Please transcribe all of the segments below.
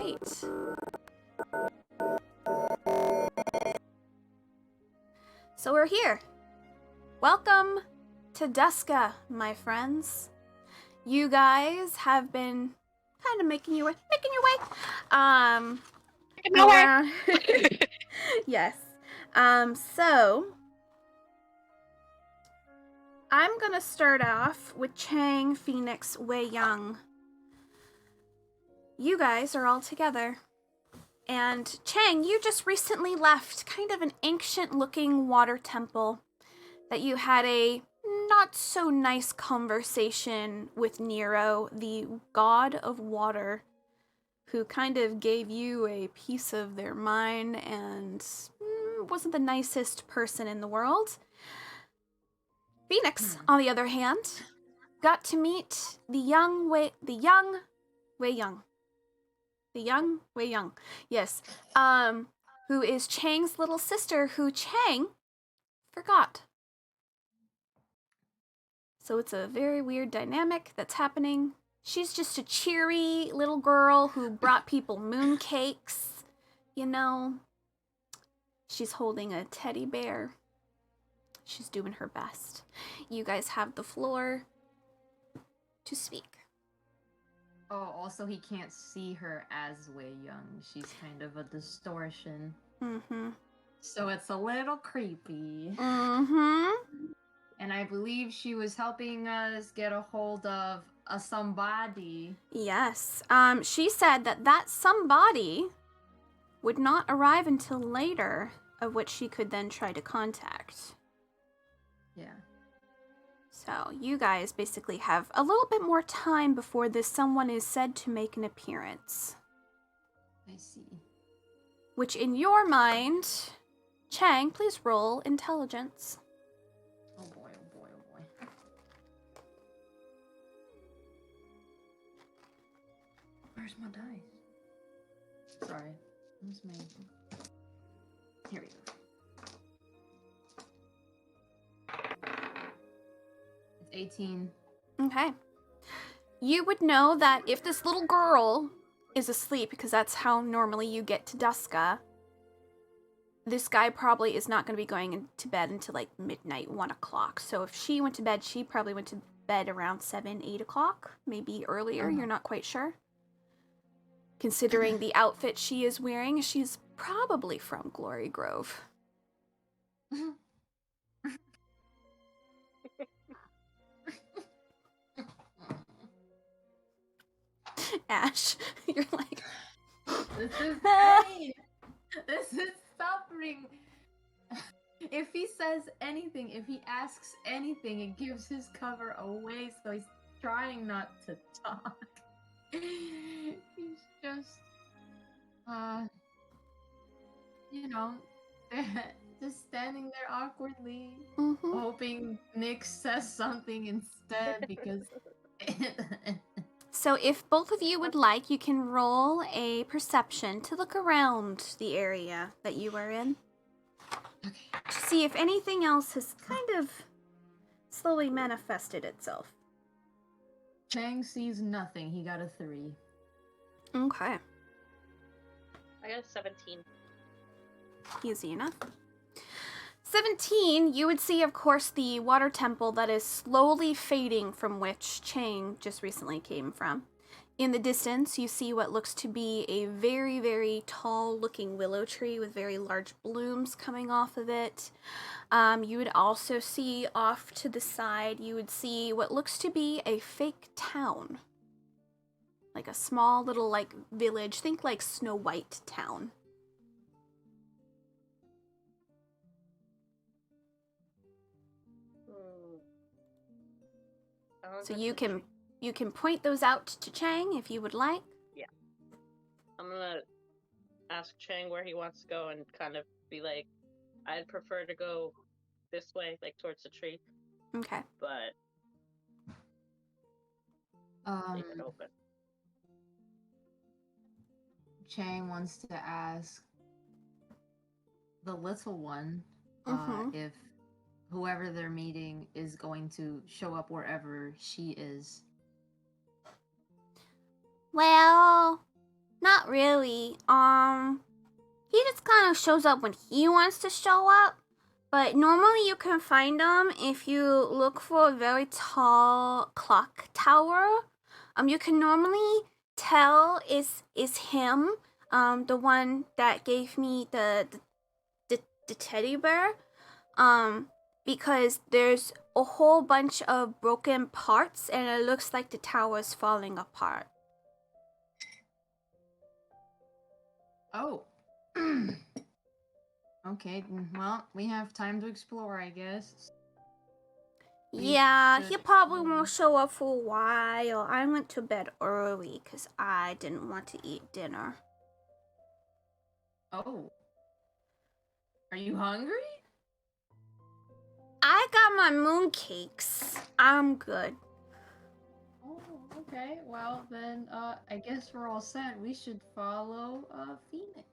right. So we're here. Welcome to Duska, my friends. You guys have been kind of making your way. Around. Yes. So I'm gonna start off with Chang, Phoenix, Wei Young. You guys are all together. And Chang, you just recently left kind of an ancient looking water temple that you had a not so nice conversation with Nero, the god of water, who kind of gave you a piece of their mind and wasn't the nicest person in the world. Phoenix, on the other hand, got to meet the young Wei Young. Yes. Who is Chang's little sister, who Chang forgot. So it's a very weird dynamic that's happening. She's just a cheery little girl who brought people mooncakes, you know. She's holding a teddy bear. She's doing her best. You guys have the floor to speak. Oh, also he can't see her as Wei Young. She's kind of a distortion. Mm-hmm. So it's a little creepy. Mm-hmm. And I believe she was helping us get a hold of a somebody. Yes. She said that somebody would not arrive until later, of which she could then try to contact. Yeah. So you guys basically have a little bit more time before this someone is said to make an appearance. I see. Which in your mind, Chang, please roll intelligence. Oh boy, oh boy, oh boy. Where's my dice? Sorry. Where's my... Here we go. It's 18. Okay. You would know that if this little girl is asleep, because that's how normally you get to Duska, this guy probably is not going to be going to bed until like midnight, 1 o'clock. So if she went to bed, she probably went to bed around 7, 8 o'clock, maybe earlier. You're not quite sure. Considering the outfit she is wearing, she's probably from Glory Grove. Ash, you're like... This is pain! This is suffering! If he says anything, if he asks anything, it gives his cover away, so he's trying not to talk. He's just, you know, just standing there awkwardly, hoping Nick says something instead, because... So if both of you would like, you can roll a perception to look around the area that you are in. Okay. To see if anything else has kind of slowly manifested itself. Chang sees nothing. He got a 3. Okay. I got a 17. Easy enough. 17, you would see, of course, the water temple that is slowly fading from which Chang just recently came from. In the distance, you see what looks to be a very, very tall-looking willow tree with very large blooms coming off of it. You would also see off to the side, you would see what looks to be a fake town. Like a small little, like, village. Think like Snow White town. So you can point those out to Chang if you would like. Yeah. I'm gonna ask Chang where he wants to go and kind of be like, I'd prefer to go this way, like towards the tree. Okay. But leave it open. Chang wants to ask the little one if whoever they're meeting is going to show up wherever she is. Well, not not really. He just kind of shows up when he wants to show up. But normally you can find him if you look for a very tall clock tower. You can normally tell is him, the one that gave me the teddy bear. Because there's a whole bunch of broken parts and it looks like the tower's falling apart. Oh. Okay, well, we have time to explore, I guess. We Yeah, he should probably explore. won't show up for a while. I went to bed early because I didn't want to eat dinner. Oh. Are you hungry? I got my mooncakes. I'm good. Oh, okay. Well, then, I guess we're all set. We should follow, Phoenix.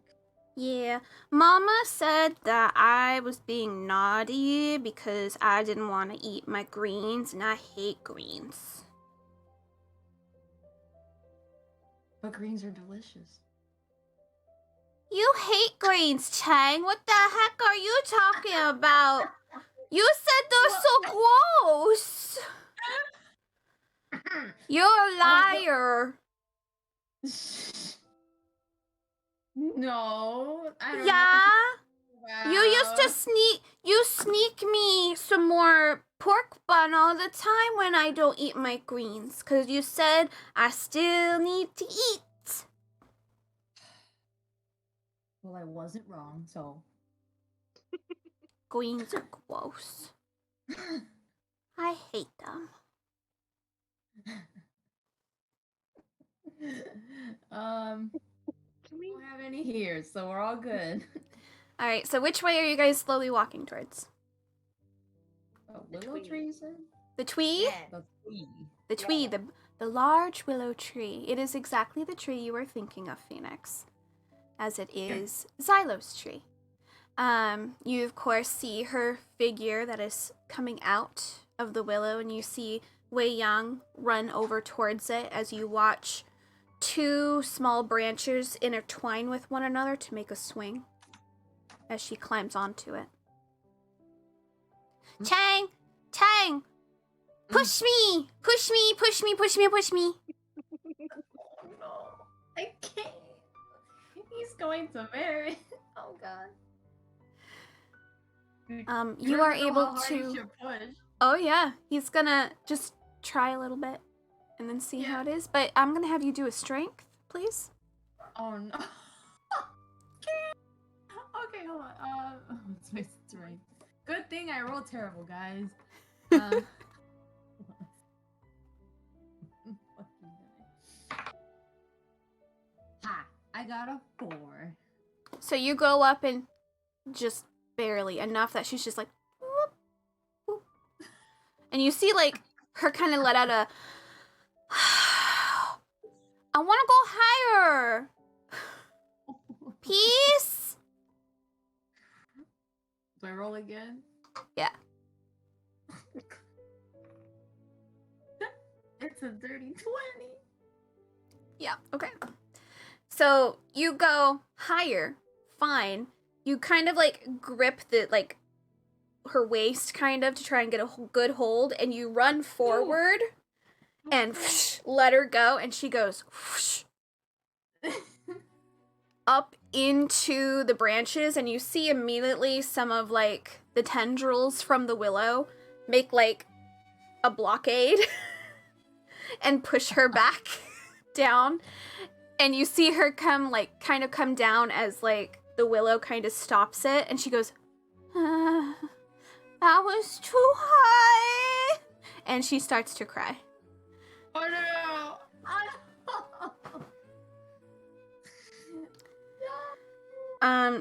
Yeah, Mama said that I was being naughty because I didn't want to eat my greens, and I hate greens. But greens are delicious. You hate greens, Chang. What the heck are you talking about? You said they're so gross. You're a liar. No, I don't Yeah? know. You used to sneak me some more pork bun all the time when I don't eat my greens, 'cause you said I still need to eat. Well, I wasn't wrong, so. Greens are gross. I hate them. We don't have any here, so we're all good. All right, so which way are you guys slowly walking towards? Willow tree. tree, you said? The tree? The tree. The tree, the large willow tree. It is exactly the tree you were thinking of, Phoenix, as it is Xylo's tree. You of course see her figure that is coming out of the willow, and you see Wei Yang run over towards it as you watch two small branches intertwine with one another to make a swing as she climbs onto it. Chang! Chang! Push me! Push me! Push me! Push me! Push me! Oh no, I can't. He's going to marry. Oh god. You are able How hard you to. should push. Oh yeah, he's gonna just try a little bit and then see how it is. But I'm gonna have you do a strength, please. Oh no. Okay, hold on. It's my strength. Good thing I rolled terrible, guys. Ha! I got a 4. So you go up and just barely enough that she's just like, whoop, whoop. And you see like her kind of let out a. I want to go higher. Peace. Do I roll again? Yeah. It's a dirty 20. Yeah, okay. So you go higher, fine. You kind of like grip the like her waist kind of to try and get a good hold, and you run forward and let her go, and she goes up into the branches, and you see immediately some of like the tendrils from the willow make like a blockade and push her back down, and you see her come like kind of come down as like the willow kind of stops it, and she goes, that was too high, and she starts to cry. Oh no!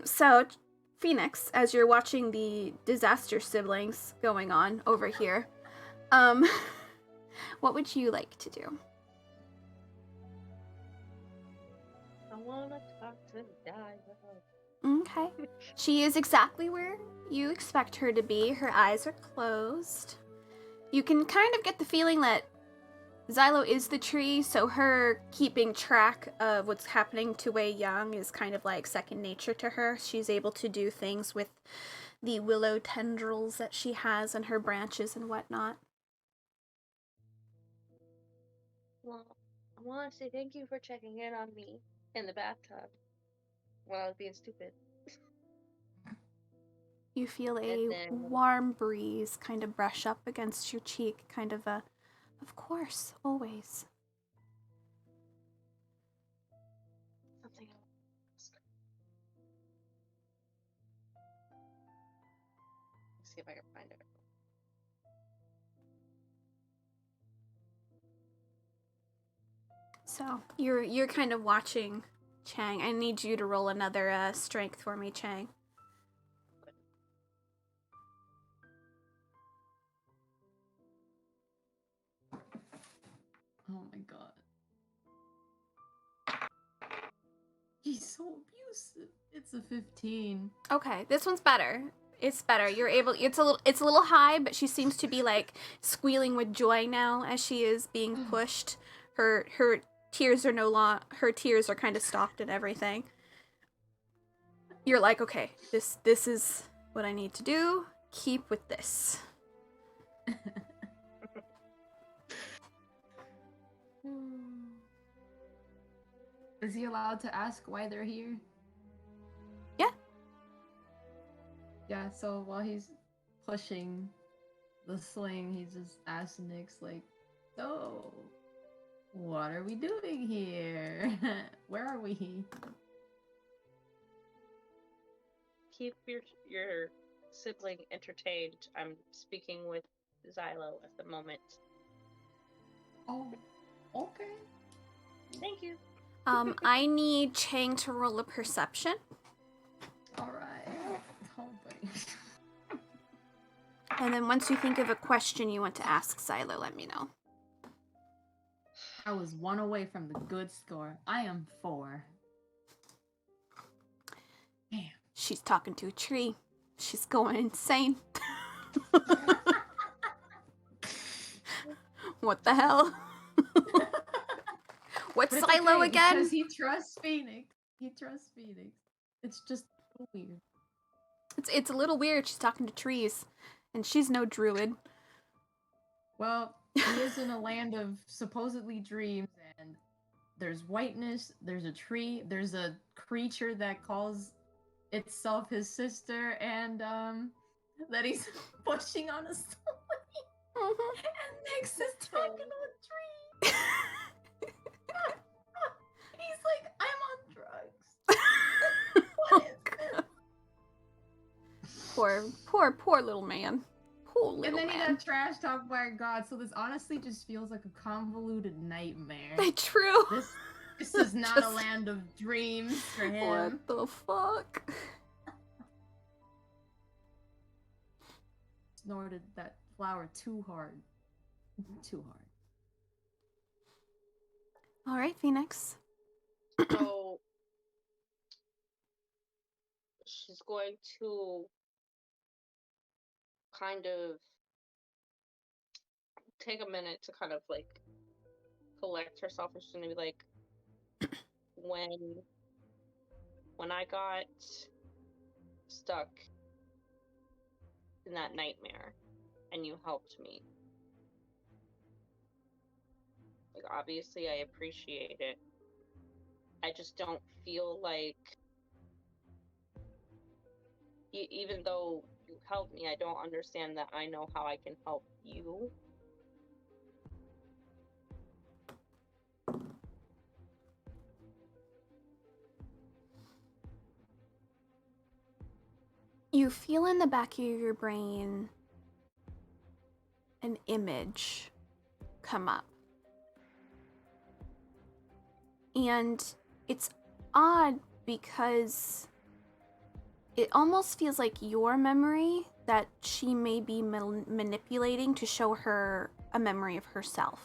So Phoenix, as you're watching the disaster siblings going on over here, what would you like to do? I wanna talk to Dido. Okay. She is exactly where you expect her to be. Her eyes are closed. You can kind of get the feeling that Xylo is the tree, so her keeping track of what's happening to Wei Young is kind of like second nature to her. She's able to do things with the willow tendrils that she has and her branches and whatnot. Well, I want to say thank you for checking in on me in the bathtub when I was being stupid. You feel a And then- warm breeze kind of brush up against your cheek, kind of a, of course, always. Something else. Let's see if I can find it. So you're kind of watching Chang. I need you to roll another strength for me, Chang. Oh my god. He's so abusive. It's a 15. Okay, this one's better. It's better. You're able. It's a little high, but she seems to be like squealing with joy now as she is being pushed. Her tears are no long. Her tears are kind of stopped and everything. You're like, okay, this is what I need to do. Keep with this. Is he allowed to ask why they're here? Yeah. Yeah, so while he's pushing the sling, he just asks Nyx, like, so, what are we doing here? Where are we? Keep your sibling entertained. I'm speaking with Xylo at the moment. Oh, okay. Thank you. I need Chang to roll a perception. Alright. Oh, boy. And then once you think of a question you want to ask Xylo, let me know. I was 1 away from the good score. I am 4. Damn. She's talking to a tree. She's going insane. What the hell? What's But it's Silo okay, again? Because he trusts Phoenix. He trusts Phoenix. It's just so weird. It's a little weird. She's talking to trees, and she's no druid. Well, he is in a land of supposedly dreams, and there's whiteness, there's a tree, there's a creature that calls itself his sister, and that he's pushing on a stone. And Nyx is talking to a tree. He's like, I'm on drugs. What is this? Poor little man. Poor little And then he man. got trash talked by a god, so this honestly just feels like a convoluted nightmare. True. This is not a Just- land of dreams for him. What the fuck? Snorted that flower too hard. Too hard. All right, Phoenix. So she's going to kind of take a minute to kind of like collect herself, and she's gonna be like, when I got stuck in that nightmare and you helped me, like, obviously I appreciate it. I just don't feel like even though you helped me, I don't understand that I know how I can help you. You feel in the back of your brain an image come up. And it's odd because it almost feels like your memory that she may be manipulating to show her a memory of herself.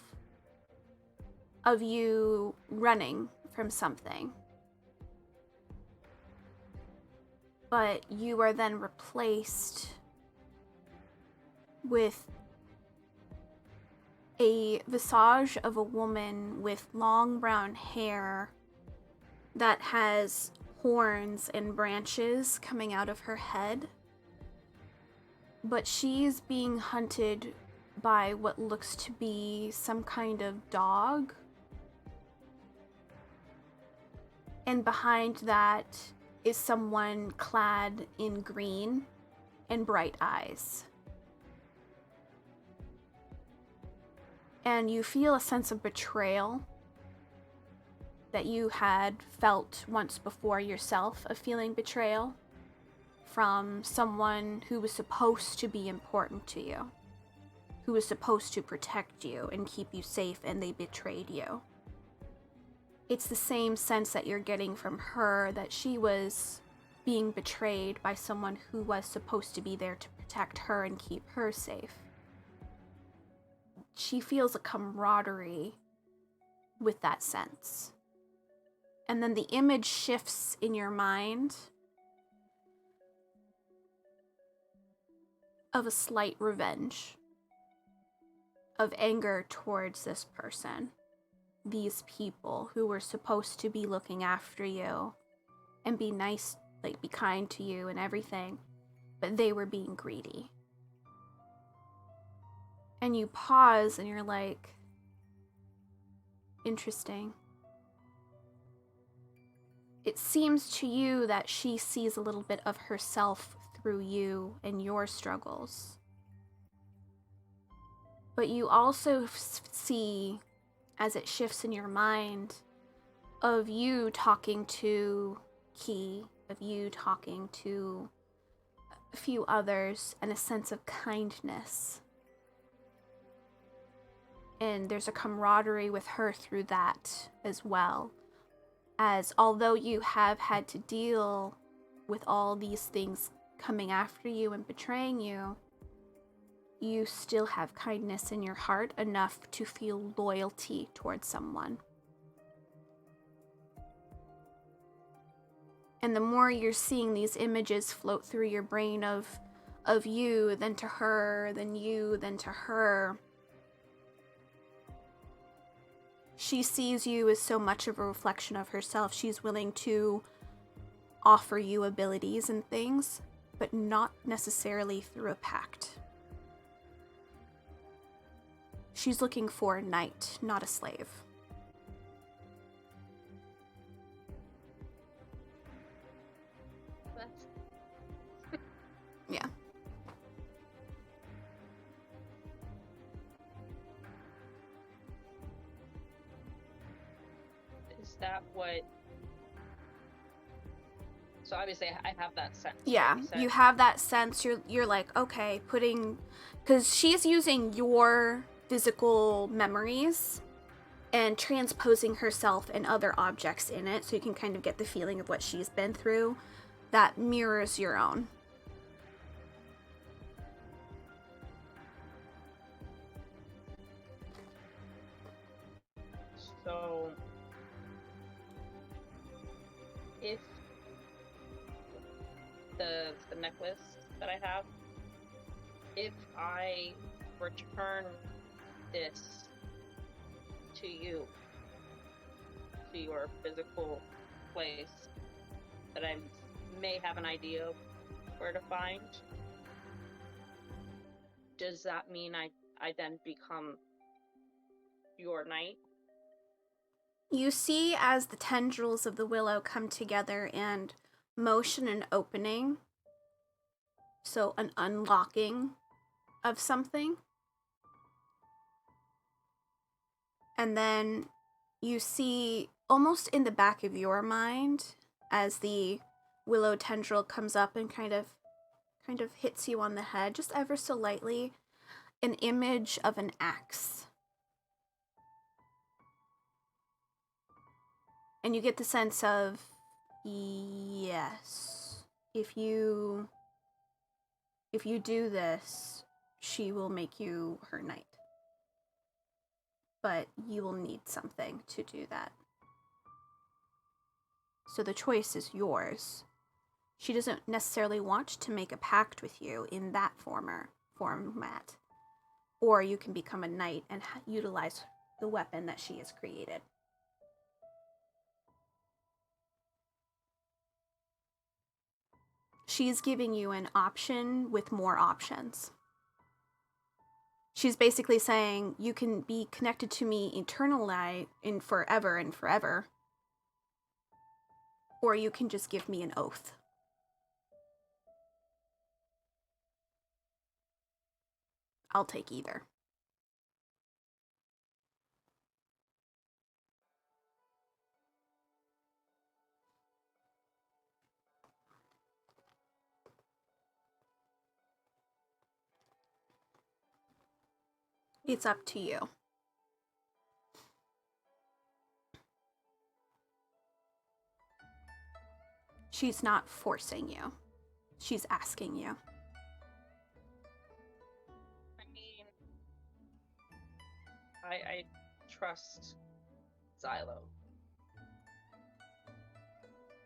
Of you running from something. But you are then replaced with a visage of a woman with long brown hair that has horns and branches coming out of her head. But she's being hunted by what looks to be some kind of dog. And behind that is someone clad in green and bright eyes. And you feel a sense of betrayal that you had felt once before yourself, of feeling betrayal from someone who was supposed to be important to you, who was supposed to protect you and keep you safe, and they betrayed you. It's the same sense that you're getting from her, that she was being betrayed by someone who was supposed to be there to protect her and keep her safe. She feels a camaraderie with that sense. And then the image shifts in your mind of a slight revenge, of anger towards this person, these people who were supposed to be looking after you and be nice, like be kind to you and everything, but they were being greedy. And you pause and you're like, interesting. It seems to you that she sees a little bit of herself through you and your struggles. But you also see, as it shifts in your mind, of you talking to Key, of you talking to a few others, and a sense of kindness. And there's a camaraderie with her through that as well. As although you have had to deal with all these things coming after you and betraying you, you still have kindness in your heart enough to feel loyalty towards someone. And the more you're seeing these images float through your brain of you, then to her, then you, then to her, she sees you as so much of a reflection of herself. She's willing to offer you abilities and things, but not necessarily through a pact. She's looking for a knight, not a slave. Yeah. Is that what? So obviously, I have that sense. Yeah, you have that sense. You're like, okay, because she's using your physical memories and transposing herself and other objects in it, so you can kind of get the feeling of what she's been through that mirrors your own. So, if the necklace that I have, if I return this to you, to your physical place that I may have an idea of where to find, does that mean I then become your knight? You see, as the tendrils of the willow come together and motion an opening, so an unlocking of something. And then you see, almost in the back of your mind, as the willow tendril comes up and kind of hits you on the head, just ever so lightly, an image of an axe. And you get the sense of, yes, if you do this, she will make you her knight. But you will need something to do that. So the choice is yours. She doesn't necessarily want to make a pact with you in that format. or you can become a knight and utilize the weapon that she has created. She's giving you an option with more options. She's basically saying you can be connected to me eternally in forever and forever, or you can just give me an oath. I'll take either. It's up to you. She's not forcing you. She's asking you. I mean, I trust Xylo.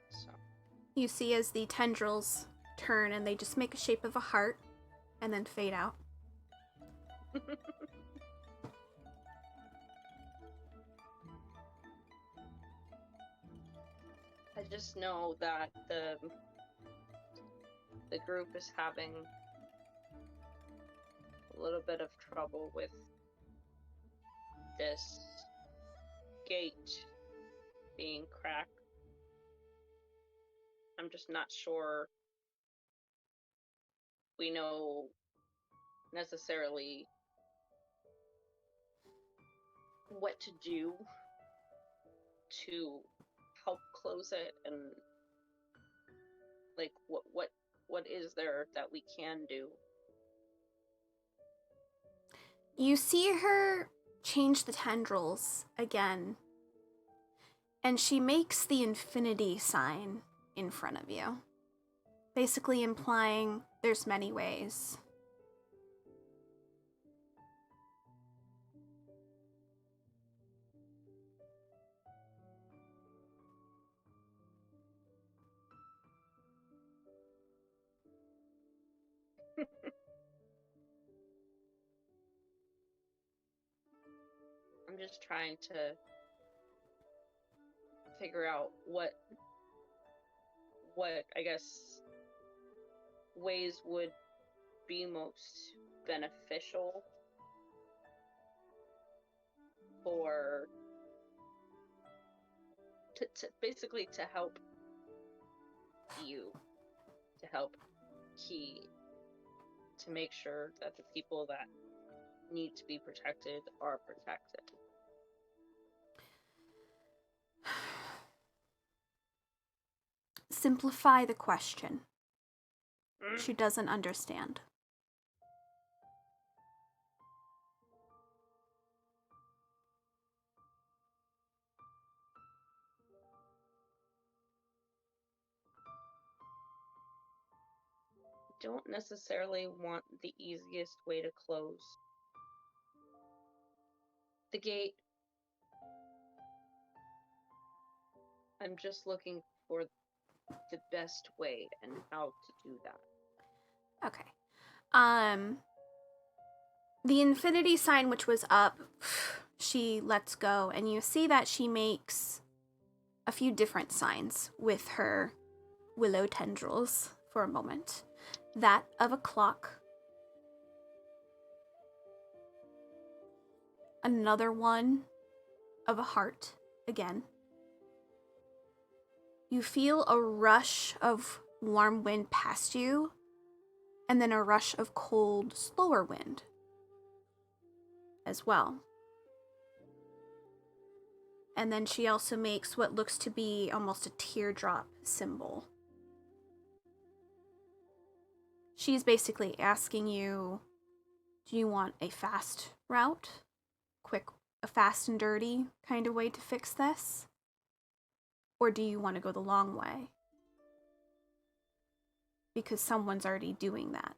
So. You see as the tendrils turn and they just make a shape of a heart and then fade out. I just know that the group is having a little bit of trouble with this gate being cracked. I'm just not sure we know necessarily what to do to help close it, and like what is there that we can do? You see her change the tendrils again, and she makes the infinity sign in front of you, basically implying there's many ways. I'm just trying to figure out what I guess ways would be most beneficial for to basically to help you, to help Key, to make sure that the people that need to be protected are protected. Simplify the question. She doesn't understand. Don't necessarily want the easiest way to close the gate. I'm just looking for the best way and how to do that. Okay. The infinity sign which was up, she lets go, and you see that she makes a few different signs with her willow tendrils for a moment. That of a clock. Another one of a heart again. You feel a rush of warm wind past you, and then a rush of cold, slower wind as well. And then she also makes what looks to be almost a teardrop symbol. She's basically asking you, do you want a fast route? A fast and dirty kind of way to fix this? Or do you want to go the long way? Because someone's already doing that.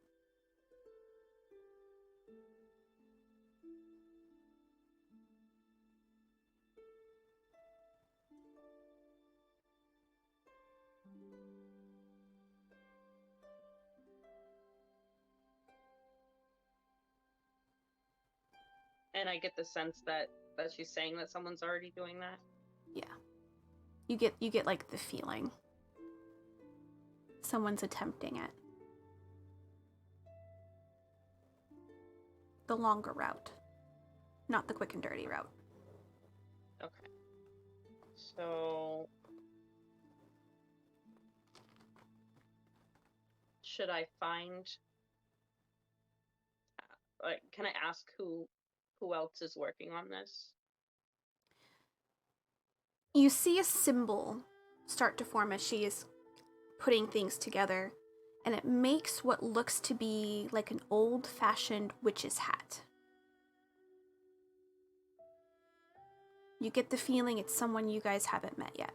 And I get the sense that she's saying that someone's already doing that. Yeah. You get like the feeling someone's attempting it. The longer route, not the quick and dirty route. Okay. So should I find can I ask who else is working on this? You see a symbol start to form as she is putting things together, and it makes what looks to be like an old-fashioned witch's hat. You get the feeling it's someone you guys haven't met yet.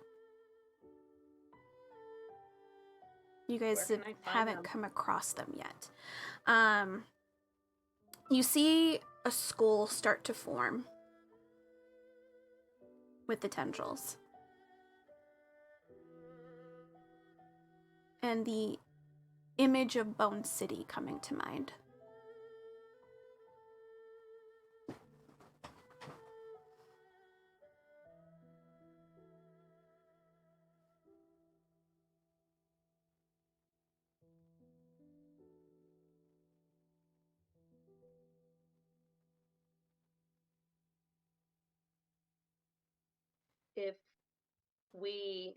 You guys Where can I find haven't them? come across them yet. You see a skull start to form with the tendrils. And the image of Bone City coming to mind. If we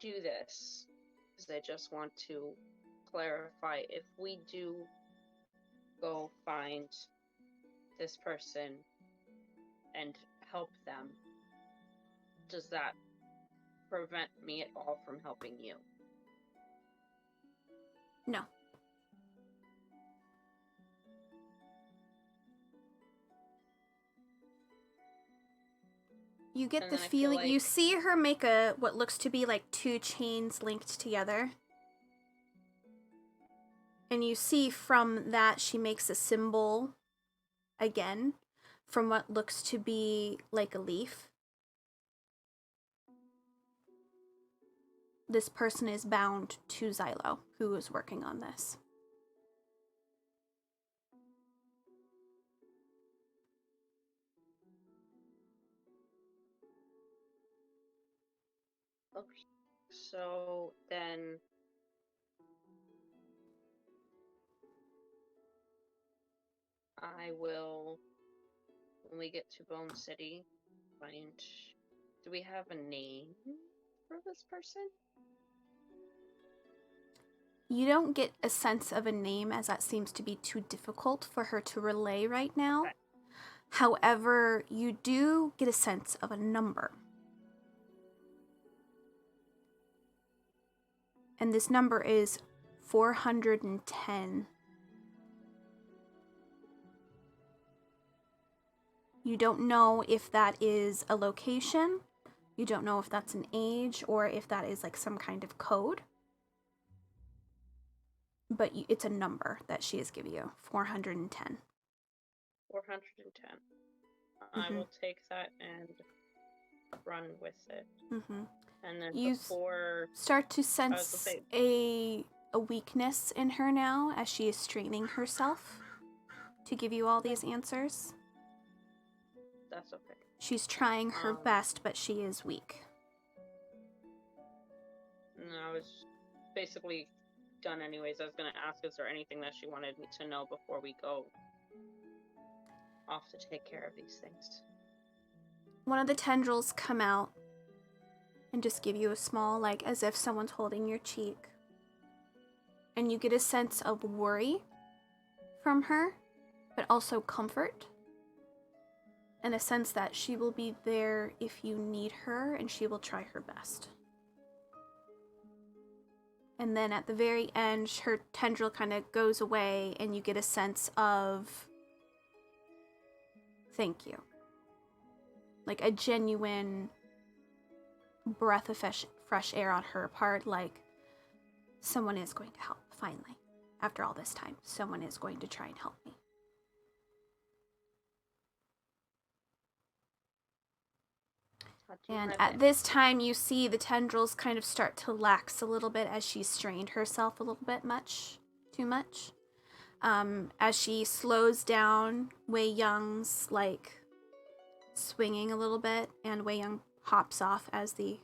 do this, because I just want to clarify, if we do go find this person and help them, does that prevent me at all from helping you? No. You get And the then I feel feeling, you like- see her make what looks to be like two chains linked together. And you see from that she makes a symbol again from what looks to be like a leaf. This person is bound to Xylo, who is working on this. Okay. So then I will, when we get to Bone City, find... Do we have a name for this person? You don't get a sense of a name, as that seems to be too difficult for her to relay right now. Okay. However, you do get a sense of a number. And this number is 410. You don't know if that is a location, you don't know if that's an age, or if that is like some kind of code. But it's a number that she has given you, 410. 410. I will take that and run with it. Mm-hmm. And then You before... start to was gonna sense say- a weakness in her now as she is straining herself to give you all these answers. That's okay. She's trying her best, but she is weak. No, I was basically done anyways. I was going to ask, is there anything that she wanted me to know before we go off to take care of these things? One of the tendrils come out and just give you a small, like, as if someone's holding your cheek. And you get a sense of worry from her, but also comfort. And a sense that she will be there if you need her, and she will try her best. And then at the very end, her tendril kind of goes away, and you get a sense of thank you. Like a genuine breath of fresh air on her part, like someone is going to help, finally. After all this time, someone is going to try and help me. And at this time, you see the tendrils kind of start to lax a little bit as she strained herself a little bit too much. As she slows down, Wei Young's like swinging a little bit, and Wei Young hops off as the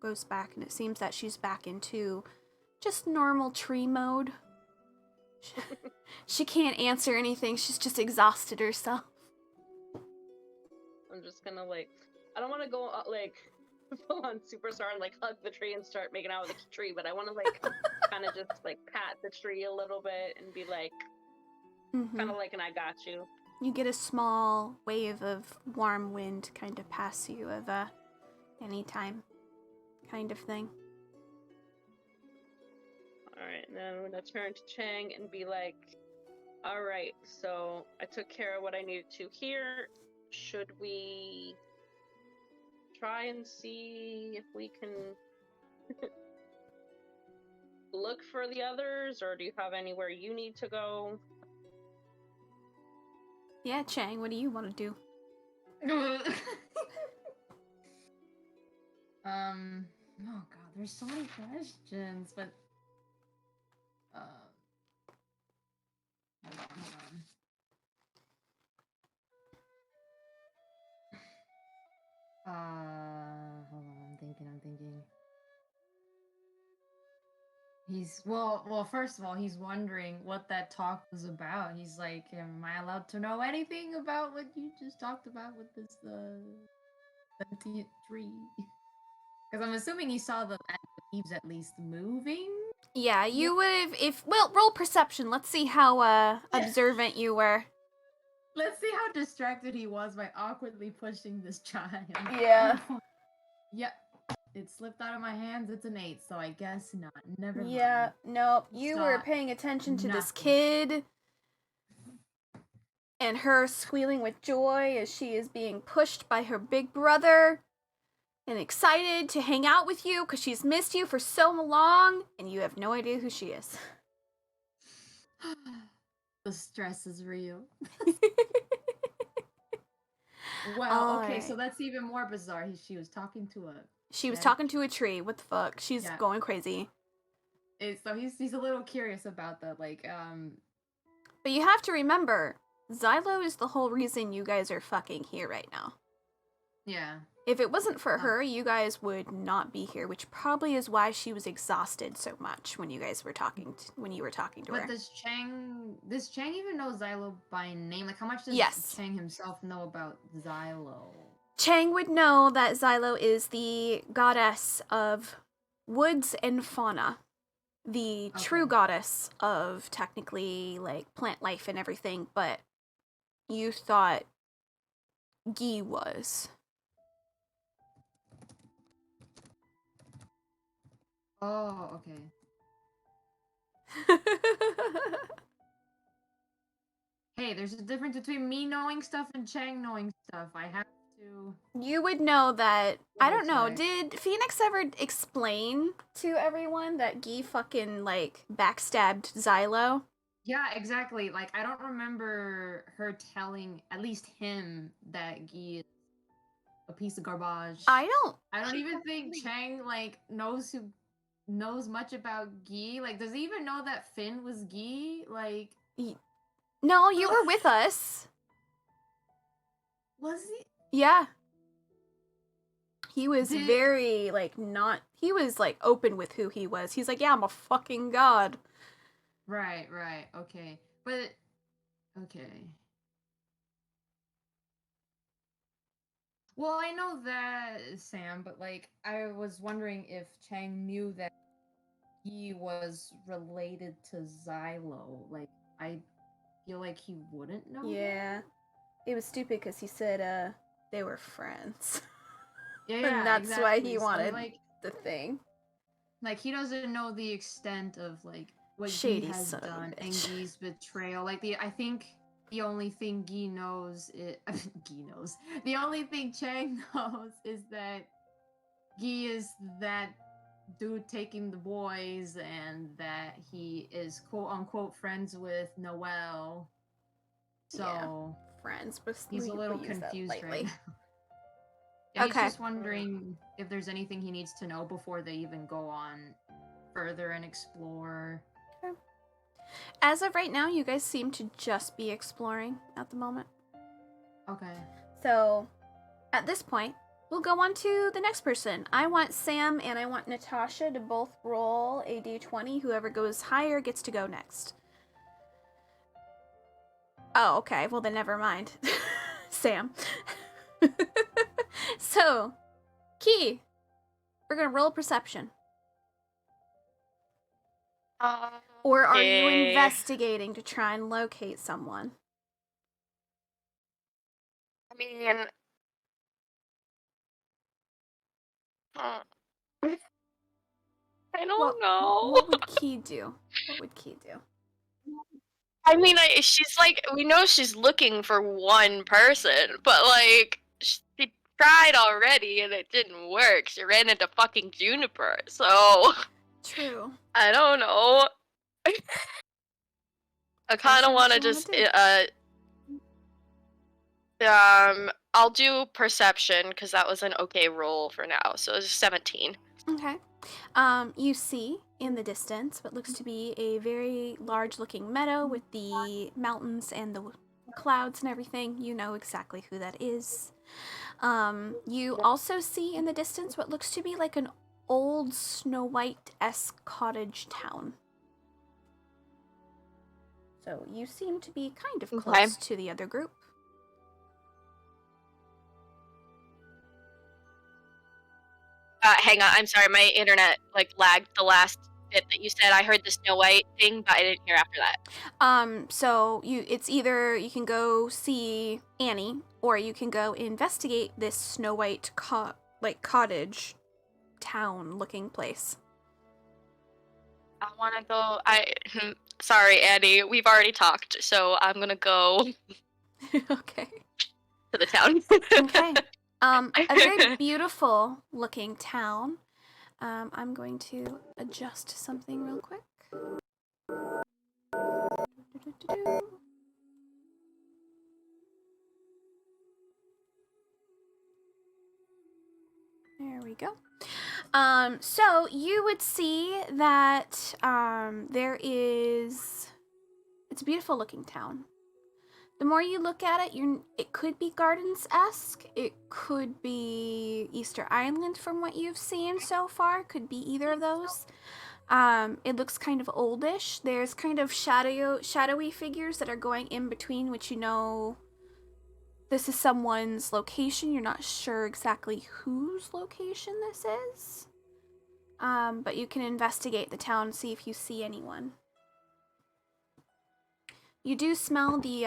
goes back, and it seems that she's back into just normal tree mode. She can't answer anything. She's just exhausted herself. I'm just gonna like, I don't want to go like full on superstar and like hug the tree and start making out with the tree, but I want to like kind of just like pat the tree a little bit and be like, kind of like an I got you. You get a small wave of warm wind kind of pass you of anytime kind of thing. Alright, and then I'm gonna turn to Chang and be like, alright, so I took care of what I needed to here. Should we try and see if we can look for the others, or do you have anywhere you need to go? Yeah, Chang, what do you want to do? Oh god, there's so many questions, but hold on, I'm thinking. Well, first of all, he's wondering what that talk was about. He's like, am I allowed to know anything about what you just talked about with this sentient tree? Because I'm assuming he saw the leaves at least moving. Yeah, you would have roll perception. Let's see how observant you were. Let's see how distracted he was by awkwardly pushing this child. Yeah. Yep. It slipped out of my hands. It's an 8, so I guess not. Never mind. Yeah, nope. You were Saw paying attention to this nothing. kid and her squealing with joy as she is being pushed by her big brother and excited to hang out with you because she's missed you for so long and you have no idea who she is. The stress is real. Well, okay, so that's even more bizarre. She was talking to a... She was talking to a tree. What the fuck? She's going crazy. So he's a little curious about that, like, But you have to remember, Xylo is the whole reason you guys are fucking here right now. Yeah. If it wasn't for her, you guys would not be here, which probably is why she was exhausted so much when you guys were talking when you were talking to her. But does Chang even know Xylo by name? Like, how much does Chang himself know about Xylo? Chang would know that Xylo is the goddess of woods and fauna. The true goddess of technically, like, plant life and everything, but you thought Gi was. Oh, okay. Hey, there's a difference between me knowing stuff and Chang knowing stuff. I have to... You would know that... I don't know, did Phoenix ever explain to everyone that Gi fucking, like, backstabbed Xylo? Yeah, exactly. Like, I don't remember her telling, at least him, that Gi is a piece of garbage. I don't even think Chang, like, knows much about Gi. Like, does he even know that Finn was Gi? Like... No, you were with us. Was he? Yeah. He was very, like, not... He was, like, open with who he was. He's like, yeah, I'm a fucking god. Right, okay. But... Okay. Well, I know that, Sam, but, like, I was wondering if Chang knew that he was related to Xylo. Like, I feel like he wouldn't know. Yeah. It was stupid because he said, they were friends. Yeah, and that's why he wanted the thing. Like, he doesn't know the extent of, like, what Shady Gi has done and Gi's betrayal. Like, I think the only thing Gi knows is... Gi knows. The only thing Chang knows is that Gi is that dude taking the boys and that he is quote-unquote friends with Noelle. So... Yeah, friends. He's a little confused right now. Yeah, he's just wondering if there's anything he needs to know before they even go on further and explore. Okay. As of right now, you guys seem to just be exploring at the moment. Okay. So, at this point, we'll go on to the next person. I want Sam and I want Natasha to both roll a d20. Whoever goes higher gets to go next. Oh, okay. Well, then never mind. Sam. So, Key, we're going to roll perception. Or are you Okay. investigating to try and locate someone? I mean, I don't know. What would Key do? What would Key do? I mean, she's like, we know she's looking for one person, but like, she tried already and it didn't work. She ran into fucking Juniper, so True. I don't know. I kind of what want to you wanna just, do. I'll do perception because that was an okay roll for now. So it's 17. Okay. You see in the distance what looks to be a very large looking meadow with the mountains and the clouds and everything. You know exactly who that is. You also see in the distance what looks to be like an old Snow White-esque cottage town. So you seem to be kind of close to the other group. Hang on, I'm sorry, my internet like lagged the last bit that you said. I heard the Snow White thing, but I didn't hear after that. So it's either you can go see Annie or you can go investigate this Snow White cottage town looking place. I want to go. Sorry, Annie. We've already talked, so I'm gonna go Okay. to the town. Okay. A very beautiful looking town. I'm going to adjust something real quick. There we go. So you would see that it's a beautiful looking town. The more you look at it, it could be Gardens-esque. It could be Easter Island from what you've seen so far. Could be either of those. It looks kind of oldish. There's kind of shadowy figures that are going in between, which you know this is someone's location. You're not sure exactly whose location this is. But you can investigate the town and see if you see anyone. You do smell the,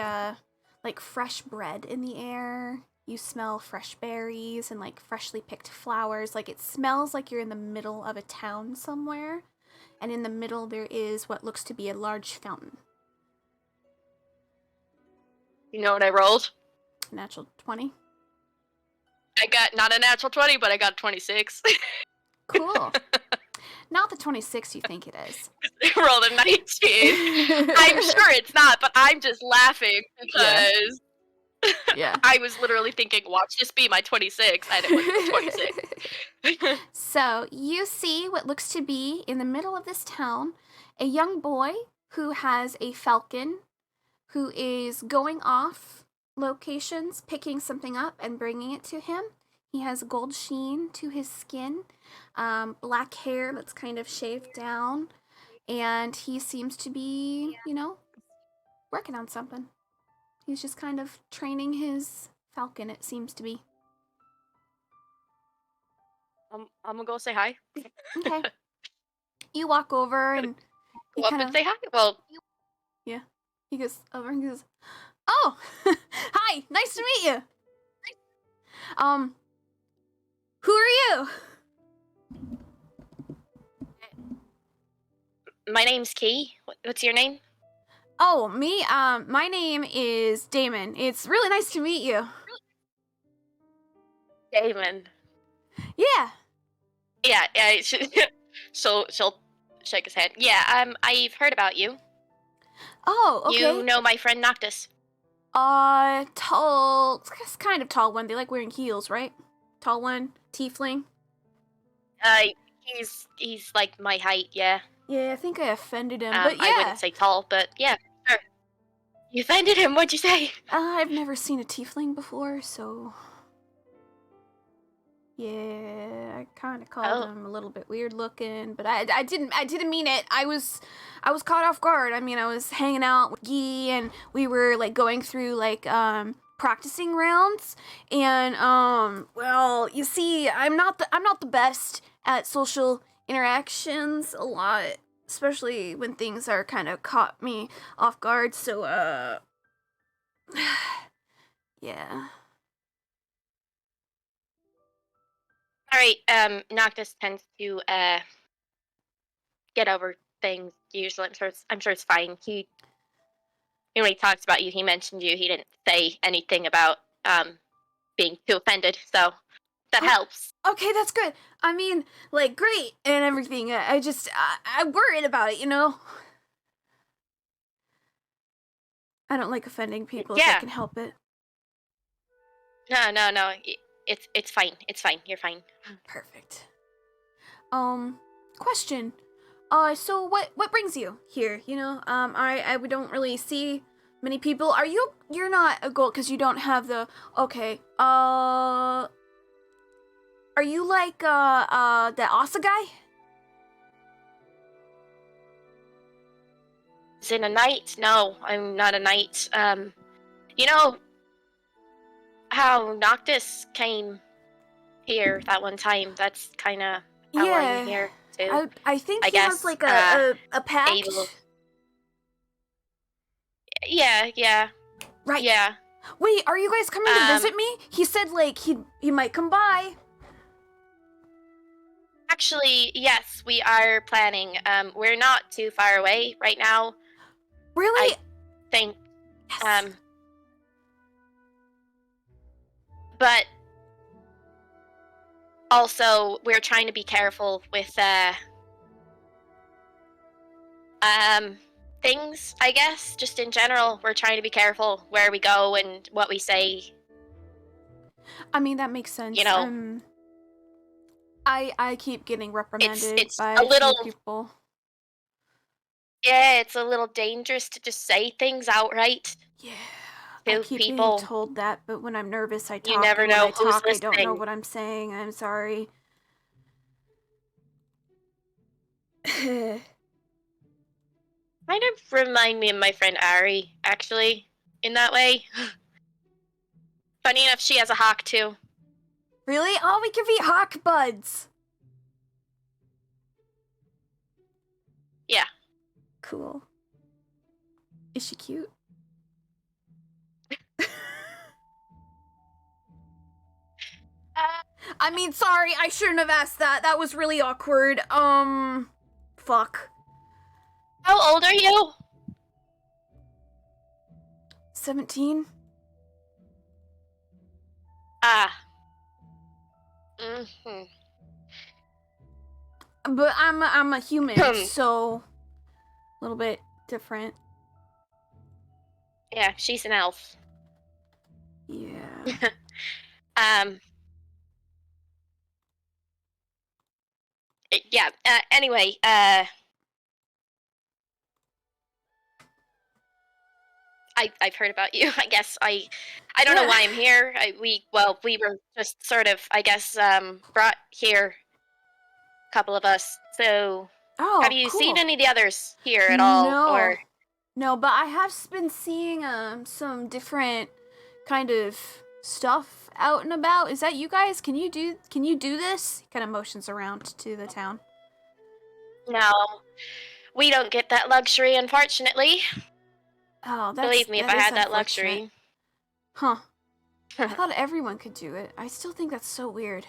like, fresh bread in the air. You smell fresh berries and, like, freshly picked flowers. Like, it smells like you're in the middle of a town somewhere. And in the middle there is what looks to be a large fountain. You know what I rolled? Natural 20. I got not a natural 20, but I got 26. Cool. Not the 26 you think it is. I rolled a 19. I'm sure it's not, but I'm just laughing because Yeah. I was literally thinking, watch this be my 26, and it was 26. So you see what looks to be in the middle of this town a young boy who has a falcon who is going off locations, picking something up and bringing it to him. He has gold sheen to his skin, black hair that's kind of shaved down, and he seems to be, working on something. He's just kind of training his falcon, it seems to be. I'm gonna go say hi. Okay. You walk over and Go up and say hi. Well, yeah. He goes over and goes, "Oh, hi, nice to meet you. Who are you?" my name's Key. What's your name? Oh, me? My name is Damon. It's really nice to meet you. Damon. Yeah. Yeah. So she'll shake his hand. Yeah. I've heard about you. Oh, okay. You know my friend Noctis. Tall, kind of tall one. They like wearing heels, right? Tall one, tiefling. He's like my height. Yeah. Yeah, I think I offended him, but I yeah. wouldn't say tall, but yeah, sure. You offended him. What'd you say? I've never seen a tiefling before, so yeah, I kind of called Oh. him a little bit weird looking, but I didn't mean it. I was caught off guard. I mean, I was hanging out with Gee, and we were like going through like practicing rounds, and well, you see, I'm not the best at social interactions a lot, especially when things are kind of caught me off guard. So yeah. All right. Noctis tends to get over things usually. I'm sure it's fine. When he talks about you, he mentioned you. He didn't say anything about being too offended, so that helps. Okay, that's good. I mean, like, great and everything. I'm worried about it, you know? I don't like offending people if I Yeah. can help it. No. It's fine. It's fine. You're fine. Perfect. Question. So what brings you here? You know, I don't really see many people. You're not a gold because you don't have the, okay, are you like, the Asa guy? Is it a knight? No, I'm not a knight. You know how Noctis came here that one time? That's kind of how I'm here too. I think I he has guess, like a pact. able- Yeah. Right. Yeah. Wait, are you guys coming to visit me? He said like he might come by. Actually, yes, we are planning. We're not too far away right now. Really? I think. Yes. But also we're trying to be careful with things, I guess. Just in general, we're trying to be careful where we go and what we say. I mean, that makes sense. You know, I keep getting reprimanded it's by a little few people. Yeah, it's a little dangerous to just say things outright Yeah. to I keep being people. told that, but when I'm nervous, I talk. You never and when know I who's talk, I don't know listening. what I'm saying. I'm sorry. Kind of remind me of my friend Ari, actually, in that way. Funny enough, she has a hawk too. Really? Oh, we could be hawk buds. Yeah. Cool. Is she cute? I mean, sorry, I shouldn't have asked that. That was really awkward. Fuck. How old are you? 17? Mm-hmm. But I'm a human, so a little bit different. Yeah, she's an elf. Yeah. Yeah. Anyway. I've heard about you. I guess I don't know why I'm here. We were just sort of, I guess, brought here, a couple of us. So, have you seen any of the others here at all? No. Or No, but I have been seeing some different kind of stuff out and about. Is that you guys? Can you do this? Kind of motions around to the town. no, we don't get that luxury, unfortunately. Oh, Believe me, if I had that luxury. Huh. I thought everyone could do it. I still think that's so weird.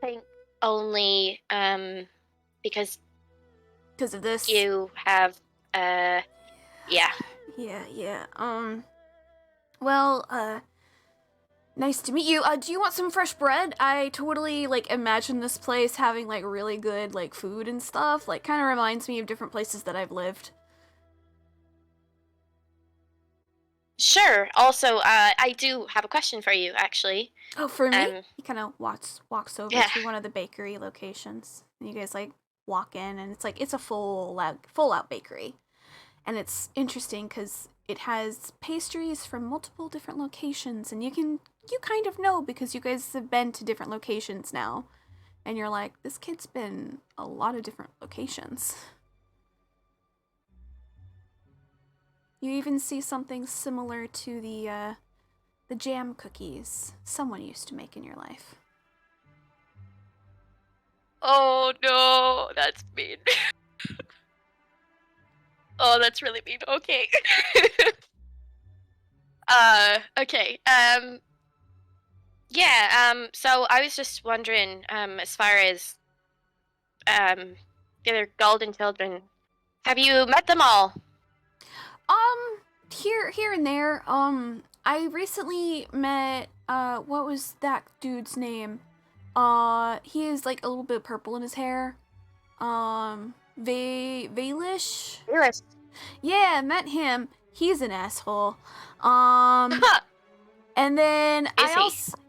I think only because of this. you have yeah. Yeah. Well, nice to meet you. Do you want some fresh bread? I totally like imagine this place having like really good like food and stuff. Like kind of reminds me of different places that I've lived. Sure. Also, I do have a question for you, actually. Oh, for me? He kind of walks over to one of the bakery locations. And you guys like walk in, and it's a full out bakery, and it's interesting because it has pastries from multiple different locations, and you kind of know because you guys have been to different locations now, and you're like, this kid's been a lot of different locations. You even see something similar to the jam cookies someone used to make in your life. Oh no, that's mean. Oh, that's really mean. Okay. Okay. Yeah, so I was just wondering, as far as the other golden children, have you met them all? Here and there. I recently met what was that dude's name? He is like a little bit purple in his hair. Valish? Yes. Yeah, met him. He's an asshole. And then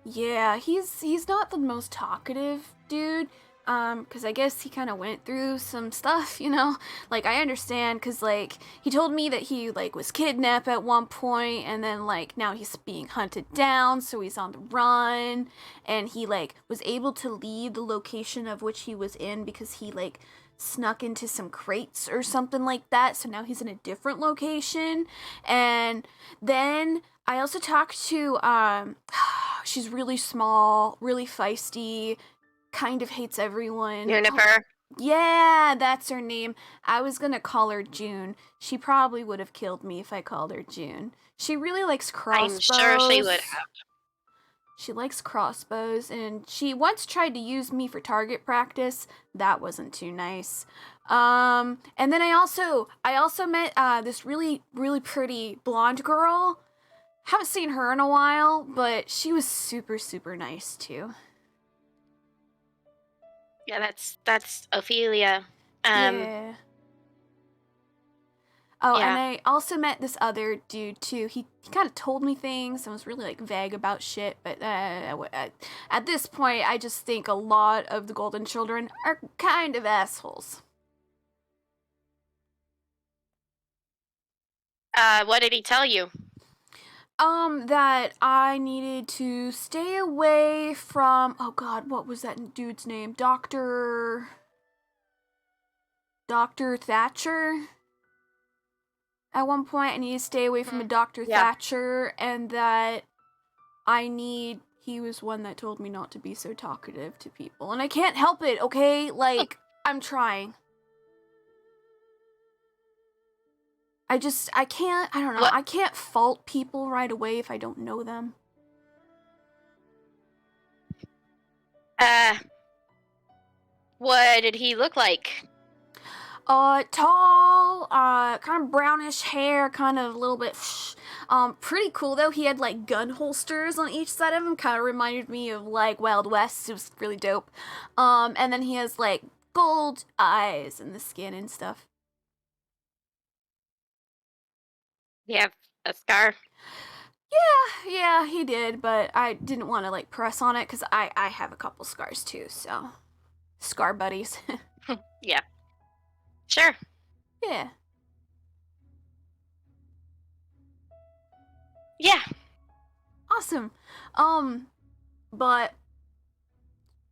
yeah, he's not the most talkative dude. Cause I guess he kind of went through some stuff, you know. Like I understand, cause like he told me that he like was kidnapped at one point, and then like now he's being hunted down, so he's on the run, and he like was able to leave the location of which he was in because he like snuck into some crates or something like that. So now he's in a different location, and then I also talked to she's really small, really feisty, kind of hates everyone. Juniper. Yeah, that's her name. I was gonna call her June. She probably would have killed me if I called her June. She really likes crossbows. I'm sure she would have. She likes crossbows, and she once tried to use me for target practice. That wasn't too nice. And then I also met this really, really pretty blonde girl. Haven't seen her in a while, but she was super, super nice too. Yeah, that's Ophelia. Yeah. Oh, Yeah. and I also met this other dude too. He kind of told me things and was really like vague about shit. But at this point, I just think a lot of the Golden Children are kind of assholes. What did he tell you? That I needed to stay away from. Oh God, what was that dude's name? Dr. Thatcher. At one point, I need to stay away from a Dr. Thatcher, and that he was one that told me not to be so talkative to people. And I can't help it, okay? Like, I'm trying. I don't know, I can't fault people right away if I don't know them. What did he look like? Tall, kind of brownish hair, kind of a little bit, pretty cool though. He had like gun holsters on each side of him, kind of reminded me of like Wild West. It was really dope. And then he has like gold eyes and the skin and stuff. You have a scar? Yeah, he did, but I didn't want to like press on it because I have a couple scars too, so scar buddies. Yeah. Sure. Yeah. Yeah. Awesome. But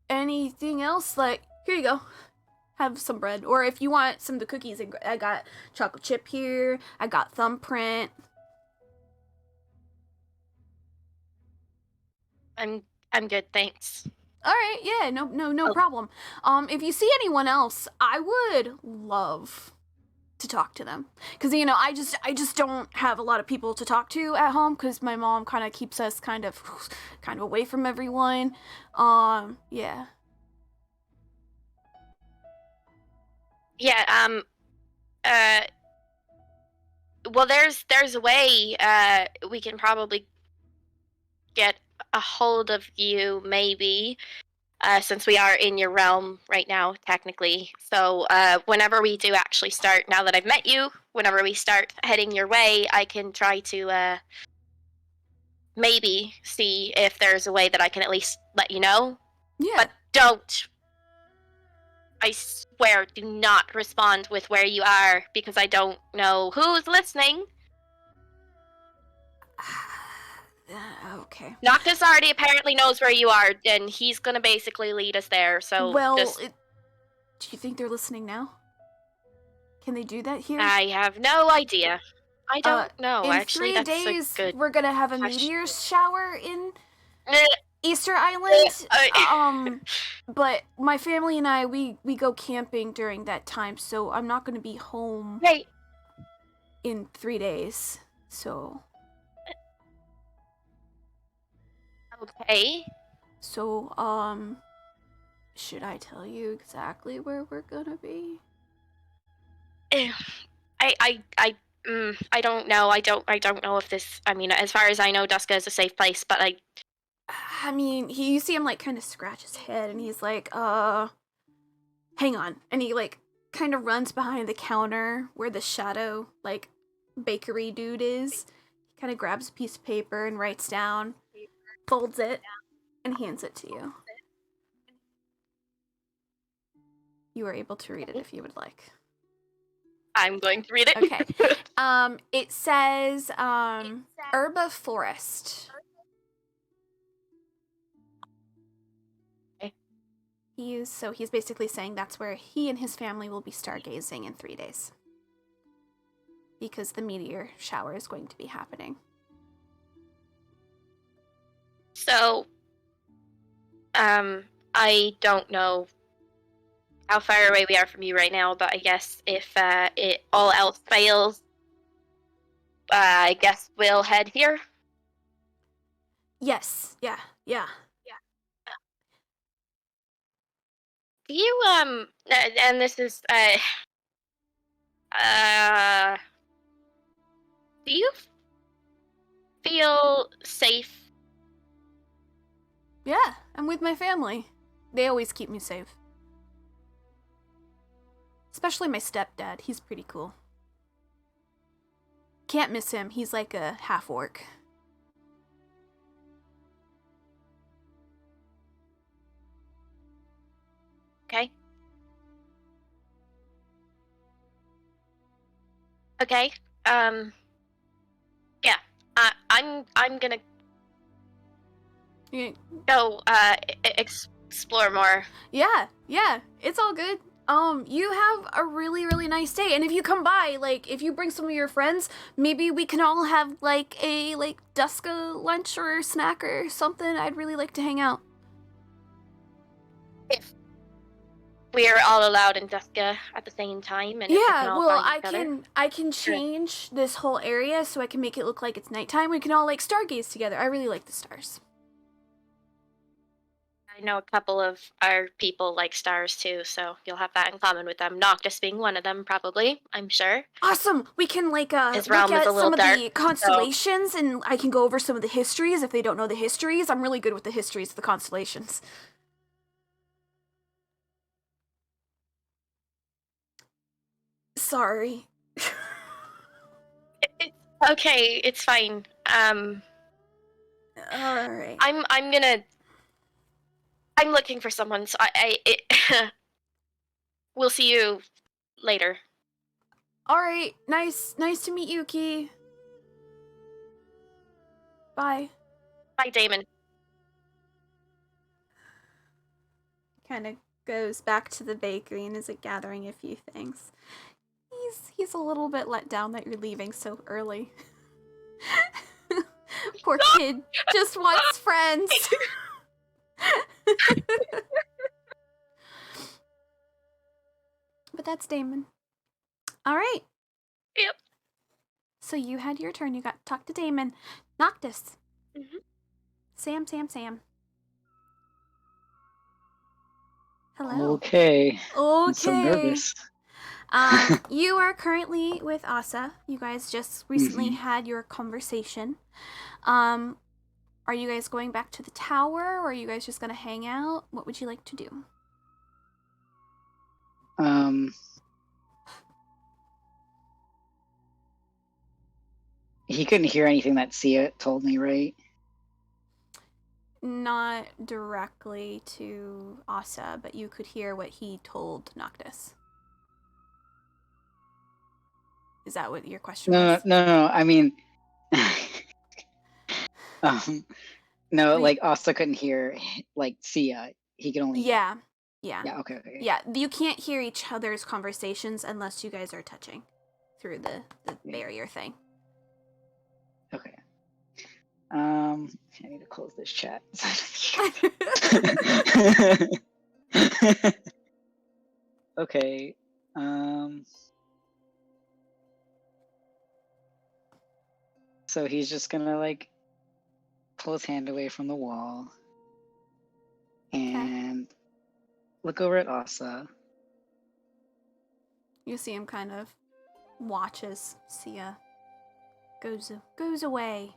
anything else? Like, here you go. Have some bread. Or if you want some of the cookies, I got chocolate chip here. I got thumbprint. I'm good, thanks. All right, yeah, no problem. If you see anyone else, I would love to talk to them, because you know I just don't have a lot of people to talk to at home because my mom kind of keeps us kind of away from everyone. Yeah. Yeah. Well, there's a way we can probably get a hold of you, maybe, since we are in your realm right now, technically. So whenever we do actually start, now that I've met you, whenever we start heading your way, I can try to maybe see if there's a way that I can at least let you know. Yeah. But don't. I swear, do not respond with where you are, because I don't know who's listening. Okay. Noctis already apparently knows where you are, and he's gonna basically lead us there, so Well, just... do you think they're listening now? Can they do that here? I have no idea. I don't know, in actually, 3 that's days, a good we're gonna have a question. meteor shower in Eh, Easter Island. I- But my family and I, we go camping during that time, so I'm not gonna be home Right. in 3 days. So, Okay. should I tell you exactly where we're gonna be? I don't know. I don't know if this. I mean, as far as I know, Duska is a safe place, but I mean, you see him like kind of scratch his head, and he's like, hang on, and he like kind of runs behind the counter where the shadow like bakery dude is. He kind of grabs a piece of paper and writes down, folds it, and hands it to you. You are able to read it if you would like. I'm going to read it. Okay. It says, Herba Forest. Okay. He's basically saying that's where he and his family will be stargazing in 3 days. Because the meteor shower is going to be happening. So, I don't know how far away we are from you right now, but I guess if it all else fails, I guess we'll head here. Yes. Yeah. Do you and this is do you feel safe? Yeah, I'm with my family. They always keep me safe. Especially my stepdad. He's pretty cool. Can't miss him. He's like a half-orc. Okay. Okay. Yeah. I'm gonna You- go explore more. Yeah. It's all good. You have a really, really nice day. And if you come by, like, if you bring some of your friends, maybe we can all have, like, a, like, Duska lunch or snack or something. I'd really like to hang out. If we're all allowed in Duska at the same time, and if we can Yeah, all well, find each other. I can change this whole area so I can make it look like it's nighttime. We can all, like, stargaze together. I really like the stars. I know a couple of our people like stars too, so you'll have that in common with them. Noctis being one of them, probably, I'm sure. Awesome! We can, like, His look realm is at a little some of dark, the constellations, and I can go over some of the histories if they don't know the histories. I'm really good with the histories of the constellations. Sorry. Okay, it's fine. Alright. I'm looking for someone, so we'll see you later. Alright, nice to meet you, Key. Bye. Bye, Damon. Kind of goes back to the bakery and is gathering a few things. He's a little bit let down that you're leaving so early. Poor kid just wants friends. But that's Damon. All right. Yep. So you had your turn. You got to talk to Damon. Noctis. Mhm. Sam. Hello. Okay. I'm so Okay. nervous. You are currently with Asa. You guys just recently had your conversation. Are you guys going back to the tower, or are you guys just gonna hang out? What would you like to do? He couldn't hear anything that Sia told me, right? Not directly to Asa, but you could hear what he told Noctis. Is that what your question No, was? no. I mean, um, no. Were you- Like Asta couldn't hear like Sia. He could only. Yeah. Yeah. Okay. Yeah, you can't hear each other's conversations unless you guys are touching through the Yeah. barrier thing. Okay. I need to close this chat. Okay. So he's just gonna like pull his hand away from the wall and look over at Asa. You see him kind of watches Sia goes away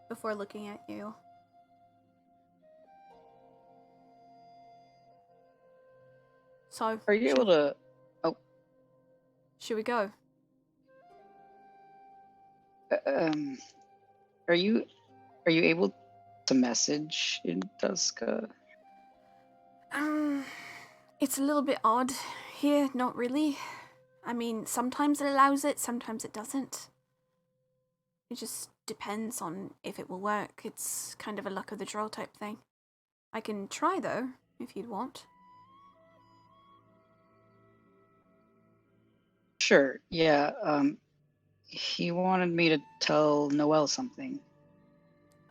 before looking at you. So, Are you able to? should we go? Are you able to message in Duska? It's a little bit odd here, not really. I mean, sometimes it allows it, sometimes it doesn't. It just depends on if it will work. It's kind of a luck of the draw type thing. I can try though, if you'd want. Sure. Yeah. He wanted me to tell Noelle something.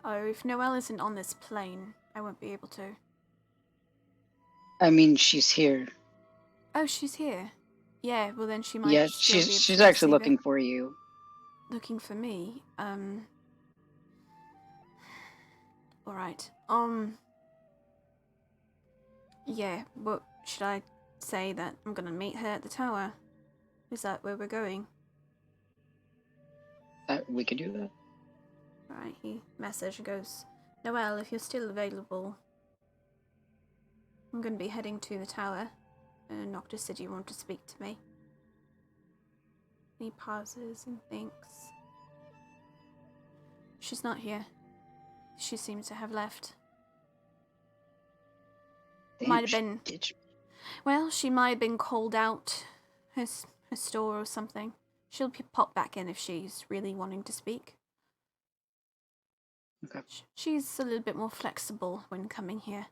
Oh, if Noelle isn't on this plane, I won't be able to. I mean, she's here. Oh, she's here. Yeah, well then she might Yeah, still be able she's to actually receive looking it. for you. Looking for me. Alright. Yeah, what should I say that I'm gonna meet her at the tower? Is that where we're going? We could do that. Right, he message goes, Noelle, if you're still available, I'm gonna be heading to the tower. Noctis said you want to speak to me. He pauses and thinks. She's not here. She seems to have left. Damn, Might have been. Did you? Well, she might have been called out her store or something. She'll pop back in if she's really wanting to speak. Okay. She's a little bit more flexible when coming here.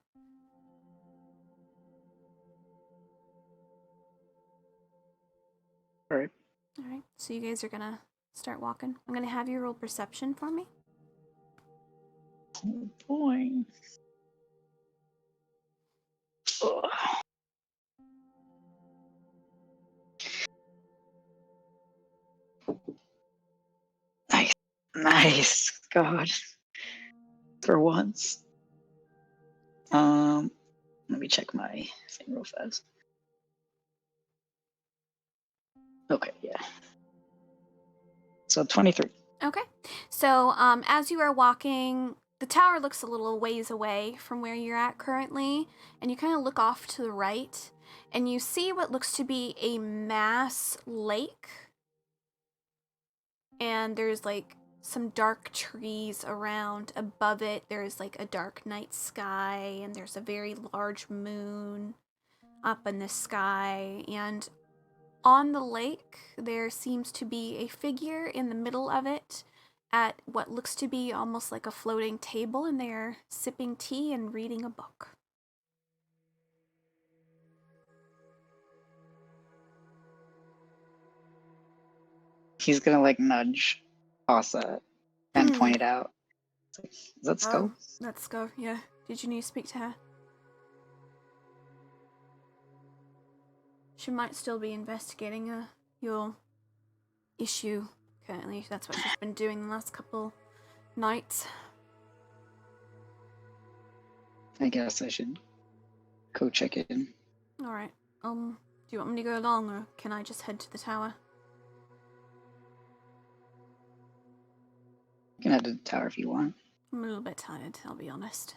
All right. Alright, so you guys are gonna start walking. I'm gonna have you roll perception for me. Oh boy. Ugh. Nice. God. For once. Let me check my thing real fast. Okay, yeah. So 23. Okay. So, as you are walking, the tower looks a little ways away from where you're at currently, and you kind of look off to the right, and you see what looks to be a mass lake. And there's like some dark trees around. Above it, there's like a dark night sky, and there's a very large moon up in the sky. And on the lake, there seems to be a figure in the middle of it at what looks to be almost like a floating table, and they're sipping tea and reading a book. He's gonna like nudge Asa and point it out. Let's go. Let's go, yeah. Did you need to speak to her? She might still be investigating your issue currently. That's what she's been doing the last couple nights. I guess I should go check it in. Alright. Do you want me to go along, or can I just head to the tower? You can head to the tower if you want. I'm a little bit tired, I'll be honest.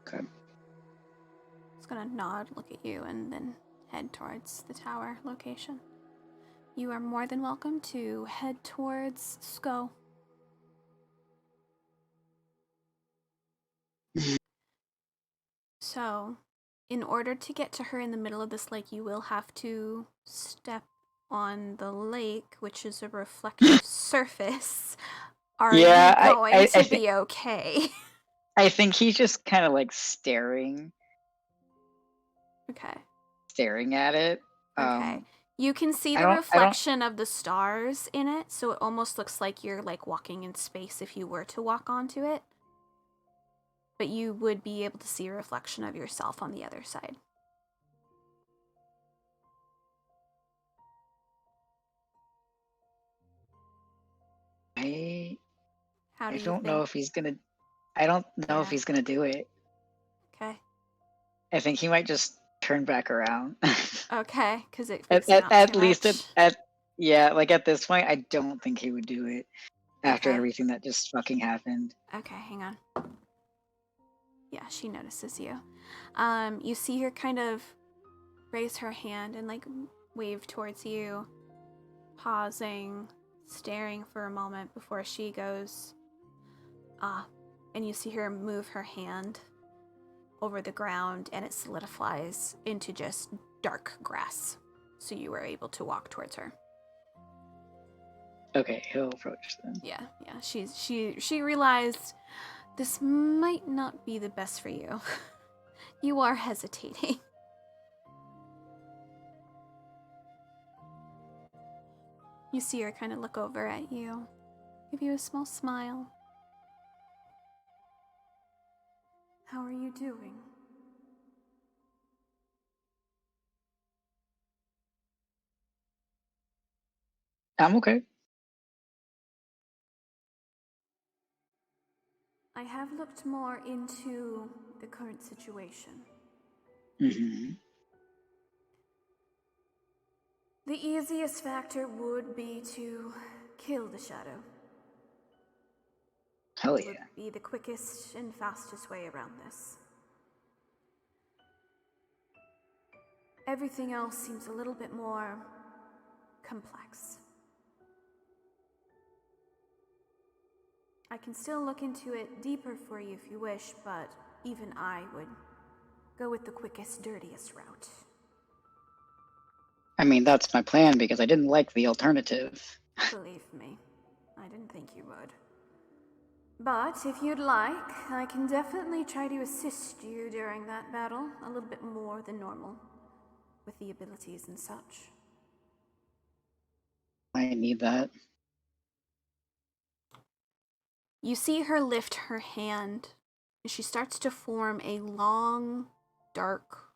Okay. Just gonna nod, look at you, and then head towards the tower location. You are more than welcome to head towards Sko. So, in order to get to her in the middle of this lake, you will have to step on the lake, which is a reflective surface. Are Yeah, you going I to think be okay? I think he's just kind of like staring Okay. at it. Okay. You can see I the don't reflection of the stars in it, so it almost looks like you're like walking in space if you were to walk onto it. But you would be able to see a reflection of yourself on the other side. I How do I you don't know think? if he's gonna. I don't know if Yeah. he's gonna do it. Okay. I think he might just turn back around. Okay, because it at, freaks him out too least much. yeah, like at this point, I don't think he would do it after Okay. everything that just fucking happened. Okay, hang on. Yeah, she notices you. You see her kind of raise her hand and like wave towards you, pausing, staring for a moment before she goes, and you see her move her hand over the ground and it solidifies into just dark grass. So you were able to walk towards her. Okay, he'll approach them. Yeah. She realized this might not be the best for you. You are hesitating. You see her kind of look over at you, give you a small smile. How are you doing? I'm okay. I have looked more into the current situation. Hmm. The easiest factor would be to kill the shadow. Hell It would yeah. be the quickest and fastest way around this. Everything else seems a little bit more complex. I can still look into it deeper for you if you wish, but even I would go with the quickest, dirtiest route. I mean, that's my plan because I didn't like the alternative. Believe me, I didn't think you would. But if you'd like, I can definitely try to assist you during that battle a little bit more than normal, with the abilities and such. I need that. You see her lift her hand, and she starts to form a long, dark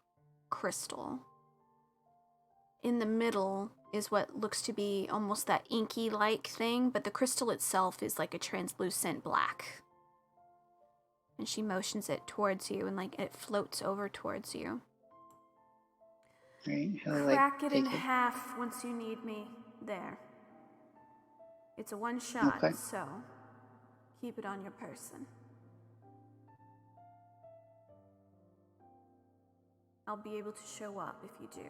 crystal. In the middle is what looks to be almost that inky-like thing, but the crystal itself is like a translucent black. And she motions it towards you, and like it floats over towards you. Right? He'll Crack it in take half once you need me. There. It's a one shot, Okay. so keep it on your person. I'll be able to show up if you do,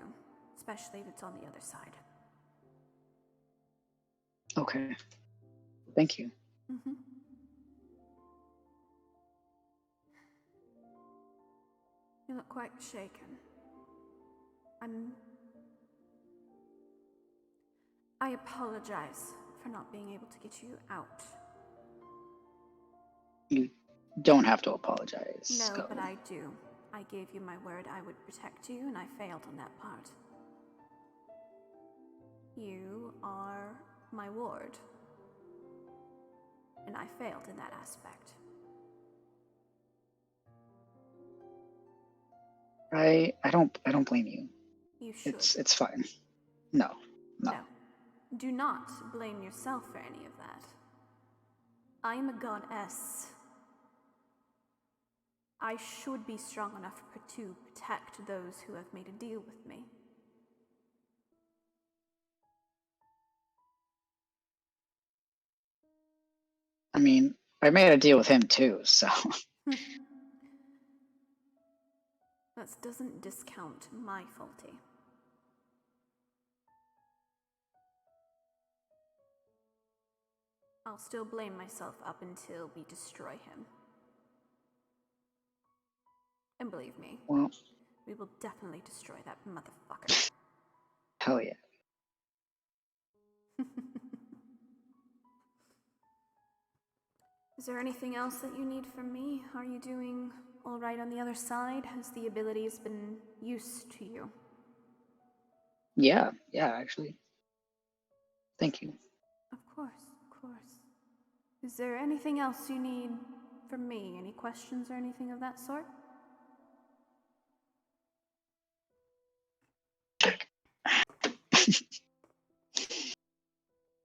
especially if it's on the other side. Okay. Thank you. Mm-hmm. You look quite shaken. I apologize for not being able to get you out. You don't have to apologize. No, Scully. but I do. I gave you my word I would protect you, and I failed on that part. You are my ward. And I failed in that aspect. I don't blame you. You should. It's fine. No. No. Do not blame yourself for any of that. I am a goddess. I should be strong enough to protect those who have made a deal with me. I mean, I made a deal with him too, so That doesn't discount my faulty. I'll still blame myself up until we destroy him. And believe me, Well, we will definitely destroy that motherfucker. hell yeah. Is there anything else that you need from me? Are you doing all right on the other side? Has the abilities been used to you? Yeah, actually. Thank you. Of course, of course. Is there anything else you need from me? Any questions or anything of that sort?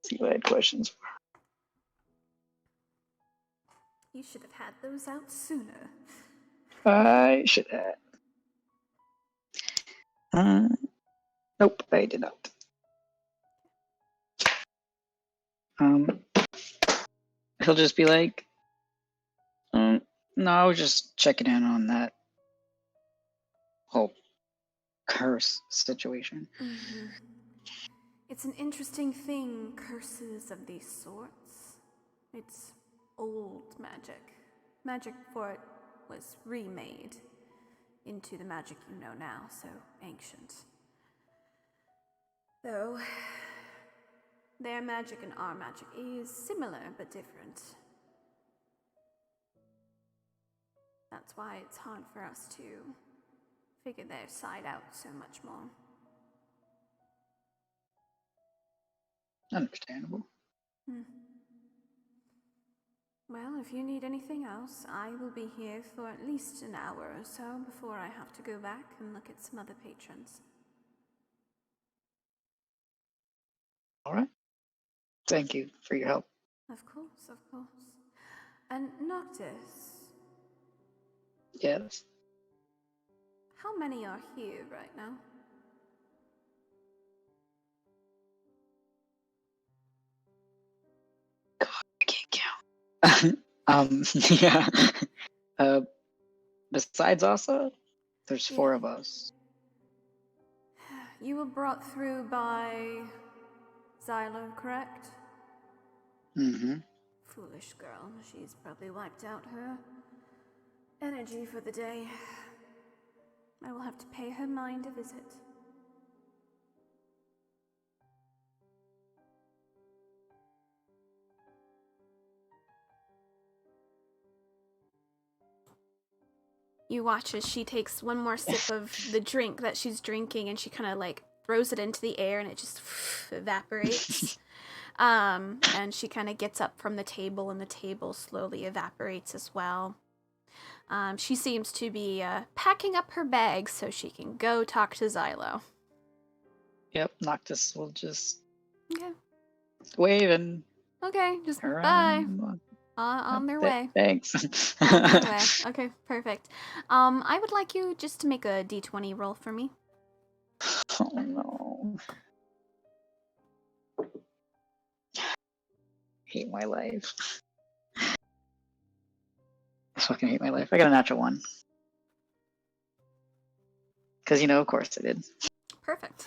See what I had questions for. You should have had those out sooner. I should have. Nope, I did not. He'll just be like, no, I was just checking in on that whole curse situation. Mm-hmm. It's an interesting thing, curses of these sorts. It's old magic. Magic for it was remade into the magic you know now, so ancient. Though, their magic and our magic is similar but different. That's why it's hard for us to figure their side out so much more. Understandable. Well, if you need anything else, I will be here for at least an hour or so before I have to go back and look at some other patrons. All right. Thank you for your help. Of course, of course. And Noctis, Yes. how many are here right now? God, I can't count. Yeah. Besides Asa, there's 4 of us. You were brought through by Xylo, correct? Mm-hmm. Foolish girl. She's probably wiped out her energy for the day. I will have to pay her mind a visit. You watch as she takes one more sip of the drink that she's drinking, and she kind of like throws it into the air, and it just evaporates. And she kind of gets up from the table, and the table slowly evaporates as well. She seems to be packing up her bags so she can go talk to Xylo. Yep, Noctis will just Okay. wave and Okay, just her bye. On their way. Thanks. On their way. Okay, perfect. I would like you just to make a d20 roll for me. Oh no. Hate my life. I fucking hate my life. I got a natural 1. Because, of course I did. Perfect.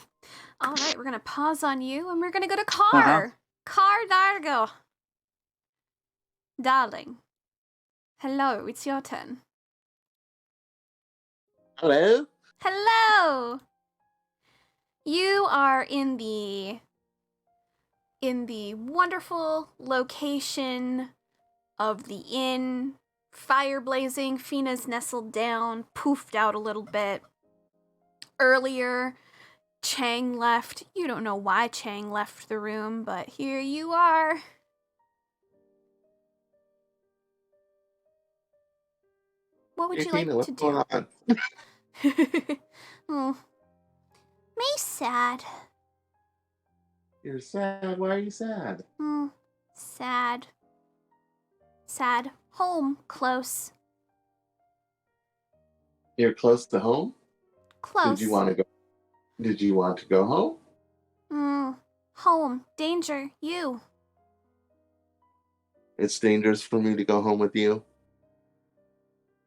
All right, we're going to pause on you, and we're going to go to Car. Car Dargo. Darling. Hello, it's your turn. Hello? Hello! You are in the wonderful location of the inn. Fire blazing, Fina's nestled down, poofed out a little bit. Earlier, Chang left. You don't know why Chang left the room, but here you are. What would you like Tina, what's to do? going on? Oh. Me sad. You're sad. Why are you sad? Sad. Sad. Home. Close. You're close to home? Close. Did you want to go home? Home. Danger. You. It's dangerous for me to go home with you.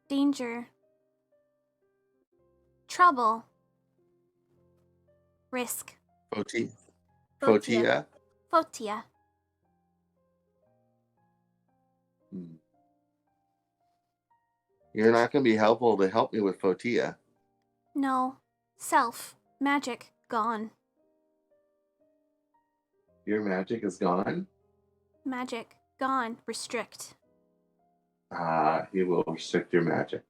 Danger. Trouble. Risk. Fotia? Fotia. You're not going to be helpful to help me with Fotia. No. Self. Magic. Gone. Your magic is gone? Magic. Gone. Restrict. He will restrict your magic.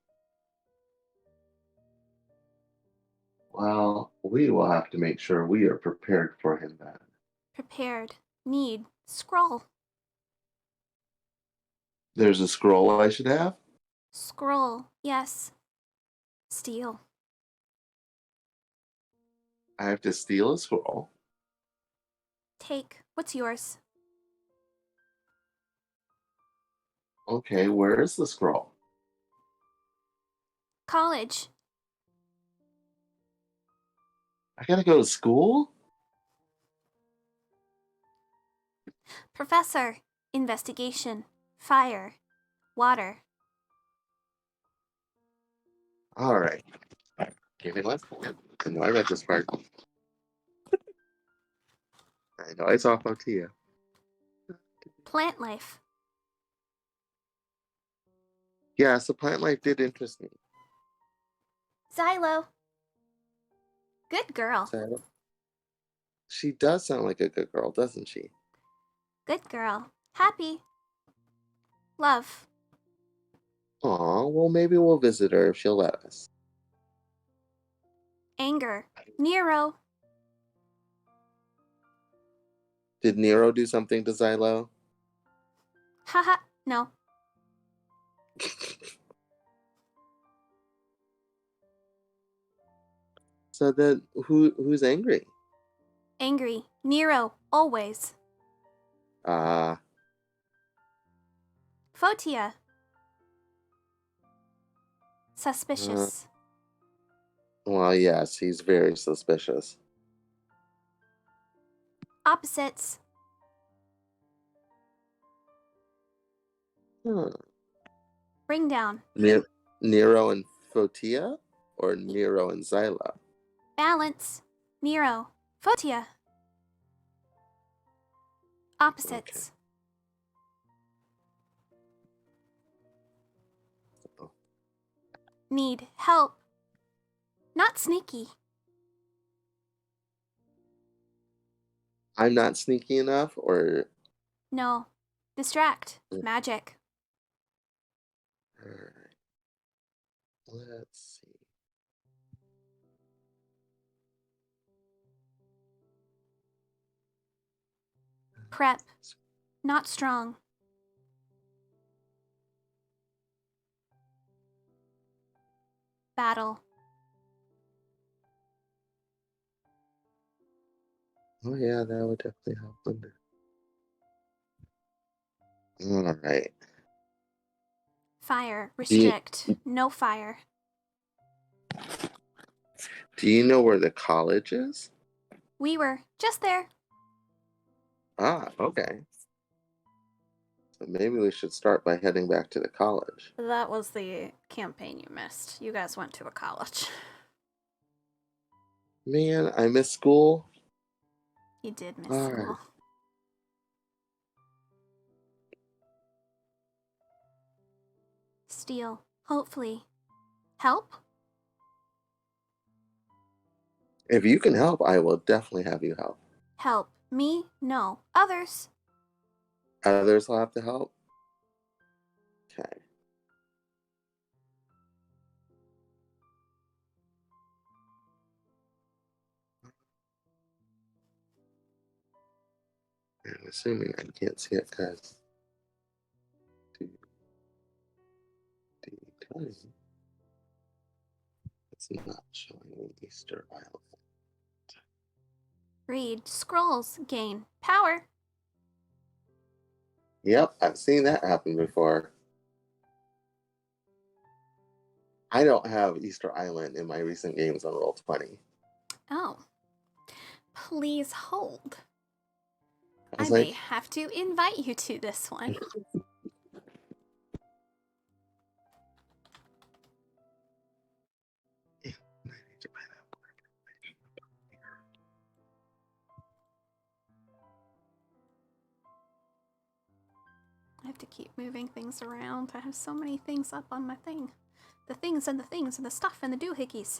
Well, we will have to make sure we are prepared for him then. Prepared. Need. Scroll. There's a scroll I should have? Scroll. Yes. Steal. I have to steal a scroll. Take. What's yours? Okay, where is the scroll? College. I gotta go to school? Professor. Investigation. Fire. Water. Alright. Give me one. I know I read this part. I know I saw Fotia. Plant life. Yes, the plant life did interest me. Xylo. Good girl. So, she does sound like a good girl, doesn't she? Good girl. Happy. Love. Aw, well maybe we'll visit her if she'll let us. Anger. Nero. Did Nero do something to Xylo? Haha. No. So then who's angry? Angry. Nero. Always. Fotia. Suspicious. Well yes, he's very suspicious. Opposites. Huh. Bring down. Nero and Fotia? Or Nero and Xylo? Balance. Nero. Fotia. Opposites. Oh. Need help. Not sneaky. I'm not sneaky enough, or No. Distract. Magic. alright. Let's see. Prep. Not strong. Battle. Oh yeah, that would definitely help, wouldn't it? Alright. Fire. Do you, Restrict. No fire. do you know where the college is? We were just there. Ah, okay. So maybe we should start by heading back to the college. That was the campaign you missed. You guys went to a college. Man, I miss school. You did miss Alright. school. Steal. Hopefully. Help? If you can help, I will definitely have you help. Help. Me? No. Others. Others will have to help? Okay. I'm assuming I can't see it because it's not showing Easter Island. Read. Scrolls. Gain. Power. Yep, I've seen that happen before. I don't have Easter Island in my recent games on Roll20. Oh. Please hold. I I was may like, have to invite you to this one. I need to buy that more information. I have to keep moving things around. I have so many things up on my thing. the things and the things and the stuff and the doohickeys.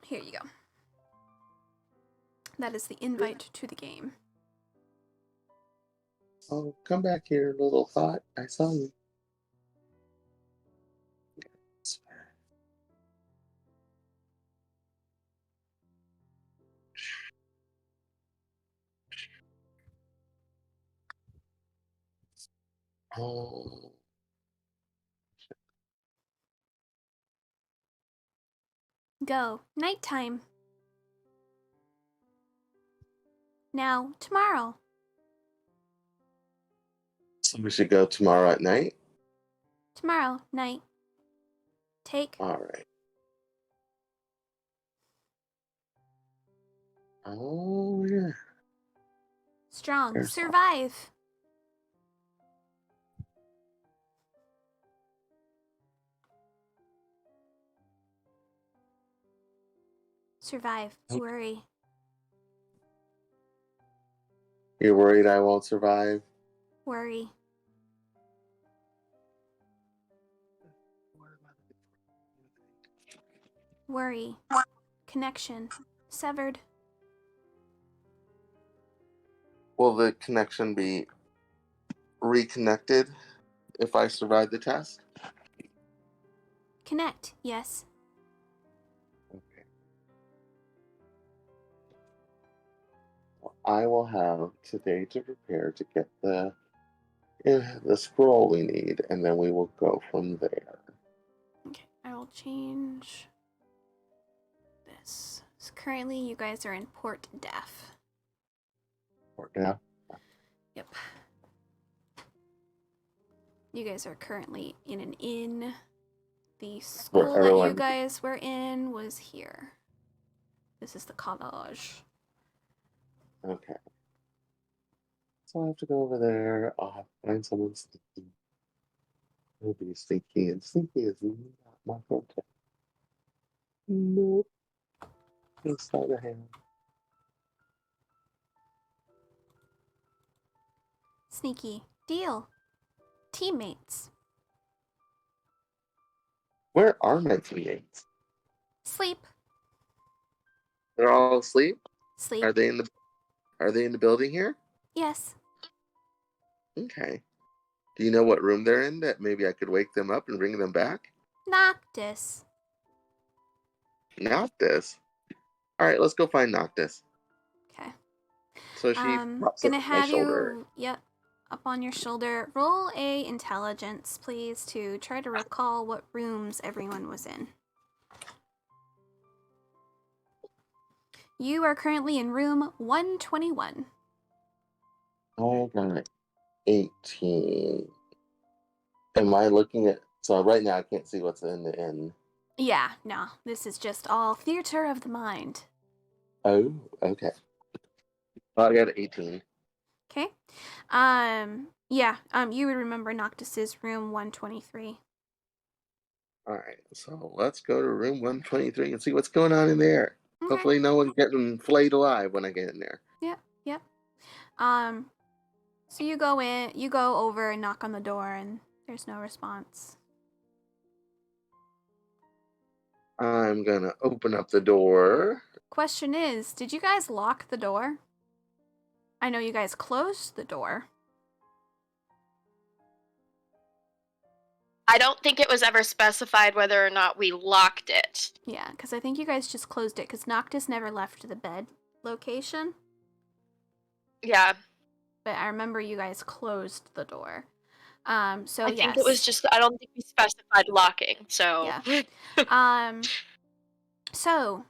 Here you go. That is the invite to the game. Oh, come back here, little thought. I saw you. Oh, Go. Nighttime. Now, tomorrow. so we should go tomorrow at night? Tomorrow night. Take. All right. Oh, yeah. Strong. There's Survive. Survive. Okay. Worry. You're worried I won't survive? Worry. Worry. Connection. Severed. Will the connection be reconnected if I survive the test? Connect. Yes. Okay. Well, I will have today to prepare to get the scroll we need, and then we will go from there. Okay. I will change this. So currently you guys are in Port Def. Yeah. Yep. You guys are currently in an inn. The school that you everyone- guys were in was here. This is the college. Okay. So I have to go over there. I'll have to find someone sneaky. It'll be sneaky, and sneaky is not my forte. Nope. It's not a hand. Sneaky. Deal. Teammates. Where are my teammates? Sleep. They're all asleep? Sleep. Are they in the building here? Yes. Okay. Do you know what room they're in that maybe I could wake them up and bring them back? Noctis. Noctis. All right, let's go find Noctis. Okay. So she pops up Gonna on my have shoulder. you, yep, up on your shoulder. Roll a intelligence, please, to try to recall what rooms everyone was in. You are currently in room 121. I got 18. Am I looking at? So right now I can't see what's in the inn. Yeah, no, this is just all theater of the mind. Oh, okay. Well, I got 18. Okay. Yeah, you would remember Noctis's room 123. All right, so let's go to room 123 and see what's going on in there. Okay. Hopefully, no one's getting flayed alive when I get in there. Yep. So you go over and knock on the door, and there's no response. I'm gonna open up the door. Question is, did you guys lock the door? I know you guys closed the door. I don't think it was ever specified whether or not we locked it. Yeah, because I think you guys just closed it, because Noctis never left the bed location. Yeah, But I remember you guys closed the door. So I think it was just, I don't think we specified locking, so. Yeah. So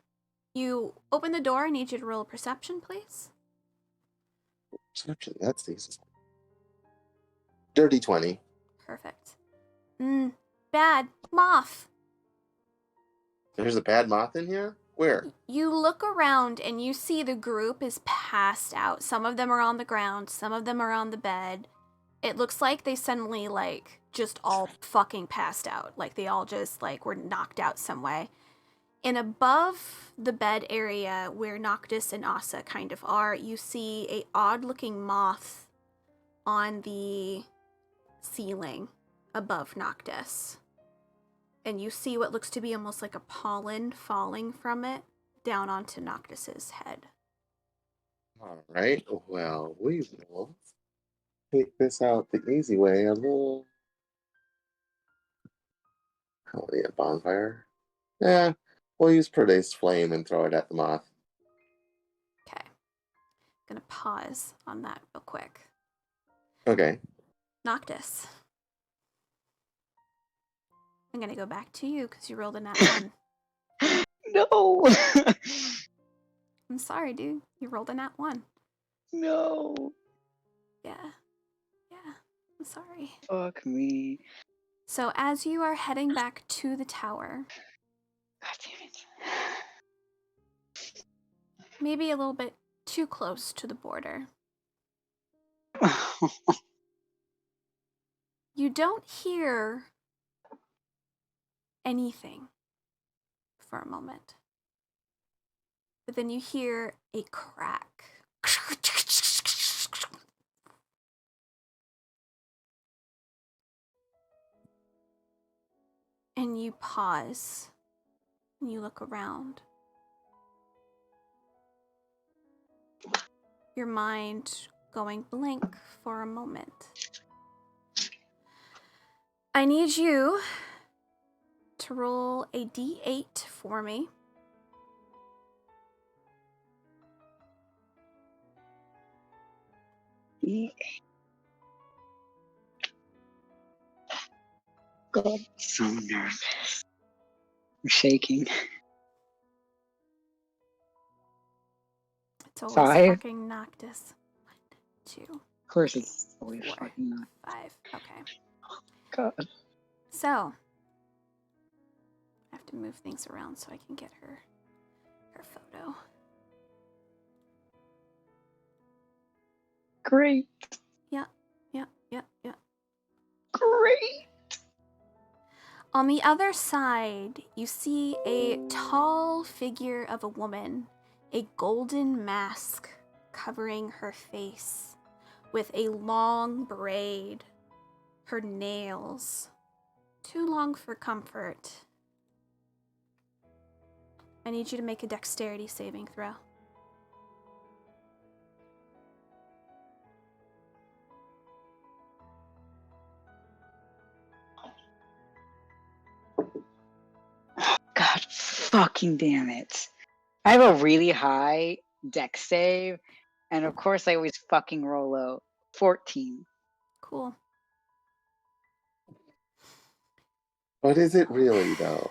you open the door. I need you to roll a perception, please. Perception, that's easy. Dirty 20. Perfect. Bad moth. There's a bad moth in here? Where? You look around and you see the group is passed out. Some of them are on the ground, some of them are on the bed. It looks like they suddenly, like, just all fucking passed out. Like, they all just, like, were knocked out some way. And above the bed area where Noctis and Asa kind of are, you see a odd-looking moth on the ceiling above Noctis. And you see what looks to be almost like a pollen falling from it down onto Noctis's head. All right. Well, we will take this out the easy way. A little. Oh, yeah, bonfire. Yeah, we'll use Perde's flame and throw it at the moth. Okay. Gonna pause on that real quick. Okay. Noctis. I'm gonna go back to you because you rolled a nat 1. No. I'm sorry, dude. You rolled a nat 1. No. Yeah. I'm sorry. Fuck me. So as you are heading back to the tower, God damn maybe a little bit too close to the border, it. you don't hear anything for a moment. But then you hear a crack. And you pause and you look around. Your mind going blank for a moment. I need you to roll a d8 for me. God, I'm so nervous. I'm shaking. It's always 5? fucking Noctis. 1, 2, Of course it's always 4, fucking not. 5. Okay. God. So, I have to move things around so I can get her photo. Great. Yep. Great. On the other side, you see a tall figure of a woman, a golden mask covering her face with a long braid, her nails, too long for comfort. I need you to make a dexterity saving throw. God fucking damn it. I have a really high dex save, and of course I always fucking roll low. 14. Cool. But is it really, though?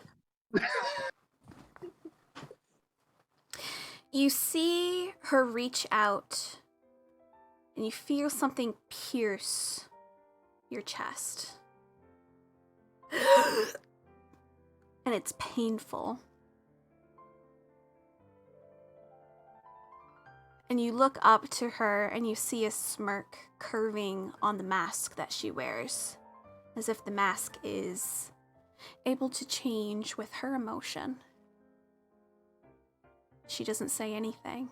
You see her reach out, and you feel something pierce your chest. And it's painful. And you look up to her and you see a smirk curving on the mask that she wears, as if the mask is able to change with her emotion. She doesn't say anything,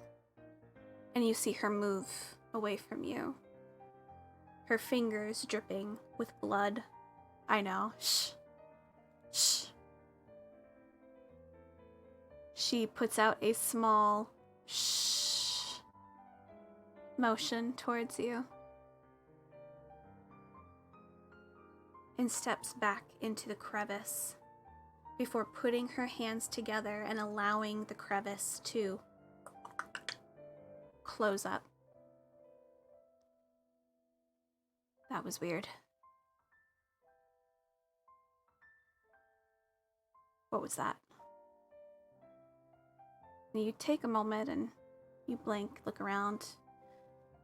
and you see her move away from you. Her fingers dripping with blood. I know. Shh. Shh. She puts out a small shh motion towards you and steps back into the crevice before putting her hands together and allowing the crevice to close up. That was weird. What was that? You take a moment and you blink, look around.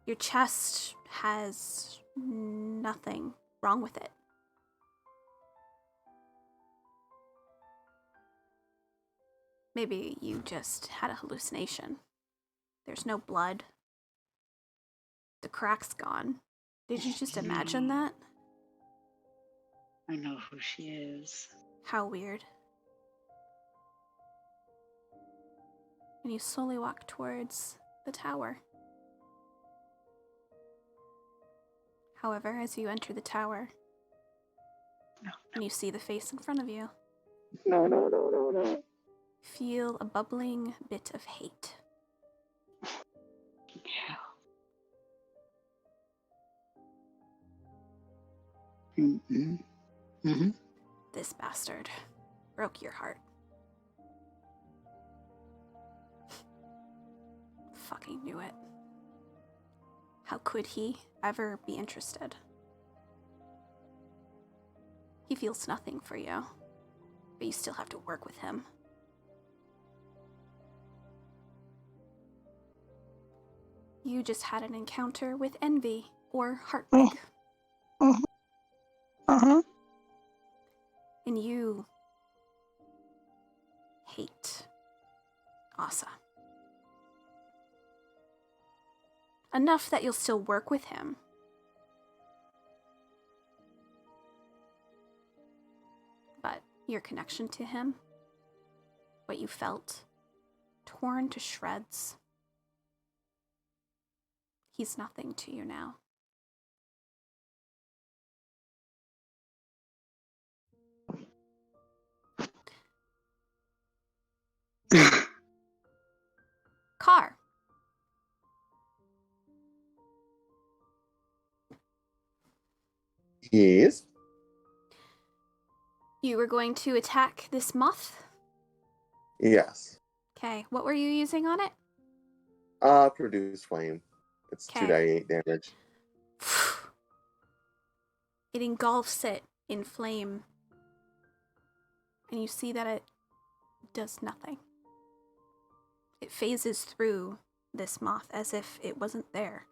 Your chest has nothing wrong with it. Maybe you just had a hallucination. There's no blood. The crack's gone. Did you just imagine that? I know who she is. How weird. And you slowly walk towards the tower. However, as you enter the tower, And you see the face in front of you. No, no, no, no, no. Feel a bubbling bit of hate. Mm-hmm. Mm-hmm. This bastard broke your heart. Fucking knew it. How could he ever be interested? He feels nothing for you, but you still have to work with him. You just had an encounter with envy or heartbreak. Uh-huh. And you hate Asa. Enough that you'll still work with him. But your connection to him, what you felt, torn to shreds, he's nothing to you now. Car. Yes. You were going to attack this moth? Yes. Okay, what were you using on it? Produce flame. It's 'Kay. 2d8 damage. It engulfs it in flame. And you see that it does nothing. It phases through this moth as if it wasn't there.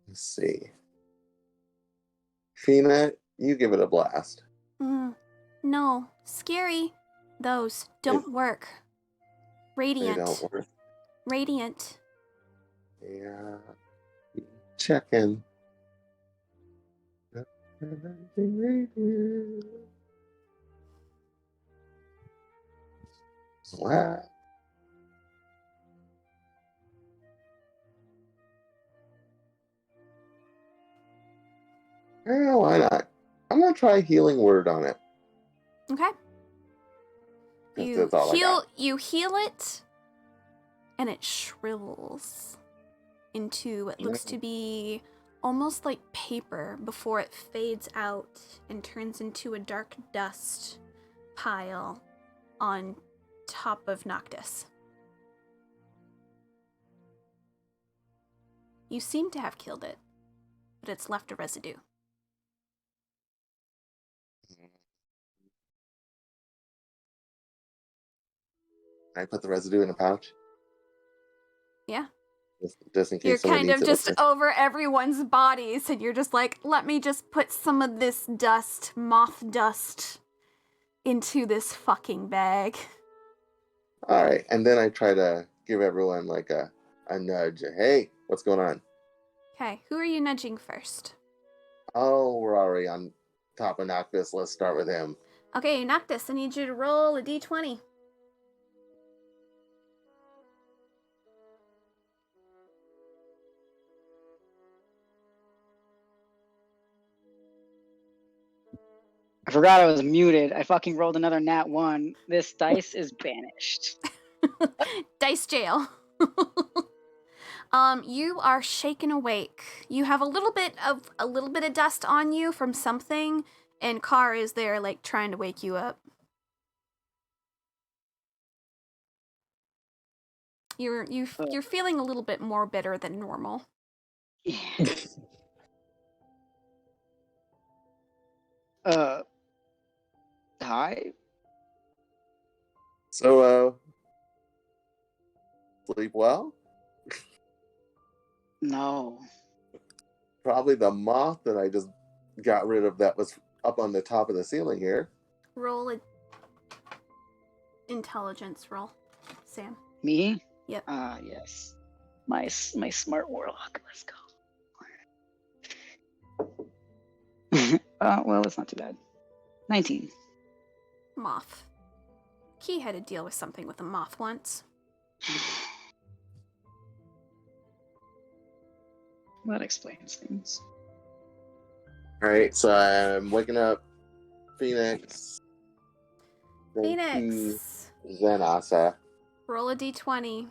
Let's see. Fina, you give it a blast. No, scary. Those don't work. They Radiant. don't work. Radiant. Yeah. Checking. Wow. Yeah, why not? I'm gonna try healing word on it. Okay. That's all I got. You heal it, and it shrivels into what looks to be almost like paper before it fades out and turns into a dark dust pile on top of Noctis. You seem to have killed it, but it's left a residue. Can I put the residue in a pouch? Yeah. Just in case You're someone kind needs of it just later. over everyone's bodies, and you're just like, let me just put some of this dust, moth dust, into this fucking bag. All right, and then I try to give everyone like a nudge. Hey, what's going on? Okay, who are you nudging first? Oh, we're already on top of Noctis. Let's start with him. Okay, Noctis, I need you to roll a d20. I forgot I was muted. I fucking rolled another nat 1. This dice is banished. Dice jail. You are shaken awake. You have a little bit of dust on you from something, and Car is there like trying to wake you up. You're feeling a little bit more bitter than normal. Hi. So, sleep well? No. Probably the moth that I just got rid of that was up on the top of the ceiling here. Roll a intelligence roll, Sam. Me? Yep. Yes. My smart warlock. Let's go. Well, it's not too bad. 19. Moth. Key had to deal with something with a moth once. That explains things. Alright, so I'm waking up Phoenix. then Key, Phoenix, then Asa. roll a d20.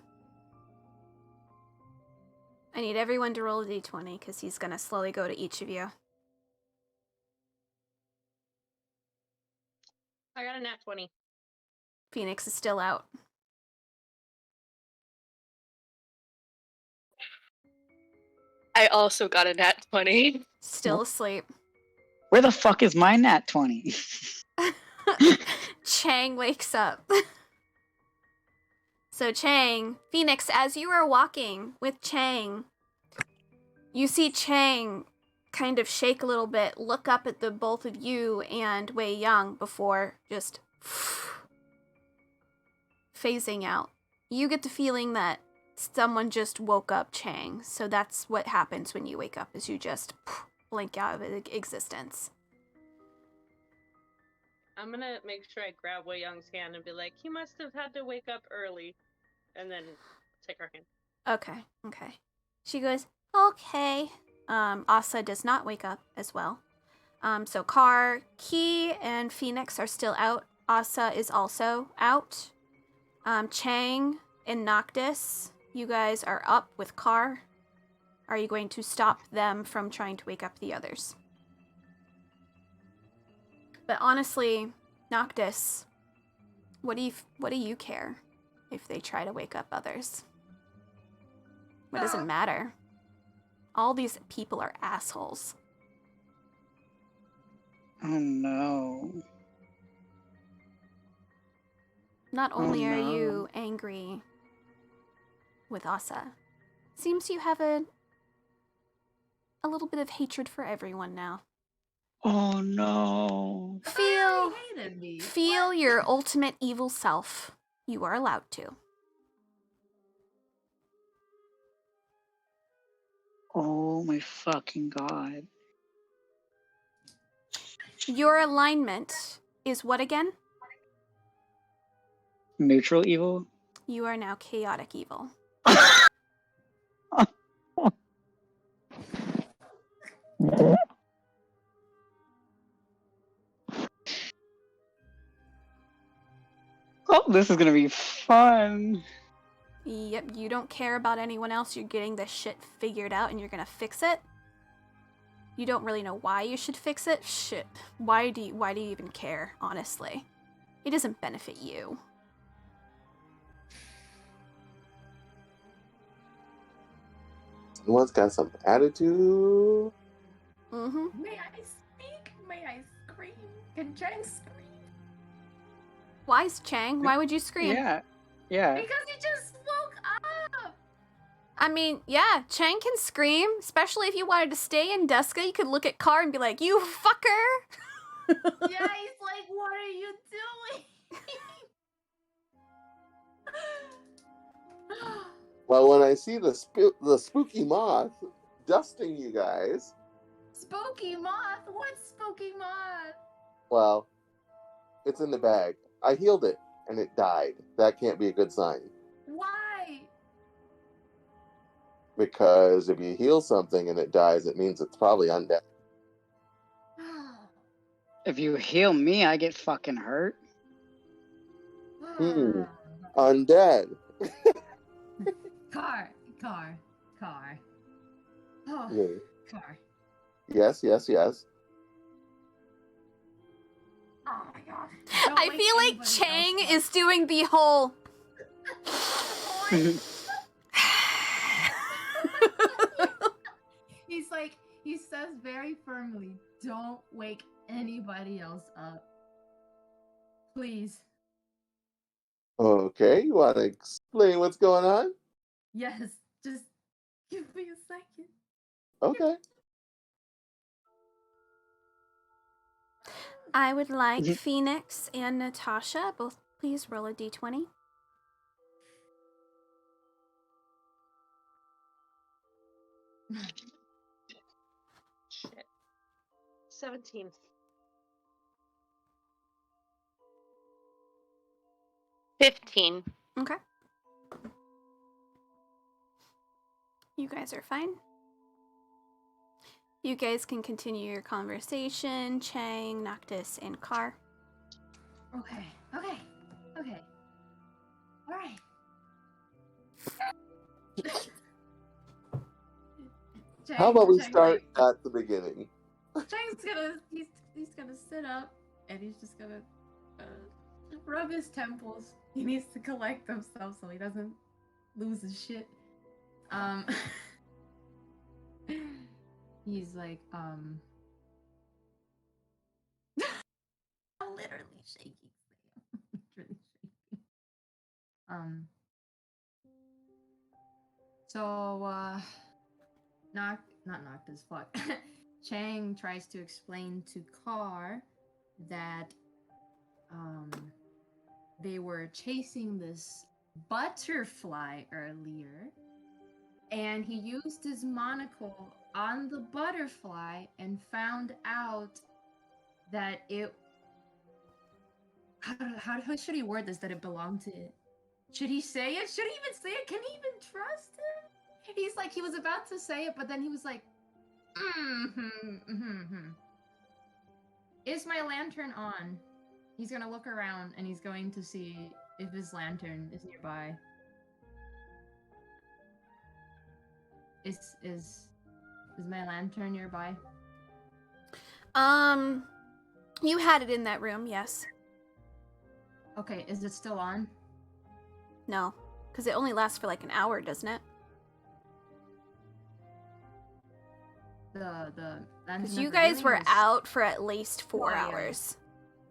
I need everyone to roll a d20 because he's going to slowly go to each of you. I got a nat 20. Phoenix is still out. I also got a nat 20. Still asleep. Where the fuck is my nat 20? Chang wakes up. So Chang, Phoenix, as you are walking with Chang, you see Chang kind of shake a little bit, look up at the both of you and Wei Young before just phasing out. You get the feeling that someone just woke up Chang, so that's what happens when you wake up, is you just blink out of existence. I'm gonna make sure I grab Wei Young's hand and be like, he must have had to wake up early. And then take her hand. Okay. She goes, okay. Asa does not wake up as well. So Car, Key, and Phoenix are still out. Asa is also out. Chang and Noctis, you guys are up with Car. Are you going to stop them from trying to wake up the others? But honestly, Noctis, what do you care if they try to wake up others? What does it matter? All these people are assholes. Oh no. Not only are no. you angry with Asa, seems you have a little bit of hatred for everyone now. Oh no. Feel your ultimate evil self. You are allowed to. Oh my fucking god. Your alignment is what again? Neutral evil? You are now chaotic evil. Oh, this is gonna be fun. Yep, you don't care about anyone else. You're getting this shit figured out and you're gonna fix it. You don't really know why you should fix it. Shit. Why do you even care, honestly? It doesn't benefit you. Someone's got some attitude. Mm-hmm. May I speak? May I scream? Can Chang scream? Why is Chang? Why would you scream? Yeah. Because he just woke up! I mean, yeah, Chang can scream, especially if you wanted to stay in Duska. You could look at Car and be like, you fucker! Yeah, he's like, what are you doing? Well, when I see the spooky moth dusting you guys, Spooky moth? What's spooky moth? well, it's in the bag. I healed it, and it died. That can't be a good sign. Why? Because if you heal something and it dies, it means it's probably undead. If you heal me, I get fucking hurt. Undead. Car. Oh, Yeah. car. Yes. Oh my god. I feel like Chang is doing the whole... He's like, he says very firmly, don't wake anybody else up. Please. Okay, you want to explain what's going on? Yes, just give me a second. Okay. I would like Phoenix and Natasha, both please roll a d20. Shit. 17. 15. Okay. You guys are fine. You guys can continue your conversation, Chang, Noctis, and Car. Okay. All right. How about we Chang, start at the beginning? Chang's he's gonna sit up and he's just gonna rub his temples. He needs to collect himself so he doesn't lose his shit. He's like, I'm literally shaking. Literally shaking. So, not knocked as fuck. Chang tries to explain to Car that, they were chasing this butterfly earlier, and he used his monocle on the butterfly and found out that it. How should he word this? That it belonged to it. Should he say it? Should he even say it? Can he even trust him? He's like, he was about to say it, but then he was like, Is my lantern on? He's gonna look around and he's going to see if his lantern is nearby. Is my lantern nearby? You had it in that room, yes. Okay, is it still on? No, because it only lasts for like an hour, doesn't it? The Because you guys were out for at least 4 Oh, yeah. hours.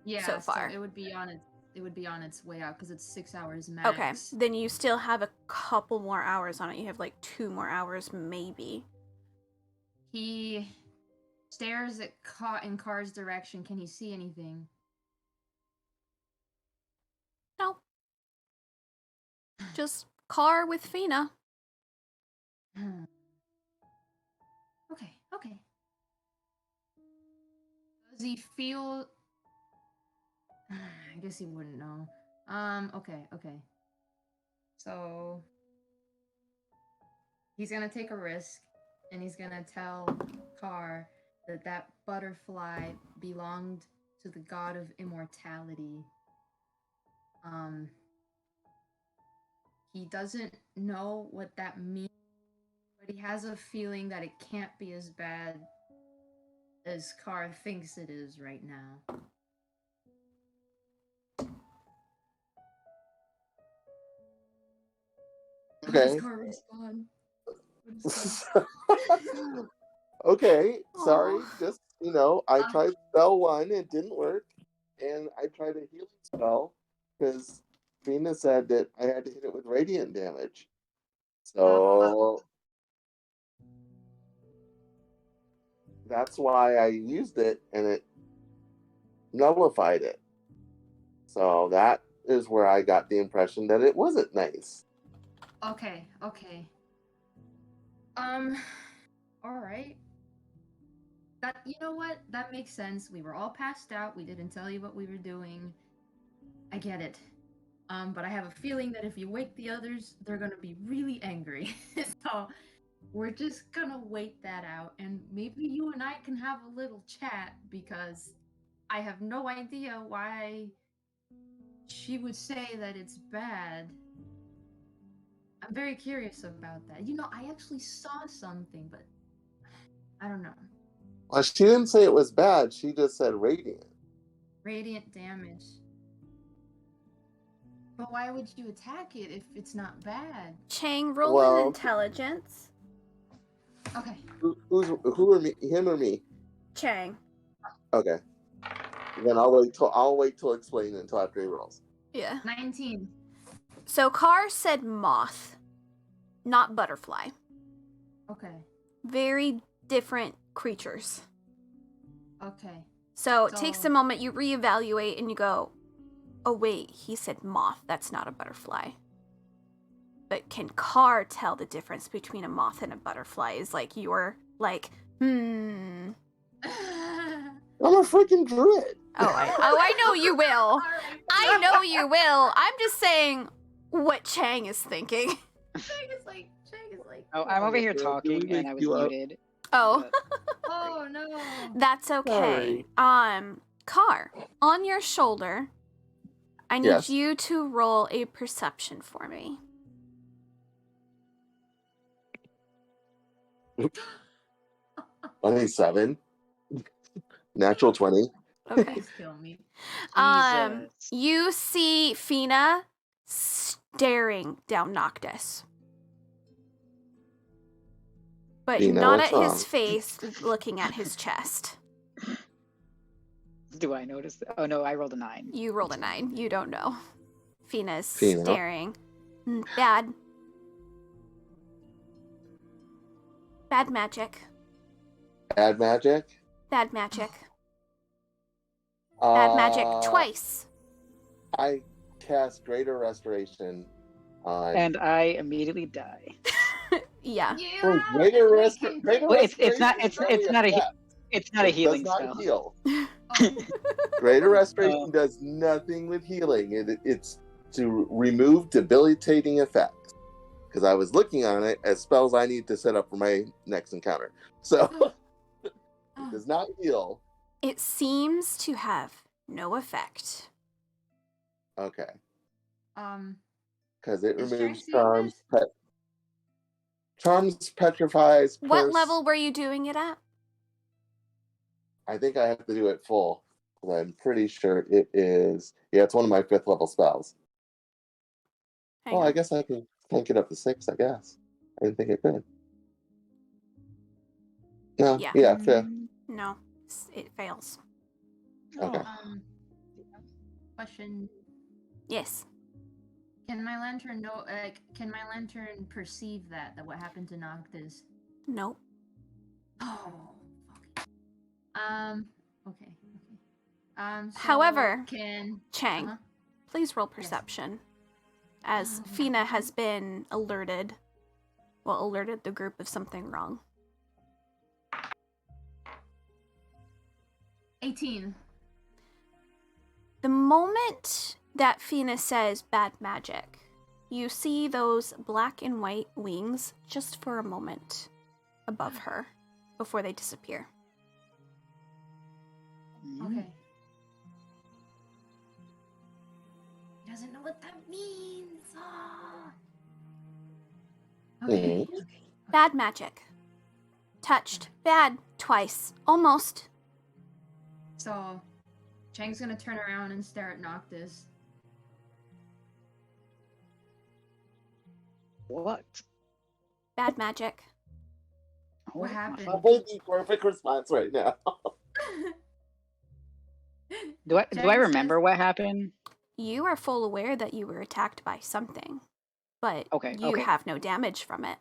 Yeah, so far. it would be on its way out because it's 6 hours max. Okay, then you still have a couple more hours on it. You have like 2 more hours, maybe. He stares at in Car's direction. Can he see anything? No. Just Car with Fina. Okay. Does he feel? I guess he wouldn't know. Okay. So he's gonna take a risk, and he's gonna tell Car that butterfly belonged to the god of immortality. He doesn't know what that means, but he has a feeling that it can't be as bad as Car thinks it is right now. How does Okay. Car respond? Okay, sorry. Aw. Just, I tried spell 1, it didn't work. And I tried a healing spell because Fina said that I had to hit it with radiant damage. So that's why I used it and it nullified it. So that is where I got the impression that it wasn't nice. Okay. All right. You know what? That makes sense. We were all passed out. We didn't tell you what we were doing. I get it. But I have a feeling that if you wake the others, they're gonna be really angry. So we're just gonna wait that out, and maybe you and I can have a little chat because I have no idea why she would say that it's bad. I'm very curious about that. I actually saw something, but I don't know. Well, she didn't say it was bad. She just said radiant. Radiant damage. But why would you attack it if it's not bad? Chang, roll Well- an intelligence. Okay. Who are me? Him or me? Chang. Okay. Then I'll wait till explaining until after he rolls. Yeah. 19. So Car said moth, not butterfly. Okay. Very different creatures. Okay. So it takes So- a moment, you reevaluate, and you go, oh wait, he said moth, that's not a butterfly. But can Car tell the difference between a moth and a butterfly? Is like, you're like, I'm a freaking druid. I know you will. Alright, I know you will. I'm just saying what Chang is thinking. Chang is like. Oh, I'm over here Bro, can we talking and make I was you up? muted. Oh, Oh no. that's okay. Car, on your shoulder, I need Yes. you to roll a perception for me. 27. Natural 20. Okay. Please kill me. Jesus. You see Fina staring down Noctis. But Fina, not what's at his wrong? face, looking at his chest. Do I notice? Oh no, I rolled a 9. You rolled a 9. You don't know. Fina's Fina. staring. Bad. Bad magic. Add magic. Bad magic. Bad magic twice. I cast Greater Restoration on. And I immediately die. Yeah. Oh, Yeah. Greater we Restoration. can- Well, it's not a it's not a It healing does not spell. heal. Oh, Greater Restoration does nothing with healing. It's to remove debilitating effects. Because I was looking on it as spells I need to set up for my next encounter. So it does not heal. It seems to have no effect. Okay. Because it Is removes Jack seeing charms. this? Charms petrifies. What curse. level were you doing it at? I think I have to do it full. 'Cause I'm pretty sure it is. Yeah, it's one of my 5th level spells. Hang Well, on. I guess I can crank it up to 6, I guess. I didn't think it could. No, Yeah. yeah 5th. No, it fails. Okay. Question: Yes. Can my lantern know? Can my lantern perceive that what happened to Noctis? Nope. Oh, fuck. Okay. So However, can Chang, uh-huh. please roll perception. As Fina has been alerted the group of something wrong. 18. The moment that Fina says bad magic, you see those black and white wings just for a moment above her before they disappear. Okay. He doesn't know what that means. Ah. Okay. Bad magic. Touched. Bad. Twice. Almost. So, Chang's gonna turn around and stare at Noctis. What? Bad magic. What Oh, happened? That would be perfect response right now. Do I Chang remember says- what happened? You are full aware that you were attacked by something, but Okay, you okay. have no damage from it.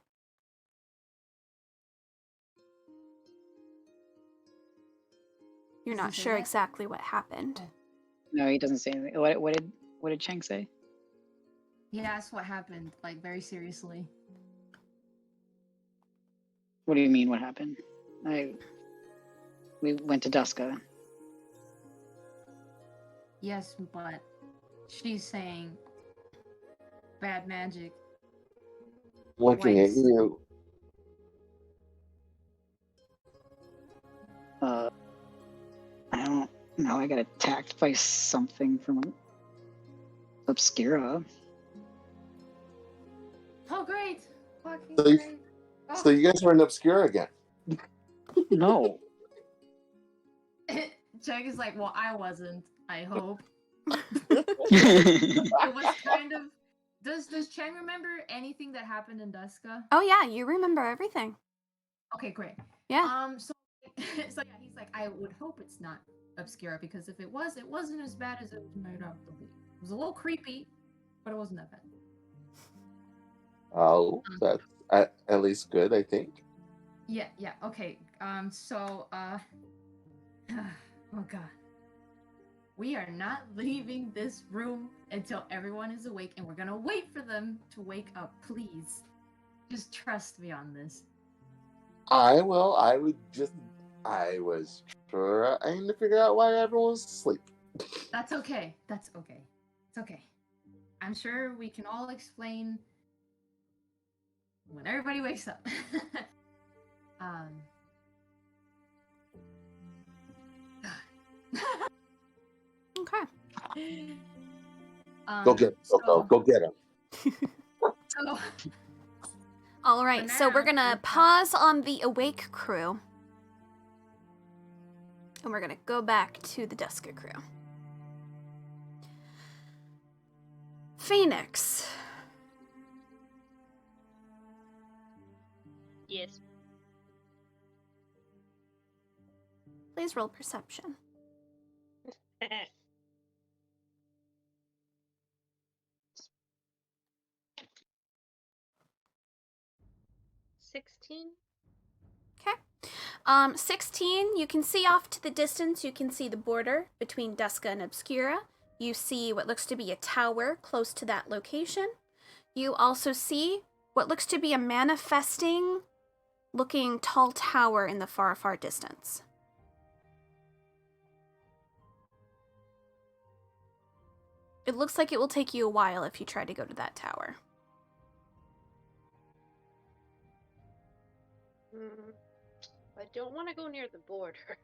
You're Does he not say sure that? exactly what happened. No, he doesn't say anything. What did Chang say? He asked what happened, like very seriously. What do you mean? What happened? We went to Duska. Yes, but she's saying bad magic. Looking at Twice. you. I don't know. I got attacked by something from Obscura. Oh, great! Fucking So you- great! So you guys were in Obscura again. No. Chang is like, well, I wasn't. I hope. Oh, It was kind of. Does Chang remember anything that happened in Duska? Oh yeah, you remember everything. Okay, great. Yeah. So yeah, he's like, I would hope it's not Obscura because if it was, it wasn't as bad as it was made out to be. It was a little creepy, but it wasn't that bad. Oh, that's at least good, I think. Yeah, okay. Oh god. We are not leaving this room until everyone is awake, and we're gonna wait for them to wake up, please. Just trust me on this. I was trying to figure out why everyone's asleep. That's okay. That's okay. It's okay. I'm sure we can all explain when everybody wakes up. Okay. Go get him. Go get him. So, All right, so we're now, gonna we've got- pause on the awake crew. And we're gonna go back to the Duska crew. Phoenix. Yes. Please roll perception. 16. Okay. 16, you can see off to the distance, you can see the border between Duska and Obscura. You see what looks to be a tower close to that location. You also see what looks to be a manifesting looking tall tower in the far, far distance. It looks like it will take you a while if you try to go to that tower. I don't want to go near the border.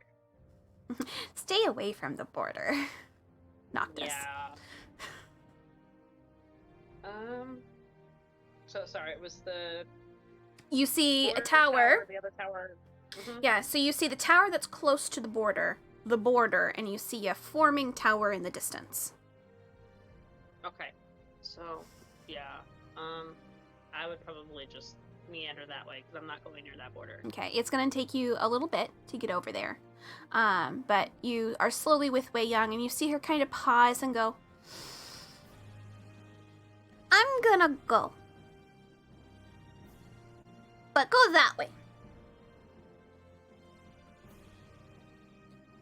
Stay away from the border. Noctis. Yeah. So sorry, it was the You see a border tower. the other tower. Mhm. Yeah, so you see the tower that's close to the border, and you see a forming tower in the distance. Okay. So, yeah. I would probably just meander that way because I'm not going near that border. Okay, it's going to take you a little bit to get over there. But you are slowly with Wei Young, and you see her kind of pause and go, I'm gonna go. But go that way.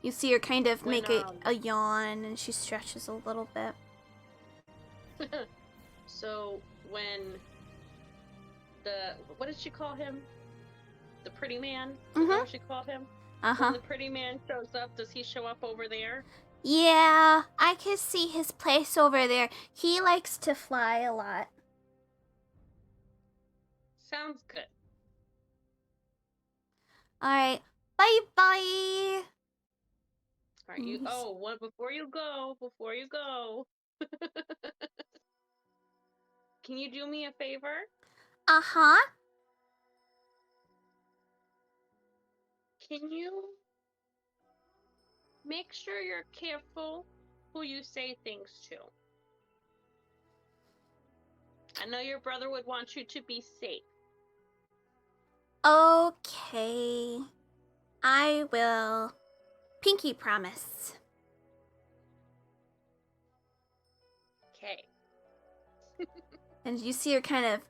You see her kind of When, make a yawn, and she stretches a little bit. So when what did she call him? The pretty man? Is that Mhm. what she called him? Uh-huh. When the pretty man shows up, does he show up over there? Yeah, I can see his place over there. He likes to fly a lot. Sounds good. Alright, bye-bye. Alright, you Yes. before you go. Can you do me a favor? Uh-huh. Can you make sure you're careful who you say things to? I know your brother would want you to be safe. Okay. I will. Pinky promise. Okay. And you see her kind of...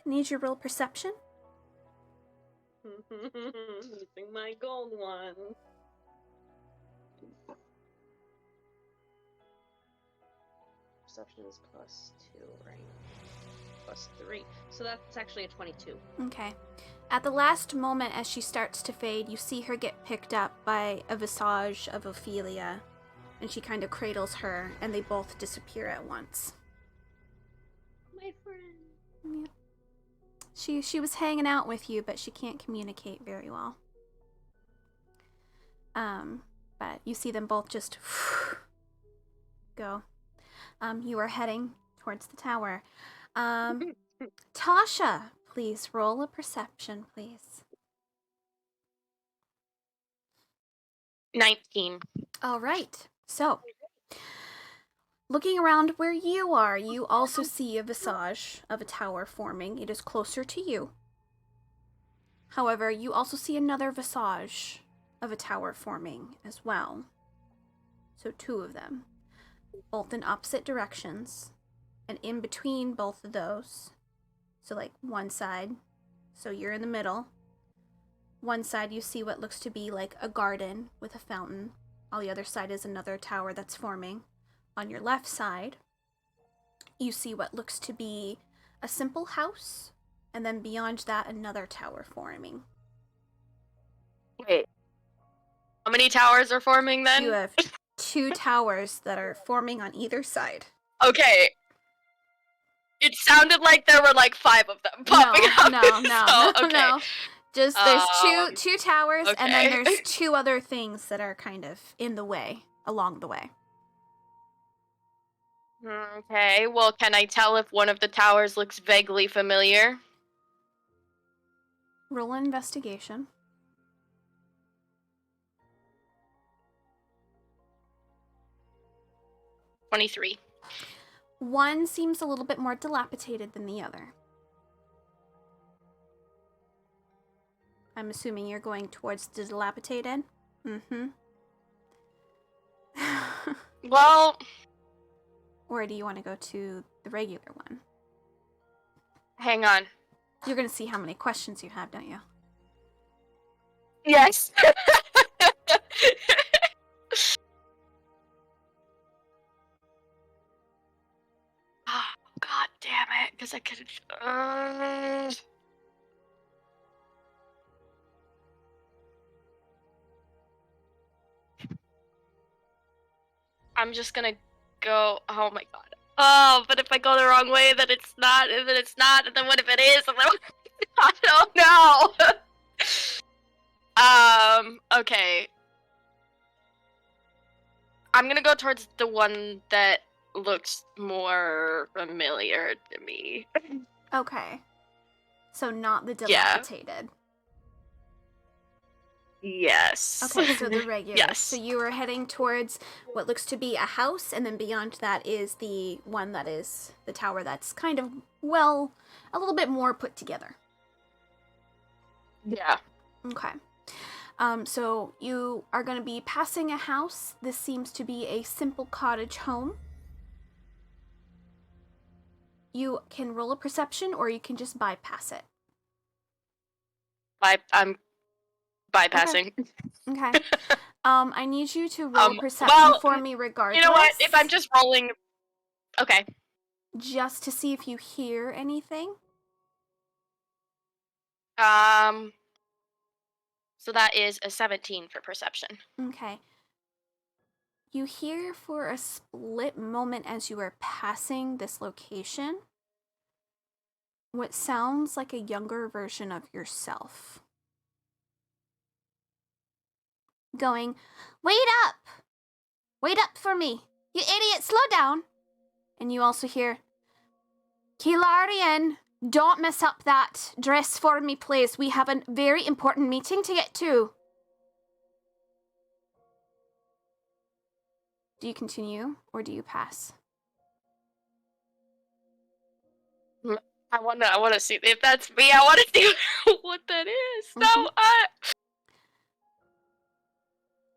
Need your roll perception? Using my gold one. Perception is +2, right? +3. So that's actually a 22. Okay. At the last moment, as she starts to fade, you see her get picked up by a visage of Ophelia. And she kind of cradles her, and they both disappear at once. My friend. Yeah. She was hanging out with you, but she can't communicate very well. But you see them both just go. You are heading towards the tower. Tasha, please roll a perception, please. 19. All right. So, looking around where you are, you also see a visage of a tower forming. It is closer to you. However, you also see another visage of a tower forming as well. So 2 of them, both in opposite directions, and in between both of those, so like one side, so you're in the middle. One side you see what looks to be like a garden with a fountain. On the other side is another tower that's forming. On your left side, you see what looks to be a simple house, and then beyond that, another tower forming. Wait. How many towers are forming then? You have 2 towers that are forming on either side. Okay. It sounded like there were like 5 of them popping up. No. Just there's Um, two towers, and then okay. there's 2 other things that are kind of in the way, along the way. Okay, well, can I tell if one of the towers looks vaguely familiar? Roll an investigation. 23. One seems a little bit more dilapidated than the other. I'm assuming you're going towards the dilapidated? Mm-hmm. Well, Or do you want to go to the regular one? hang on. You're going to see how many questions you have, don't you? Yes. Oh, God damn it, because I could. I'm just gonna go. Oh my God. Oh, but if I go the wrong way, then it's not, and then it's not, and then what if it is? And then I don't know. Okay. I'm gonna go towards the one that looks more familiar to me. Okay. So not the Yeah. dilapidated. Yes. Okay, so the regular. Yes. So you are heading towards what looks to be a house, and then beyond that is the one that is the tower that's kind of, well, a little bit more put together. Yeah. Okay. So you are going to be passing a house. This seems to be a simple cottage home. You can roll a perception, or you can just bypass it. I'm bypassing. Okay. I need you to roll perception well, for me regardless. You know what? If I'm just rolling. Okay. Just to see if you hear anything. So that is a 17 for perception. Okay. You hear for a split moment as you are passing this location what sounds like a younger version of yourself. Going, "Wait up! Wait up for me! You idiot, slow down!" And you also hear, "Kilarian, don't mess up that dress for me, please. We have a very important meeting to get to." Do you continue, or do you pass? I wanna see if that's me. I wanna see what that is. No,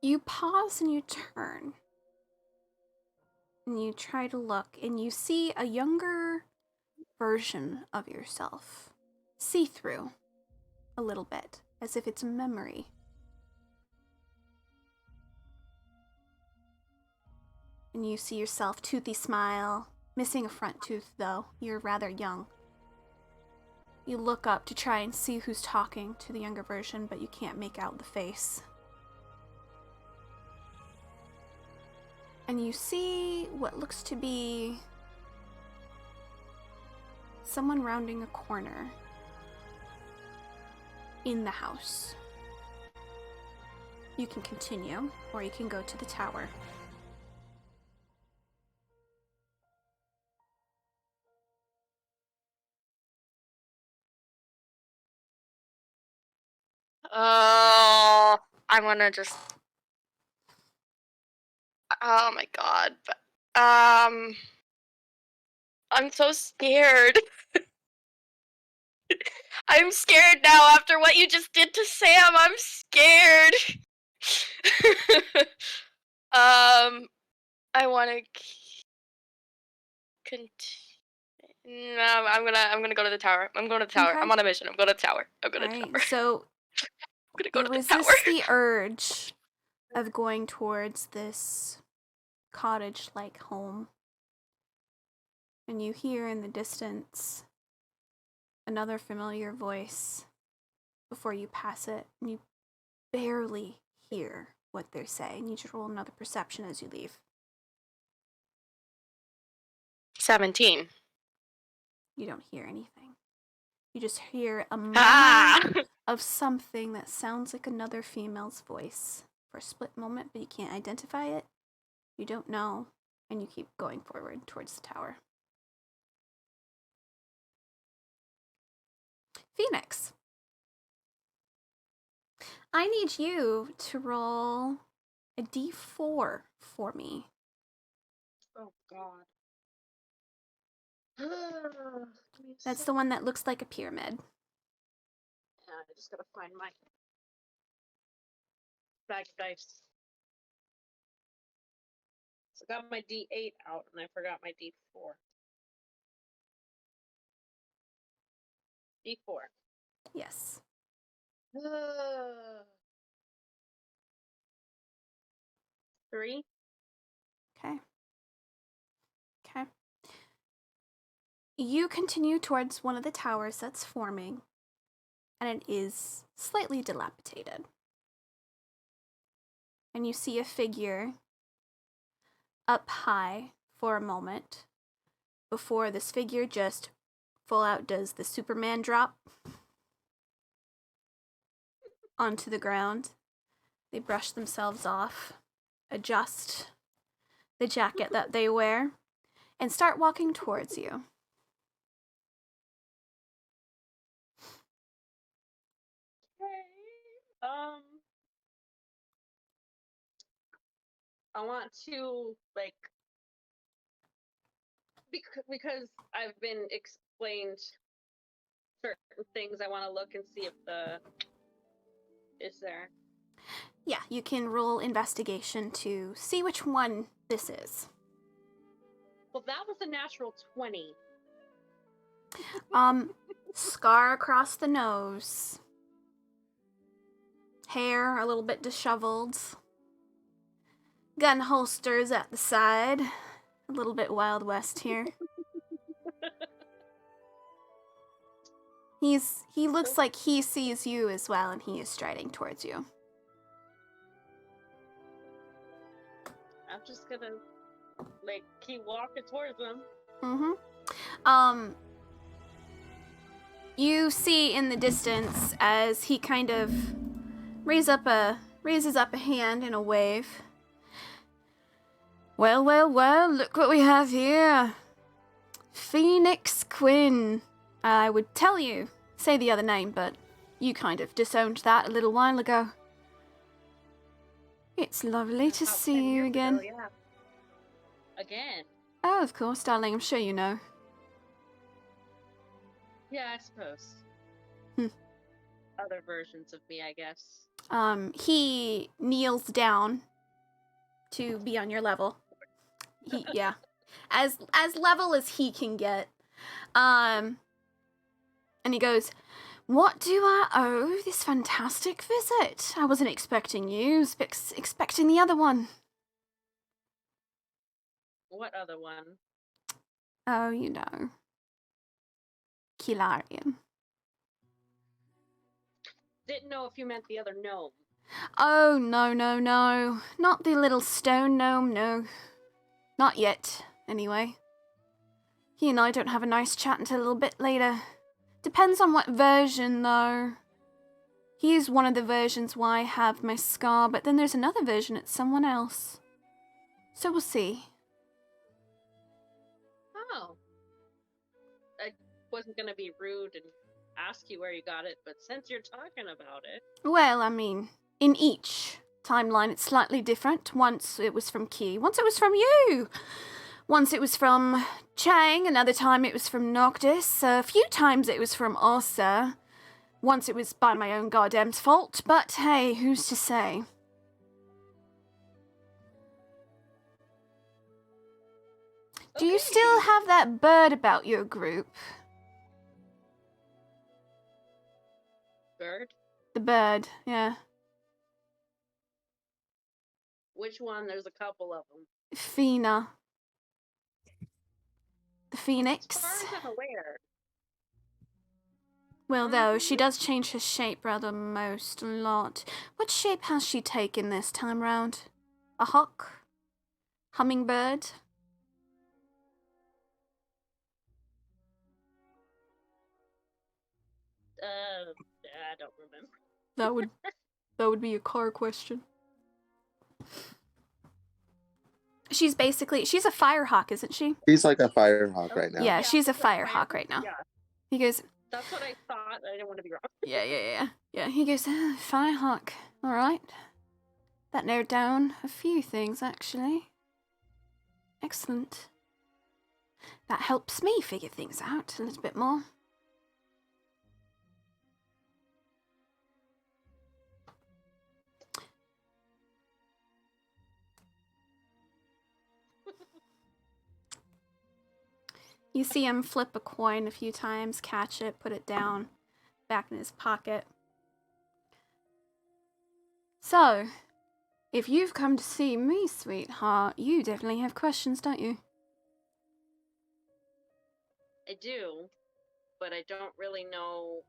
You pause and you turn. And you try to look, and you see a younger version of yourself. See-through. A little bit. As if it's a memory. And you see yourself, toothy smile. Missing a front tooth, though. You're rather young. You look up to try and see who's talking to the younger version, but you can't make out the face. And you see what looks to be someone rounding a corner in the house. You can continue, or you can go to the tower. Oh, I wanna just. Oh my God. But, I'm so scared. I'm scared now after what you just did to Sam. I'm scared. I want to continue. No, I'm gonna go to the tower. I'm going to the tower. Okay. I'm on a mission. I'm going to the tower. I'm going to the tower. So I'm gonna go you to the tower. resist the urge of going towards this cottage-like home. And you hear in the distance another familiar voice before you pass it, and you barely hear what they're saying. I need you to roll another perception as you leave. 17. You don't hear anything. You just hear a murmur Ah! of something that sounds like another female's voice for a split moment, but you can't identify it. You don't know, and you keep going forward towards the tower. Phoenix, I need you to roll a d4 for me. Oh God. That's the one that looks like a pyramid. Yeah, I just gotta find my bag of dice. So I got my D8 out and I forgot my D4. D4. Yes. 3. Okay. Okay. You continue towards one of the towers that's forming, and it is slightly dilapidated. And you see a figure up high for a moment before this figure just full out does the Superman drop onto the ground. They brush themselves off, adjust the jacket that they wear, and start walking towards you. I want to because I've been explained certain things. I want to look and see if is there. Yeah, you can roll investigation to see which one this is. Well, that was a natural 20. Scar across the nose. Hair a little bit disheveled. Gun holsters at the side. A little bit Wild West here. He looks like he sees you as well, and he is striding towards you. I'm just gonna keep walking towards him. You see in the distance as he kind of raises up a hand in a wave. Well, look what we have here. Phoenix Quinn. I would tell you, say the other name, but you kind of disowned that a little while ago. It's lovely to About see 10 you years again. ago, yeah. Again? Oh, of course, darling, I'm sure you know. Yeah, I suppose. Other versions of me, I guess. He kneels down to be on your level. Yeah. As level as he can get. And he goes, "What do I owe this fantastic visit? I wasn't expecting you. I was expecting the other one." What other one? Oh, you know. Kilarian. Didn't know if you meant the other gnome. Oh, no. Not the little stone gnome, no. Not yet, anyway. He and I don't have a nice chat until a little bit later. Depends on what version, though. He's one of the versions why I have my scar, but then there's another version, it's someone else. So we'll see. Oh. I wasn't gonna be rude and ask you where you got it, but since you're talking about it... Well, I mean, in each timeline it's slightly different. Once it was from Key, once it was from you! Once it was from Chang, another time it was from Noctis, a few times it was from Osa. Once it was by my own goddamn fault, but hey, who's to say? Do you still have that bird about your group? Bird? The bird, yeah. Which one? There's a couple of them. Fina. The phoenix. As far as I'm aware. Well, though, she does change her shape rather most a lot. What shape has she taken this time round? A hawk? Hummingbird? I don't remember. That would be a car question. She's a firehawk, isn't she? He's like a firehawk right now. Yeah, she's a firehawk right now. Yeah, He goes, that's what I thought. I didn't want to be wrong. yeah. He goes, firehawk. All right. That narrowed down a few things, actually. Excellent. That helps me figure things out a little bit more. You see him flip a coin a few times, catch it, put it down, back in his pocket. So, if you've come to see me, sweetheart, you definitely have questions, don't you? I do, but I don't really know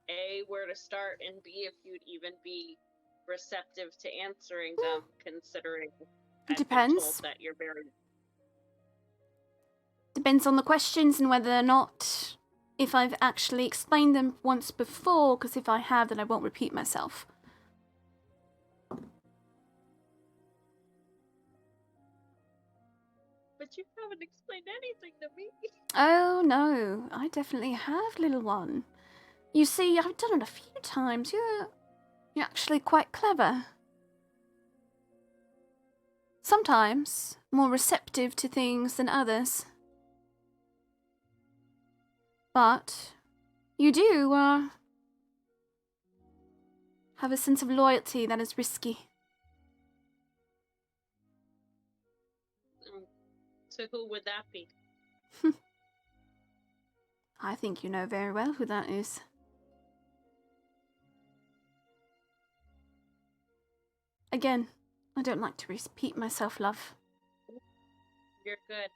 A, where to start, and B, if you'd even be receptive to answering them, considering I've been Depends. told that you're very... Depends on the questions and whether or not if I've actually explained them once before, because if I have, then I won't repeat myself. But you haven't explained anything to me. Oh, no, I definitely have, little one. You see, I've done it a few times. You're actually quite clever. Sometimes more receptive to things than others. But you do, have a sense of loyalty that is risky. So who would that be? I think you know very well who that is. Again, I don't like to repeat myself, love. You're good.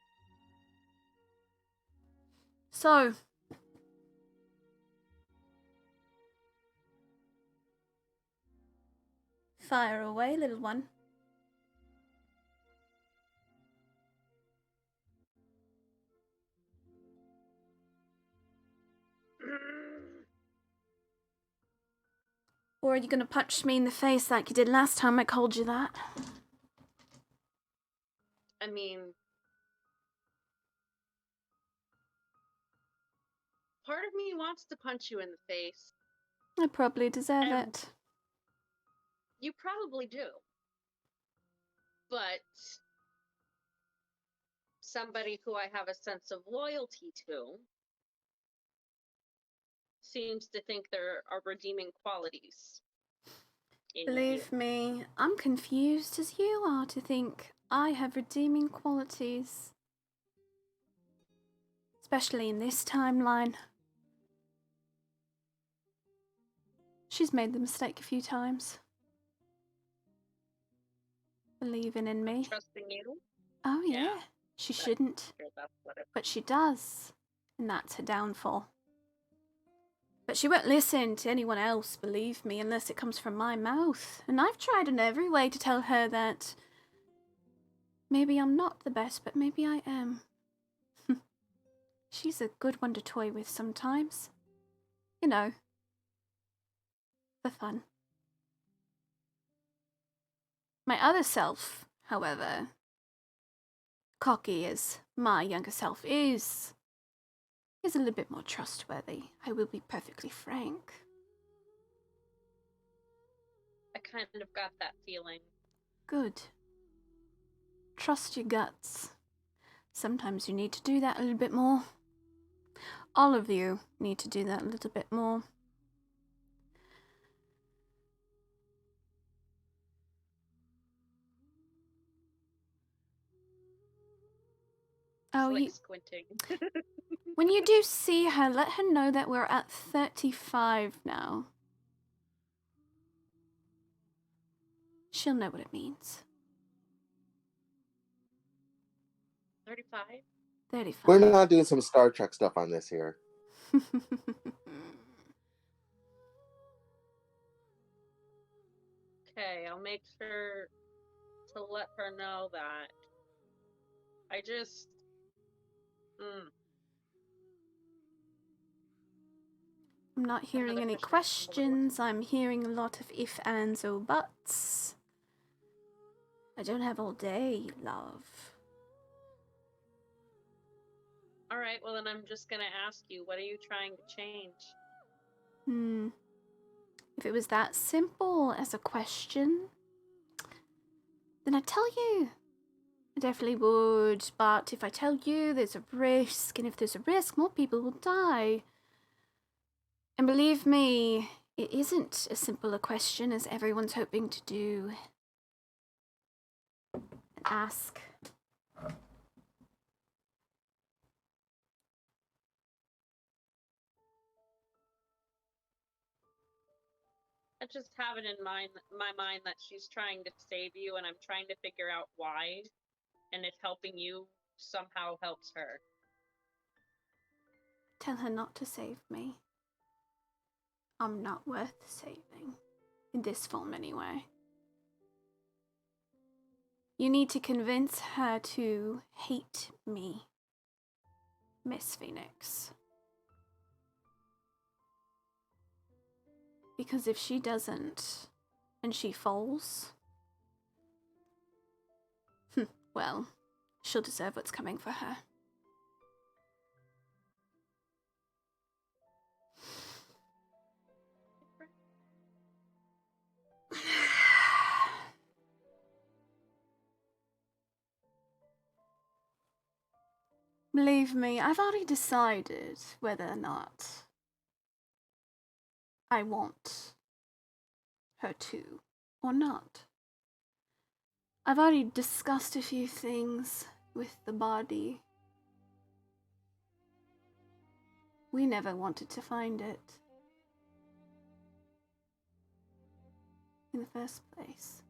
So, fire away, little one. Or are you gonna punch me in the face like you did last time I called you that? I mean, part of me wants to punch you in the face. I probably deserve it. You probably do. But somebody who I have a sense of loyalty to seems to think there are redeeming qualities in Believe me, I'm confused as you are to think I have redeeming qualities. Especially in this timeline. She's made the mistake a few times. Believing in me. Trusting you. Oh yeah, Yeah. she shouldn't. Sure, that's what it... But she does. And that's her downfall. But she won't listen to anyone else, believe me, unless it comes from my mouth. And I've tried in every way to tell her that maybe I'm not the best, but maybe I am. She's a good one to toy with sometimes. You know, for fun. My other self, however, cocky as my younger self is a little bit more trustworthy. I will be perfectly frank. I kind of got that feeling. Good. Trust your guts. Sometimes you need to do that a little bit more. All of you need to do that a little bit more. Oh, Like squinting. when you do see her, let her know that we're at 35 now. She'll know what it means. 35? 35. We're not doing some Star Trek stuff on this here. I'll make sure to let her know that I just. I'm not hearing Another any question. questions. I'm hearing a lot of if, ands, or buts. I don't have all day, love. Alright, well then I'm just gonna ask you, what are you trying to change? If it was that simple as a question, then I'd tell you. I definitely would, but if I tell you there's a risk, and if there's a risk, more people will die. And believe me, it isn't as simple a question as everyone's hoping to do. And ask. I just have it in my mind that she's trying to save you, and I'm trying to figure out why, and if helping you somehow helps her. Tell her not to save me. I'm not worth saving. In this form, anyway. You need to convince her to hate me, Miss Phoenix. Because if she doesn't, and she falls, well, she'll deserve what's coming for her. Believe me, I've already decided whether or not I want her to or not. I've already discussed a few things with the body. We never wanted to find it in the first place.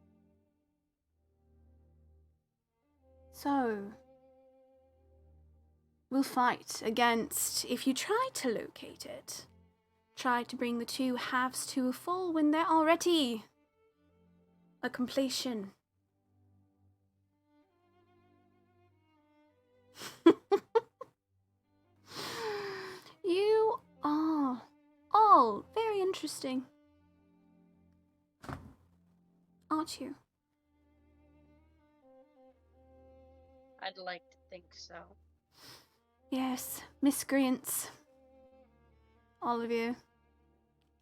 So, we'll fight against if you try to locate it. Try to bring the two halves to a full when they're already a completion. You are all very interesting, aren't you? I'd like to think so. Yes, miscreants. All of you.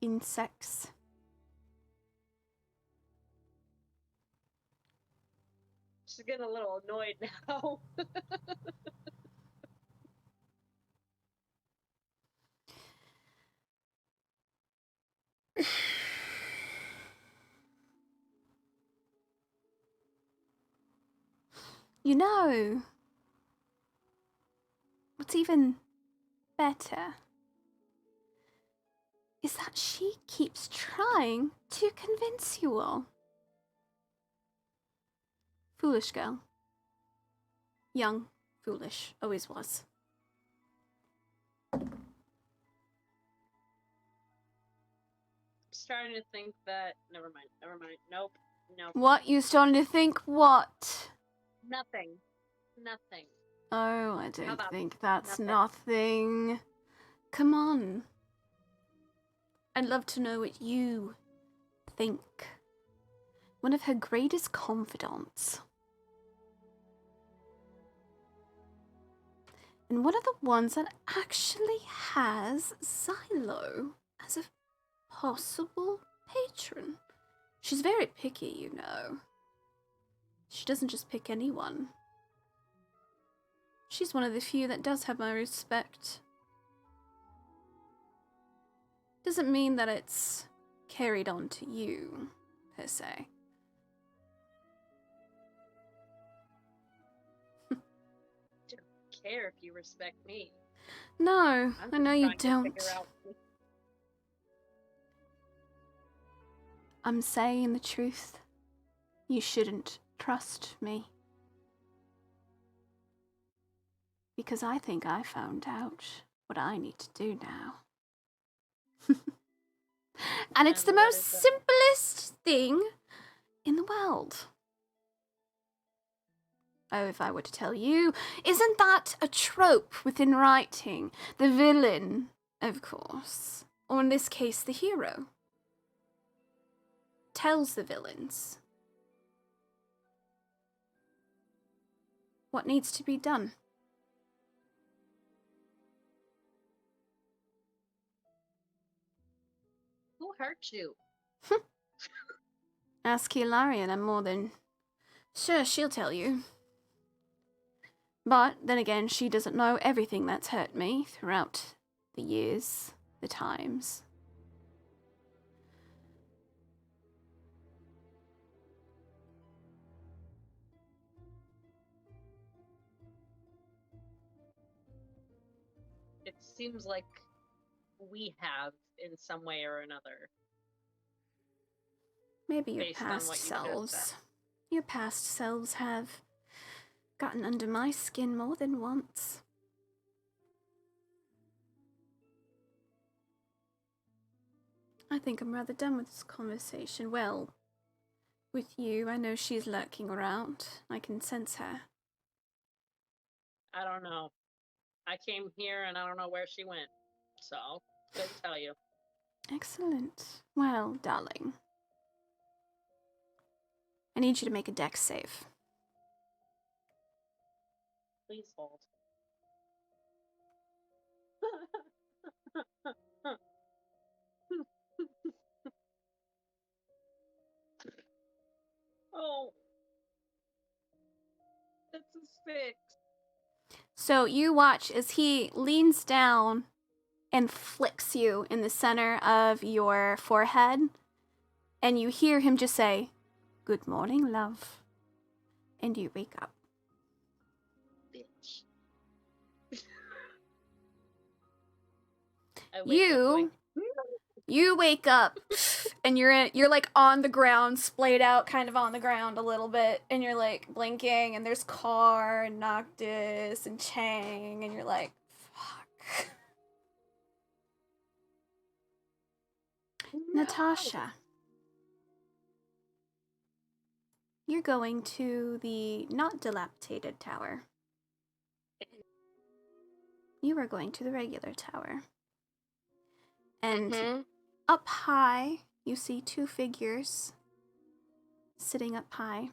Insects. She's getting a little annoyed now. You know, what's even better is that she keeps trying to convince you all. Foolish girl. Young, foolish, always was. Starting to think that. Never mind. Nope. What? You starting to think what? Nothing. Oh, I don't about think that's nothing? nothing. Come on. I'd love to know what you think. One of her greatest confidants. And one of the ones that actually has Xylo as a possible patron. She's very picky, you know. She doesn't just pick anyone. She's one of the few that does have my respect. Doesn't mean that it's carried on to you, per se. Don't care if you respect me. No, I'm I know you trying to don't. figure out- I'm saying the truth. You shouldn't trust me. Because I think I found out what I need to do now. And it's the And what most is that? simplest thing in the world? Oh, if I were to tell you, isn't that a trope within writing? The villain, of course, or in this case, the hero, tells the villains what needs to be done. Who hurt you? Ask Hilarion, I'm more than sure she'll tell you. But then again, she doesn't know everything that's hurt me throughout the years, the times. It seems like we have in some way or another. Maybe your Based on past what you just selves. said. Your past selves have gotten under my skin more than once. I think I'm rather done with this conversation. Well, with you, I know she's lurking around. I can sense her. I don't know. I came here and I don't know where she went. So, couldn't tell you. Excellent. Well, darling, I need you to make a dex save. Please hold. Oh. It's a 6. So you watch as he leans down and flicks you in the center of your forehead, and you hear him just say, "Good morning, love." And you wake up. Bitch. I wake up going, You wake up and you're like on the ground, splayed out kind of on the ground a little bit, and you're like blinking, and there's Carr and Noctis and Chang, and you're like, fuck. "No." Natasha, you're going to the not dilapidated tower. You are going to the regular tower. And up high, you see 2 figures sitting up high.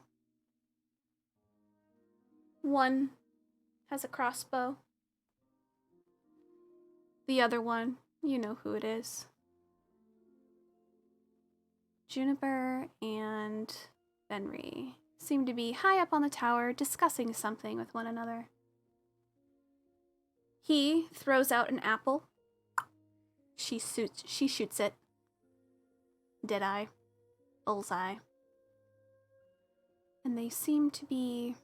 One has a crossbow. The other one, you know who it is. Juniper and Benry seem to be high up on the tower discussing something with one another. He throws out an apple. She shoots it. Deadeye. Bullseye. And they seem to be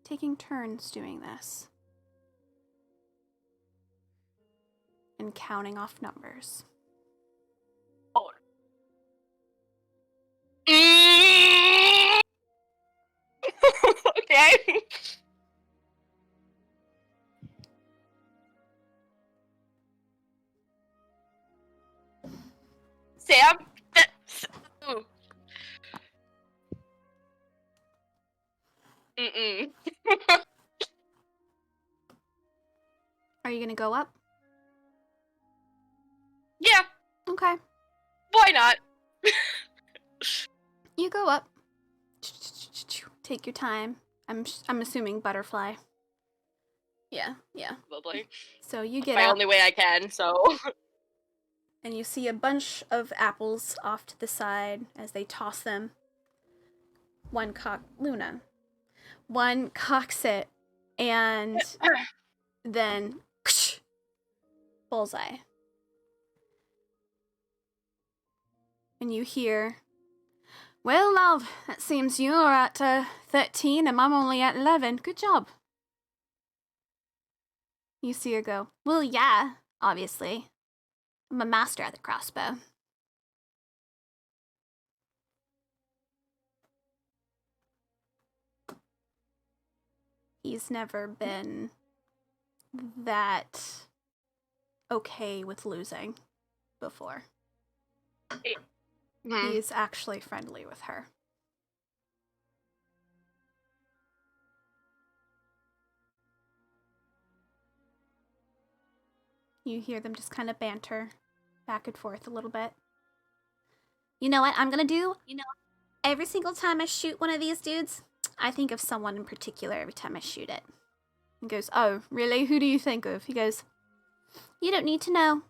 taking turns doing this. And counting off numbers. Okay. Sam? Ooh. Mm-mm. Are you gonna go up? Yeah, Okay. why not? You go up. Take your time. I'm assuming butterfly. Yeah. Probably. So you get My up, only way I can, so. and you see a bunch of apples off to the side as they toss them. Luna. One cocks it, and then bullseye. And you hear, "Well, love, it seems you're at 13 and I'm only at 11. Good job." You see her go, "Well, yeah, obviously. I'm a master at the crossbow." He's never been that okay with losing before. Hmm. He is actually friendly with her. You hear them just kind of banter back and forth a little bit. You know what I'm gonna do? Every single time I shoot one of these dudes, I think of someone in particular every time I shoot it. He goes, "Oh, really? Who do you think of?" He goes, "You don't need to know."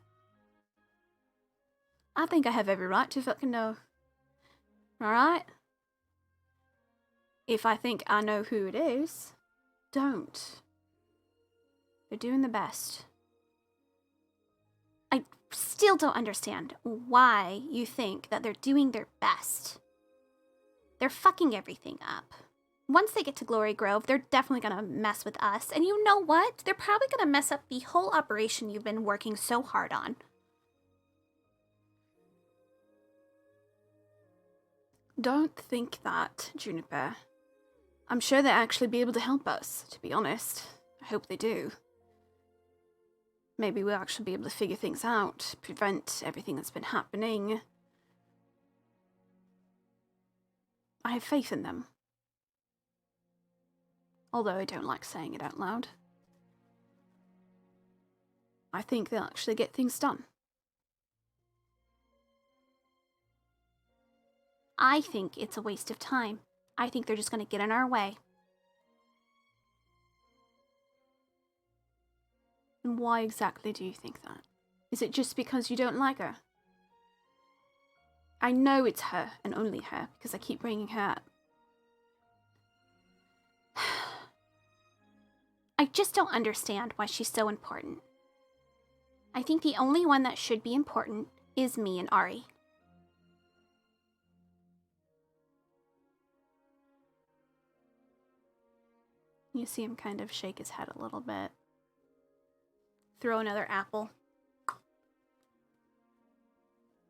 I think I have every right to fucking know. Alright? If I think I know who it is, don't. They're doing the best. I still don't understand why you think that they're doing their best. They're fucking everything up. Once they get to Glory Grove, they're definitely gonna mess with us. And you know what? They're probably gonna mess up the whole operation you've been working so hard on. Don't think that, Juniper. I'm sure they'll actually be able to help us, to be honest. I hope they do. Maybe we'll actually be able to figure things out, prevent everything that's been happening. I have faith in them. Although I don't like saying it out loud. I think they'll actually get things done. I think it's a waste of time. I think they're just gonna get in our way. And why exactly do you think that? Is it just because you don't like her? I know it's her, and only her, because I keep bringing her up. I just don't understand why she's so important. I think the only one that should be important is me and Ari. You see him kind of shake his head a little bit. Throw another apple.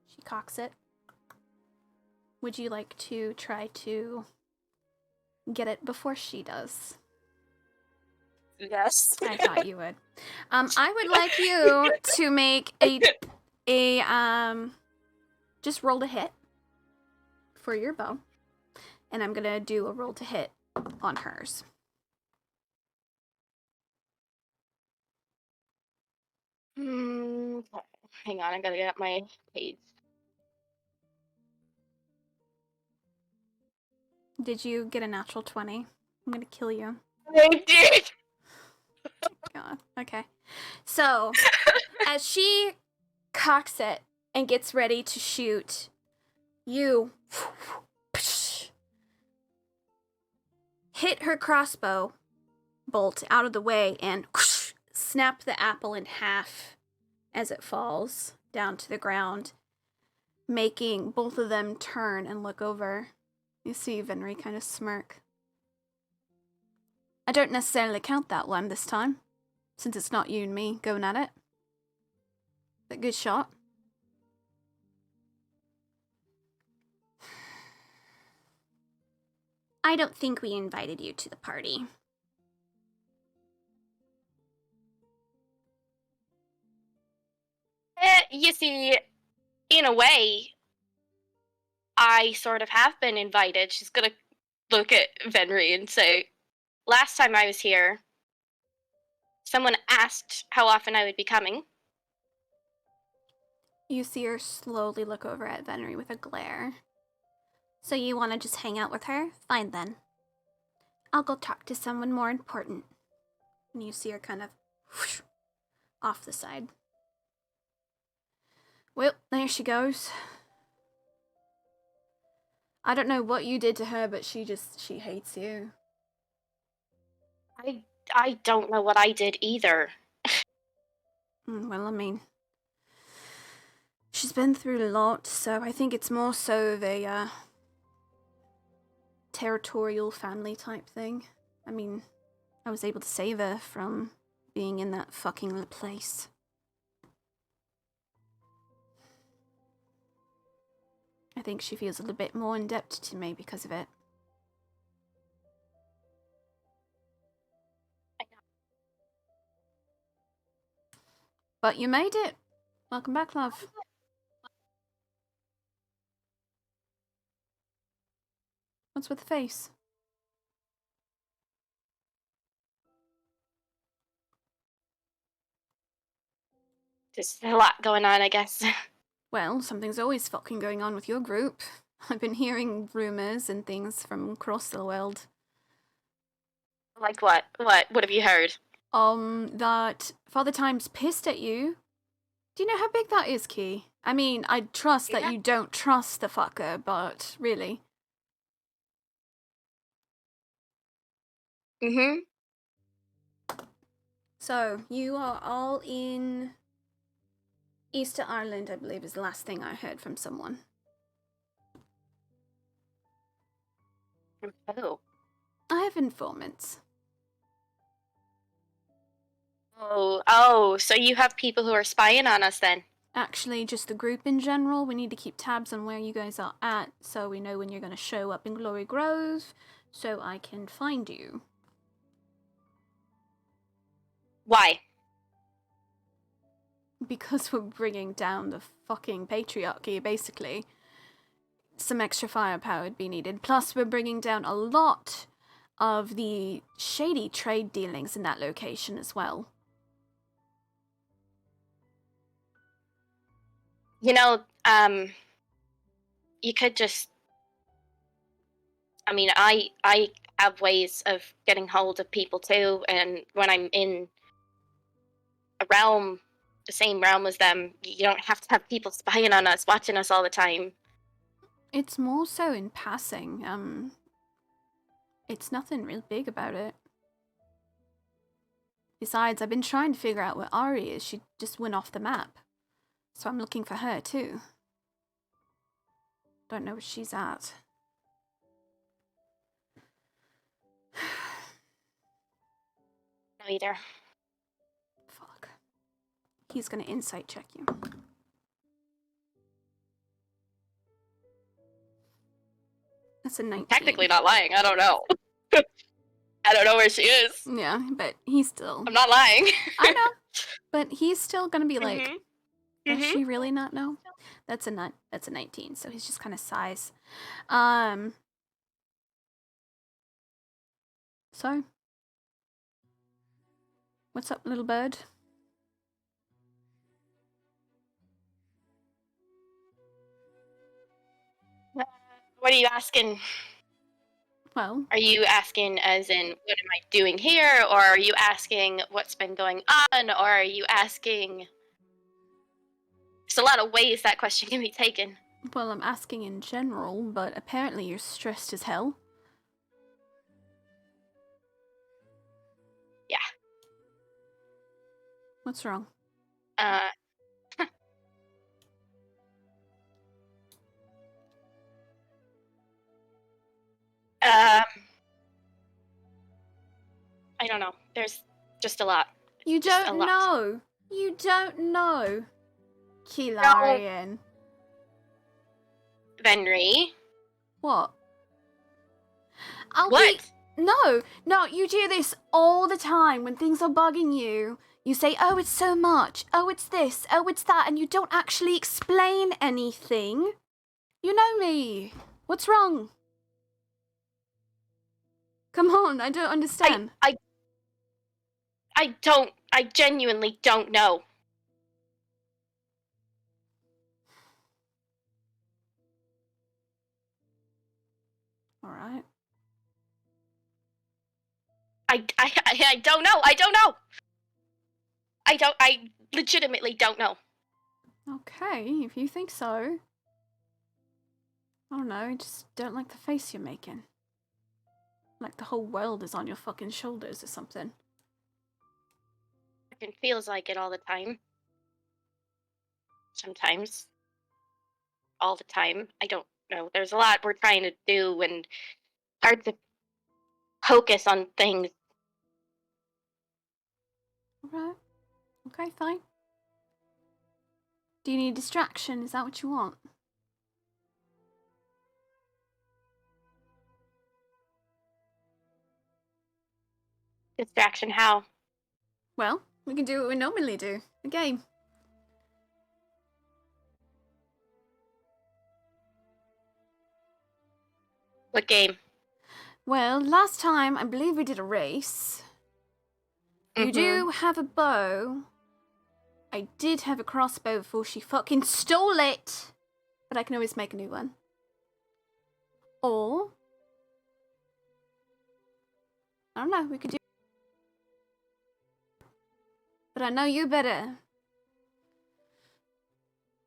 She cocks it. Would you like to try to get it before she does? Yes. I thought you would. I would like you to make a just roll to hit for your bow, and I'm gonna do a roll to hit on hers. Hang on, I gotta get my page. Did you get a natural 20? I'm gonna kill you. I did. God. Okay. So, as she cocks it and gets ready to shoot, you hit her crossbow bolt out of the way and snap the apple in half as it falls down to the ground, making both of them turn and look over. You see Venri kind of smirk. I don't necessarily count that one this time, since it's not you and me going at it. But good shot. I don't think we invited you to the party. You see, in a way, I sort of have been invited. She's gonna look at Venri and say, last time I was here, someone asked how often I would be coming. You see her slowly look over at Venri with a glare. So you want to just hang out with her? Fine then. I'll go talk to someone more important. And you see her kind of whoosh, off the side. Well, there she goes. I don't know what you did to her, but she hates you. I don't know what I did either. Well, I mean, she's been through a lot, so I think it's more so the territorial family type thing. I mean, I was able to save her from being in that fucking place. I think she feels a little bit more in debt to me because of it. But you made it. Welcome back, love. What's with the face? There's a lot going on, I guess. Well, something's always fucking going on with your group. I've been hearing rumors and things from across the world. Like what? What have you heard? That Father Time's pissed at you. Do you know how big that is, Key? I mean, I trust that Yeah. you don't trust the fucker, but really. Mm-hmm. So, you are all in Easter Ireland, I believe, is the last thing I heard from someone. Oh. I have informants. Oh, so you have people who are spying on us then? Actually, just the group in general. We need to keep tabs on where you guys are at so we know when you're going to show up in Glory Grove so I can find you. Why? Because we're bringing down the fucking patriarchy, basically. Some extra firepower would be needed. Plus, we're bringing down a lot of the shady trade dealings in that location as well. You know, you could just... I mean, I have ways of getting hold of people too, and when I'm in a realm, the same realm as them, you don't have to have people spying on us, watching us all the time. It's more so in passing. It's nothing real big about it. Besides, I've been trying to figure out where Ari is. She just went off the map. So I'm looking for her too. Don't know where she's at. No, either. Fuck. He's gonna insight check you. That's a 19. Technically not lying. I don't know. I don't know where she is. Yeah, but he's still... I'm not lying. I know. But he's still gonna be like, Mhm. does Mhm. she really not know? That's a 19, so he's just kind of sighs. So, what's up, little bird? What are you asking? Well, Are you asking as in, what am I doing here? Or are you asking what's been going on? Or are you asking... There's a lot of ways that question can be taken. well, I'm asking in general, but apparently you're stressed as hell. Yeah. What's wrong? I don't know. There's just a lot. You Just a don't lot. know. You don't know. Kilarian. Venri. What? I'll What? be... No, you do this all the time when things are bugging you. You say, oh, it's so much. Oh, it's this. Oh, it's that. And you don't actually explain anything. You know me. What's wrong? Come on, I don't understand. I genuinely don't know. Alright. I don't know. I don't know. I legitimately don't know. Okay, if you think so. I don't know, I just don't like the face you're making. Like the whole world is on your fucking shoulders or something. It feels like it all the time. Sometimes. All the time. I don't know. There's a lot we're trying to do and hard to focus on things. Alright. Okay, fine. Do you need distraction? Is that what you want? Distraction how? Well, we can do what we normally do. A game. What game? Well, last time I believe we did a race. You do have a bow. I did have a crossbow before she fucking stole it. But I can always make a new one. Or I don't know, we could do. But I know you're better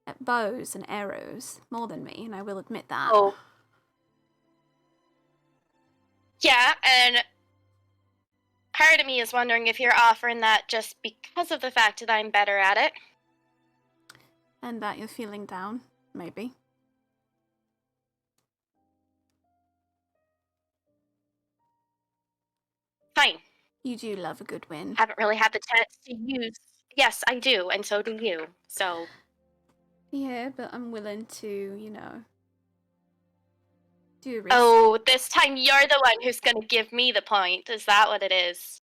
at bows and arrows more than me, and I will admit that. Oh. Yeah, and part of me is wondering if you're offering that just because of the fact that I'm better at it. And that you're feeling down, maybe. Fine. You do love a good win. Haven't really had the chance to use. Yes, I do, and so do you. So. Yeah, but I'm willing to, you know, do a race. Oh, this time you're the one who's gonna give me the point. Is that what it is?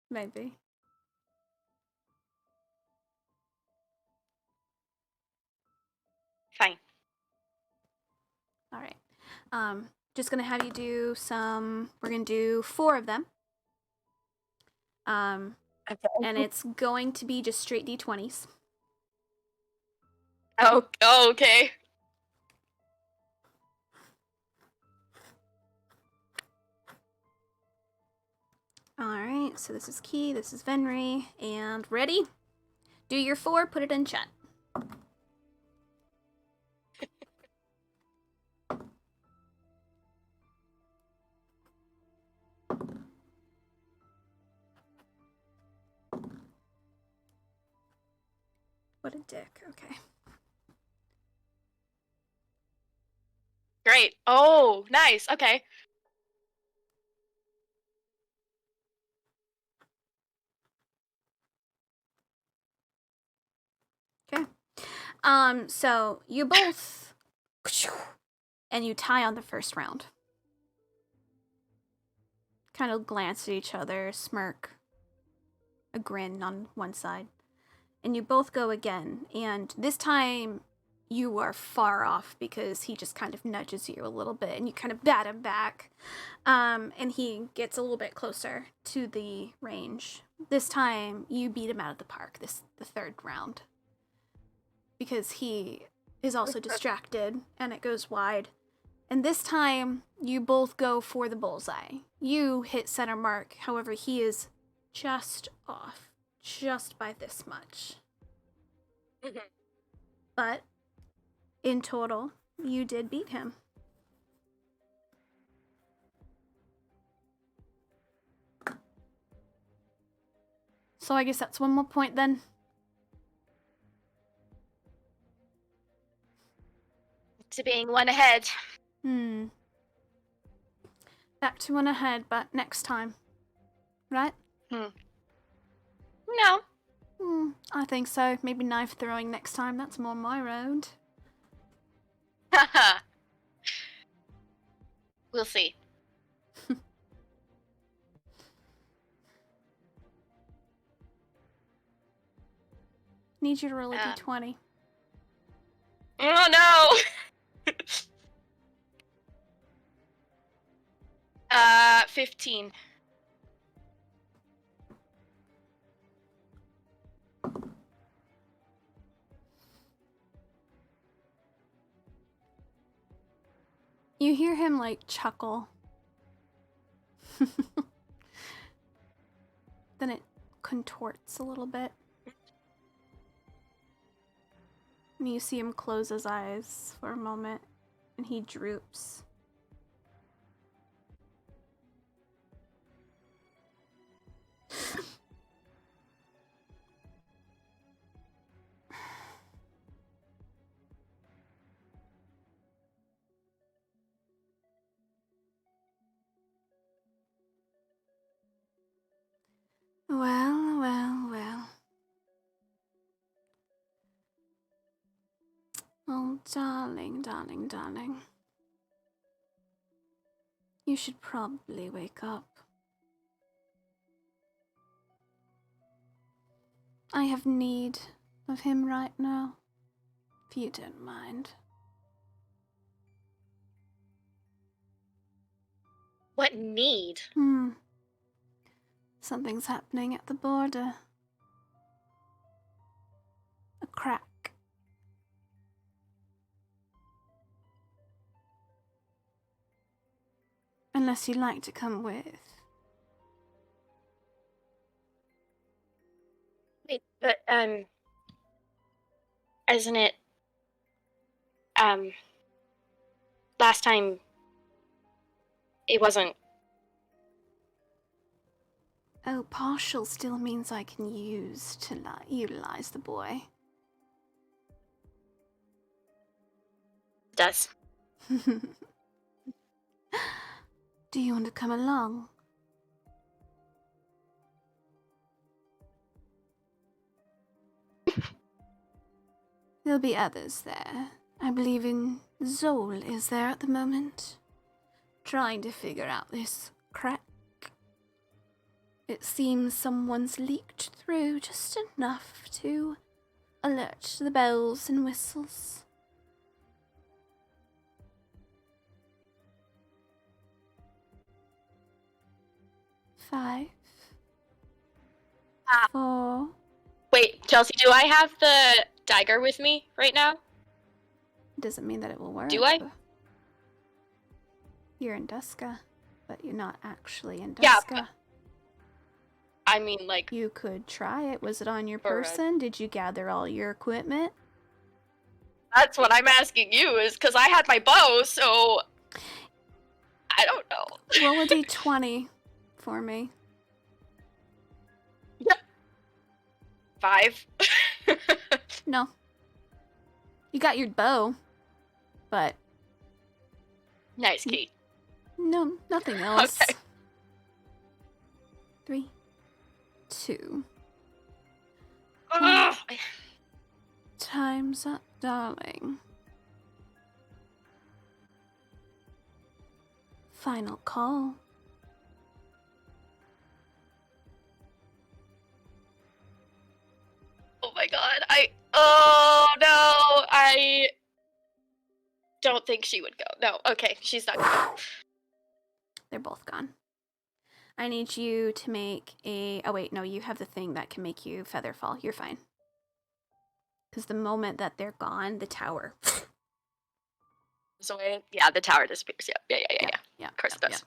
Maybe. Fine. All right. Just gonna have you do some. We're gonna do 4 of them. And it's going to be just straight D20s. Oh, okay. All right. So this is Key. This is Venry. And ready? Do your 4. Put it in chat. What a dick. Okay. Great. Oh, nice. Okay. Okay. So you both and you tie on the first round. Kind of glance at each other, smirk, a grin on one side. And you both go again, and this time you are far off because he just kind of nudges you a little bit and you kind of bat him back. And he gets a little bit closer to the range. This time you beat him out of the park, the 3rd round. Because he is also distracted and it goes wide. And this time you both go for the bullseye. You hit center mark, however he is just off. Just by this much. But in total, you did beat him. So I guess that's 1 more point then. To being 1 ahead. Back to 1 ahead, but next time. Right? No. I think so. Maybe knife throwing next time. That's more my road. Haha. We'll see. Need you to roll a d20. Oh no! 15. You hear him like chuckle. Then it contorts a little bit. And you see him close his eyes for a moment, and he droops. Well, well, well. Oh, darling, darling, darling. You should probably wake up. I have need of him right now, if you don't mind. What need? Something's happening at the border. A crack. Unless you'd like to come with. Wait, but, isn't it, last time it wasn't. Oh, partial still means I can use to utilize the boy. Does. Do you want to come along? There'll be others there. I believe in Zol is there at the moment. Trying to figure out this crack. It seems someone's leaked through just enough to alert the bells and whistles. Five. 4. Wait, Chelsea, do I have the dagger with me right now? Doesn't mean that it will work. Do I? You're in Duska, but you're not actually in Duska. Yeah, but I mean, like, You could try it. Was it on your Alright. person? Did you gather all your equipment? that's what I'm asking you, is because I had my bow, so I don't know. Roll a d20 for me. 5. No. You got your bow, but Nice, Kate. no, nothing else. Okay. 3, 2. Ugh. Time's up, darling. Final call. Oh my god, oh no, I don't think she would go. No, okay, she's not gonna go. They're both gone. I need you to make a... Oh, wait, no, you have the thing that can make you feather fall. You're fine. Because the moment that they're gone, the tower... So, yeah, the tower disappears. Yeah. Yeah, Of course it does.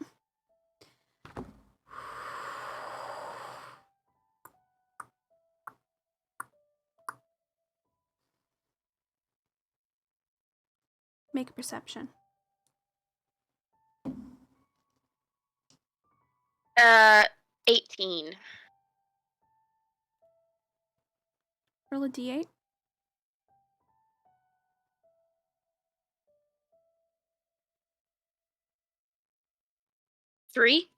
Make a perception. 18. Roll a d8. 3?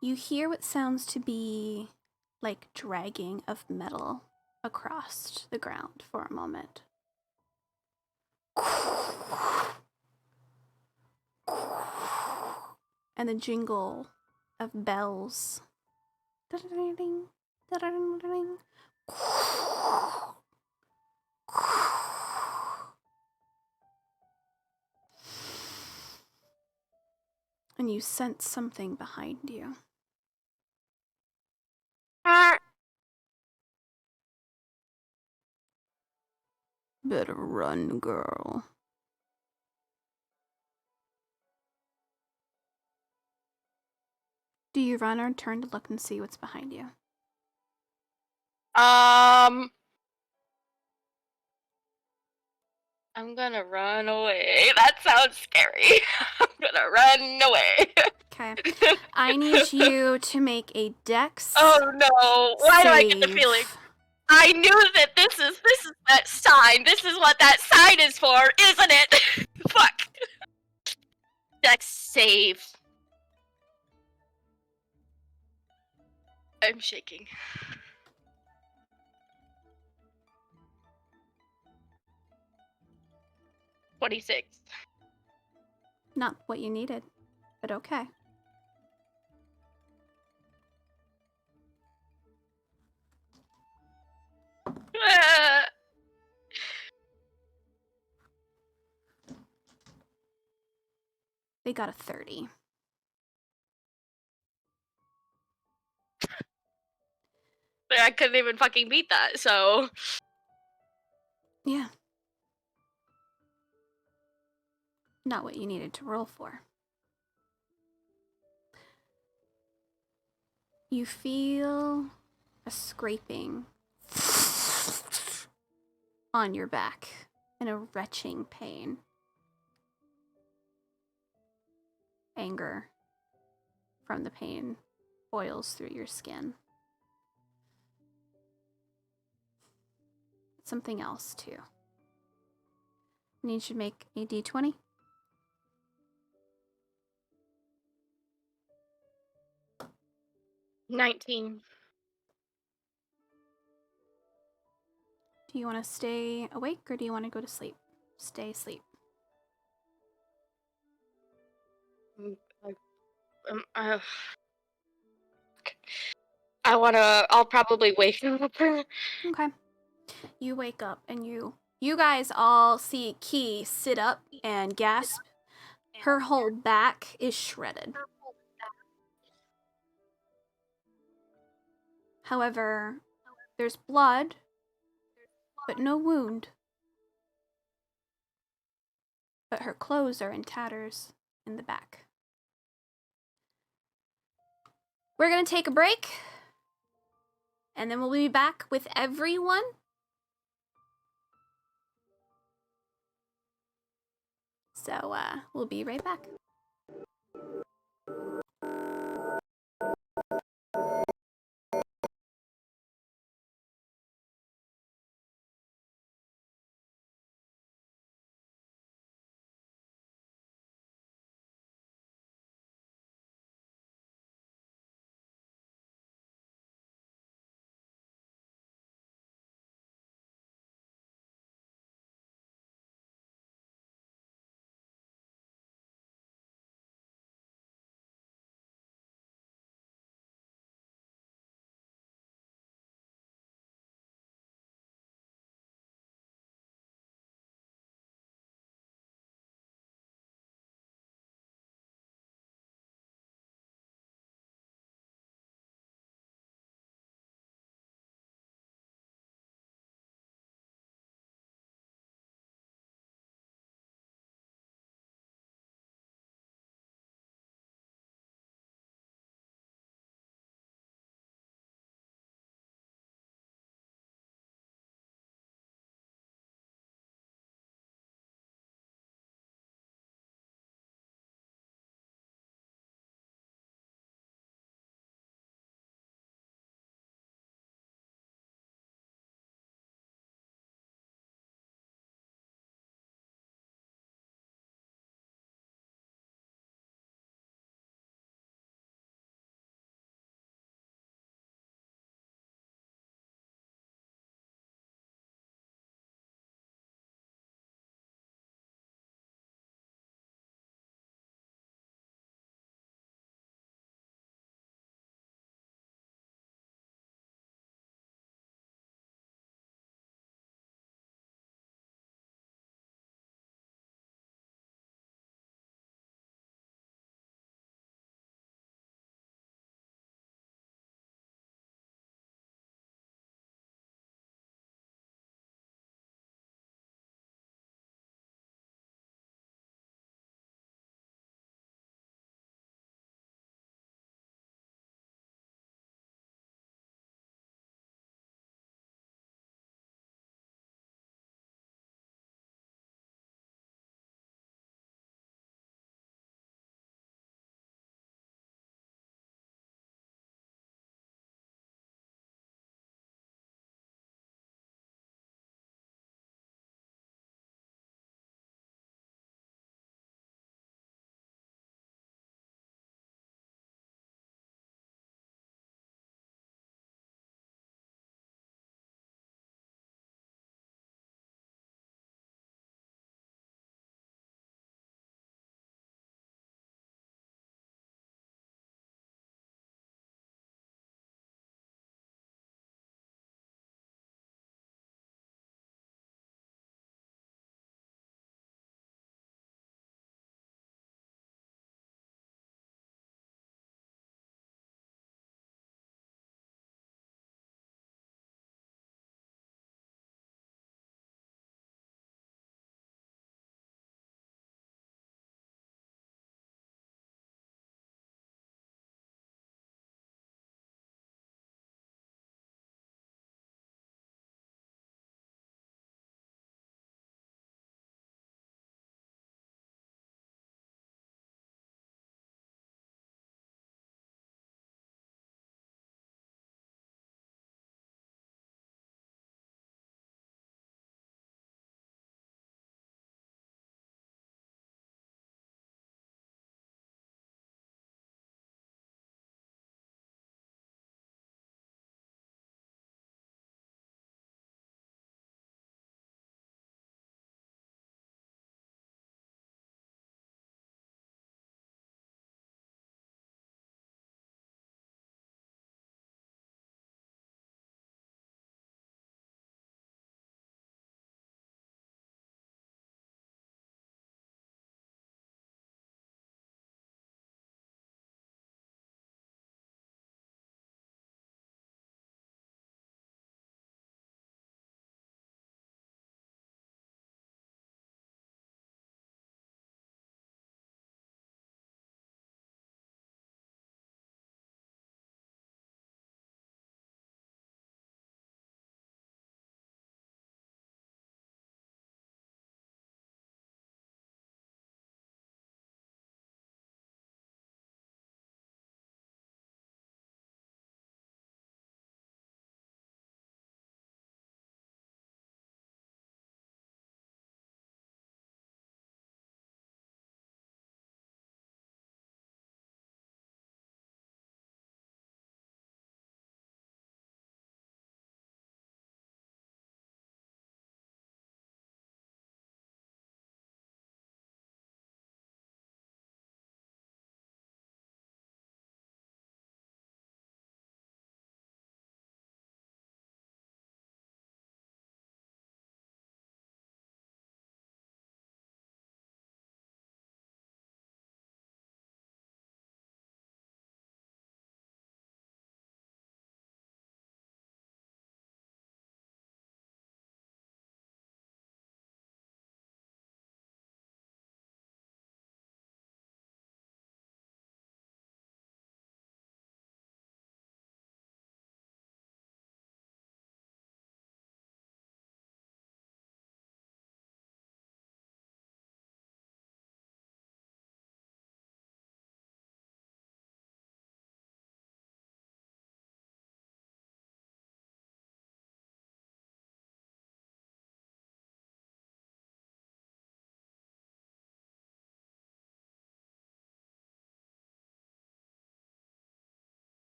You hear what sounds to be like dragging of metal across the ground for a moment. And the jingle of bells. And you sense something behind you. Better run, girl. Do you run or turn to look and see what's behind you? I'm gonna run away. That sounds scary. I'm gonna run away. Okay. I need you to make a dex. Oh no! Why do I get the save. feeling? I knew that this is that sign. This is what that sign is for, isn't it? Fuck. Dex save. I'm shaking. $26. Not what you needed, but okay. They got a 30. I couldn't even fucking beat that, so. Yeah. Not what you needed to roll for. You feel a scraping on your back and a retching pain. Anger from the pain boils through your skin. Something else, too. I need you to make a d20. $19. Do you want to stay awake or do you want to go to sleep? Stay asleep. I'll probably wake up. Okay. You wake up and you guys all see Key sit up and gasp. Her whole back is shredded. However, there's blood, but no wound. But her clothes are in tatters in the back. We're going to take a break, and then we'll be back with everyone. So, we'll be right back.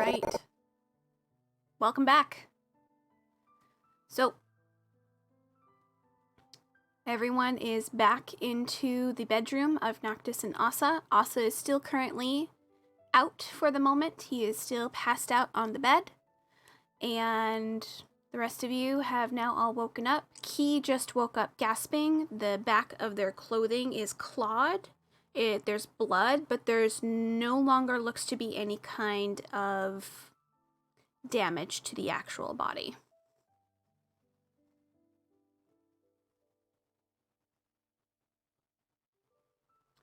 right. Welcome back. So, everyone is back into the bedroom of Noctis and Asa. Asa is still currently out for the moment. He is still passed out on the bed. And the rest of you have now all woken up. Key just woke up gasping. The back of their clothing is clawed. There's blood, but there's no longer looks to be any kind of damage to the actual body.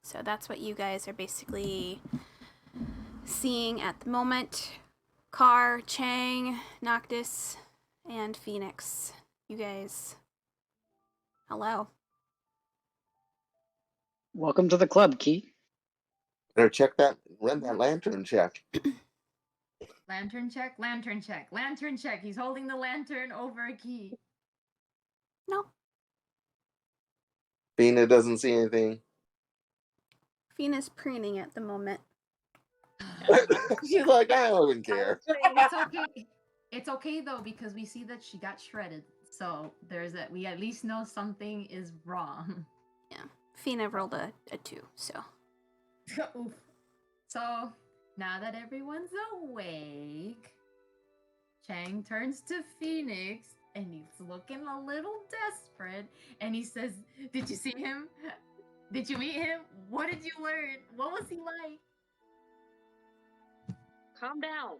So that's what you guys are basically seeing at the moment. Car, Chang, Noctis, and Phoenix. You guys, hello. Welcome to the club, Key. Better check that, run that lantern check. Lantern check, lantern check, lantern check. He's holding the lantern over a key. No, Fina doesn't see anything. Fina's preening at the moment. She's like, I don't even care. It's okay. It's okay though because we see that she got shredded. So there's that. We at least know something is wrong. Yeah, Fina rolled a 2, so. Oof. So now that everyone's awake, Chang turns to Phoenix and he's looking a little desperate. And he says, "Did you see him? Did you meet him? What did you learn? What was he like?" Calm down.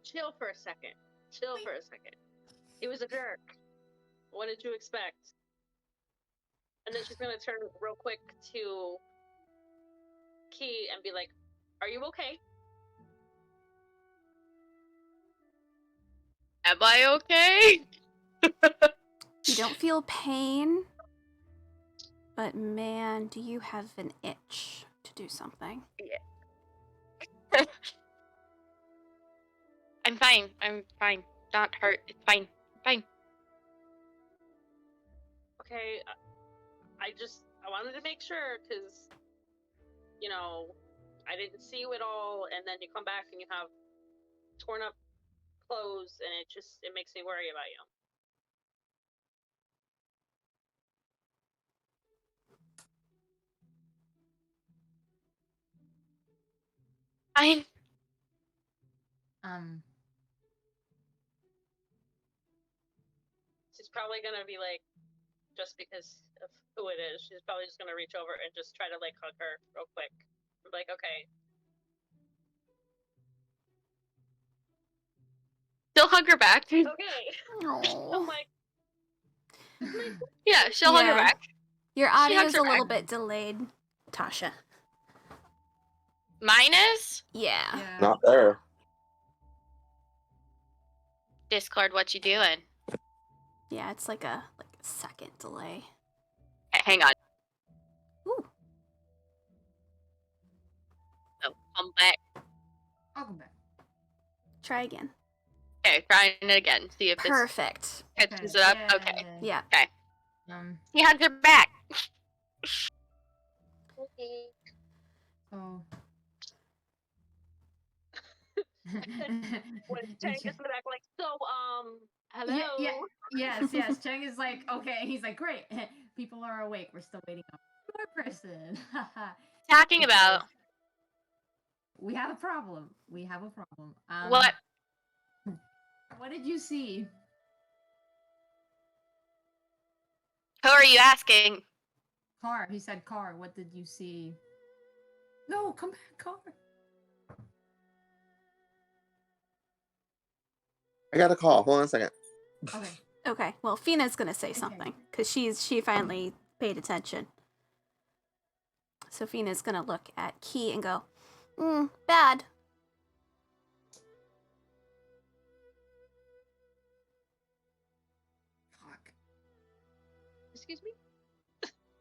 Chill for a second. Chill for a second. He was a jerk. What did you expect? And then she's gonna turn real quick to Key and be like, "Are you okay?" Am I okay? You don't feel pain, but man, do you have an itch to do something. I'm fine. I'm fine. Not hurt. It's fine. Fine. Okay, I wanted to make sure, because, you know, I didn't see you at all, and then you come back and you have torn up clothes, and it makes me worry about you. Fine. She's probably gonna be like, just because of who it is, she's probably just gonna reach over and just try to, like, hug her real quick. I'm like, okay. She'll hug her back. Okay. Oh. I'm like, Yeah, she'll hug her Yeah. back. Your She audio hugs is her a little back. bit delayed, Tasha. Mine is? Yeah. Yeah. Not there. Discord, what you doing? Yeah, it's like a second delay. Hang on. Ooh. Oh, come back. I'll come back. Try again. Okay, trying it again. See if this Perfect. catches it up. Okay. Yeah. He hugs her back. okay. So. When Chang gets in the back, like, so, hello? Yes. Chang is like, okay. He's like, great. People are awake. We're still waiting on one more person. Talking about We have a problem. what? What did you see? Who are you asking? Car. He said car. What did you see? No, come back, car. I got a call. Hold on a second. Okay. Okay. Well, Fina's gonna say something because she finally paid attention. So Fina's gonna look at Key and go, bad. Fuck. Excuse me?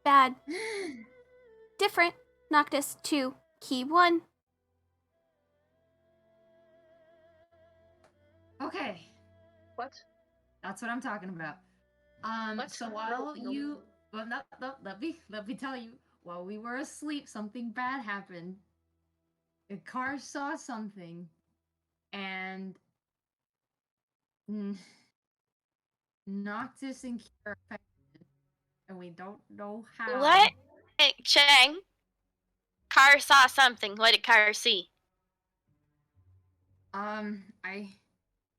Bad. Different. Noctis 2. Key 1. Okay. What? That's what I'm talking about. What? So while No. you, well, no, let me tell you. While we were asleep, something bad happened. Car saw something, and Noctis and Key are affected, and we don't know how. What? Hey, Chang. Car saw something. What did Car see?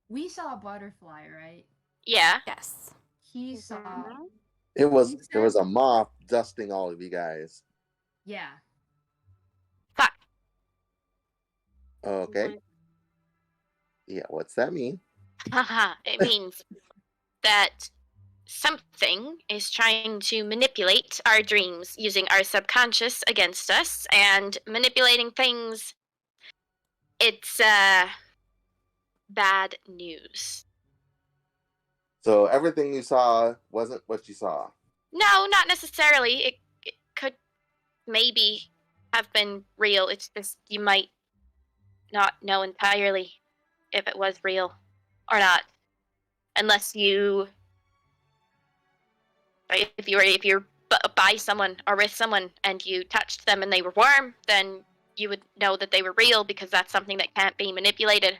We saw a butterfly, right? Yeah. Yes. He saw. Mhm. It was He there was said- a moth dusting all of you guys. Yeah. Fuck. Okay. Yeah, what's that mean? Haha. It means that something is trying to manipulate our dreams using our subconscious against us and manipulating things. It's bad news. So everything you saw wasn't what you saw. No, not necessarily. It could maybe have been real. It's just you might not know entirely if it was real or not, unless you if you're by someone or with someone and you touched them and they were warm, then you would know that they were real because that's something that can't be manipulated.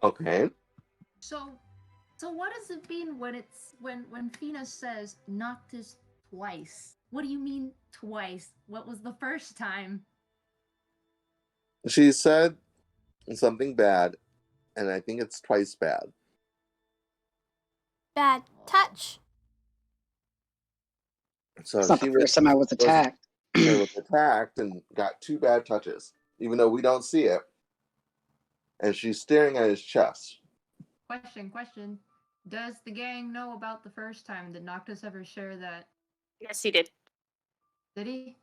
Okay. So what does it mean when when Fina says Noctis twice? What do you mean twice? What was the first time? She said something bad, and I think it's twice bad. Bad touch. So It's not she the first time I was attacked. was attacked and got 2 bad touches, even though we don't see it. And she's staring at his chest. Question. Does the gang know about the first time? Did Noctis ever share that? Yes, he did. Did he?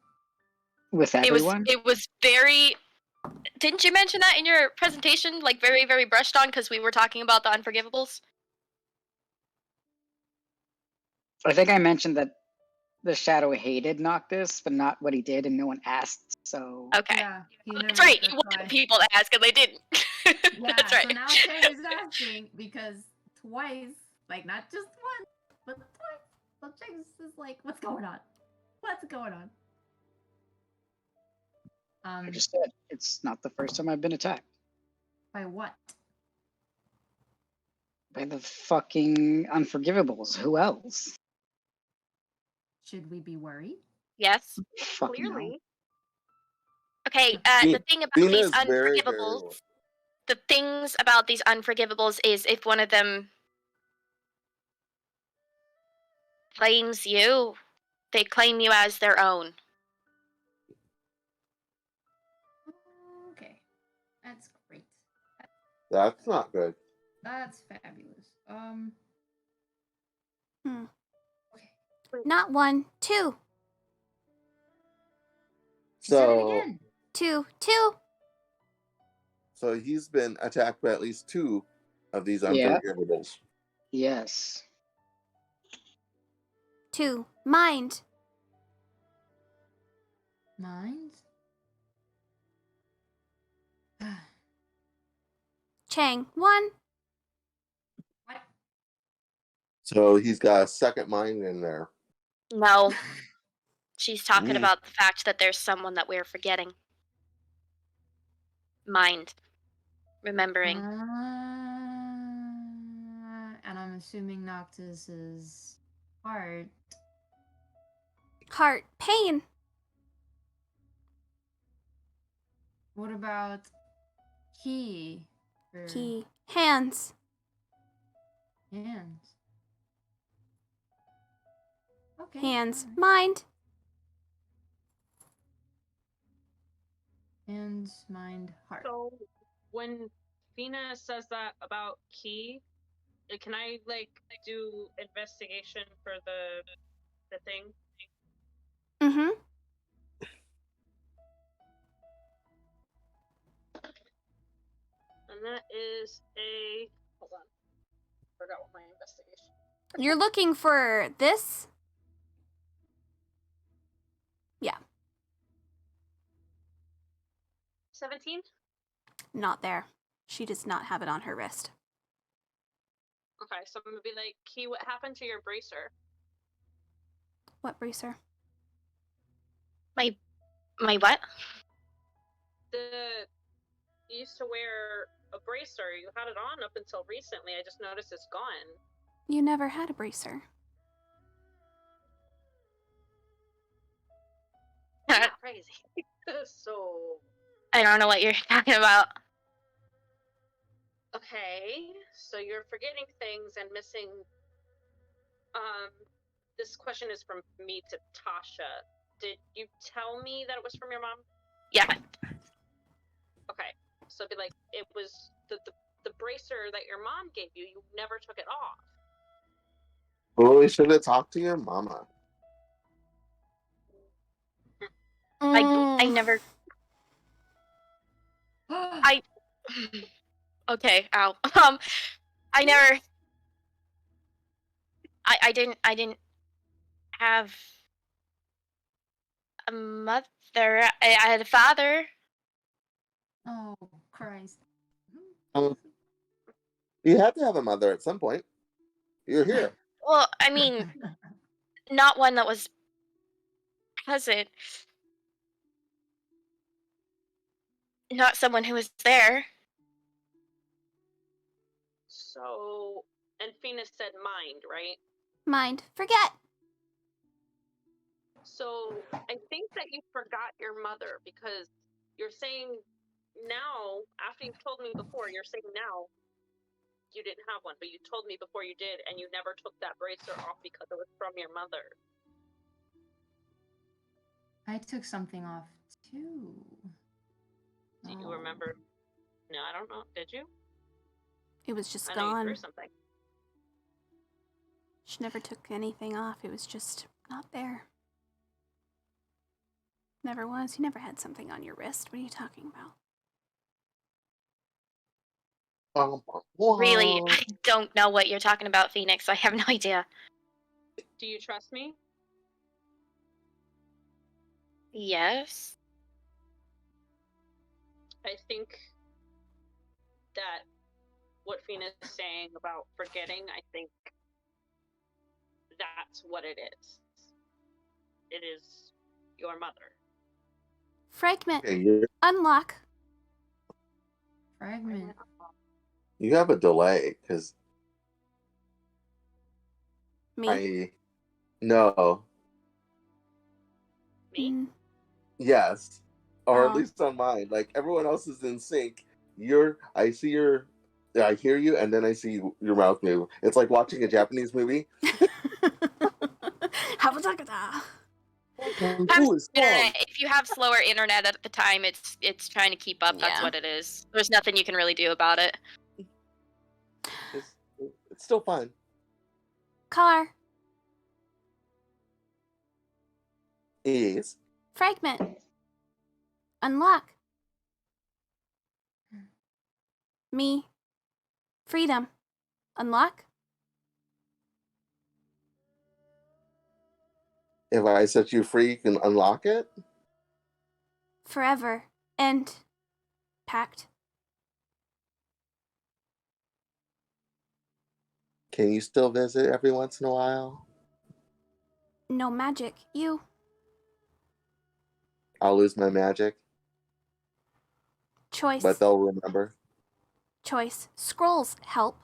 With everyone? It was very. Didn't you mention that in your presentation? Like very, very brushed on because we were talking about the Unforgivables. I think I mentioned that the shadow hated Noctis, but not what he did, and no one asked. So Okay. Yeah. He That's never, right. that's You wanted why. people to ask and they didn't. Yeah, That's right. so now Chang is asking because twice, like not just once, but twice. So Chang is like, what's going on? What's going on? I just said it's not the first time I've been attacked By what? by the fucking Unforgivables. Who else? Should we be worried? Yes. Fuck no. Clearly. Okay, the thing about Fina these is very, very Unforgivables, the things about these Unforgivables is if one of them claims you, they claim you as their own. Okay, that's great. That's not good. That's fabulous. Not 1, 2. She said it So again. 2. so he's been attacked by at least 2 of these Yeah. Unforgivables. Yes. 2. Mind. Mind? Chang. 1. What? So he's got a second mind in there. No. She's talking Mm. about the fact that there's someone that we're forgetting. Mind. Remembering. And I'm assuming Noctis is heart. Heart. Pain. What about key? Or Key. Hands. hands. Okay. Hands. alright. Mind. Hands, mind, heart. So when Fina says that about Key, can I like do investigation for the thing? Mm-hmm. And that is a hold on. Forgot what my investigation. You're looking for this? Yeah. 17? Not there. She does not have it on her wrist. Okay, so I'm gonna be like, Key, what happened to your bracer? What bracer? My what? You used to wear a bracer. You had it on up until recently. I just noticed it's gone. You never had a bracer. That's crazy. So, I don't know what you're talking about. okay, so you're forgetting things and missing. This question is from me to Tasha. Did you tell me that it was from your mom? Yeah. Okay, so it'd be like it was the bracer that your mom gave you. You never took it off. Well, we should have talked to your mama. I never. Okay. Ow. I never. I didn't have a mother. I had a father. Oh, Christ. You had to have a mother at some point. You're here. Well, I mean, not one that was present. Not someone who was there. So, and Phoenix said mind, right? Mind. Forget. So I think that you forgot your mother because you're saying now, after you've told me before, you're saying now you didn't have one, but you told me before you did, and you never took that bracer off because it was from your mother. I took something off too. Do you remember? No, I don't know. Did you? It was just I know you gone. threw something. She never took anything off. It was just not there. Never was. You never had something on your wrist. What are you talking about? Really, I don't know what you're talking about, Phoenix. I have no idea. Do you trust me? Yes. I think that what Phoenix is saying about forgetting, I think that's what it is. It is your mother. Fragment. Okay, Unlock. Fragment. you have a delay because Me. No. Me? Yes, or at Oh. least on mine. Like everyone else is in sync. I hear you, and then I see your mouth move. It's like watching a Japanese movie. Habazakata. Kung Have Fu is strong. internet. If you have slower internet at the time, it's trying to keep up. That's Yeah. what it is. There's nothing you can really do about it. It's still fun. Car. Yes. Fragment. Unlock. Me. Freedom. Unlock. If I set you free, you can unlock it. Forever. End. Pact. Can you still visit every once in a while? No magic. You. I'll lose my magic, Choice. but they'll remember. Choice. Scrolls help.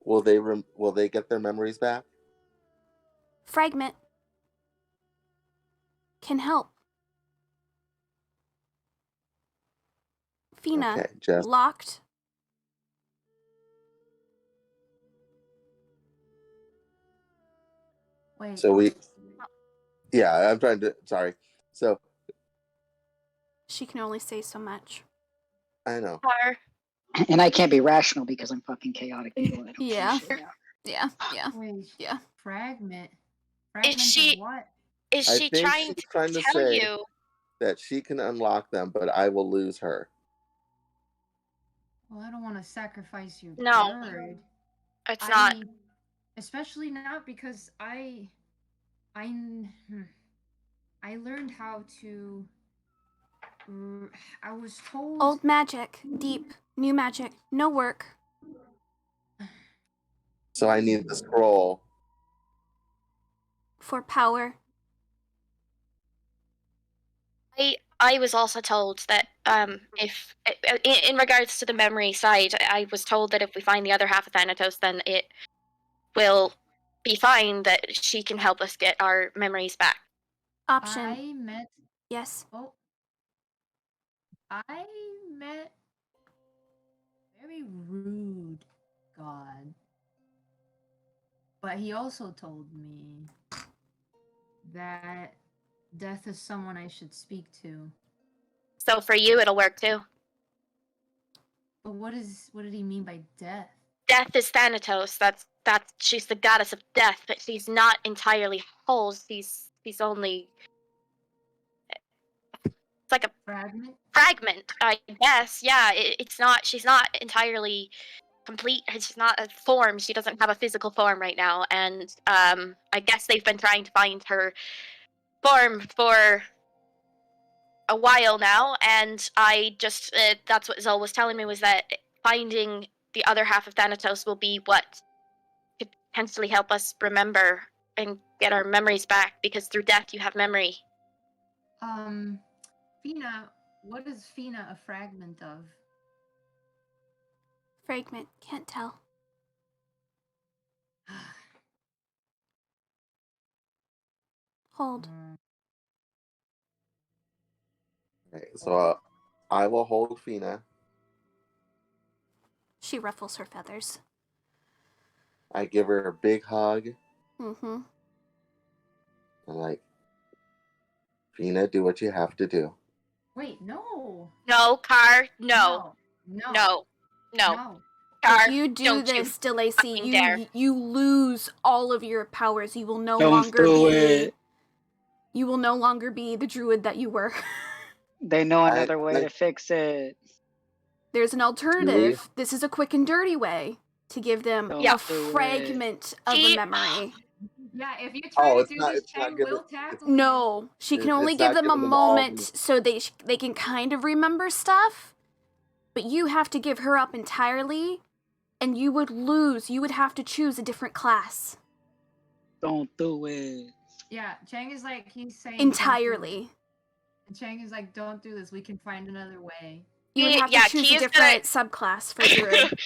Will they get their memories back? Fragment. Can help. Fina. Okay, just Locked. Wait. so I'm trying to. Sorry. So She can only say so much. I know. Car. And I can't be rational because I'm fucking chaotic evil. I don't Yeah. appreciate that. Yeah. Wait. Yeah. Fragment. Is Fragment she of what? is I she think trying she's to trying to tell say you? that she can unlock them, but I will lose her. Well, I don't want to sacrifice your No. bird. It's not. Especially not because I learned how to. I was told. Old magic. Deep. New magic. No work. So I need the scroll. For power. I was also told that if in regards to the memory side, I was told that if we find the other half of Thanatos, then it will be fine. That she can help us get our memories back. Option. I met. Yes. Oh. I met very rude god. But he also told me that death is someone I should speak to. So for you, it'll work too. But what did he mean by death? Death is Thanatos. That's she's the goddess of death, but she's not entirely whole. She's only it's like a Fragment? fragment, I guess. Yeah, it's not. She's not entirely complete. She's not a form. She doesn't have a physical form right now, and I guess they've been trying to find her form for a while now, and I just that's what Zol was telling me, was that finding the other half of Thanatos will be what could potentially help us remember and get our memories back, because through death you have memory. Fina, what is Fina a fragment of? Fragment. Can't tell. Hold. Okay, so I will hold Fina. She ruffles her feathers. I give her a big hug. Mm-hmm. I'm like, Fina, do what you have to do. Wait, no. No, Car. No. No. No. No. No. Car. If you do don't this, you DeLacy, fucking dare. you lose all of your powers. You will no Don't longer do be. it. You will no longer be the druid that you were. They know another way to fix it. There's an alternative. This is a quick and dirty way to give them Don't a do fragment of She- a memory. Yeah, if you try Oh, to it's do not- this, it's not Chang gonna- will tackle you. No, she can only It's give not them a giving them all moment the- so they can kind of remember stuff. But you have to give her up entirely, and you would lose. You would have to choose a different class Don't do it. Yeah, Chang is like, he's saying don't do entirely. it. And Chang is like, don't do this. We can find another way. You would have Yeah, to choose Key a is gonna- different subclass for druid.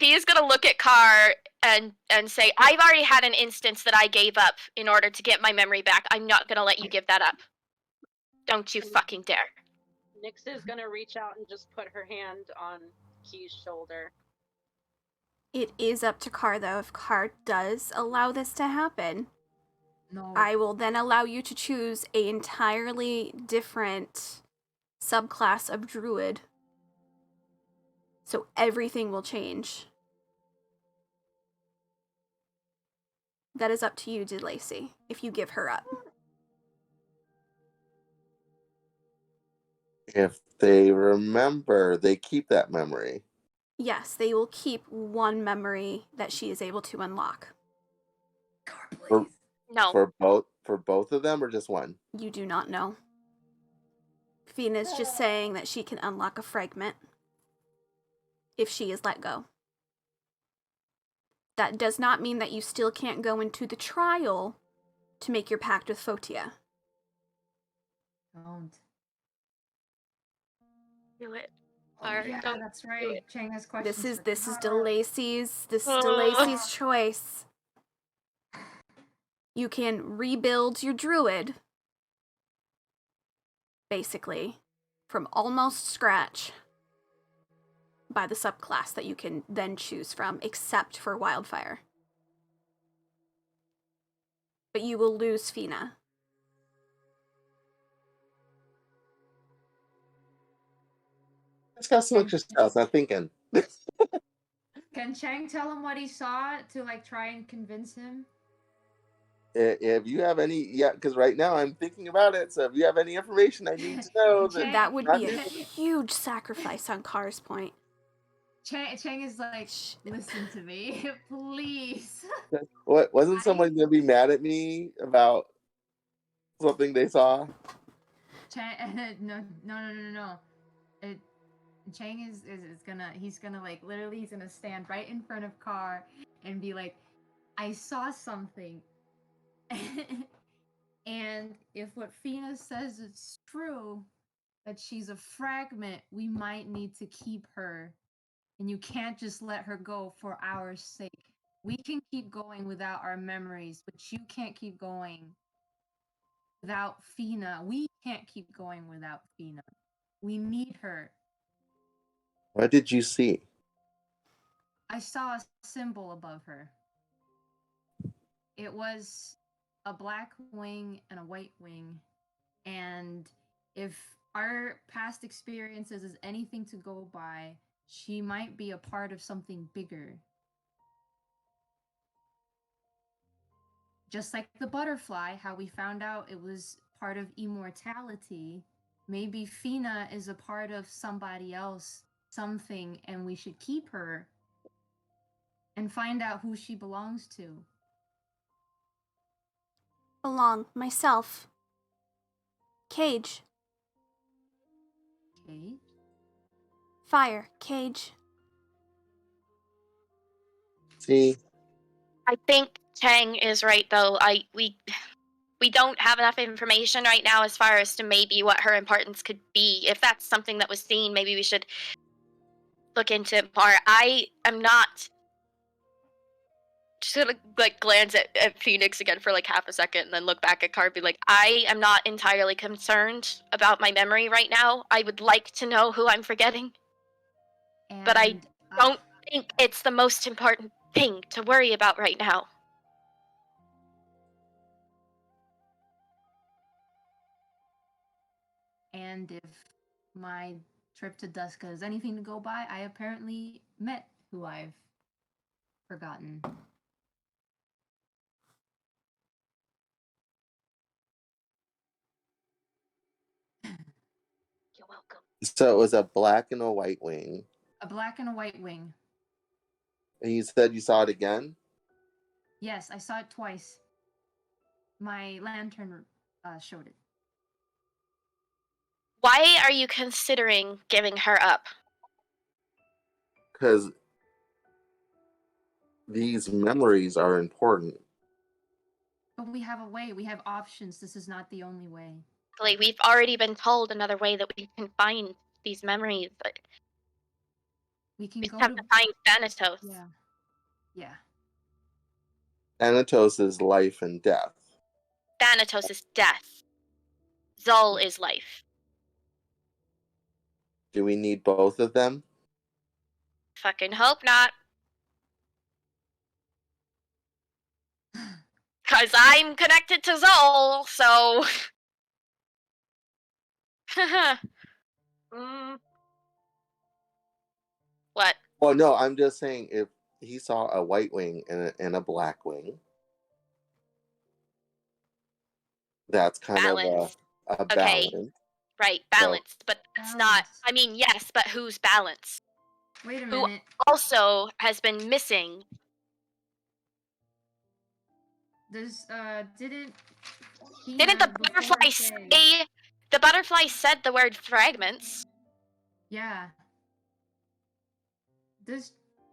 He is gonna look at Car and say, I've already had an instance that I gave up in order to get my memory back. I'm not gonna let you give that up. Don't you fucking dare. Nyx is gonna reach out and just put her hand on Key's shoulder. It is up to Car, though. If Car does allow this to happen, No. I will then allow you to choose a entirely different subclass of druid. So everything will change. That is up to you, DeLacy, if you give her up. If they remember, they keep that memory. Yes, they will keep one memory that she is able to unlock. Car, For- please. No. For both of them, or just one? You do not know. Fina's just saying that she can unlock a fragment if she is let go. That does not mean that you still can't go into the trial to make your pact with Photia. Don't. Do it. Oh, Alright, yeah, don't that's right. Chang has questions. This is for Car. DeLacy's choice. You can rebuild your druid, basically, from almost scratch by the subclass that you can then choose from, except for Wildfire. But you will lose Fina. It's got some extra stuff. I'm thinking. Can Chang tell him what he saw to like try and convince him? If you have any, yeah, because right now I'm thinking about it. So if you have any information I need to know, Chang- That would be a Not- huge sacrifice on Car's point. Chang is like, listen to me, please. what wasn't someone gonna be mad at me about something they saw? Chang, no. Chang is gonna, he's gonna like, literally, he's gonna stand right in front of Car and be like, I saw something. And if what Fina says is true, that she's a fragment, we might need to keep her. And you can't just let her go for our sake. We can keep going without our memories, but you can't keep going without Fina. We can't keep going without Fina. We need her. What did you see? I saw a symbol above her. It was a black wing and a white wing. And if our past experiences is anything to go by, she might be a part of something bigger. Just like the butterfly, how we found out it was part of immortality, maybe Fina is a part of somebody else, something, and we should keep her and find out who she belongs to. Belong. Myself. Cage. Okay? Fire. Cage. See, I think Chang is right though. We don't have enough information right now as far as to maybe what her importance could be. If that's something that was seen, maybe we should look into it more. I am not just gonna like glance at Phoenix again for like half a second and then look back at Car and be like, I am not entirely concerned about my memory right now. I would like to know who I'm forgetting, but I And, don't think it's the most important thing to worry about right now. And if my trip to Duska is anything to go by, I apparently met who I've forgotten. You're welcome. so it was a black and a white wing. A black and a white wing. And you said you saw it again? Yes, I saw it twice. My lantern showed it. Why are you considering giving her up? Because these memories are important. But we have a way. We have options. This is not the only way. Like, we've already been told another way that we can find these memories, but We can we go just have to... to find Thanatos. Yeah. Yeah. Thanatos is life and death. Thanatos is death. Zol is life. Do we need both of them? Fucking hope not. Cause I'm connected to Zol, so... What? Well, no, I'm just saying if he saw a white wing and a black wing, that's kind Balance. of a Okay. balance. Right, balance. But that's not... Balance. I mean, yes, but who's balance? Wait a Who- minute. Also has been missing. There's, didn't... Didn't the Fina before butterfly say... The butterfly said the word fragments. Yeah. This...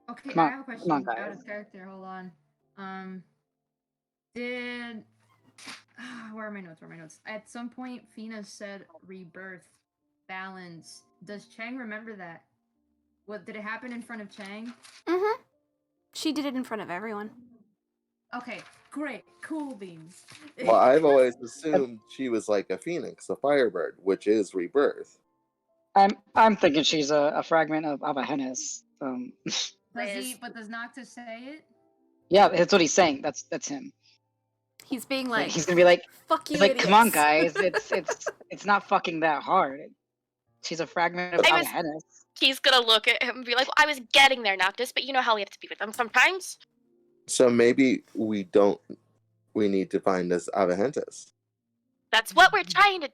Okay, Come on- I have a question come on, out guys. of character. Hold on. Did... where are my notes? Where are my notes? At some point, Fina said rebirth, balance. Does Chang remember that? What, did it happen in front of Chang? Mm-hmm. She did it in front of everyone. Okay, great. Cool beans. Well, I've always assumed she was like a phoenix, a firebird, which is rebirth. I'm thinking she's a fragment of Abahennis. But does Noctis say it? Yeah, that's what he's saying. That's him. He's being Like, like, he's gonna be like, fuck you, he's like, come on, idiots." guys, it's not fucking that hard. She's a fragment of I was- Abahennis. He's gonna look at him and be like, well, I was getting there, Noctis, but you know how we have to be with them sometimes. So maybe we need to find this Avahentis. That's what we're trying to...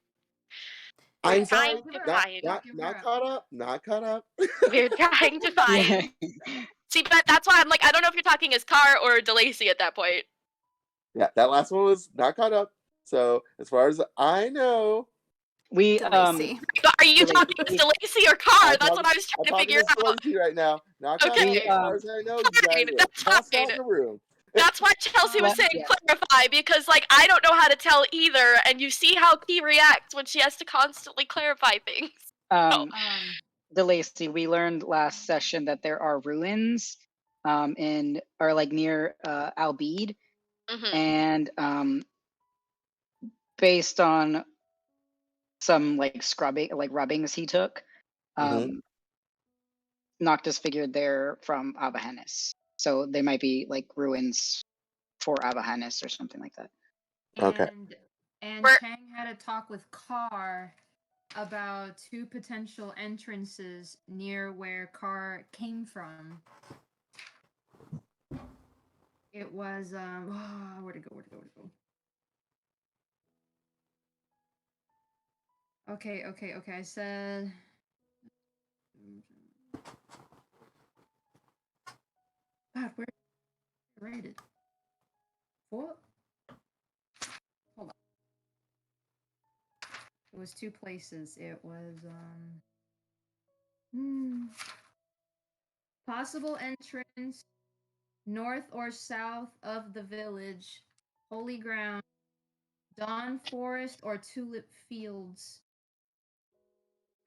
I'm We're sorry, trying to not, find. not, Give her not up. caught up, not caught up. We're trying to find. Yeah. See, but that's why I'm like, I don't know if you're talking as Car or DeLacy at that point. Yeah, that last one was not caught up. So as far as I know, We DeLacy. But are you DeLacy. talking as DeLacy or Car? I'm That's what talking- I was I'm trying to talking figure to out. Lacey right now. Not caught Okay. up. As far as I know, you guys Fine, are that's tossed out fine. in the room. That's why Chelsea was saying Yeah. clarify, because like I don't know how to tell either, and you see how Key reacts when she has to constantly clarify things. DeLacy, we learned last session that there are ruins near Albeed, Mhm. and based on some rubbings he took, Mhm. Noctis figured they're from Avahanis. So they might be like ruins for Avahanis or something like that. Okay. And We're- Chang had a talk with Carr about 2 potential entrances near where Carr came from. It was where'd it go? Okay. I said God, where did I write it? What? Hold on. It was 2 places. It was possible entrance north or south of the village, holy ground, Dawn Forest or Tulip Fields.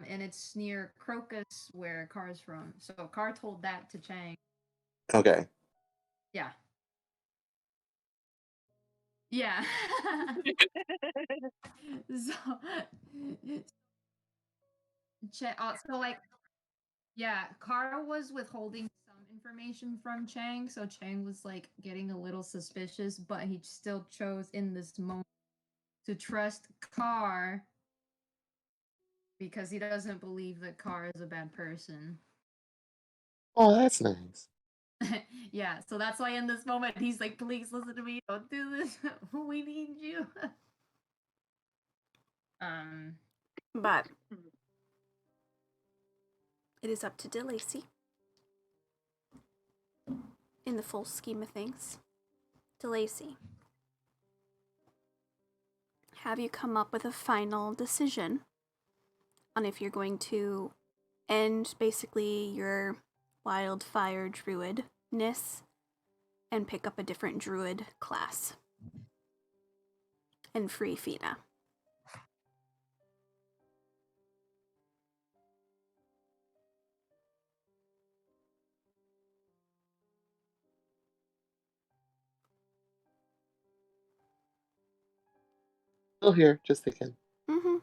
And it's near Crocus where Carr's from. So Carr told that to Chang. Okay. Yeah. Yeah. So like, yeah, Carr was withholding some information from Chang, so Chang was like getting a little suspicious, but he still chose in this moment to trust Carr because he doesn't believe that Carr is a bad person. Oh, that's nice. Yeah, so that's why in this moment he's like, please listen to me, don't do this. We need you. But it is up to DeLacy. In the full scheme of things. DeLacy, have you come up with a final decision on if you're going to end basically your wildfire druidness and pick up a different druid class and free Fina? Still here, just thinking. Mm-hmm.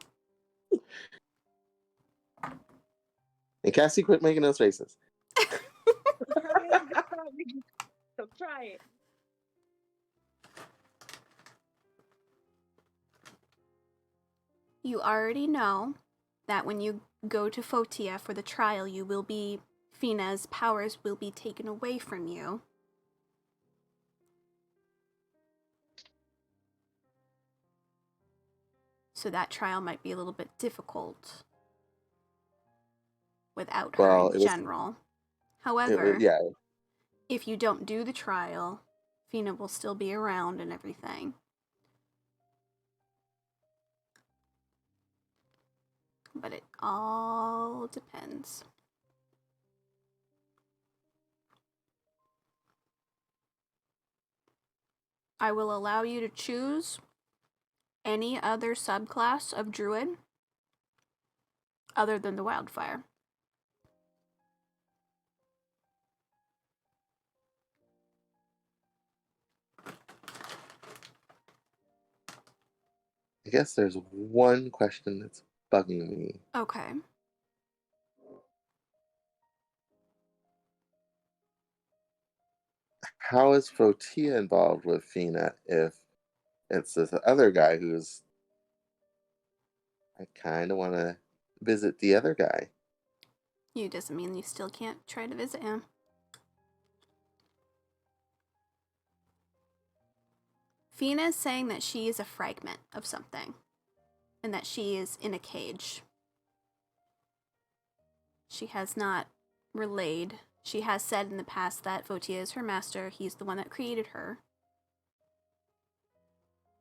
And Cassie, quit making those faces. So try it. You already know that when you go to Fotia for the trial, Fina's powers will be taken away from you. So that trial might be a little bit difficult without her in general. However, if you don't do the trial, Fina will still be around and everything. But it all depends. I will allow you to choose any other subclass of druid other than the wildfire. I guess there's one question that's bugging me. Okay. How is Fotia involved with Fina if it's this other guy who's... I kind of want to visit the other guy. You doesn't mean you still can't try to visit him. Fina is saying that she is a fragment of something, and that she is in a cage. She has not relayed. She has said in the past that Fotia is her master. He's the one that created her.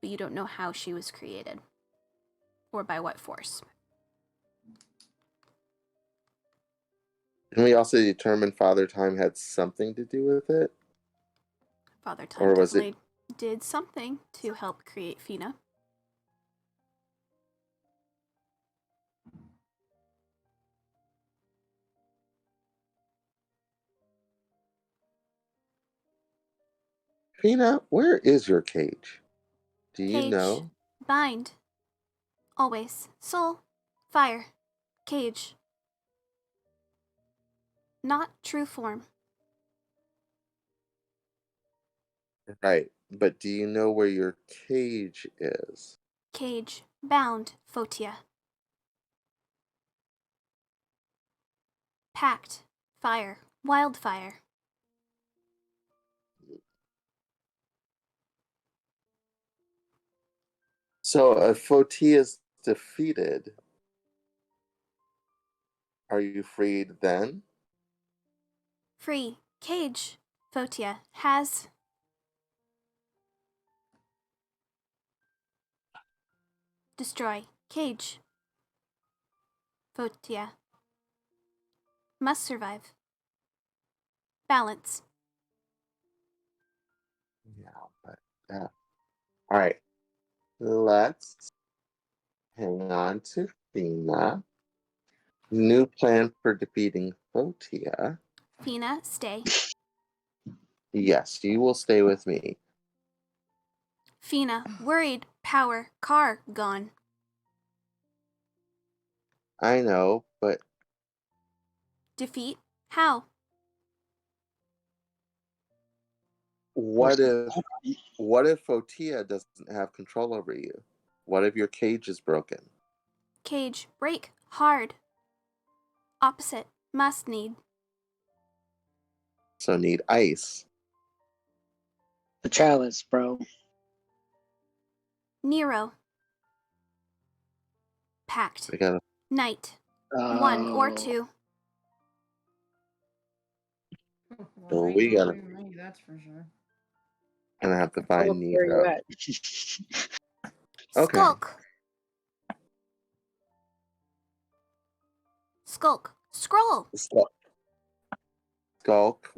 But you don't know how she was created, or by what force. Can we also determine Father Time had something to do with it? Father Or Time was it- did something to help create Fina. Fina, where is your cage? Do you Cage. know? Bind. Always. Soul. Fire. Cage. Not true form. Right. But do you know where your cage is? Cage. Bound. Photia. Packed. Fire. Wildfire. So if Foti is defeated, are you freed then? Free. Cage. Photia. Has. Destroy. Cage. Photia. Must survive. Balance. Yeah, but all right. Let's hang on to Fina. New plan for defeating Fotia. Fina. Stay. Yes, you will stay with me. Fina. Worried. Power. Car. Gone. I know, but Defeat. How? what if Fotia doesn't have control over you? What if your cage is broken? Cage. Break. Hard. Opposite. Must need. So need ice. The chalice, bro. Nero. Packed. We gotta Night. 1 or 2. So Ain't we no gotta- way me, that's for sure. gonna have to Oh, find where you Nero. at? Okay. Skulk. Skulk. Scroll. Skulk,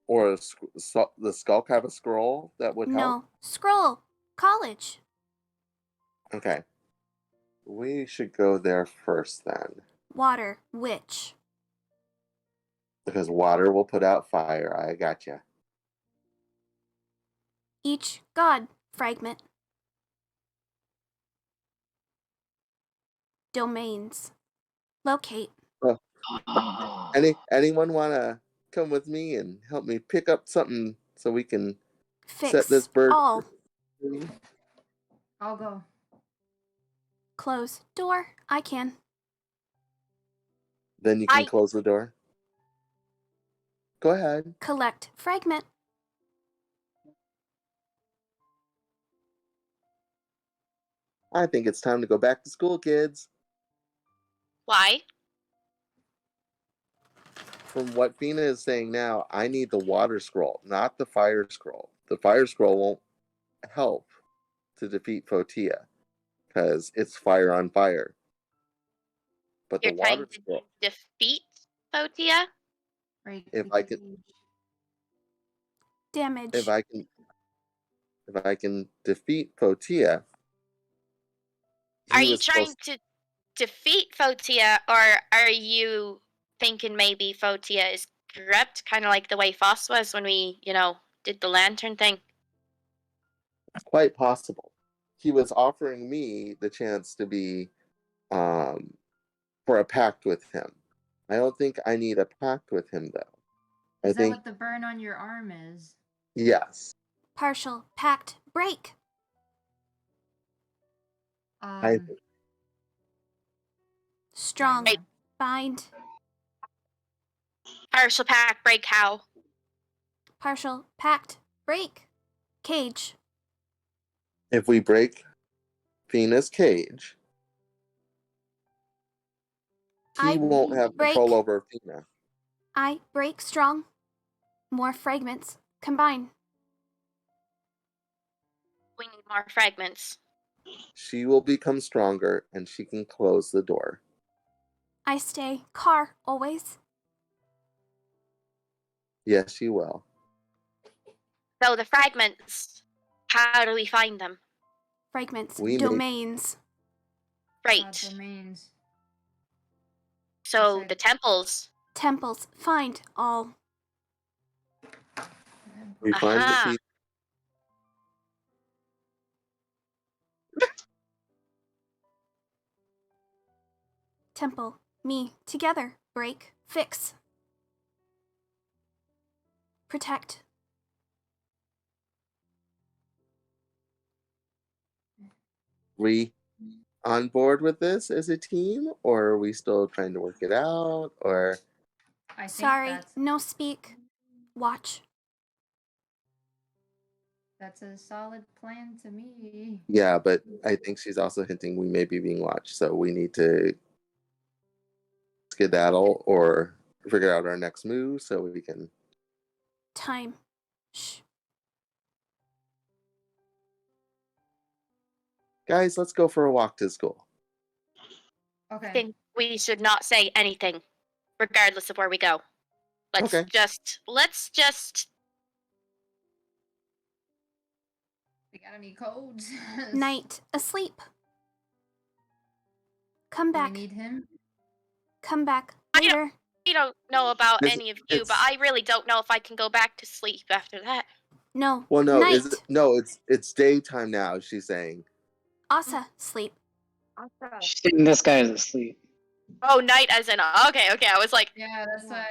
or the Skulk have a scroll that would help? No. Scroll. College. Okay. We should go there first then. Water. Witch. Because water will put out fire. I gotcha. Each god. Fragment. Domains. Locate. Oh. Anyone wanna come with me and help me pick up something so we can Fix. set this bird All. free? I'll go. Close. Door. I can. Then you can I- close the door. Go ahead. Collect. Fragment. I think it's time to go back to school, kids. Why? From what Fina is saying now, I need the water scroll, not the fire scroll. The fire scroll won't help to defeat Fotia because it's fire on fire. But You're the trying water to scroll, defeat Fotia? Break If the I could- cage. Damage. if I can defeat Fotia, Are he you was trying supposed- to defeat Fotia, or are you thinking maybe Fotia is corrupt, kind of like the way Foss was when we, did the lantern thing? quite possible. He was offering me the chance to be for a pact with him. I don't think I need a pact with him though. I Is that think what the burn on your arm is? yes. Partial. Packed. Break. I Strong. Right. Bind. Partial pack break how? Partial. Packed. Break. Cage. if we break Fina's cage, he I won't have break. control over Fina. I break. Strong. More fragments. Combine. We need more fragments. She will become stronger and she can close the door. I stay. Car. Always. Yes, she will. So the fragments, how do we find them? Fragments, We may- domains. Right. Domains. So Said- the temples. Temples, find all. We find the Aha. piece. Temple, me, together. Break, fix. Protect. We on board with this as a team, or are we still trying to work it out? Or I think Sorry, that's, no speak. Watch. that's a solid plan to me. yeah, but I think she's also hinting we may be being watched, so we need to skedaddle or figure out our next move so we can. Time. Shh. Guys, let's go for a walk to school. Okay. I think we should not say anything, regardless of where we go. Let's Okay. just. We got any codes? Night, asleep. Come Do we back. need him? Come back I don't- later. I don't know about It's- any of you, but it's- I really don't know if I can go back to sleep after that. No. Well, no, Night. it's daytime now. She's saying. Asa, sleep. She's saying this guy is asleep. Oh, night as in okay. I was like, Yeah, that's why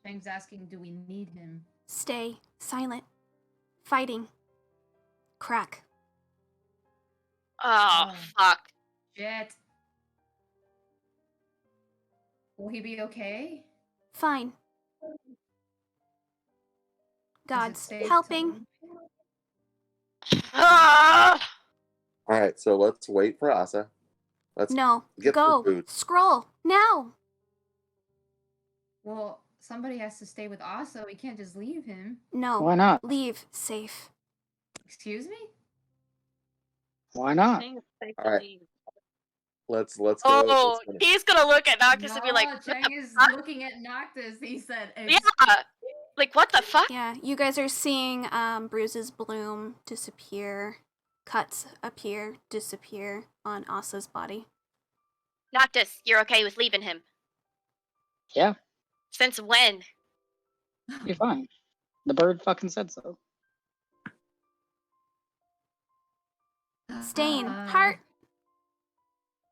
James asking, do we need him? Stay silent. Fighting. Crack. oh Oh. fuck. Shit. Will he be okay? Fine. Is it God's safe to helping. leave? Ah! All right, so let's wait for Asa. Let's No. get Go. some food. Scroll. Now. Well, somebody has to stay with Asa. We can't just leave him. No. Why not? Leave. Safe. Excuse me? Why not? All right. Let's go. Oh, let's finish. he's gonna look at Noctis and be like, No, what Chang the is fuck? looking at Noctis. He said, Yeah. Like, what the fuck? Yeah, you guys are seeing bruises bloom, disappear, cuts appear, disappear on Asa's body. Noctis, you're okay with leaving him? Yeah, Since when? you're fine. The bird fucking said so. Stain, heart.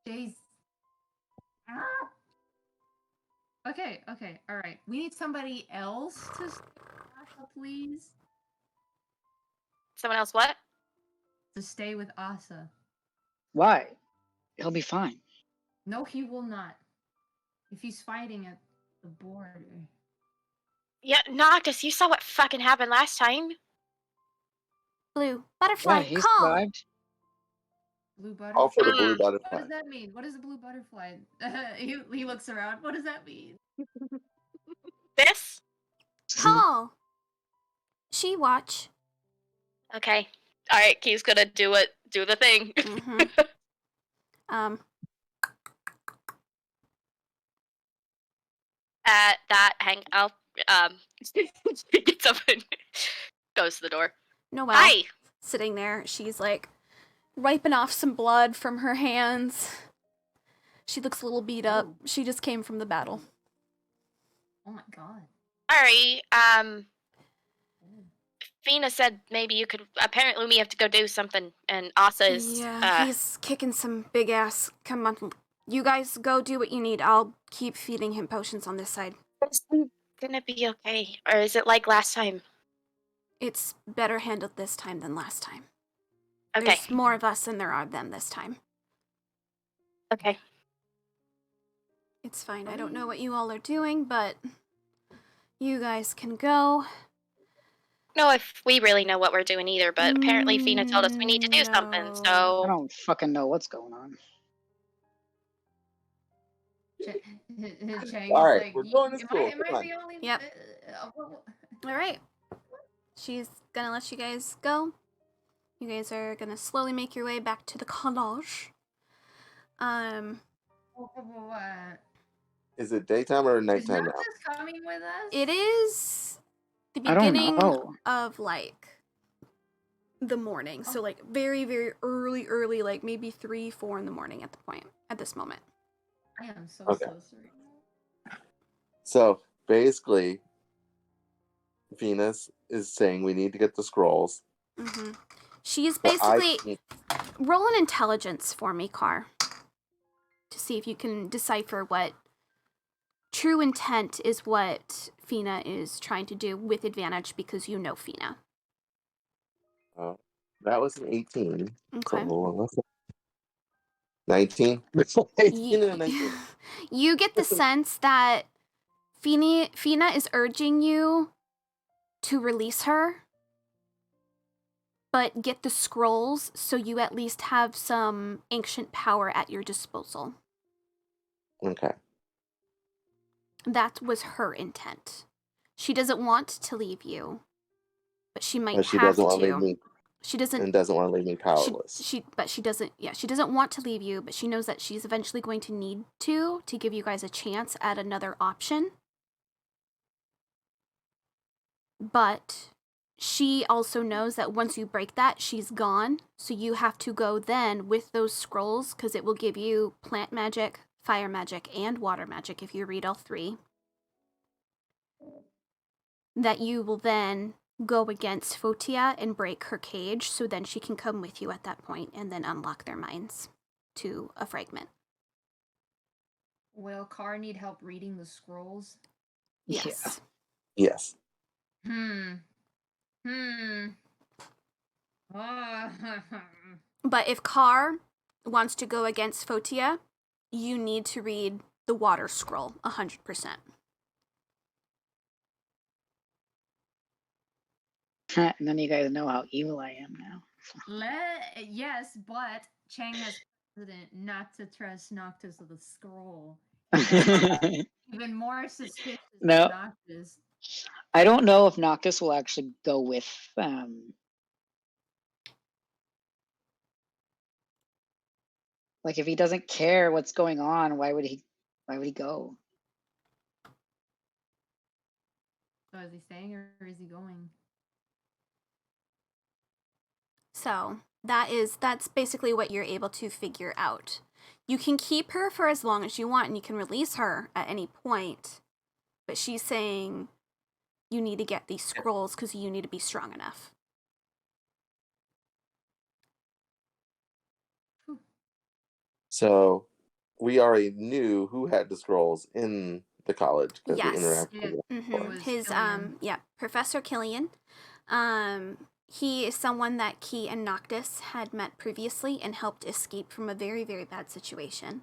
Jeez. Ah. Okay, all right. We need somebody else to stay with Asa, please. Someone else what? To stay with Asa. Why? He'll be fine. No, he will not. If he's fighting at the border. Yeah, Noctis, you saw what fucking happened last time. Blue, butterfly, Yeah, he call. survived. Blue All for the butterfly. blue What butterfly. does that mean? What is a blue butterfly? He looks around. What does that mean? This? Call. She watch. Okay. Alright, Key's gonna do the thing. Mhm. I'll gets up and goes to the door. Noelle, Hi! sitting there, she's like wiping off some blood from her hands. She looks a little beat up. Ooh. She just came from the battle. Oh my god. Sorry, Fina said maybe you could apparently we have to go do something and Asa is Yeah, he's kicking some big ass. Come on. You guys go do what you need. I'll keep feeding him potions on this side. is he gonna be okay? Or is it like last time? It's better handled this time than last time. Okay. There's more of us than there are them this time. Okay. It's fine. I don't know what you all are doing, but you guys can go. No, if we really know what we're doing either, but apparently Fina told us we need to do something, I so don't fucking know what's going on. Chang All is right, like, we're going to am school, I come on." the only? Yep. What- All right. She's gonna let you guys go. You guys are gonna slowly make your way back to the college. what? Is it daytime or Is nighttime now? Noctis coming with us? It is The I don't beginning know. of like the morning. So like very, very early, like maybe 3, 4 in the morning at this moment. I am so Okay. sorry. So basically, Venus is saying we need to get the scrolls. Mm-hmm. She's But I basically roll an intelligence for me, Car, to see if you can decipher what true intent is, what Fina is trying to do with advantage because you know Fina. that was an 18. So Okay. hold on, what's that? 19. 18 and a 19. You get the sense that Fina is urging you to release her, but get the scrolls so you at least have some ancient power at your disposal. Okay. That was her intent. She doesn't want to leave you, but she might But she have doesn't want to leave to. me She doesn't. and doesn't want to leave me powerless. She doesn't. Yeah, she doesn't want to leave you, but she knows that she's eventually going to need to give you guys a chance at another option. But she also knows that once you break that, she's gone. So you have to go then with those scrolls because it will give you plant magic, fire magic, and water magic if you read all 3. That you will then go against Fotia and break her cage, so then she can come with you at that point and then unlock their minds to a fragment. Will Car need help reading the scrolls? Yes. Yes. But if Car wants to go against Fotia, you need to read the water scroll 100%. And then you guys know how evil I am now. Yes, but Chang has precedent not to trust Noctis with a scroll. Even more suspicious No. than Noctis. I don't know if Noctis will actually go with like if he doesn't care what's going on, why would he go? So is he staying or is he going? So that's basically what you're able to figure out. You can keep her for as long as you want and you can release her at any point. But she's saying you need to get these scrolls because you need to be strong enough. So we already knew who had the scrolls in the college because we Yes. interacted with Mm-hmm. was His Killian. Professor Killian. He is someone that Key and Noctis had met previously and helped escape from a very, very bad situation.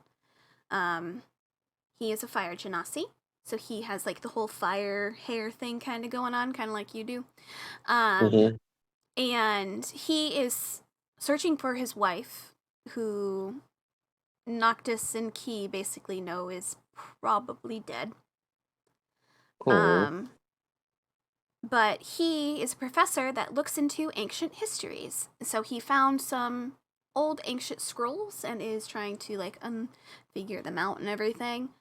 He is a fire genasi, so he has like the whole fire hair thing kind of going on, kind of like you do. And he is searching for his wife, who Noctis and Key basically know is probably dead. But he is a professor that looks into ancient histories. So he found some old ancient scrolls and is trying to like figure them out and everything.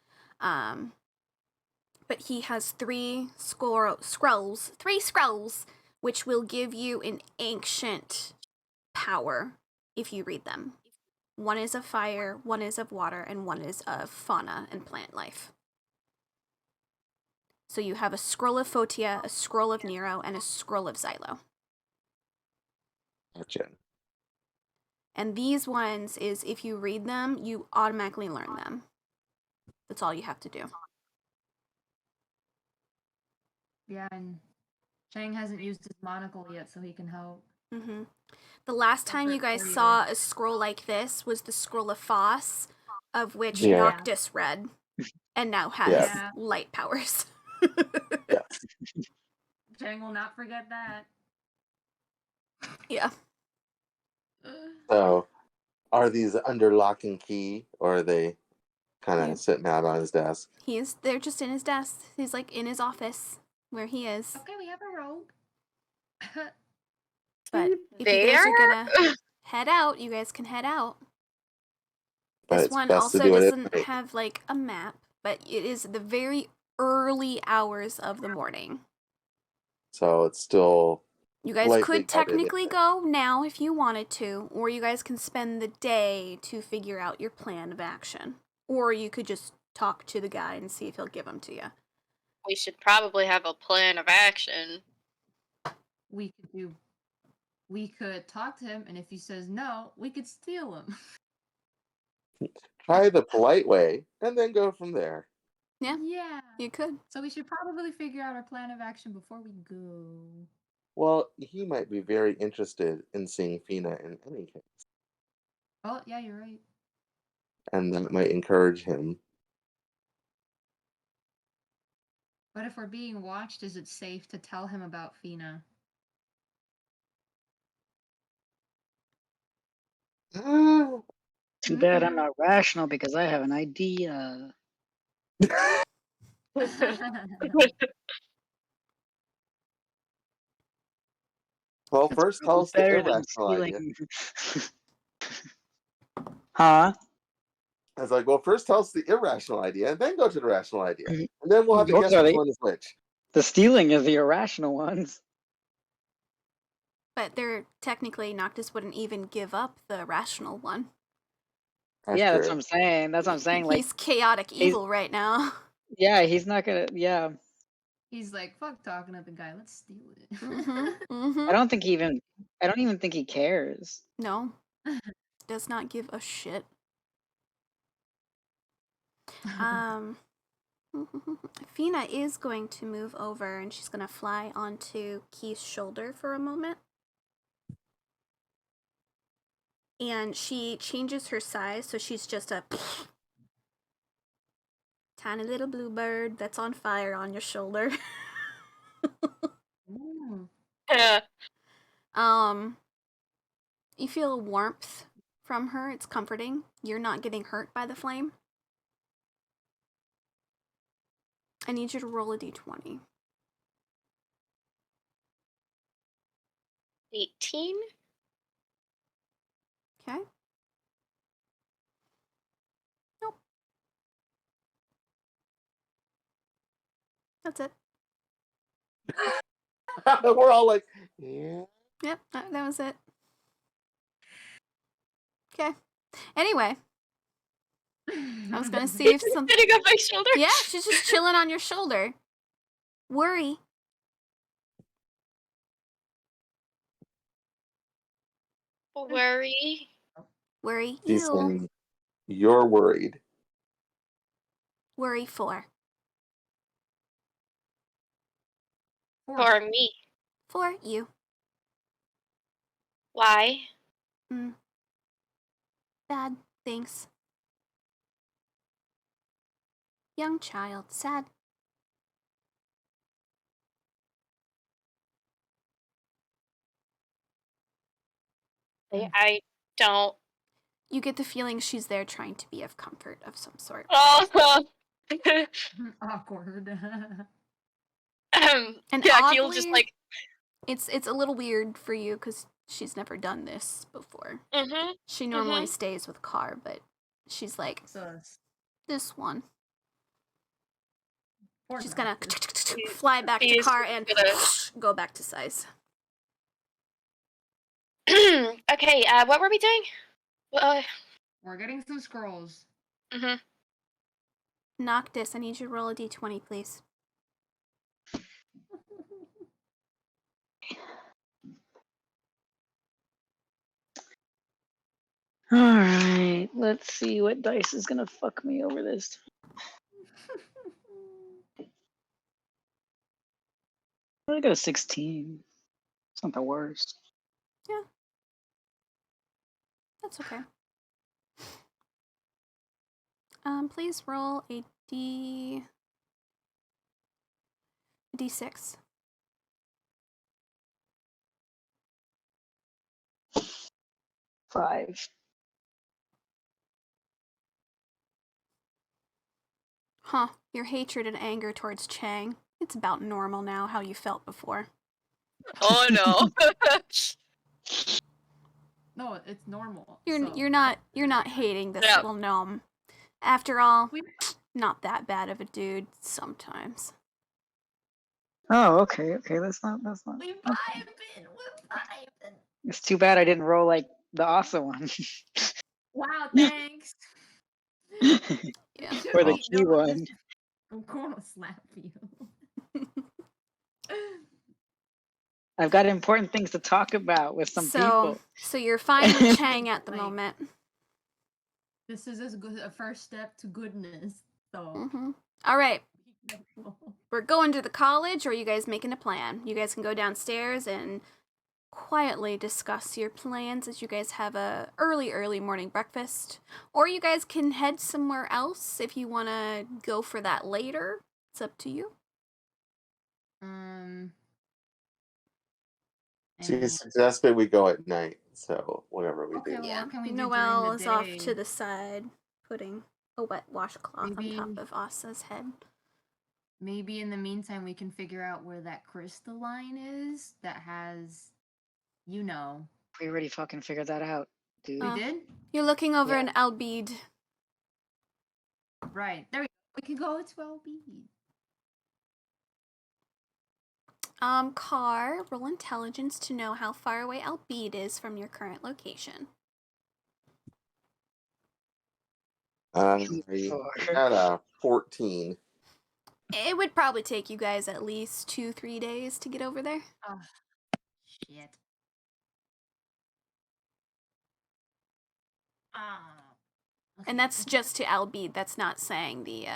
But he has 3 scrolls, which will give you an ancient power if you read them. One is of fire, one is of water, and one is of fauna and plant life. So you have a scroll of Fotia, a scroll of Nero, and a scroll of Xylo. Gotcha. And these ones is if you read them, you automatically learn them. That's all you have to do. Yeah, and Chang hasn't used his monocle yet, so he can help. Mm-hmm. The last time you guys saw a scroll like this was the scroll of Foss, of which Noctis read, and now has light powers. Chang will not forget that. Yeah. So, are these under lock and key, or are they kind of sitting out on his desk? They're just in his desk. He's like in his office where he is. Okay, we have a rogue. But if you guys are gonna head out, you guys can head out. But This one also doesn't have like a map, but it is the very early hours of the morning. So it's still You guys lightly could guarded in technically there. go now if you wanted to, or you guys can spend the day to figure out your plan of action. Or you could just talk to the guy and see if he'll give them to you. We should probably have a plan of action. We could talk to him, and if he says no, we could steal him. Try the polite way and then go from there. Yeah, Yeah. you could. So we should probably figure out our plan of action before we go. Well, he might be very interested in seeing Fina in any case, Oh, yeah, you're right. and that might encourage him. But if we're being watched, is it safe to tell him about Fina? Too bad I'm not rational because I have an idea. Well, It's first tell probably us the better than irrational idea. stealing. Huh? I was like, well, first tell us the irrational idea, and then go to the rational idea, Mhm. and then we'll have to Those guess are which the- one is which. The stealing is the irrational ones. But they're technically Noctis wouldn't even give up the rational one. That's Yeah, that's true. what I'm saying. That's what I'm saying. Like, He's chaotic evil right now. yeah, he's not gonna. Yeah, He's like, fuck talking to the guy, let's steal it. Mm-hmm. I don't think he even. I don't even think he cares. No. Does not give a shit. Fina is going to move over and she's going to fly onto Keith's shoulder for a moment. And she changes her size, so she's just a tiny little blue bird that's on fire on your shoulder. Ooh. You feel warmth from her. It's comforting. You're not getting hurt by the flame. I need you to roll a d20. 18? Okay. Nope. That's it. We're all like, yeah. Yep, that was it. Okay. Anyway, I was gonna see if It's something. sitting on my shoulder. Yeah, she's just chilling on your shoulder. Worry. Worry. Worry She's you. saying, you're worried. Worry for. For me. For you. Why? Bad things. Young child, sad. I don't. You get the feeling she's there trying to be of comfort of some sort. Oh. Awkward. And yeah, Keel's just oddly, like. It's a little weird for you because she's never done this before. Mm-hmm. She normally stays with Carr, but she's like, Sus. this one. Poor She's gonna Noctis. fly back to He's Carr and gonna- go back to size. Okay, what were we doing? We're getting some scrolls. Mm-hmm. Noctis, I need you to roll a d20, please. All right, let's see what dice is gonna fuck me over this time. I got a 16. It's not the worst. That's okay. Please roll a d6. 5. Huh, your hatred and anger towards Chang. It's about normal now, how you felt before. Oh no. No, it's normal. You're not hating this Yeah. little gnome. After all, We- not that bad of a dude sometimes. Oh, okay, okay. That's not. We Okay. vibing. We're vibing. It's too bad I didn't roll like the Asa one. Wow, thanks. Yeah. Should Or the we- key no, one. this- I'm gonna slap you. I've got important things to talk about with some people. So you're fine with Chang at the Like- moment. This is as good a first step to goodness. So Hmm. All right. be careful. We're going to the college, or are you guys making a plan? You guys can go downstairs and quietly discuss your plans as you guys have a early morning breakfast. Or you guys can head somewhere else if you want to go for that later. It's up to you. She any- suggested we go at night, so whatever we Okay, do. well, what can we do Noelle during is the off day? to the side, putting a wet washcloth Maybe- on top of Asa's head. Maybe in the meantime we can figure out where that crystalline is that has, you know. We already fucking figured that out, dude. We Uh, did? You're looking over Yeah. an Albeed. Right. There we go. We can go to LB. Car, roll intelligence to know how far away Albeed is from your current location. We had a 14. It would probably take you guys at least 2-3 days to get over there. Oh, shit. Ah. Okay. And that's just to Albeed. That's not saying the,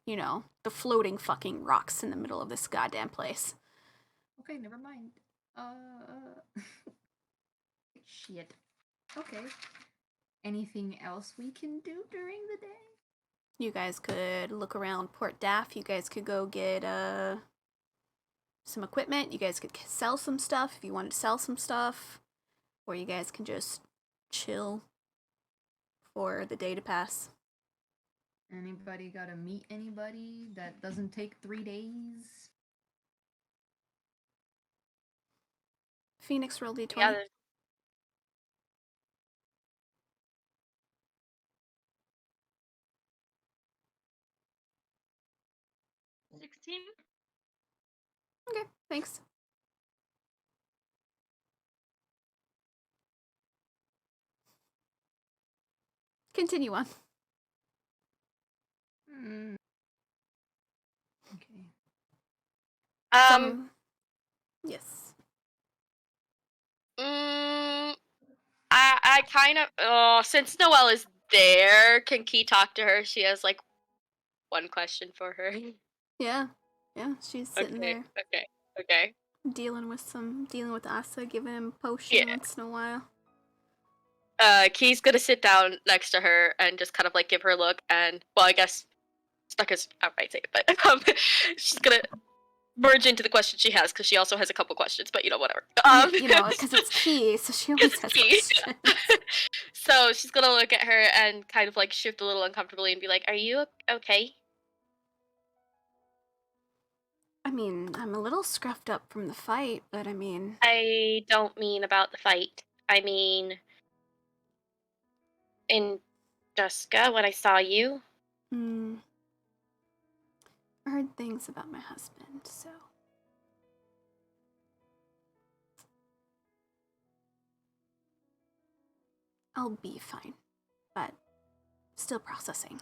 the floating fucking rocks in the middle of this goddamn place. Okay, never mind. Shit. Okay. Anything else we can do during the day? You guys could look around Port Daff. You guys could go get some equipment. You guys could sell some stuff if you wanted to sell some stuff. Or you guys can just chill for the day to pass. Anybody gotta meet anybody that doesn't take 3 days? Phoenix, roll d20. Yeah, 16. Okay, thanks. Continue on. Hmm. Okay. Yes. I kind of since Noelle is there, can Key talk to her? She has like one question for her. Yeah. Yeah, she's sitting there Okay. dealing with Asa, giving him a potion Yeah. once in a while. Key's gonna sit down next to her and just kind of like give her a look, and well, I guess stuck is outright say it, but she's gonna merge into the question she has because she also has a couple questions, but whatever. Because it's Key, so she always has Key. questions. So she's gonna look at her and kind of like shift a little uncomfortably and be like, "Are you okay?" I mean, I'm a little scruffed up from the fight, but I mean, I don't mean about the fight. I mean, in Duska, when I saw you. I heard things about my husband, so. I'll be fine, but still processing.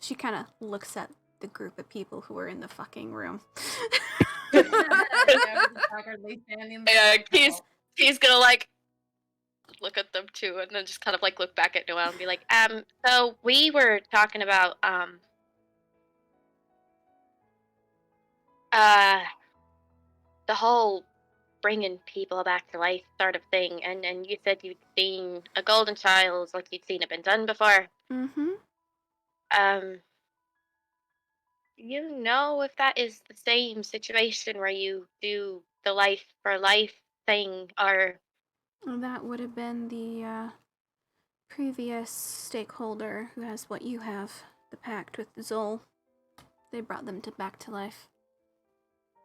She kind of looks at the group of people who are in the fucking room. Awkwardly standing there Yeah, like, he's gonna like look at them too, and then just kind of like look back at Noelle and be like, so we were talking about the whole bringing people back to life sort of thing, and you said you'd seen a golden child, like you'd seen it been done before. Mm-hmm. You know if that is the same situation where you do the life for life thing, or Well, that would have been the previous stakeholder who has what you have, the pact with Zol. They brought them back to life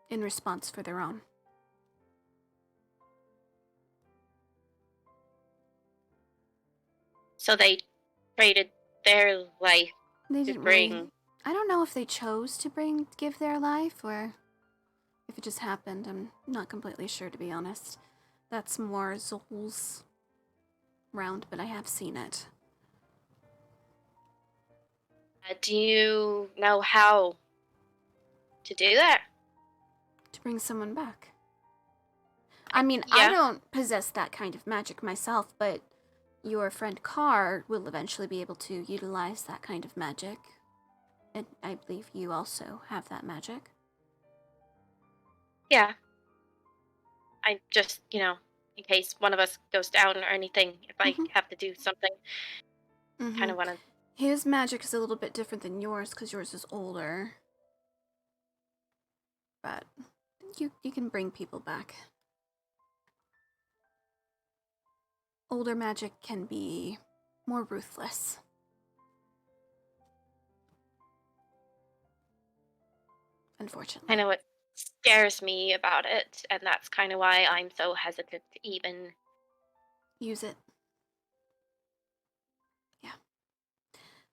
in response for their own. so they traded their life They to didn't bring. really. I don't know if they chose to give their life or if it just happened. I'm not completely sure, to be honest. That's more Zol's round, but I have seen it. Do you know how to do that? To bring someone back. I mean, I Yeah. don't possess that kind of magic myself, but your friend Carr will eventually be able to utilize that kind of magic. And I believe you also have that magic. Yeah. I just, in case one of us goes down or anything, if I Mhm. have to do something, kind Mm-hmm. of want to. His magic is a little bit different than yours because yours is older. But you can bring people back. Older magic can be more ruthless. Unfortunately. Kind of what scares me about it, and that's kind of why I'm so hesitant to even. Use it. Yeah.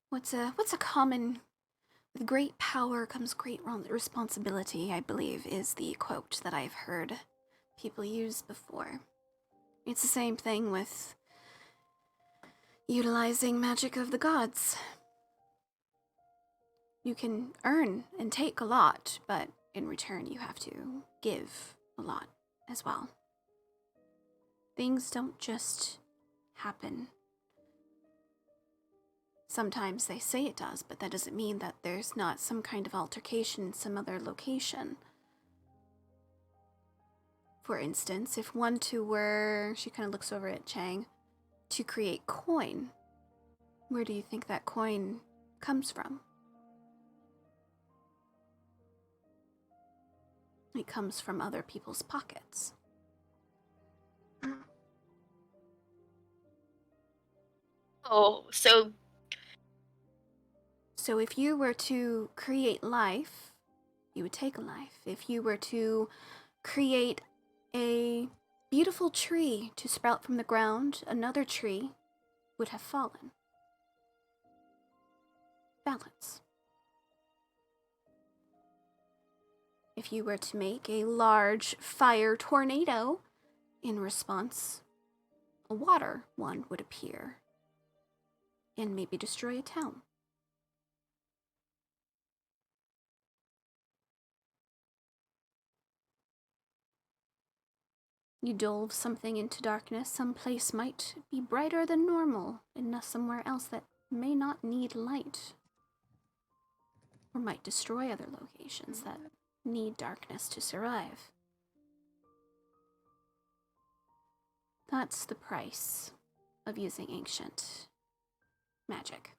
What's a common with great power comes great responsibility, I believe, is the quote that I've heard people use before. It's the same thing with utilizing magic of the gods. You can earn and take a lot, but in return you have to give a lot as well. Things don't just happen. Sometimes they say it does, but that doesn't mean that there's not some kind of altercation in some other location. For instance, if one were, she kind of looks over at Chang, to create coin, where do you think that coin comes from? It comes from other people's pockets. Oh, so So if you were to create life, you would take a life. If you were to create a beautiful tree to sprout from the ground, another tree would have fallen. Balance. If you were to make a large fire tornado, in response, a water one would appear and maybe destroy a town. You delve something into darkness, some place might be brighter than normal, and somewhere else that may not need light. Or might destroy other locations that need darkness to survive. That's the price of using ancient magic.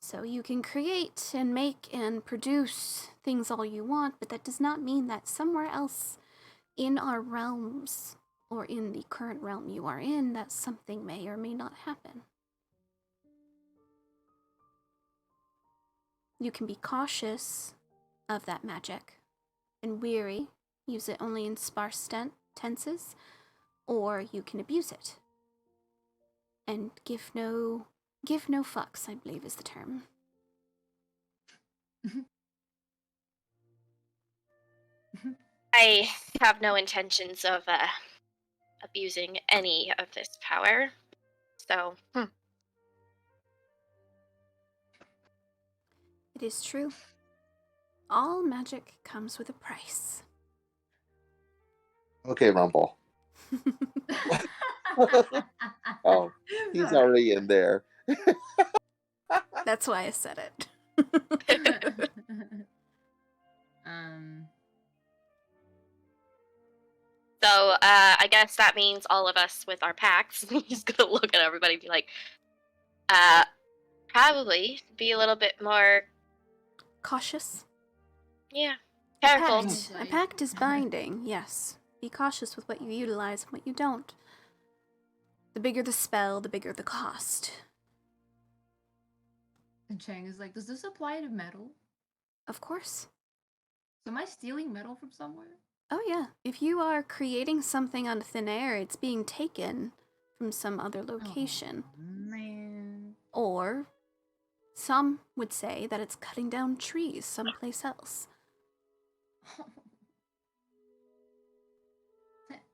So you can create and make and produce things all you want, but that does not mean that somewhere else in our realms, or in the current realm you are in, that something may or may not happen. You can be cautious of that magic and weary, use it only in sparse tenses, or you can abuse it and give no fucks, I believe is the term. I have no intentions of abusing any of this power. So, It is true. All magic comes with a price. Okay, Rumble. Oh, he's already in there. That's why I said it. so I guess that means all of us with our packs. Just gonna look at everybody and be like, probably be a little bit more, Cautious. yeah, A careful. pact is binding, yes. Be cautious with what you utilize and what you don't. The bigger the spell, the bigger the cost. And Chang is like, does this apply to metal? Of course. So am I stealing metal from somewhere? Oh yeah. If you are creating something on thin air, it's being taken from some other location. Oh, man. Or some would say that it's cutting down trees someplace else.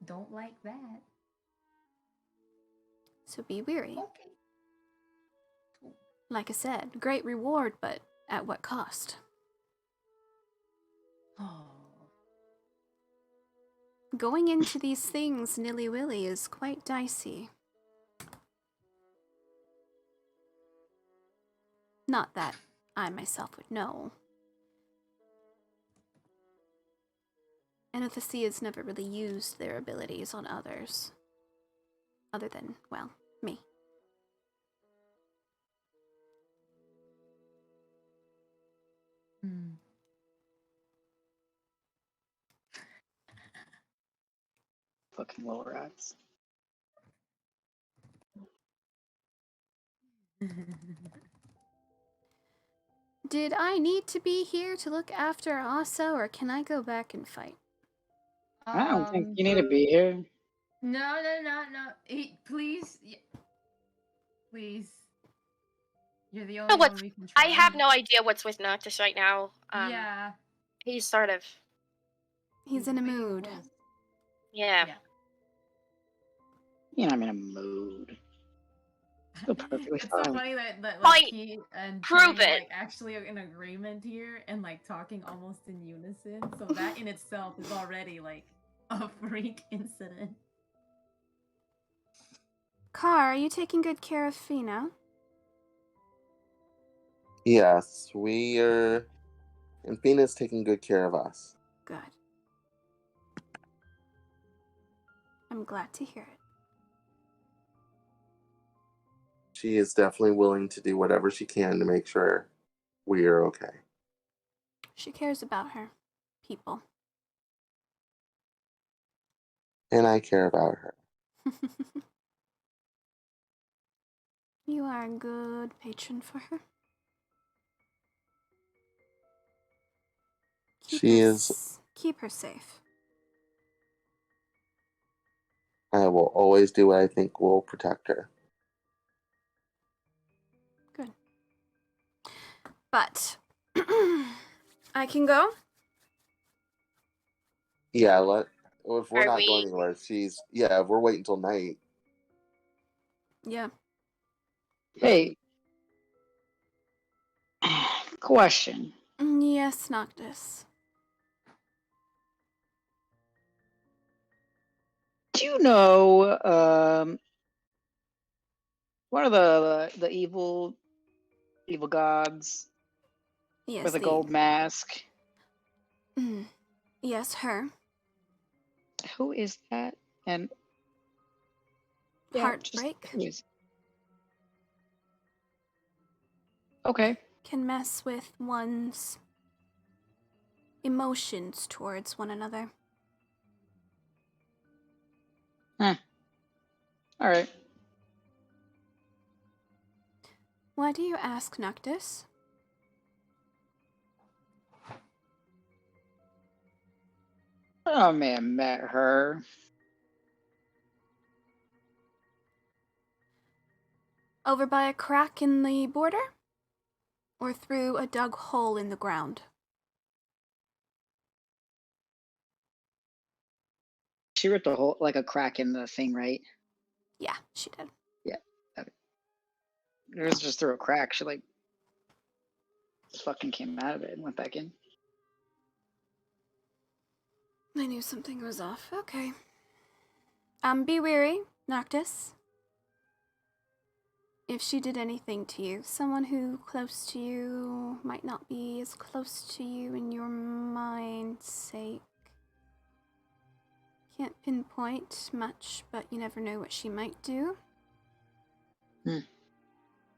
Don't like that. So be wary. Okay. Like I said, great reward, but at what cost? Oh. Going into these things nilly-willy is quite dicey. Not that I myself would know. Enothesia's never really used their abilities on others. Other than, well, me. Hmm. Fucking little rats. Did I need to be here to look after Asa, or can I go back and fight? I don't think you need to be here. No. Please. Please. You're the only know one what's- we can I have trust. no idea what's with Noctis right now. Yeah. He's sort of, He's in a being mood. wolf. yeah. You know, I'm in a mood. Feel perfectly It's so fine. funny that Point. like he and Prove Chang are, it. like actually in agreement here and like talking almost in unison. So that in itself is already like a freak incident. Car, are you taking good care of Fina? Yes, we are. And Fina's taking good care of us. Good. I'm glad to hear it. She is definitely willing to do whatever she can to make sure we are okay. She cares about her people. And I care about her. You are a good patron for her. Keep her safe. I will always do what I think will protect her. Good. But I can go? Yeah, if we're Are not we- going anywhere, if we're waiting till night. Yeah. Hey. Question. Yes, Noctis. Do you know one of the evil gods Yes. with a gold mask? Yes, her. Who is that? And yeah, Heartbreak. just- who is- Okay. Can mess with one's emotions towards one another. All right. Why do you ask, Noctis? Oh man, met her. Over by a crack in the border? Or through a dug hole in the ground? She ripped a hole, like a crack in the thing, right? Yeah, she did. It was just through a crack. She like just fucking came out of it and went back in. I knew something was off. Okay. Be wary, Noctis. If she did anything to you, someone who close to you might not be as close to you in your mind's sake. Can't pinpoint much, but you never know what she might do.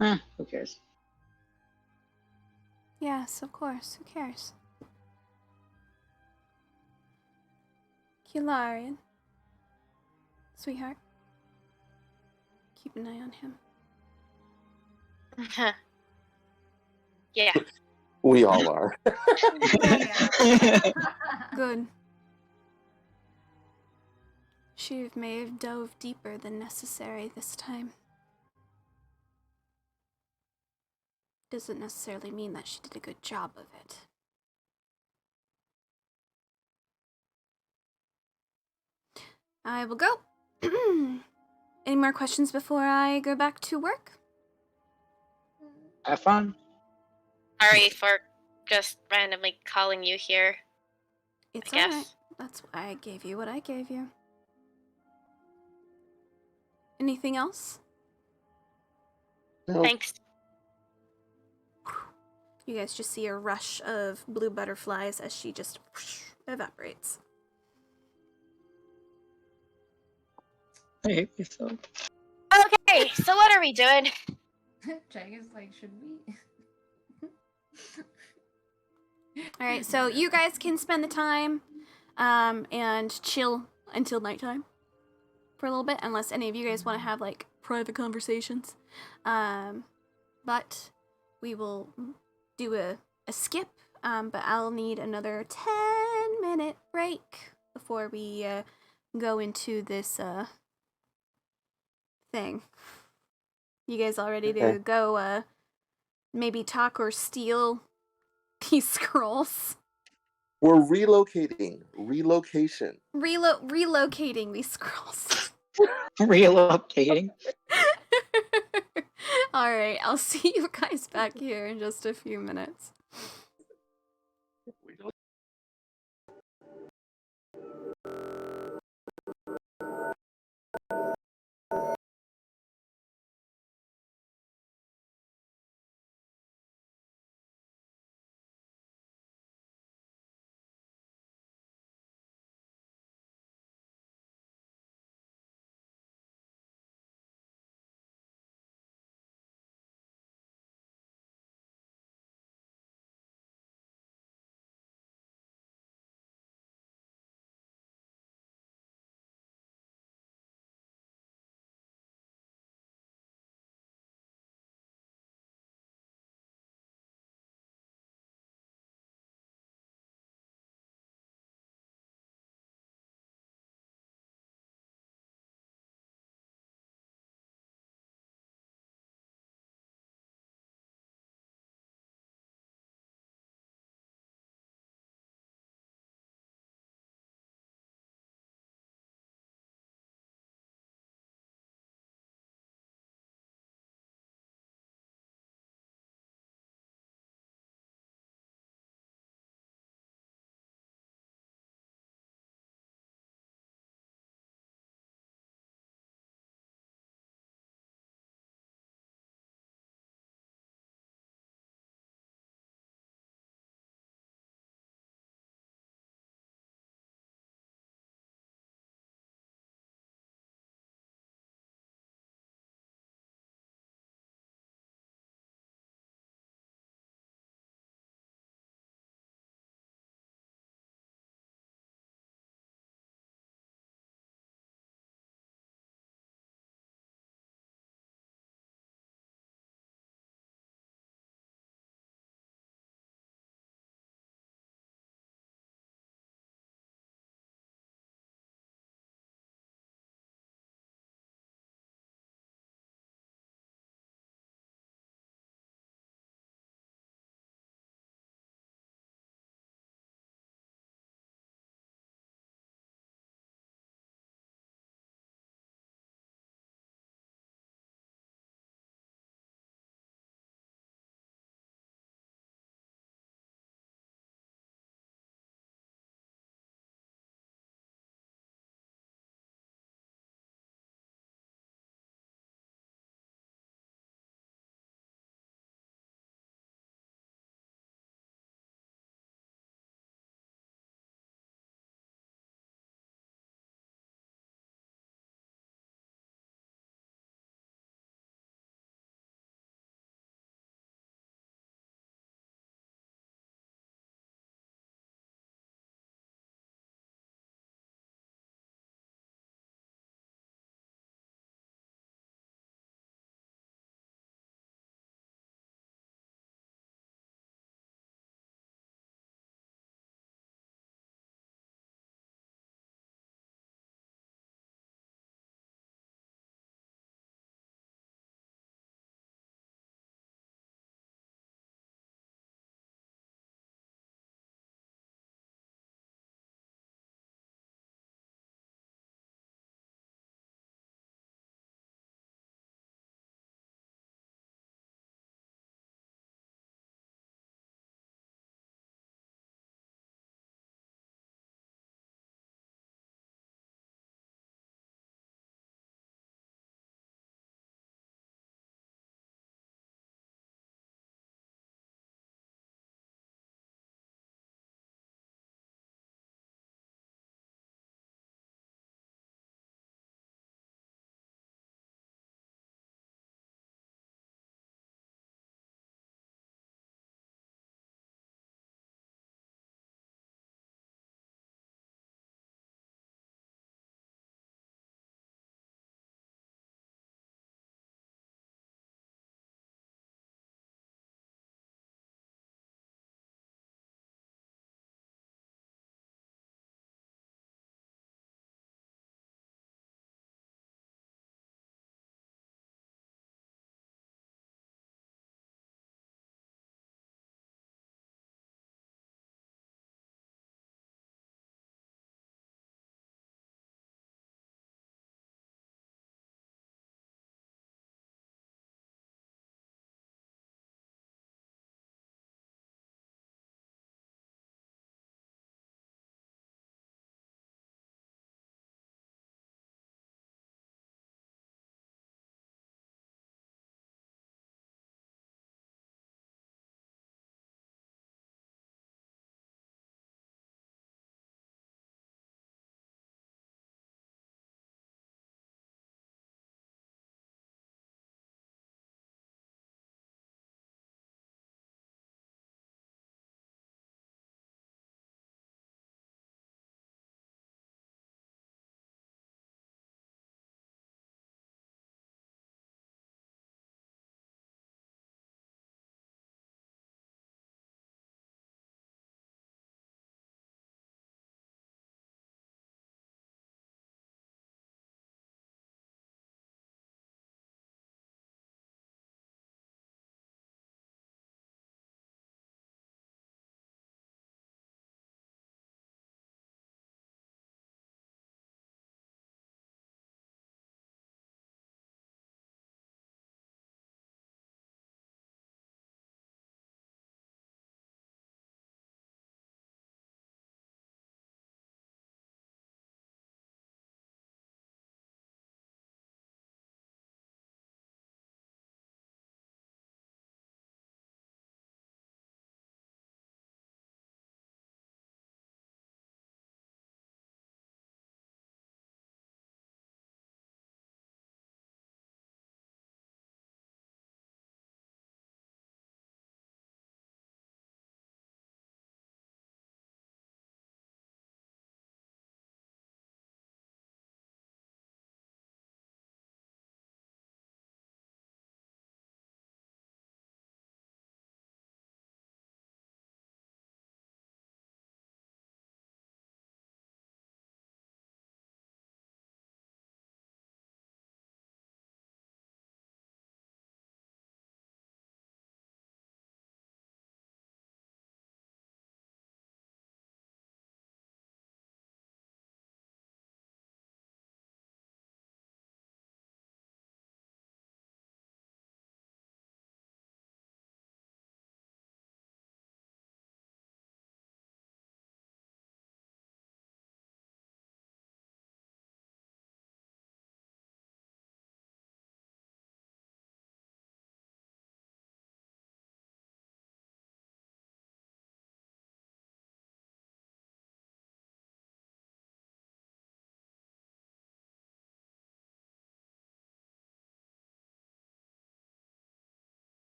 Who cares? Yes, of course. Who cares? Kilarian. Sweetheart. Keep an eye on him. Yeah. We all are. Good. She may have dove deeper than necessary this time. Doesn't necessarily mean that she did a good job of it. I will go. Any more questions before I go back to work? Have fun. Sorry for just randomly calling you here. It's I guess. alright. That's why I gave you what I gave you. Anything else? No. Thanks. You guys just see a rush of blue butterflies as she just evaporates. I hate myself. Okay, so what are we doing? Jag is like, should we? Alright, so you guys can spend the time and chill until nighttime for a little bit, unless any of you guys want to have like private conversations. But we will do a skip, but I'll need another 10-minute break before we go into this thing. You guys all ready to Okay. go maybe talk or steal these scrolls? We're relocating. Relocation. Relocating these scrolls. Relocating. Alright, I'll see you guys back here in just a few minutes.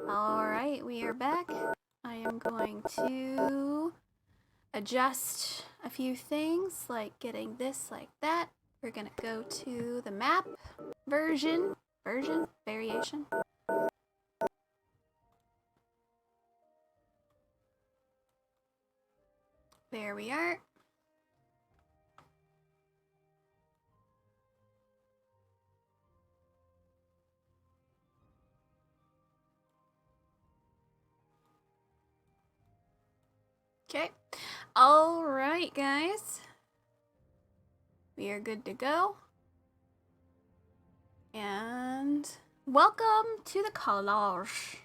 Alright, we are back. I am going to adjust a few things, like getting this like that. We're gonna go to the map variation. There we are. Okay. Alright, guys. We are good to go. And welcome to the college.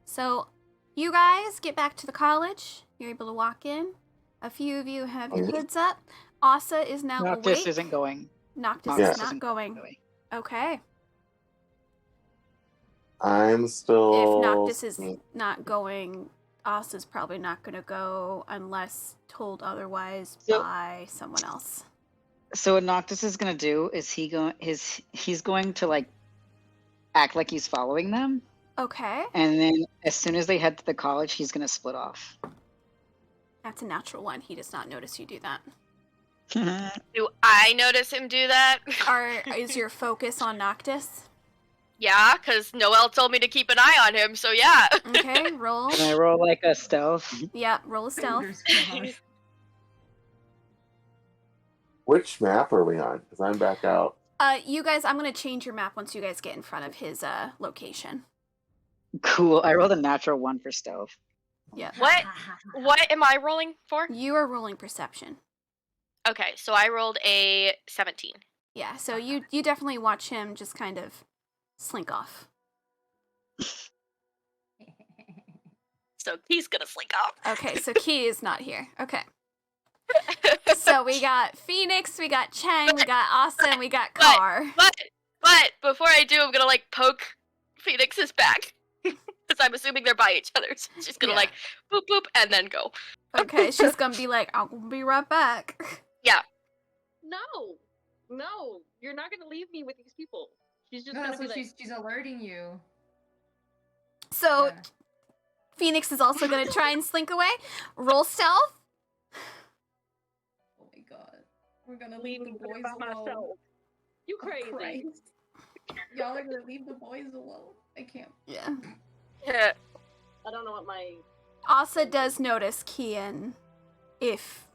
So, you guys get back to the college. You're able to walk in. A few of you have your hoods up. Asa is now Noctis awake. isn't going. Noctis Yes. is not going. Okay. I'm If still. Noctis is not going, Asa's probably not going to go unless told otherwise So- by someone else. So what Noctis is gonna do is he's going to like act like he's following them, Okay. and then as soon as they head to the college, he's gonna split off. That's a natural one. He does not notice you do that. Do I notice him do that? Is your focus on Noctis? Yeah, because Noelle told me to keep an eye on him, so yeah. Okay, roll. Can I roll like a stealth? Yeah, roll a stealth. Fingers crossed. Which map are we on? Because I'm back out. You guys, I'm gonna change your map once you guys get in front of his location. Cool. I rolled a natural 1 for stealth. Yeah. What? What am I rolling for? You are rolling perception. Okay, so I rolled a 17. Yeah, so you definitely watch him just kind of slink off. So he's gonna slink off. Okay, so Key is not here. Okay. So we got Phoenix, we got Chang, we got Asa, and we got Car. But before I do, I'm gonna like poke Phoenix's back. Because I'm assuming they're by each other. So she's gonna Yeah. like boop boop and then go. Okay, she's gonna be like, I'll be right back. No, you're not gonna leave me with these people. She's just No, gonna that's be what like, she's alerting you. So Yeah. Phoenix is also gonna try and slink away. Roll stealth. Oh my god. We're gonna leave leave me the boys by alone. myself. You Oh, crazy? Christ. Y'all are gonna leave the boys alone. I can't. Yeah. Yeah. I don't know what my. Asa does notice Kian if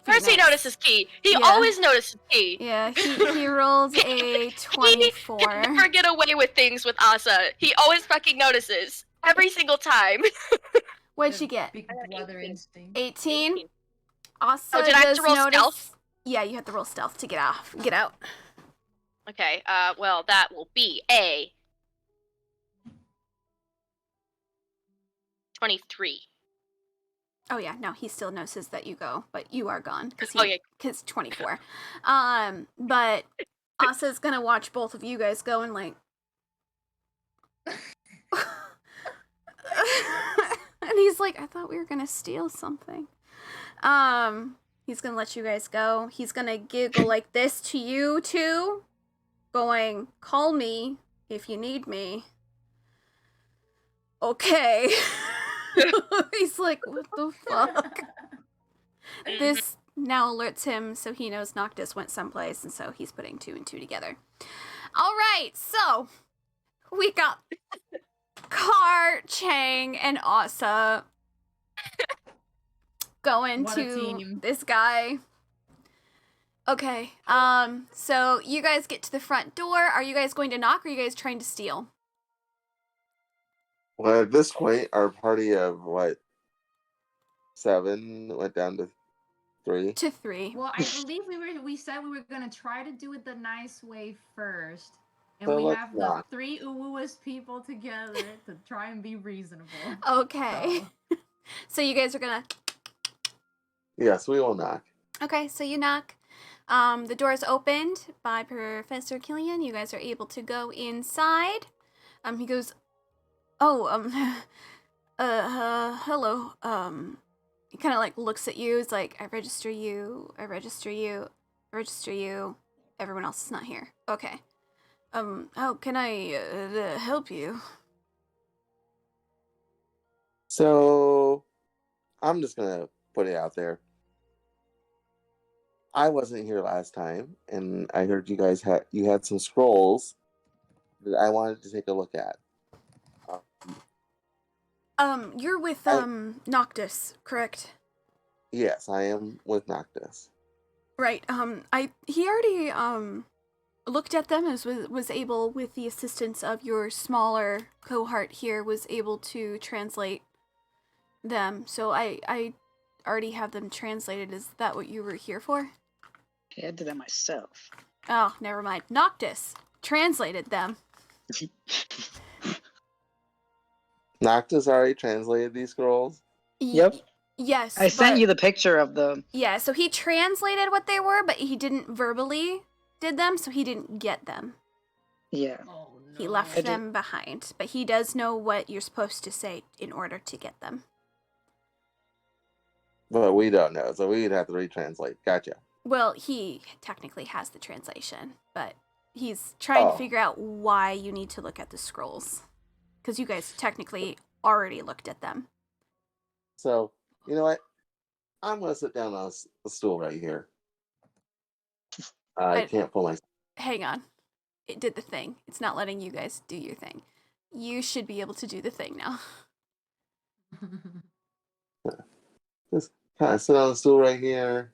First he Phoenix- notices Key. He Yeah. always notices Key. Yeah, he rolled a He 24. can never get away with things with Asa. He always fucking notices. Every single time. What'd The you get? Big I got brother 18. instinct. 18. Asa Oh, did I have does to roll notice. stealth? Yeah, you have to roll stealth to get out. Okay, well, that will be a 23. Oh yeah, no, he still notices that you go, but you are gone because Oh, yeah. 24. But Asa's gonna watch both of you guys go and like, and he's like, I thought we were gonna steal something. He's gonna let you guys go. He's gonna giggle like this to you too, going, "Call me if you need me." Okay. He's like, what the fuck? This now alerts him, so he knows Noctis went someplace, and so he's putting 2 and 2 together. All right, so we got Car, Chang, and Asa going What a to team. this guy. Okay, so you guys get to the front door. Are you guys going to knock, or are you guys trying to steal? Well, at this point, our party of what 7 went down to 3. To 3. Well, I believe we said we were gonna try to do it the nice way first. And So we let's have not. the 3 Uwuas people together to try and be reasonable. Okay. So, So you guys are gonna. Yes, we will knock. Okay, so you knock. The door is opened by Professor Killian. You guys are able to go inside. He goes, "Oh, hello." He kind of like looks at you. He's like, "I register you. I register you. I register you. Everyone else is not here. Okay. How can I help you?" So I'm just gonna put it out there. I wasn't here last time, and I heard you guys had some scrolls that I wanted to take a look at. You're with I- Noctis, correct? Yes, I am with Noctis. Right. He already looked at them and was able, with the assistance of your smaller cohort here, was able to translate them. So I already have them translated. Is that what you were here for? Yeah, I did that myself. Oh, never mind. Noctis translated them. Noctis already translated these scrolls. Yep. Yes. I sent but- you the picture of the. Yeah, so he translated what they were, but he didn't verbally did them, so he didn't get them. Yeah. Oh no. He left I did- them behind, but he does know what you're supposed to say in order to get them. But we don't know, so we'd have to retranslate. Gotcha. Well, he technically has the translation, but he's trying Oh. to figure out why you need to look at the scrolls. Because you guys technically already looked at them. So, you know what? I'm going to sit down on a stool right here. I I- can't pull my. Hang on. It did the thing. It's not letting you guys do your thing. You should be able to do the thing now. Just kind of sit on the stool right here.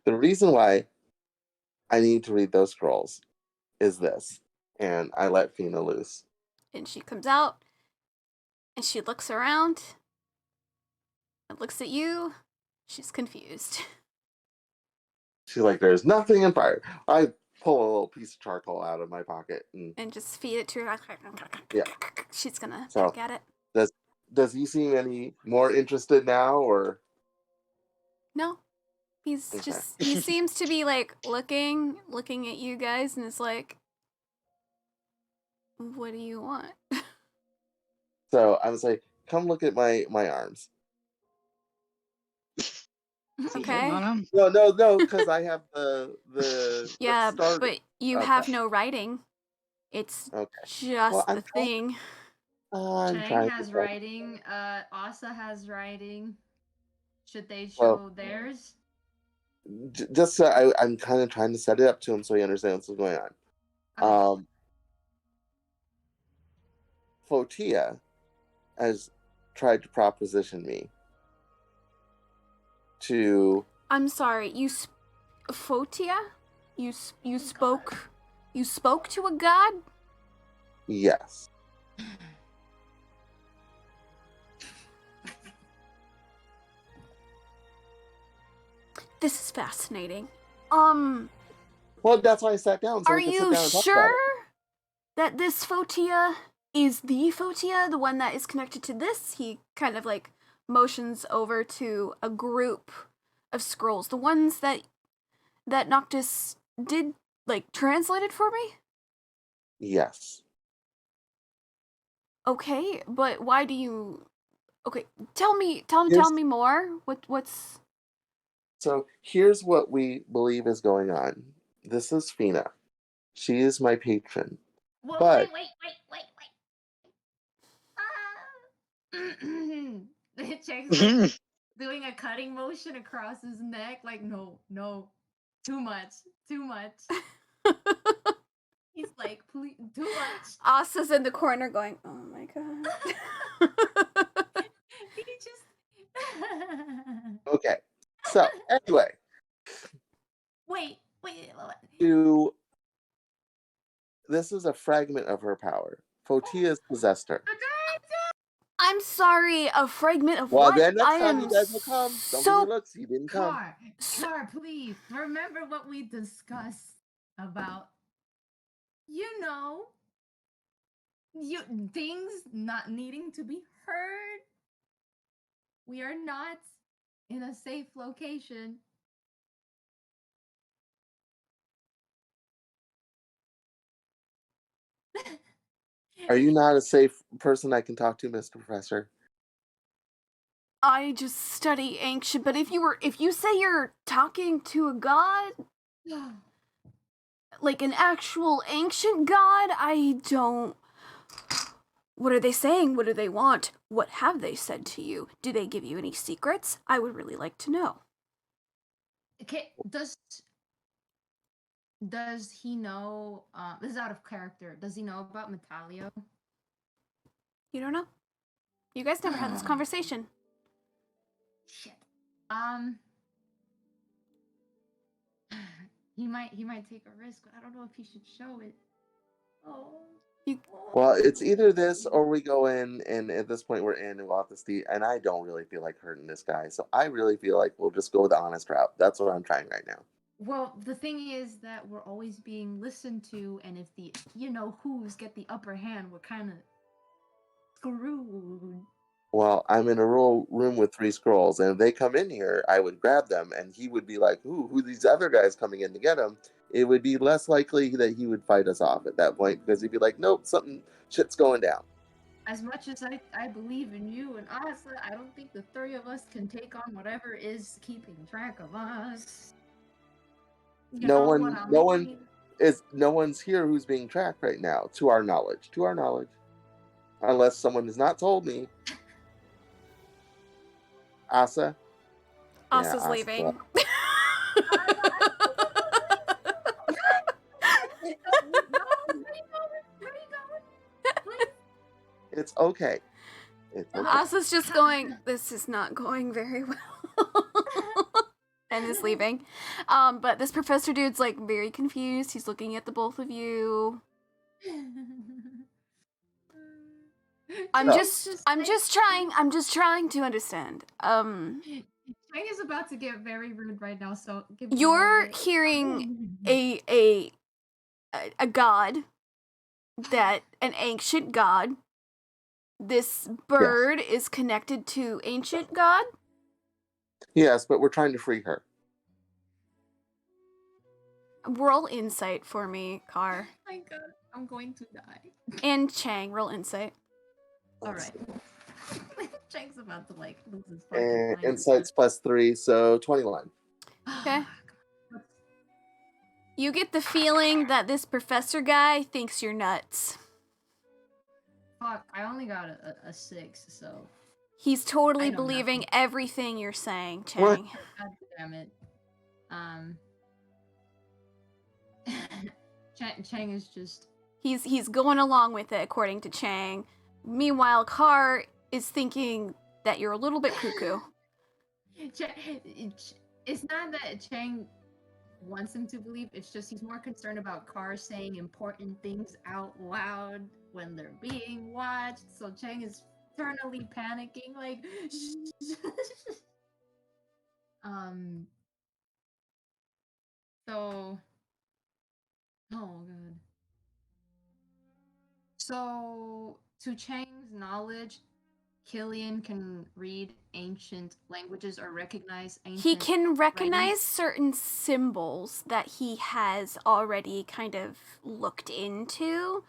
The reason why I need to read those scrolls is this. And I let Fina loose. And she comes out, and she looks around, and looks at you. She's confused. She's like, there's nothing in fire. I pull a little piece of charcoal out of my pocket. And And just feed it to her. Yeah. She's gonna So- peck at it. does he seem any more interested now, or? No. He's Okay. just, he seems to be like looking at you guys, and is like, what do you want? So I was like, come look at my arms. Is he Okay. hitting on him? No, because I have the Yeah, start. but you Okay. have no writing. It's Okay. just Well, the I'm trying- thing. I'm Chang trying has to writing. Asa has writing. Should they Well- show theirs? just so I'm kind of trying to set it up to him so he understands what's going on. Okay. Fotia has tried to proposition me to I'm sorry, Fotia? You spoke to a god? yes. This is fascinating. Well, that's why I sat down. So Are we could sit you down and talk sure about it. that this Fotia is the Fotia, the one that is connected to this? He kind of like motions over to a group of scrolls, the ones that Noctis did like translated for me. Yes. Okay, but why do you? Okay, tell me Here's- me more. What's? So here's what we believe is going on. This is Fina. She is my patron. Whoa, but- wait. Chang's like doing a cutting motion across his neck, like no, too much. He's like, please, too much. Asa's in the corner going, oh my god. He just. Okay. So anyway, wait. this is a fragment of her power. Fotia's possessed her. I'm sorry, a fragment of Well, what? then next I time am you guys will come. Don't so give me looks. He didn't come. Car, please remember what we discussed about. Things not needing to be heard. We are not in a safe location. Are you not a safe person I can talk to, Mr. Professor? I just study ancient, but if you say you're talking to a god, like an actual ancient god, I don't What are they saying? What do they want? What have they said to you? Do they give you any secrets? I would really like to know. Okay, does he know? This is out of character. Does he know about Metalio? You don't know? You guys never had this conversation. Shit. He might take a risk, but I don't know if he should show it. Oh. Well, it's either this or we go in, and at this point we're in Wathasty, and I don't really feel like hurting this guy, so I really feel like we'll just go the honest route. That's what I'm trying right now. Well, the thing is that we're always being listened to, and if the who's get the upper hand, we're kind of screwed. Well, I'm in a room with 3 scrolls, and if they come in here, I would grab them, and he would be like, "Ooh, who are these other guys coming in to get him?" It would be less likely that he would fight us off at that point, because he'd be like, "Nope, shit's going down." As much as I believe in you and Asa, I don't think the 3 of us can take on whatever is keeping track of us. No one's here who's being tracked right now, to our knowledge. Unless someone has not told me. Asa? Asa's Asa's leaving. It's okay. Asa's just going, this is not going very well. And is leaving. But this professor dude's like very confused. He's looking at the both of you. I'm just trying to understand. Chang is about to get very rude right now, so give me You're hearing a god, that an ancient god. This bird is connected to ancient god. Yes, but we're trying to free her. Roll insight for me, Car. Oh my god, I'm going to die. And Chang, roll insight. Alright. Chang's about to lose his fucking mind. Insight's +3, so 21. Okay. You get the feeling that this professor guy thinks you're nuts. Fuck, I only got a 6, so... He's totally believing everything you're saying, Chang. What? God damn it. Chang is just... He's going along with it, according to Chang. Meanwhile, Car is thinking that you're a little bit cuckoo. It's not that Chang wants him to believe, it's just he's more concerned about Car saying important things out loud when they're being watched, so Chang is eternally panicking, like... So... Oh, God. So, to Chang's knowledge, Killian can read ancient languages or recognize ancient... He can recognize writings? certain symbols that he has already kind of looked into.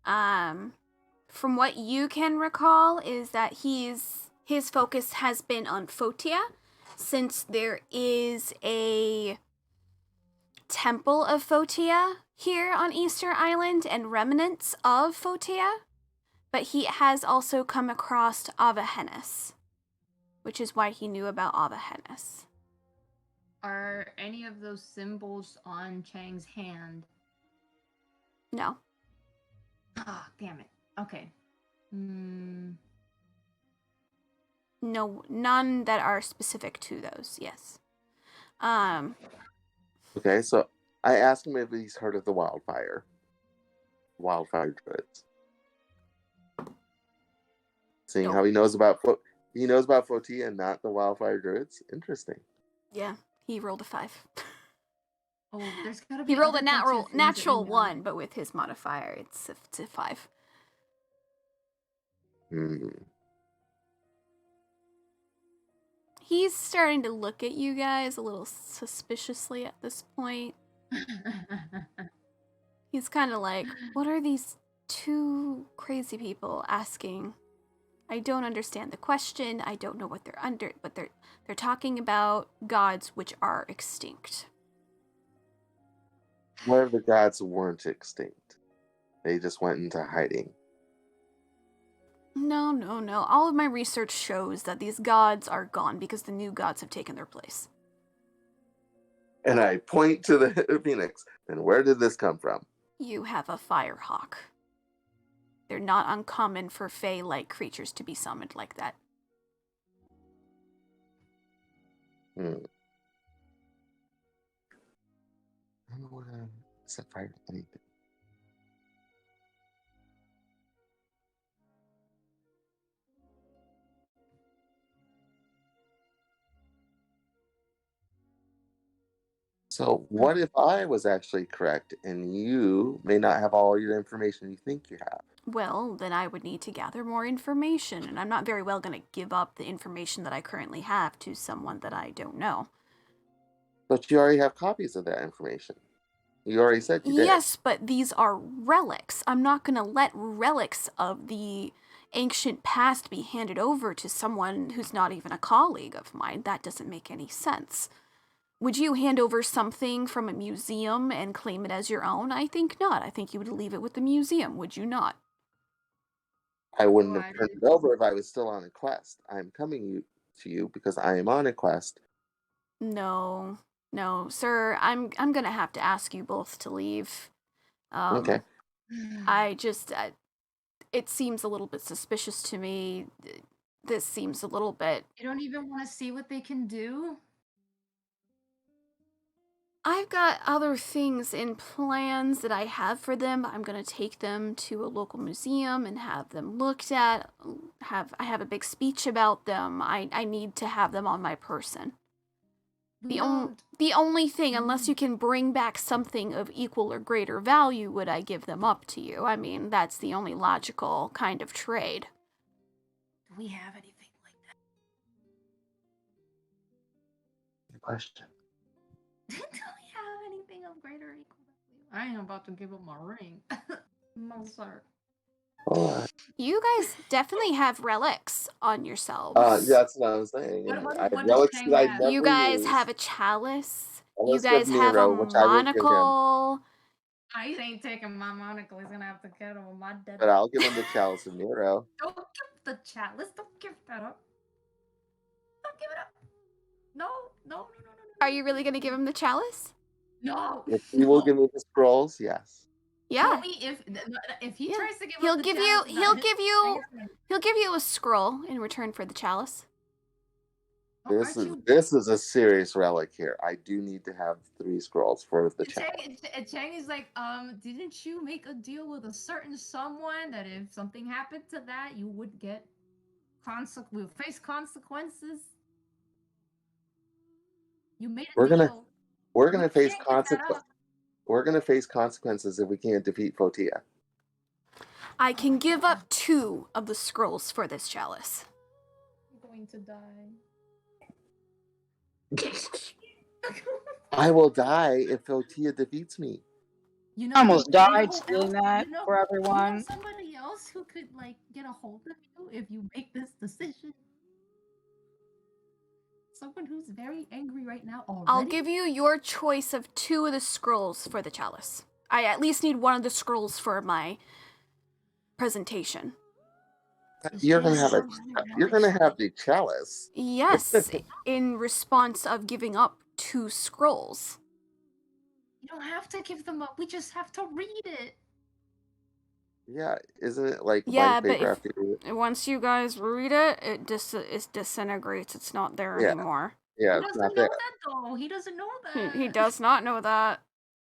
From what you can recall is that his focus has been on Photia, since there is a temple of Photia here on Easter Island and remnants of Photia, but he has also come across Avahennis, which is why he knew about Avahennis. Are any of those symbols on Chang's hand? No. Ah, damn it. Okay. No, none that are specific to those, yes. Okay, so I asked him if he's heard of the wildfire druids. Seeing No. how he knows about Photia and not the wildfire druids. Interesting. Yeah, he rolled a 5. Oh, there's gotta be He rolled a other types of things that natural we know. 1, but with his modifier, it's a 5. He's starting to look at you guys a little suspiciously at this point. He's kind of like, what are these 2 crazy people asking? I don't understand the question. I don't know what they're talking about gods which are extinct. What if the gods weren't extinct? They just went into hiding. No, no, no. All of my research shows that these gods are gone because the new gods have taken their place. And I point to the phoenix. Then where did this come from? You have a firehawk. They're not uncommon for fae-like creatures to be summoned like that. I don't know what set fire to anything. So what if I was actually correct and you may not have all your information you think you have? Well, then I would need to gather more information, and I'm not very well going to give up the information that I currently have to someone that I don't know. But you already have copies of that information. You already said you did. Yes, but these are relics. I'm not going to let relics of the ancient past be handed over to someone who's not even a colleague of mine. That doesn't make any sense. Would you hand over something from a museum and claim it as your own? I think not. I think you would leave it with the museum, would you not? I wouldn't Why have turned did- it over if I was still on a quest. I'm coming to you because I am on a quest. No, no, sir. I'm gonna have to ask you both to leave. Okay. I just, it seems a little bit suspicious to me. This seems a little bit. You don't even want to see what they can do? I've got other things in plans that I have for them. I'm gonna take them to a local museum and have them looked at. I have a big speech about them. I need to have them on my person. We The don't- only thing, unless you can bring back something of equal or greater value, would I give them up to you. I mean, that's the only logical kind of trade. Do we have anything like that? Good question. Do we have anything of greater or equal value? I ain't about to give up my ring. No, sir. Oh, You guys definitely have relics on yourselves. that's what I was saying. What I have does relics Chang that I have? never You guys used. have a chalice. A You list of guys have a Nero, which I will give him. monocle. I ain't taking my monocle. He's gonna have to get him with my dead. But I'll give him the chalice of Nero. Don't give the chalice. Don't give that up. Don't give it up. No, no, no, no, no, no. Are you really gonna give him the chalice? No. If he will give me the scrolls, yes. Yeah. If he Yeah. tries to give He'll up the give you- chalice, it's he'll not give his- you- not his thing. He'll give you a scroll in return for the chalice. Oh, This aren't is you- this is a serious relic here. I do need to have 3 scrolls for the chalice. Chang is like, didn't you make a deal with a certain someone that if something happened to that, you would get will face consequences? You made a We're gonna- deal. We're gonna You face can't give that consequences. up. We're gonna face consequences if we can't defeat Fotia. I can give up 2 of the scrolls for this chalice. I'm going to die. I will die if Fotia defeats me. You know, Almost you died know who saying else- that you know- for you everyone. know somebody else who could like get a hold of you if you make this decision? Someone who's very angry right now already. I'll give you your choice of 2 of the scrolls for the chalice. I at least need 1 of the scrolls for my presentation. You're gonna have the chalice. Yes, in response of giving up 2 scrolls. You don't have to give them up. We just have to read it. Yeah, isn't it like Yeah, white but paper if- after you read it? Once you guys read it, it disintegrates. It's not there Yeah. anymore. Yeah, He it's doesn't not know there. that though. He doesn't know that. He does not know that.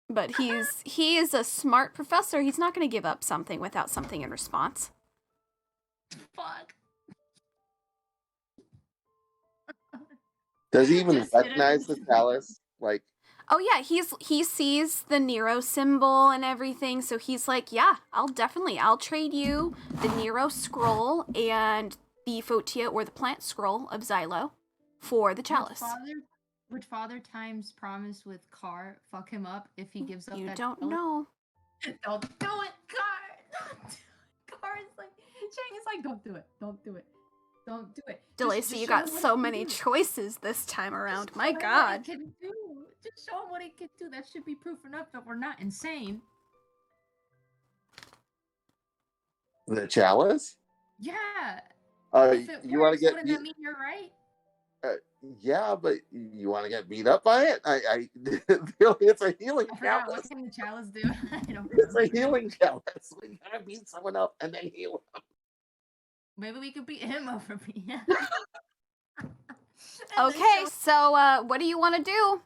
But he is a smart professor. He's not going to give up something without something in response. Fuck. Does he even Just hit it recognize the with- chalice? Like, Oh yeah, he sees the Nero symbol and everything, so he's like, yeah, I'll trade you the Nero scroll and the Fotia or the plant scroll of Xylo for the chalice. Would Father Time's promise with Car fuck him up if he gives up You that don't chalice? know. Don't do it, Car! Don't do it. Car is like, Chang is like, don't do it. Don't do it. Don't do it. DeLacy, you show got him what so he can many do. choices this time around. Just My show him what god. he can do. Just show him what he can do. That should be proof enough that we're not insane. the chalice? Yeah. You If it want to works, get wouldn't beat? that mean you're right? Yeah, but you want to get beat up by it? It's a healing I forgot chalice. what can the chalice do. I don't It's a remember. healing chalice. We gotta beat someone up and then heal them. Maybe we could beat him up for being. Okay, so what do you want to do?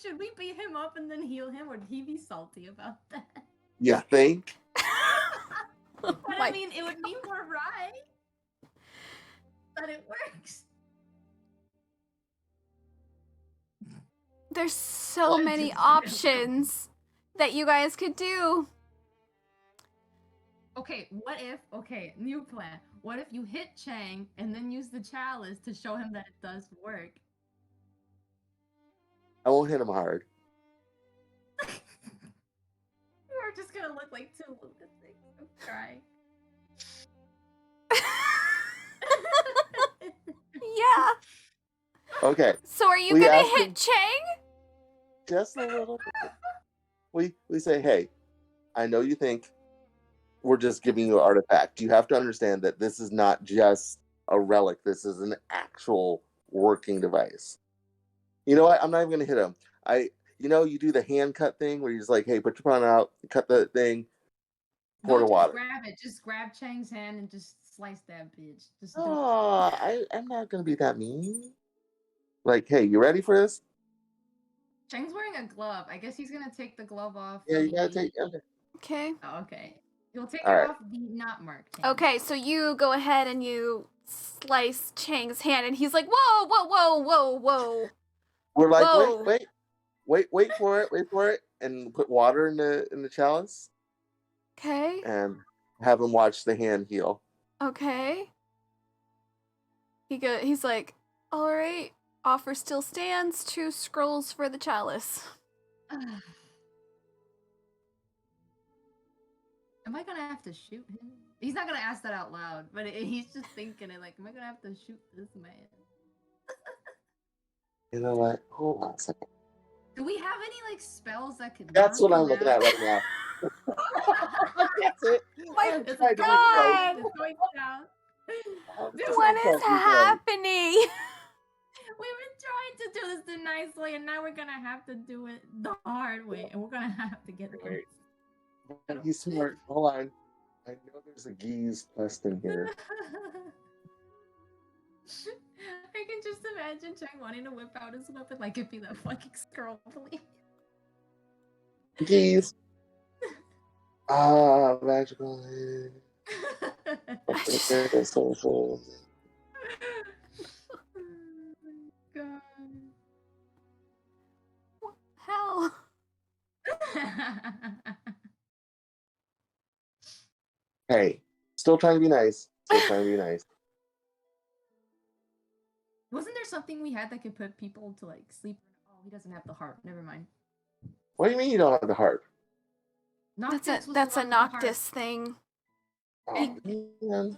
Should we beat him up and then heal him, or would he be salty about that? You think? But I Like, mean, it would mean we're right. But it works. there's so What many did- options that you guys could do. Okay, what if? Okay, new plan. What if you hit Chang and then use the chalice to show him that it does work? I won't hit him hard. We're just gonna look like two lunatics. I'm crying. Yeah. Okay, So are you We gonna asked him- hit Chang? just a little bit. We say, hey, I know you think we're just giving you an artifact. You have to understand that this is not just a relic. This is an actual working device. You know what? I'm not even gonna hit him. You do the hand cut thing where you're just like, hey, put your pawn out, cut the thing, pour the Just water. grab it. Just grab Chang's hand and just slice that bitch. Just do it. Oh, I'm not gonna be that mean. Like, hey, you ready for this? Chang's wearing a glove. I guess he's gonna take the glove off. Yeah, you gotta the- take. Okay. Okay. Oh, okay. He'll take All it right. off the not marked hand. Okay, so you go ahead and you slice Chang's hand, and he's like, "Whoa, whoa, whoa, whoa, whoa!" We're like, Whoa. wait for it, and put water in the chalice Okay. and have him watch the hand heal. Okay. He's like, "All right. Offer still stands. 2 scrolls for the chalice." Am I gonna have to shoot him? He's not gonna ask that out loud, but he's just thinking it like, am I gonna have to shoot this man? You know what? Hold on a second. Do we have any like spells that could? That's what knock I'm him looking out? at right now. That's it. My I'm It's trying to God! be It's going down. close. Dude, What I'm trying is to be close. happening? We've been trying to do this the nice way, and now we're gonna have to do it the hard way, and we're gonna have to get Wait. He's smart. Hold on. I know there's a geese quest in here. I can just imagine Chang wanting to whip out his weapon like it'd be that fucking scroll, please. Geese. Ah, magical. I just- Social. God. Hell. Hey, still trying to be nice. Still trying to be nice. Wasn't there something we had that could put people to like sleep? Oh, he doesn't have the harp. Never mind. What do you mean you don't have the heart? Noctis was the That's a one with the harp. Noctis thing. Oh, man.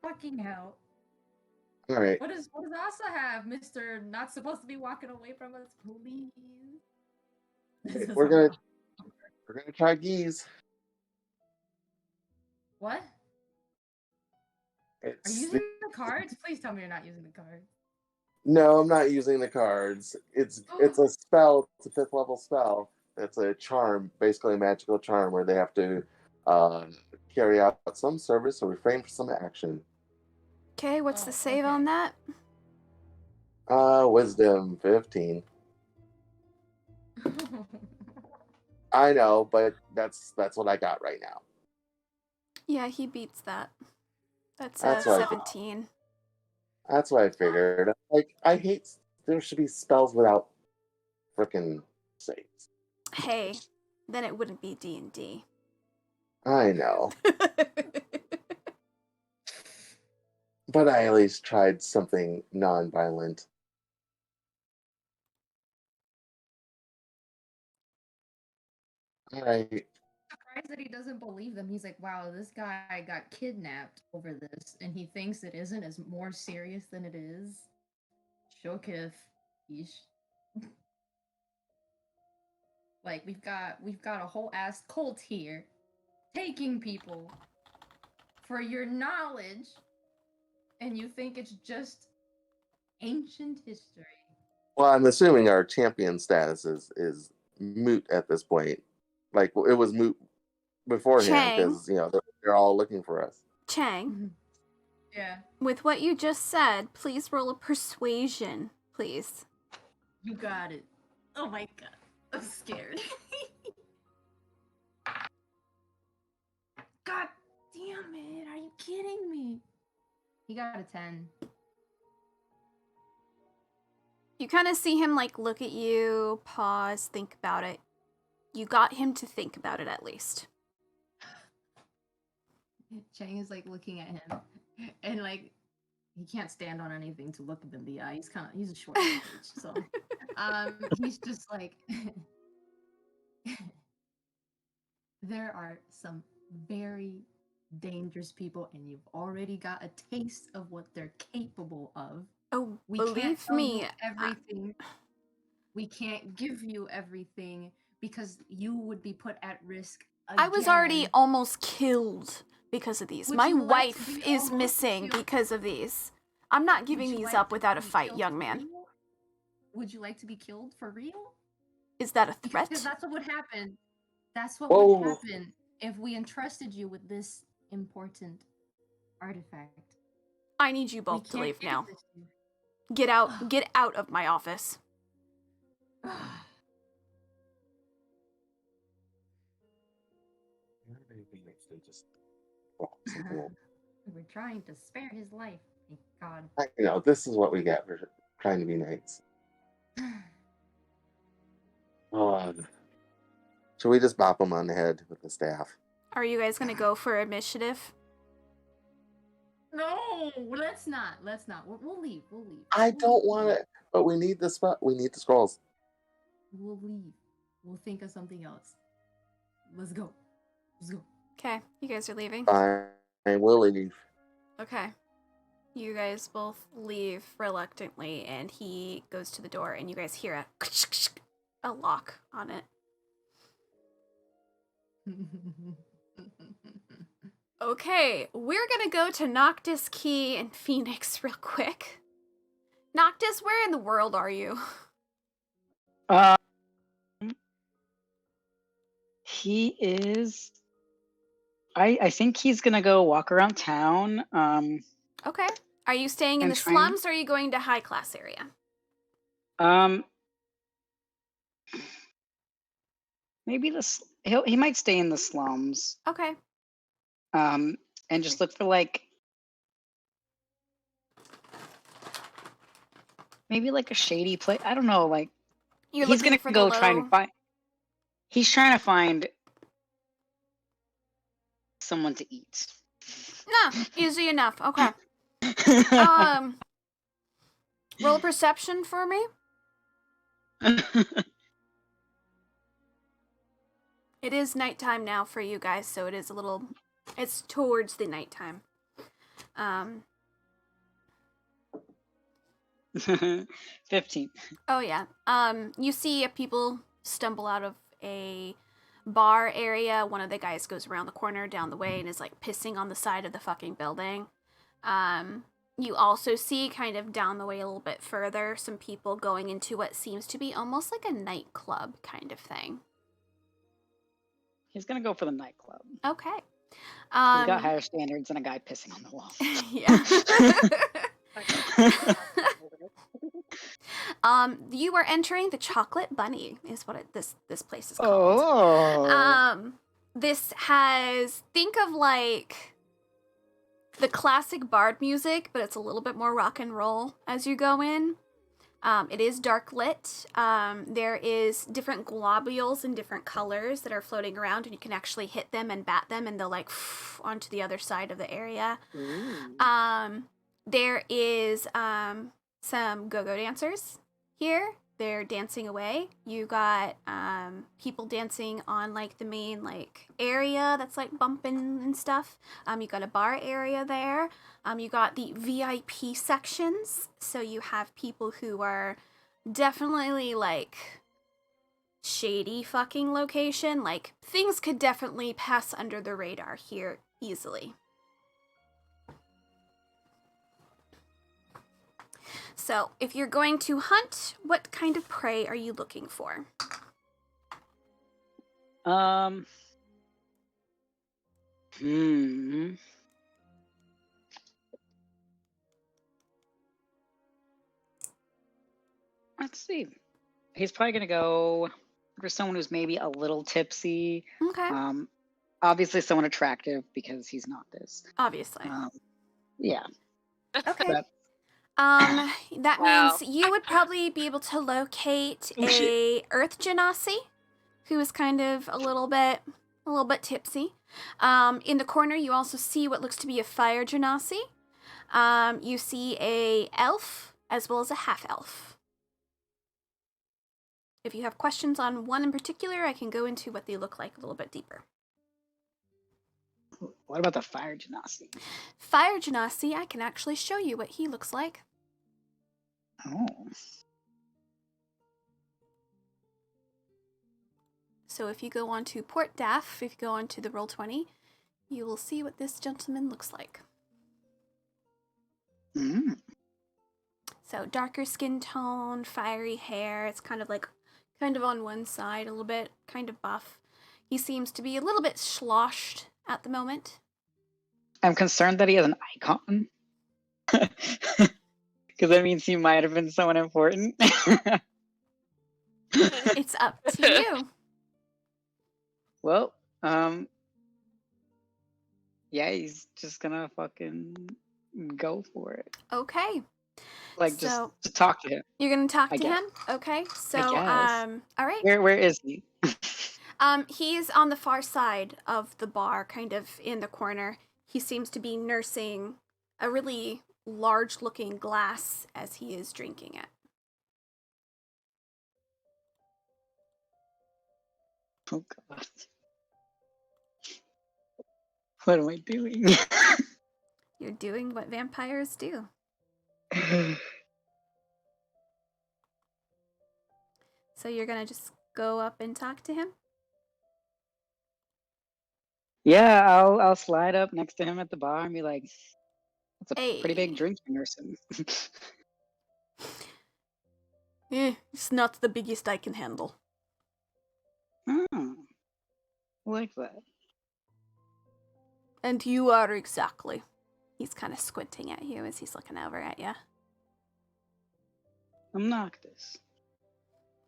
Fucking hell. All right. What does Asa have, Mister? Not supposed to be walking away from us, please. This is We're a- gonna try geese. What? Are It's you using the cards? Please tell me you're not using the cards. No, I'm not using the cards. It's a spell. It's a 5th level spell. It's a charm, basically a magical charm where they have to carry out some service or refrain from some action. Okay, what's the Oh, save okay. on that? Wisdom 15. I know, but that's what I got right now. Yeah, he beats that. That's That's what I thought. 17. That's what I figured. Like, I hate there should be spells without frickin' saves. Hey, then it wouldn't be D&D. I know, but I at least tried something non-violent. All right. Surprised that he doesn't believe them. He's like, wow, this guy got kidnapped over this, and he thinks it isn't as more serious than it is. Shokif. Yeesh. Like we've got a whole ass cult here, taking people. for your knowledge, and you think it's just ancient history. Well, I'm assuming our champion status is moot at this point. Like it was moot beforehand Chang. because they're all looking for us. Chang, Yeah, with what you just said, please roll a persuasion, please. you got it. Oh my god, I'm scared. God damn it, are you kidding me? He got a 10. You kind of see him like look at you, pause, think about it. You got him to think about it at least. Chang is like looking at him, and like he can't stand on anything to look at them in the eye. He's a short age, so he's just like there are some very dangerous people, and you've already got a taste of what they're capable of. Oh, We can't believe tell me, you everything. We can't give you everything because you would be put at risk. I was already again. almost killed because of these. Would My you like to wife be is almost missing killed? because of these. I'm not Would giving you these like up to without a be fight, killed young for man. real? Would you like to be killed for real? Is that a Because threat? that's what would happen. That's what Whoa. would happen if we entrusted you with this important artifact. I need you We both to can't leave give now. this to you. Get out of my office. We're trying to spare his life. Thank God. This is what we get for trying to be knights. Oh, should we just bop him on the head with the staff? Are you guys gonna go for initiative? No, let's not. Let's not. We'll leave. We'll leave. I We'll don't leave. want it, but we need the spot. We need the scrolls. We'll leave. We'll think of something else. Let's go. Let's go. Okay, you guys are leaving. Fine, we'll leave. Okay. You guys both leave reluctantly, and he goes to the door, and you guys hear a lock on it. Okay, we're gonna go to Noctis Key and Phoenix real quick. Noctis, where in the world are you? He is. I think he's gonna go walk around town. Okay. Are you staying in And the trying- slums, or are you going to high class area? Maybe he might stay in the slums. Okay. And just look for like maybe like a shady place. I don't know. Like You're he's looking gonna for go the trying low... to find. He's trying to find someone to eat. No, easy enough. Okay. Roll a perception for me. It is nighttime now for you guys, so it's towards the nighttime. 15. Oh yeah. You see people stumble out of a bar area. One of the guys goes around the corner down the way and is like pissing on the side of the fucking building. You also see kind of down the way a little bit further some people going into what seems to be almost like a nightclub kind of thing. He's gonna go for the nightclub. Okay. He's got higher standards than a guy pissing on the wall. Yeah. You are entering the Chocolate Bunny is what this place is called. Oh. This has, think of like the classic bard music, but it's a little bit more rock and roll as you go in. It is dark lit. There is different globules in different colors that are floating around, and you can actually hit them and bat them, and they'll like onto the other side of the area. There is some go-go dancers here. They're dancing away. You got people dancing on like the main like area that's like bumping and stuff. You got a bar area there. You got the VIP sections. So you have people who are definitely like shady fucking location. Like things could definitely pass under the radar here easily. So, if you're going to hunt, what kind of prey are you looking for? Hmm. Let's see. He's probably gonna go for someone who's maybe a little tipsy. Okay. Obviously someone attractive because he's not this. Obviously. Yeah. Okay. But That Wow. means you would probably be able to locate Oh, shit. a Earth Genasi, who is kind of a little bit tipsy. In the corner, you also see what looks to be a Fire Genasi. You see a elf as well as a half elf. If you have questions on one in particular, I can go into what they look like a little bit deeper. what about the Fire Genasi? Fire Genasi, I can actually show you what he looks like. Oh. So if you go on to Port Daff, if you go on to the Roll20, you will see what this gentleman looks like. Mm. So darker skin tone, fiery hair. It's kind of on one side, a little bit, kind of buff. He seems to be a little bit sloshed at the moment. I'm concerned that he has an icon. Because that means he might have been someone important. It's up to you. Well, yeah, he's just gonna fucking go for it. Okay. Like, So- just to talk to him. You're gonna talk I to guess. him? Okay. So, guess. all right. Where is he? He's on the far side of the bar, kind of in the corner. He seems to be nursing a really large-looking glass as he is drinking it. Oh god. What am I doing? You're doing what vampires do. So you're gonna just go up and talk to him? Yeah, I'll slide up next to him at the bar and be like, "That's a pretty Hey. big drink you're nursing." It's not the biggest I can handle. Oh, I like that. And you are exactly. He's kind of squinting at you as he's looking over at you. I'm Noctis.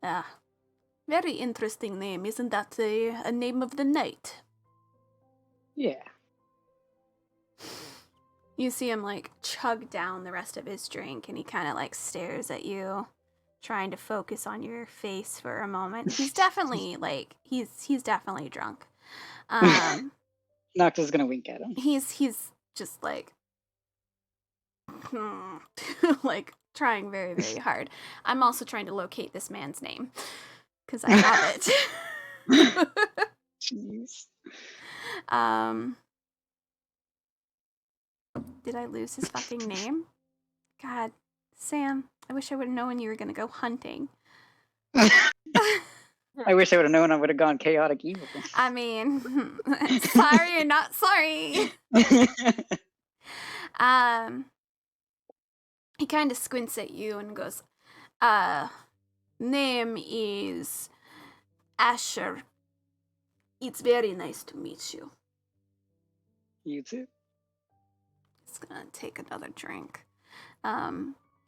Ah, very interesting name. Isn't that a name of the night? Yeah. You see him chug down the rest of his drink, and he kind of stares at you, trying to focus on your face for a moment. He's definitely he's definitely drunk. Noctis is gonna wink at him. He's just trying very, very hard. I'm also trying to locate this man's name because I have it. Jeez. Did I lose his fucking name? God, Sam, I wish I would have known you were gonna go hunting. I wish I would have known I would have gone chaotic evil. I mean, sorry or not sorry. He kind of squints at you and goes, name is Asher. It's very nice to meet you. You too. He's gonna take another drink.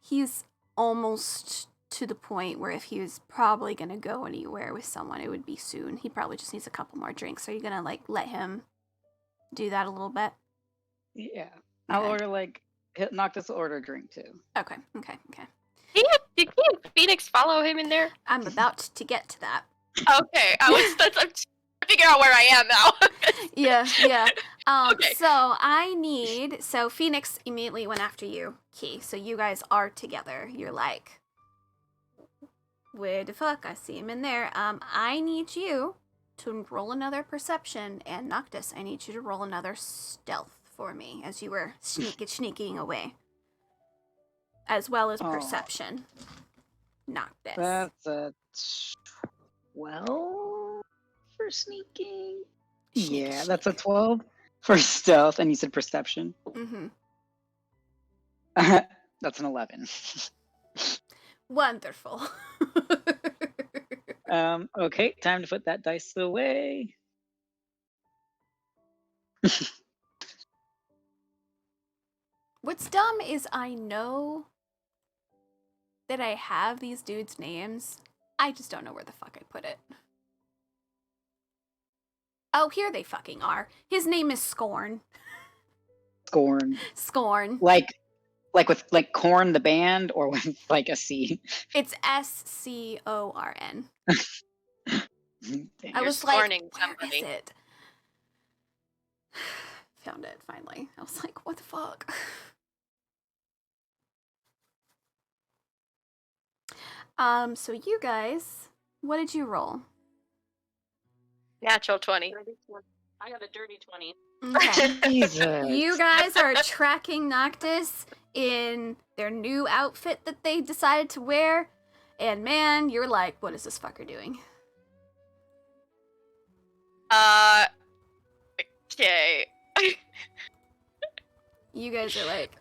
He's almost to the point where if he was probably gonna go anywhere with someone, it would be soon. He probably just needs a couple more drinks. Are you gonna let him do that a little bit? Yeah. I'll Okay. order Noctis will order a drink too. Okay. Did he and Phoenix follow him in there? I'm about to get to that. Okay, I'm trying to figure out where I am now. Yeah. Okay. So Phoenix immediately went after you, Key. So you guys are together. You're like, where the fuck? I see him in there. I need you to roll another perception, and Noctis, I need you to roll another stealth for me as you were sneaking away. As well as Aw. perception. Noctis. That's a 12 for sneaking. Sneak, Yeah, that's a 12 for stealth, and you said perception. Mm-hmm. That's an 11. Wonderful. Okay, time to put that dice away. What's dumb is I know that I have these dudes' names. I just don't know where the fuck I put it. Oh, here they fucking are. His name is Scorn. Scorn. Scorn. Like with like Corn the band, or with like a C. It's Scorn. Dang. I You're was like, scorning where somebody. is it? Found it finally. I was like, what the fuck? So you guys, what did you roll? Natural 20. I got a dirty 20. Okay. Jesus. You guys are tracking Noctis in their new outfit that they decided to wear, and man, you're like, what is this fucker doing? Okay. You guys are like,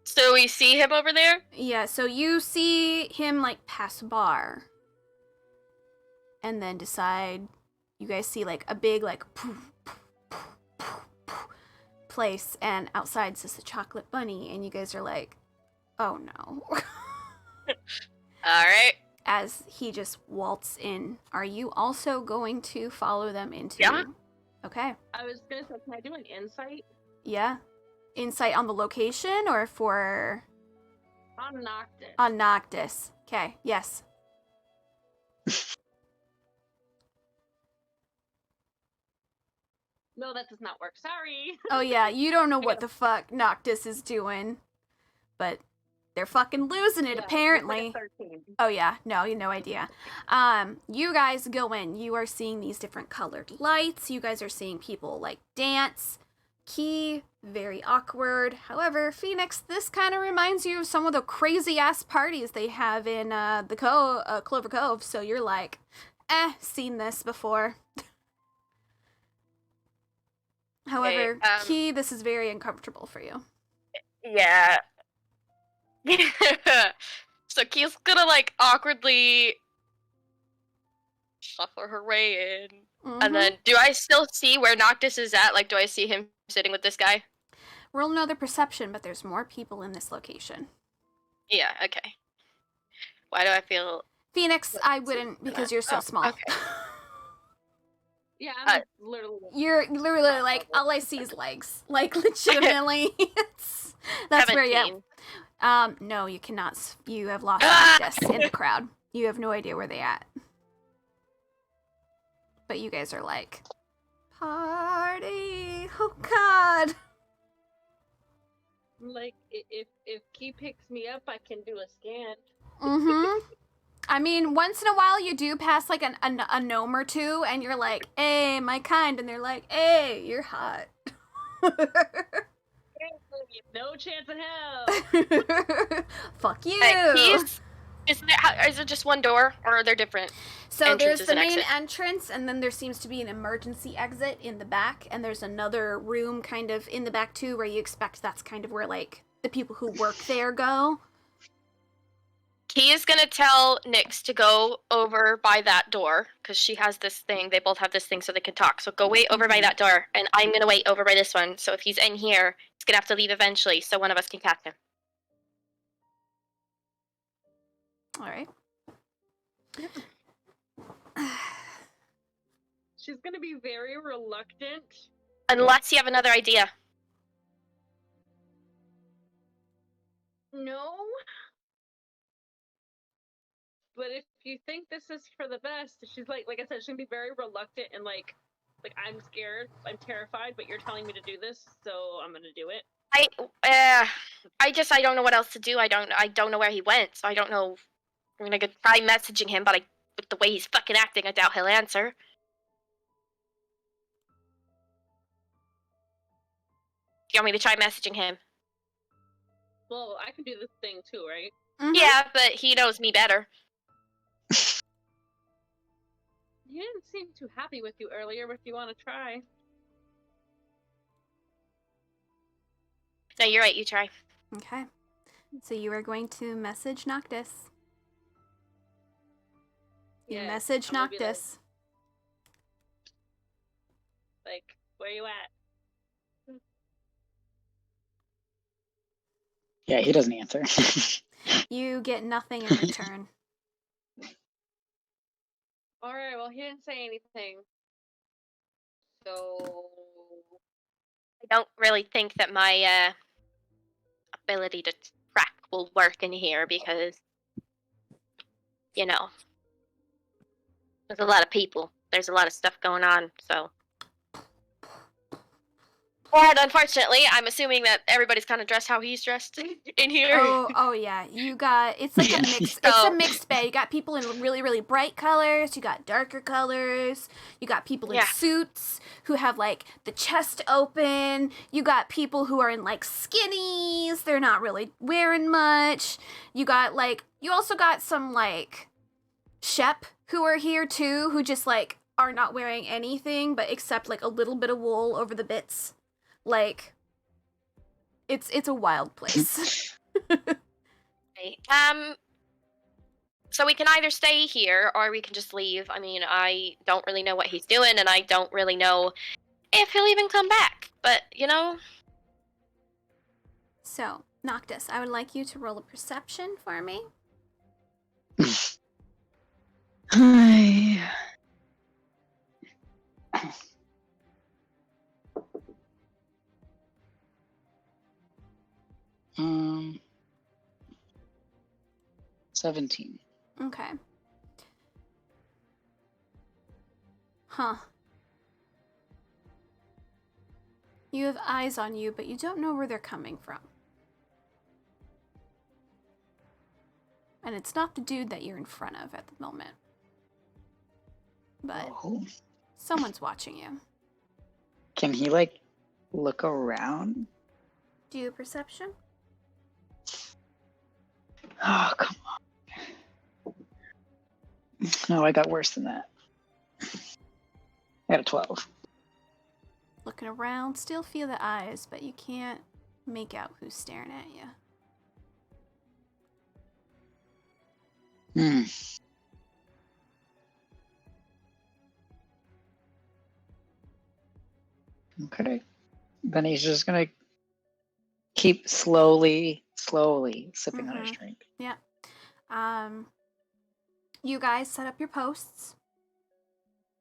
So we see him over there? yeah, so you see him like pass a bar, and then decide, you guys see like a big like place, and outside says the Chocolate Bunny, and you guys are like, oh no. Alright. As he just waltz in, are you also going to follow them into? Yeah. Okay. I was gonna say, can I do an insight Yeah. Insight on the location or for on Noctis? on Noctis. Okay. Yes. No, that does not work. Sorry. Oh yeah, you don't know what the fuck Noctis is doing, but they're fucking losing it Yeah, apparently. it's like a 13. Oh yeah, no, you no idea. You guys go in. You are seeing these different colored lights. You guys are seeing people like dance. Key, very awkward. However, Phoenix, this kind of reminds you of some of the crazy ass parties they have in the Clover Cove. So you're like, seen this before. However, Okay, Key, this is very uncomfortable for you. Yeah. So Key's gonna like awkwardly shuffle her way in. Mhm. And then do I still see where Noctis is at? Like, do I see him sitting with this guy? Roll another perception, but there's more people in this location. Yeah, okay. Why do I feel Phoenix, I wouldn't because you're so Oh, small. okay. Yeah, I'm literally. You're literally like, all I see is legs. Like, legitimately. That's where you. 17. No, you cannot. You have lost Ah! Noctis in the crowd. You have no idea where they at. But you guys are like, party. Oh God. Like, if Key picks me up, I can do a scan. Mm-hmm. I mean, once in a while you do pass like a gnome or two, and you're like, "Hey, my kind," and they're like, "Hey, you're hot." No chance in hell. Fuck you. Is it just one door, or are there different? So there's entrances the and main exit? entrance, and then there seems to be an emergency exit in the back, and there's another room kind of in the back too, where you expect that's kind of where like the people who work there go. Key is gonna tell Nyx to go over by that door, because she has this thing. They both have this thing so they can talk. So go wait over by that door, and I'm gonna wait over by this one. So if he's in here, he's gonna have to leave eventually, so one of us can catch him. All right. She's gonna be very reluctant. Unless you have another idea. No. But if you think this is for the best, she's like I said, she's gonna be very reluctant and like I'm scared, I'm terrified, but you're telling me to do this, so I'm gonna do it. I don't know what else to do. I don't know where he went, so I don't know. I'm gonna go try messaging him, but with the way he's fucking acting, I doubt he'll answer. Do you want me to try messaging him? Well, I can do this thing too, right? Mhm. Yeah, but he knows me better. He didn't seem too happy with you earlier, but if you want to try. No, you're right. You try. Okay. So you are going to message Noctis. You Yeah, message I'm gonna be Noctis. Like, where you at? Yeah, he doesn't answer. You get nothing in return. Alright, well, he didn't say anything. So. I don't really think that my ability to track will work in here because, you know, there's a lot of people. There's a lot of stuff going on, so. And unfortunately, I'm assuming that everybody's kind of dressed how he's dressed in here. Oh yeah. You got it's like a mix. It's a So- mixed bag. You got people in really really bright colors. You got darker colors. You got people in Yeah. suits who have like the chest open. You got people who are in like skinnies. They're not really wearing much. You also got some like Shep who are here too, who just like are not wearing anything but except like a little bit of wool over the bits. Like it's a wild place. Okay, so we can either stay here or we can just leave. I mean, I don't really know what he's doing, and I don't really know if he'll even come back. But, you know, So, Noctis, I would like you to roll a perception for me. Hi. 17. Okay. Huh. You have eyes on you, but you don't know where they're coming from. And it's not the dude that you're in front of at the moment. But Oh. someone's watching you. Can he, like, look around? Do you perception? Oh, come on. No, I got worse than that. I got a 12. Looking around, still feel the eyes, but you can't make out who's staring at you. Hmm. Okay. Then he's just gonna keep slowly sipping on his Mhm. drink. Yeah. You guys set up your posts.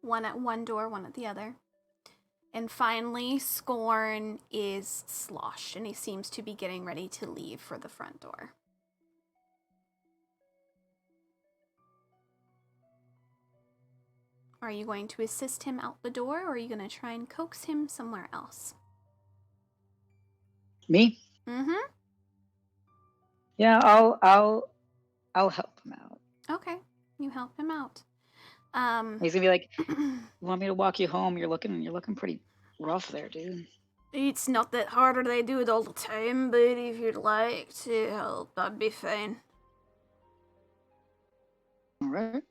One at one door, one at the other. And finally, Scorn is sloshed, and he seems to be getting ready to leave for the front door. Are you going to assist him out the door, or are you going to try and coax him somewhere else? Me? Mm-hmm. Yeah, I'll help him out. Okay. You help him out. He's gonna be like, "You want me to walk you home? You're looking pretty rough there, dude." It's not that hard, or they do it all the time, but if you'd like to help, that'd be fine. All right.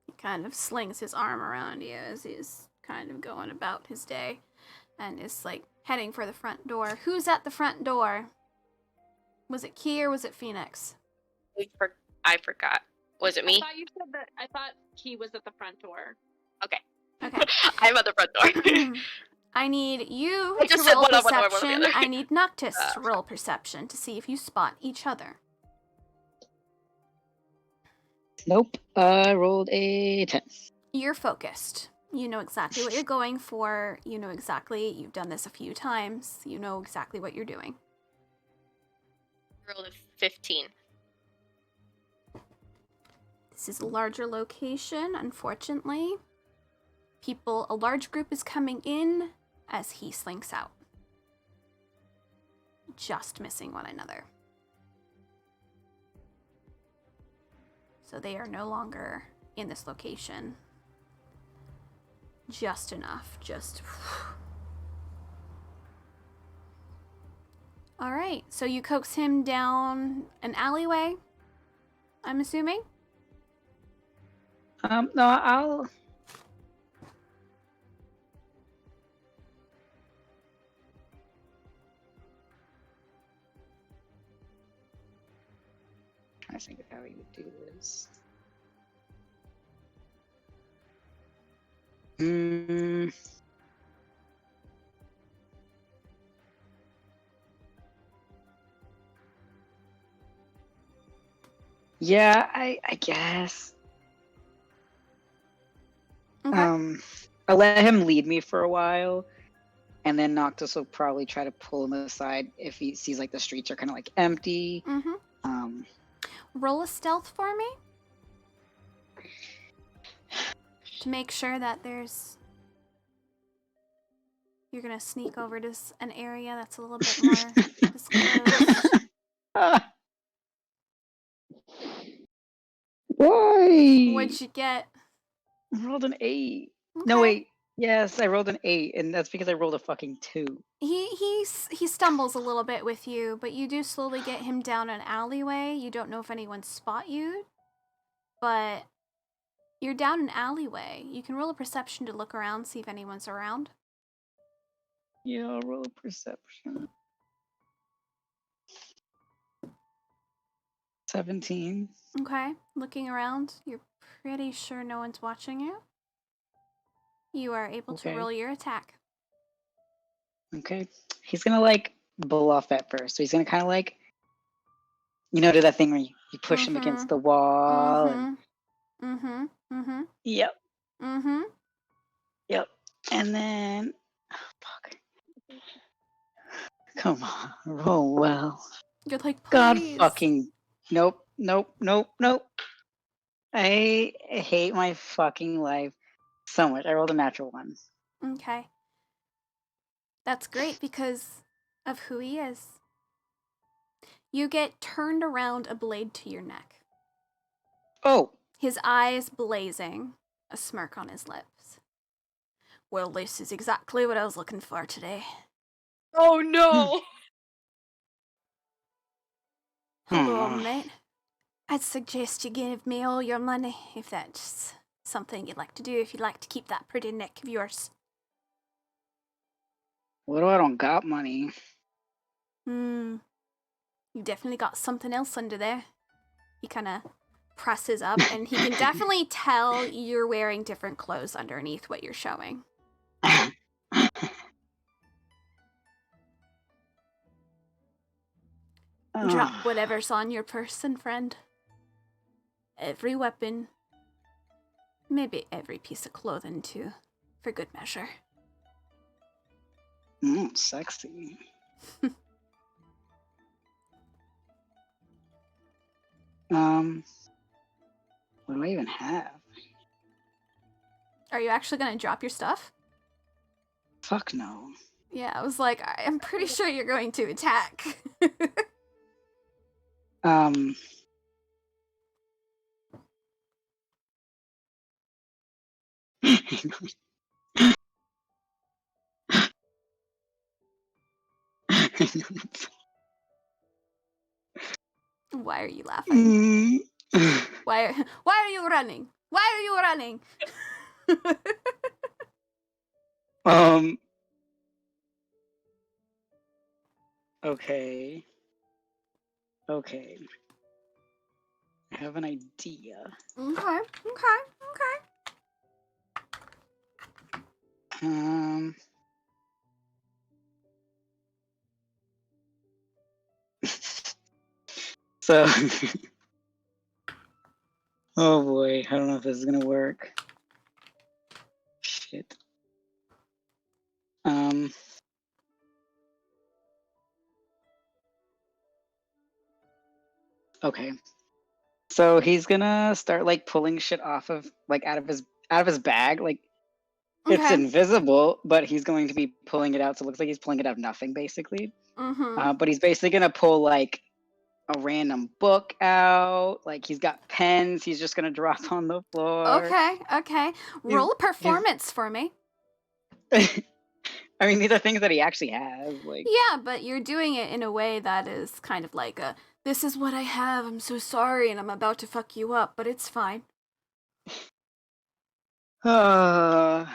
He kind of slings his arm around you as he's kind of going about his day and is like heading for the front door. Who's at the front door? Was it Key or was it Phoenix? I forgot. Was it me? I thought you said that. I thought he was at the front door. Okay. I'm at the front door. I need you I to just said roll one on one door, one on the perception. other. I need Noctis to roll perception to see if you spot each other. Nope. I rolled a 10. You're focused. You know exactly what you're going for. You know exactly, you've done this a few times. You know exactly what you're doing. Rolled a 15. This is a larger location, unfortunately. A large group is coming in as he slinks out. Just missing one another. So they are no longer in this location. Just enough. Alright, so you coax him down an alleyway, I'm assuming? No, I'll. trying to think of how he would do this. Hmm. Yeah, I guess. Okay. I'll let him lead me for a while, and then Noctis will probably try to pull him aside if he sees like the streets are kind of like empty. Mm-hmm. Roll a stealth for me to make sure that there's. You're gonna sneak over to an area that's a little bit more disclosed. Why? What'd you get? I rolled an 8. Okay. No, wait. Yes, I rolled an 8, and that's because I rolled a fucking 2. He stumbles a little bit with you, but you do slowly get him down an alleyway. You don't know if anyone spot you, but you're down an alleyway. You can roll a perception to look around, see if anyone's around. Yeah, I'll roll a perception. 17. Okay, looking around, you're pretty sure no one's watching you. You are able to Okay. roll your attack. Okay. He's gonna like bluff at first. So he's gonna kind of like, do that thing where you push him against the wall. And... Yep. Yep. And then, oh, fuck. Come on, roll well. You're like, God please. fucking, nope. I hate my fucking life so much. I rolled a natural 1. Okay. That's great because of who he is. You get turned around, a blade to your neck. Oh. His eyes blazing, a smirk on his lips. Well, this is exactly what I was looking for today. Oh no! Hello, mate. I'd suggest you give me all your money if that's something you'd like to do, if you'd like to keep that pretty neck of yours. What do I don't got money? You definitely got something else under there. He kind of presses up, and he can definitely tell you're wearing different clothes underneath what you're showing. Drop whatever's on your person, friend. Every weapon. Maybe every piece of clothing, too. For good measure. Sexy. What do I even have? Are you actually gonna drop your stuff? Fuck no. Yeah, I was like, I'm pretty sure you're going to attack. Why are you laughing? Why are you running? Why are you running? Okay. I have an idea. Okay. So, oh boy, I don't know if this is gonna work. Shit. Okay. So he's gonna start like pulling shit off of like out of his bag. Like it's Okay. invisible, but he's going to be pulling it out. So it looks like he's pulling it out of nothing, basically. But he's basically gonna pull like a random book out. Like he's got pens. He's just gonna drop on the floor. Okay. Roll a performance for me. I mean, these are things that he actually has. Like, yeah, but you're doing it in a way that is kind of like a, this is what I have, I'm so sorry, and I'm about to fuck you up, but it's fine. 19.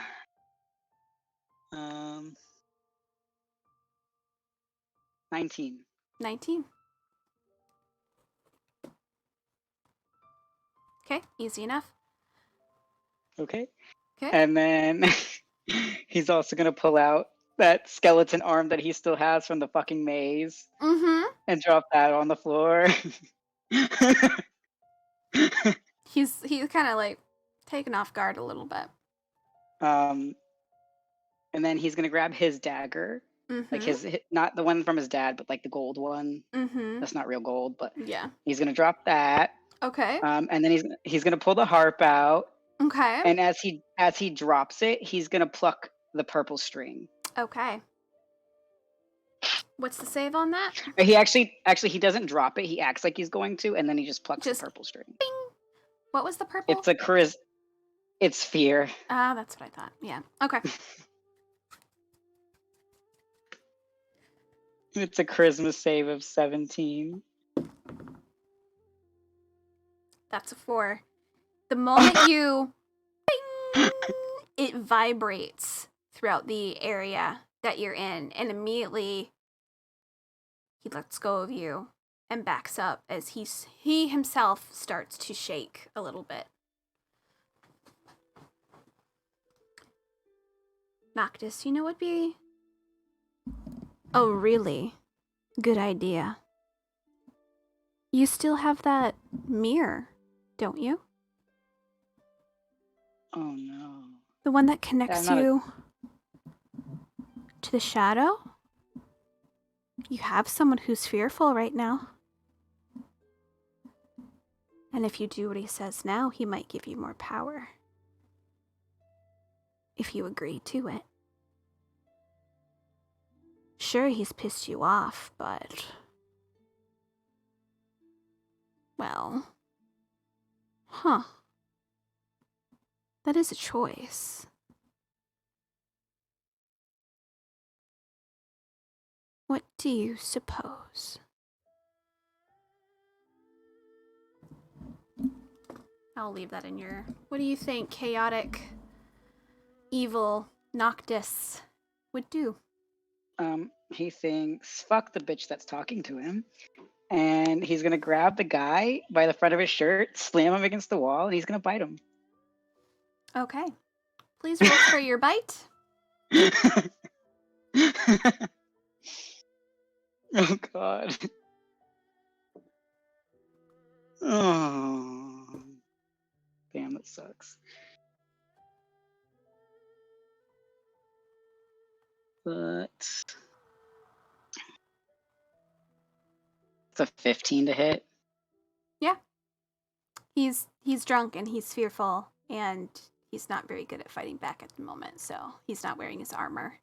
19. Okay, easy enough. Okay. Okay. And then he's also gonna pull out that skeleton arm that he still has from the fucking maze Mm-hmm. and drop that on the floor. He's kind of like taken off guard a little bit. And then he's gonna grab his dagger, like Mm-hmm. not the one from his dad, but like the gold one. Mm-hmm. That's not real gold, but Yeah. he's gonna drop that. Okay. And then he's gonna pull the harp out, Okay. and as he drops it, he's gonna pluck the purple string. Okay. What's the save on that? He actually he doesn't drop it. He acts like he's going to, and then he just plucks Just the purple string. Bing. What was the purple? It's a It's fear. Ah, that's what I thought. Yeah. Okay. It's a charisma save of 17. That's a 4. The moment you bing, it vibrates throughout the area that you're in, and immediately he lets go of you and backs up as he himself starts to shake a little bit. Noctis, you know what would be a really good idea? You still have that mirror, don't you? Oh no. The one that connects not a- you to the shadow? You have someone who's fearful right now. And if you do what he says now, he might give you more power. If you agree to it. Sure, he's pissed you off, but... well... huh. That is a choice. What do you suppose? I'll leave that in your... what do you think chaotic, evil Noctis would do? He thinks, fuck the bitch that's talking to him. And he's gonna grab the guy by the front of his shirt, slam him against the wall, and he's gonna bite him. Okay. Please roll for your bite. Oh god. Oh. Damn, that sucks. But it's a 15 to hit. Yeah. He's drunk and he's fearful and he's not very good at fighting back at the moment, so he's not wearing his armor.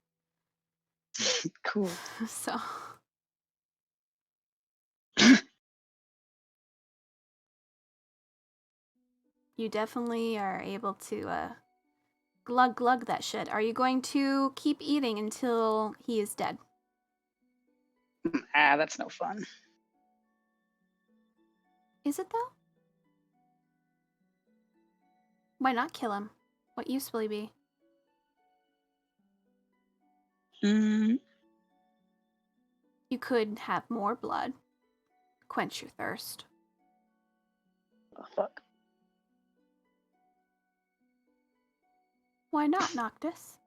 Cool. So you definitely are able to glug that shit. Are you going to keep eating until he is dead? That's no fun. Is it though? Why not kill him? What use will he be? Mm. You could have more blood. Quench your thirst. Oh, fuck. Why not, Noctis?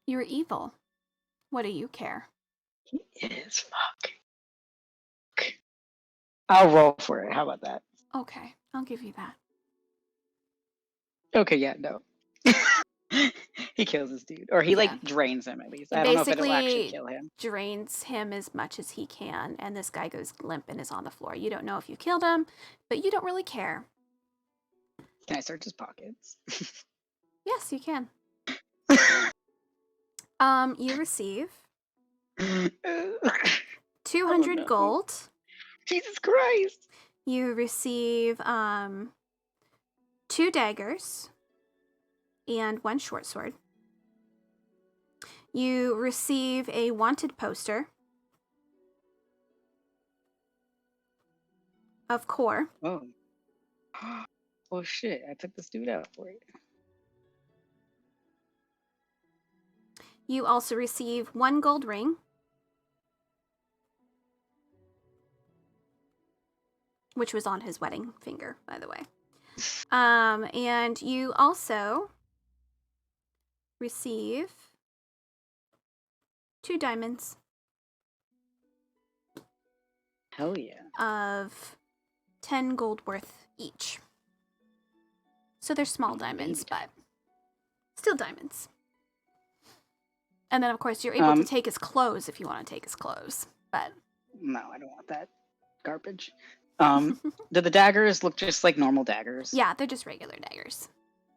You're evil. What do you care? He is. Fuck. I'll roll for it. How about that? Okay, I'll give you that. Okay, yeah, no. He kills this dude. Or he, like, drains him, at least. He I don't know if it'll basically actually kill him. drains him as much as he can, and this guy goes limp and is on the floor. You don't know if you killed him, but you don't really care. Can I search his pockets? Yes, you can. You receive 200 no. gold. Jesus Christ. You receive 2 daggers and 1 short sword. You receive a wanted poster of Core. Oh. Oh shit, I took this dude out for you. You also receive 1 gold ring, which was on his wedding finger, by the way. And you also receive 2 diamonds Hell yeah. of 10 gold worth each. So they're small diamonds, but still diamonds. And then, of course, you're able to take his clothes if you want to take his clothes. But No, I don't want that garbage. Do the daggers look just like normal daggers? yeah, they're just regular daggers.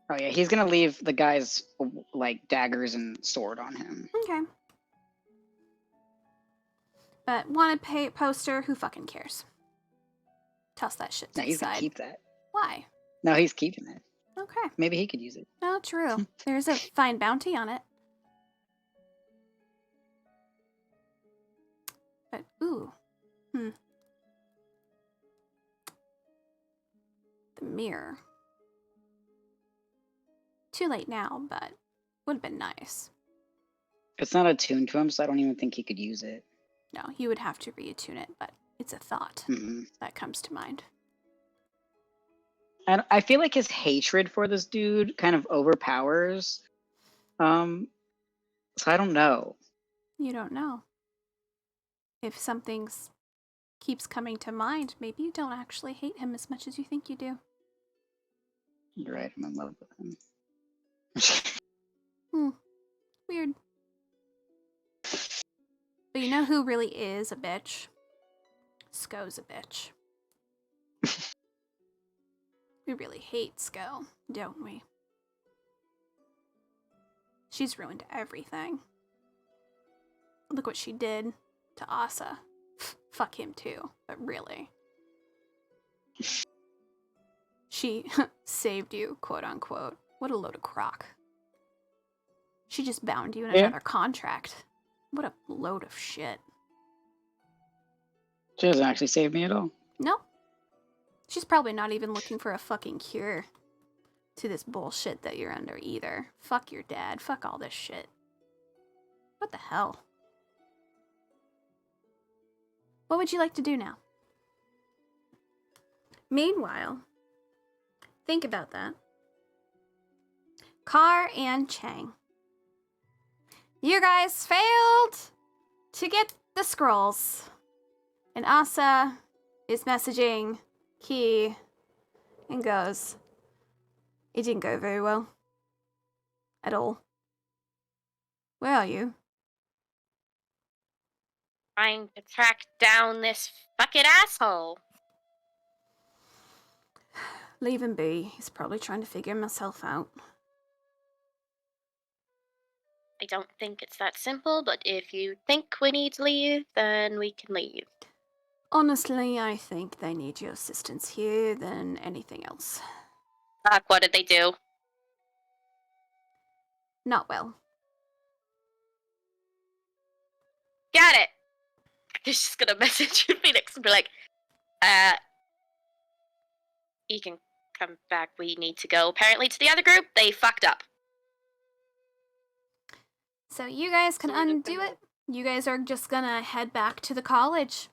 Oh yeah, he's gonna leave the guy's like daggers and sword on him. Okay. But wanted poster, who fucking cares? Toss that shit to No, the he's gonna side. keep that. Why? No, he's keeping it. Okay. Maybe he could use it. Oh, true. There's a fine bounty on it. But, ooh. The mirror. Too late now, but would have been nice. It's not attuned to him, so I don't even think he could use it. No, you would have to reattune it, but it's a thought Mm-hmm. that comes to mind. And I feel like his hatred for this dude kind of overpowers. So I don't know. You don't know. If something keeps coming to mind, maybe you don't actually hate him as much as you think you do. You're right, I'm in love with him. Weird. But you know who really is a bitch? Sko's a bitch. We really hate Sko, don't we? She's ruined everything. Look what she did to Asa. Fuck him too, but really. She saved you, quote unquote. What a load of crock. She just bound you in another contract. What a load of shit. She doesn't actually save me at all. No. She's probably not even looking for a fucking cure to this bullshit that you're under either. Fuck your dad. Fuck all this shit. What the hell? What would you like to do now? Meanwhile, think about that. Carr and Chang. You guys failed to get the scrolls. And Asa is messaging Key and goes, it didn't go very well. At all. Where are you? Trying to track down this fucking asshole. Leave him be. He's probably trying to figure himself out. I don't think it's that simple, but if you think we need to leave, then we can leave. Honestly, I think they need your assistance here than anything else. Fuck, what did they do? Not well. Got it! She's just gonna message Phoenix and be like, you can come back, we need to go. Apparently to the other group, they fucked up. So you guys can undo it. You guys are just gonna head back to the college.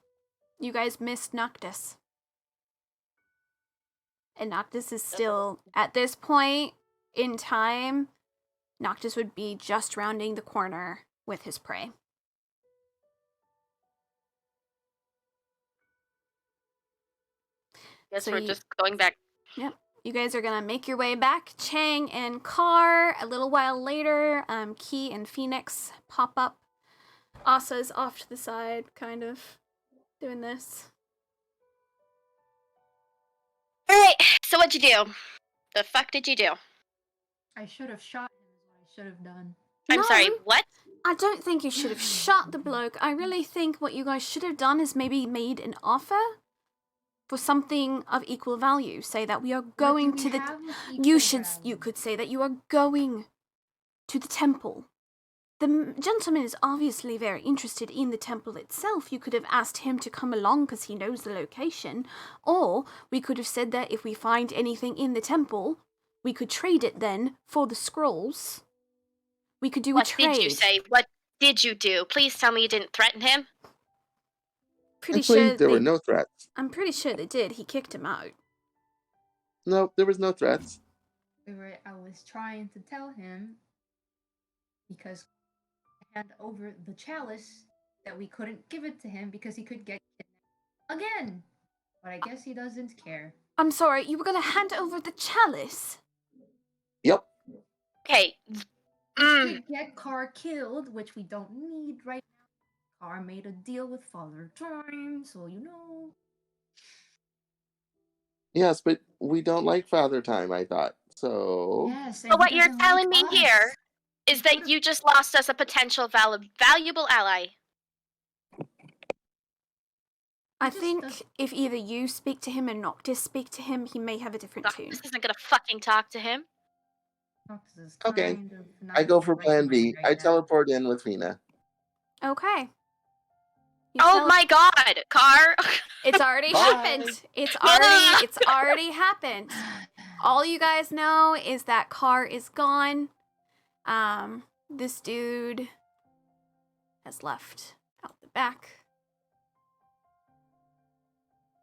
You guys missed Noctis. And Noctis is still, at this point in time, Noctis would be just rounding the corner with his prey. Guess So we're you- just going back. Yep. You guys are gonna make your way back. Chang and Carr. A little while later, Key and Phoenix pop up. Asa's off to the side, kind of doing this. Alright, so what'd you do? The fuck did you do? I should have shot him is what I should have done. I'm sorry, No. what? I don't think you should have shot the bloke. I really think what you guys should have done is maybe made an offer for something of equal value. Say that we are going to the. You could say that you are going to the temple. The gentleman is obviously very interested in the temple itself. You could have asked him to come along because he knows the location. Or we could have said that if we find anything in the temple, we could trade it then for the scrolls. We could do What a trade. did you say? What did you do? Please tell me you didn't threaten him. Pretty Actually, sure there they. were no threats. I'm pretty sure they did. He kicked him out. No, there was no threats. I was trying to tell him because I hand over the chalice that we couldn't give it to him because he could get kidnapped again. But I guess he doesn't care. I'm sorry, you were gonna hand over the chalice? Yep. Okay. To get Carr killed, which we don't need right now. Carr made a deal with Father Time, so you know. Yes, but we don't like Father Time, I thought. So. Yes, and So he what you're doesn't telling me like here us. is that you just lost us a potential valuable ally. I He just think does- if either you speak to him and Noctis speak to him, he may have a different tune. Noctis isn't gonna fucking talk to him. Noctis is Okay. kind of I not go for right plan mind B. right I now. teleport in with Fina. Okay. You Oh tell- my god, Carr! It's already Bye. happened. It's already happened. All you guys know is that Carr is gone. This dude has left out the back.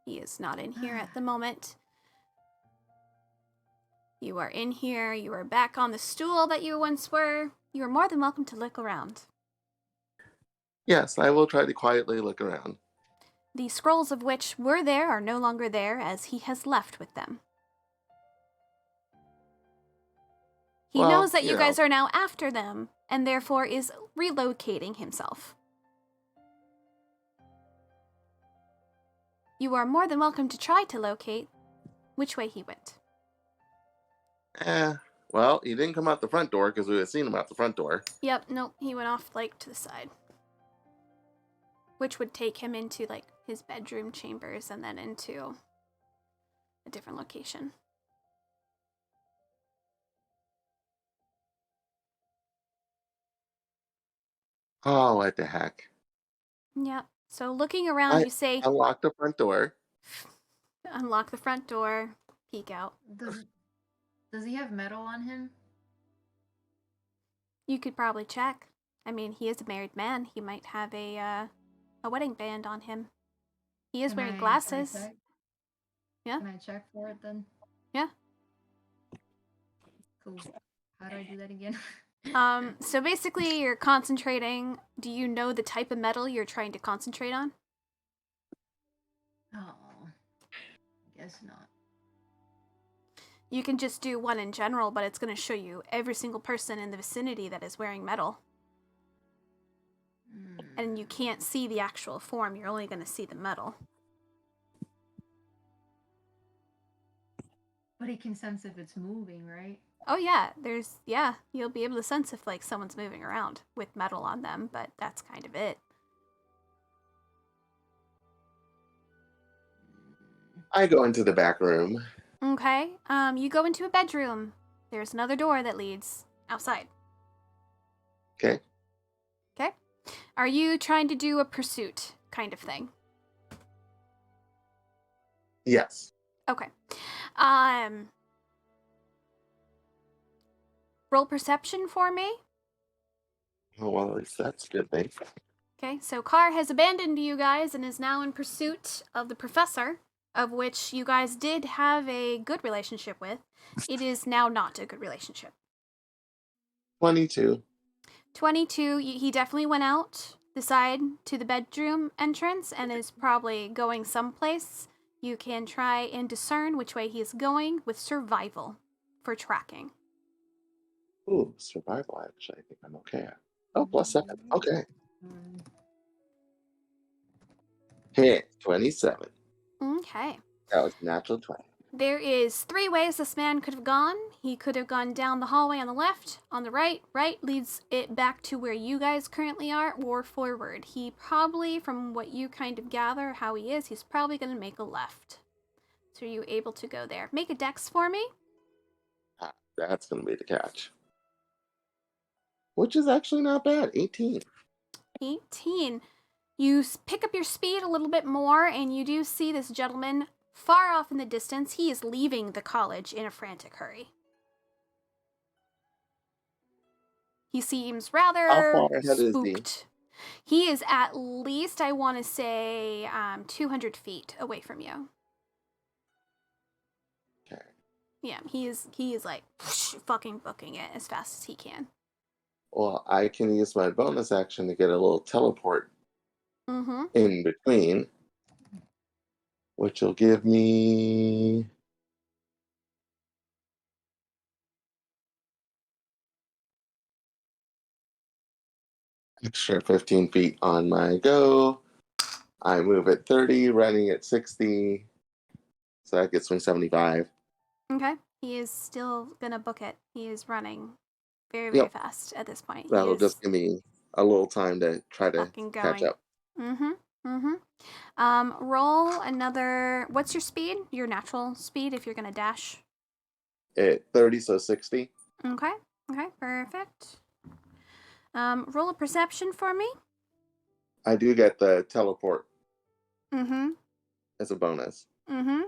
He is not in here at the moment. You are in here. You are back on the stool that you once were. You are more than welcome to look around. Yes, I will try to quietly look around. The scrolls of which were there are no longer there, as he has left with them. He Well, knows that you you know. guys are now after them, and therefore is relocating himself. You are more than welcome to try to locate which way he went. Well, he didn't come out the front door because we had seen him out the front door. Yep, nope, he went off, like, to the side. Which would take him into, like, his bedroom chambers and then into a different location. Oh, what the heck. Yep. So looking around, you say, Unlock the front door. unlock the front door, peek out. Does he have metal on him? You could probably check. I mean, he is a married man. He might have a wedding band on him. He is wearing glasses. Can I check? Yeah. Can I check for it then? Yeah. Cool. How do I do that again? So basically you're concentrating. Do you know the type of metal you're trying to concentrate on? Oh, guess not. You can just do one in general, but it's going to show you every single person in the vicinity that is wearing metal. And you can't see the actual form. You're only going to see the metal. But he can sense if it's moving, right? Oh yeah, you'll be able to sense if like someone's moving around with metal on them, but that's kind of it. I go into the back room. Okay, you go into a bedroom. There's another door that leads outside. Okay. Okay. Are you trying to do a pursuit kind of thing? Yes. Okay. Roll perception for me. Oh, well, at least that's a good thing. Okay, so Carr has abandoned you guys and is now in pursuit of the professor, of which you guys did have a good relationship with. It is now not a good relationship. 22. 22, he definitely went out the side to the bedroom entrance and is probably going someplace. You can try and discern which way he is going with survival for tracking. Ooh, survival, actually. I think I'm okay. Oh, +7. Okay. Hit 27. Okay. That was natural 20. There is 3 ways this man could have gone. He could have gone down the hallway on the left, on the right. Right leads it back to where you guys currently are, or forward. He probably, from what you kind of gather how he is, he's probably going to make a left. So are you able to go there? Make a dex for me. Ah, that's going to be the catch. Which is actually not bad. 18. 18. You pick up your speed a little bit more, and you do see this gentleman far off in the distance. He is leaving the college in a frantic hurry. He seems rather How far ahead is he? spooked. He is at least, I want to say, 200 feet away from you. Okay. Yeah, he is like fucking booking it as fast as he can. Well, I can use my bonus action to get a little teleport Mm-hmm. in between, which will give me extra 15 feet on my go. I move at 30, running at 60. So that gets me 75. Okay. He is still gonna book it. He is running very, very Yep. fast at this point. He That'll is just give me a little time to try to fucking catch going. up. Mm-hmm. Mm-hmm. Roll another. What's your speed? Your natural speed if you're gonna dash. At 30, so 60. Okay. Okay. Perfect. Roll a perception for me. I do get the teleport Mm-hmm. as a bonus. Mm-hmm.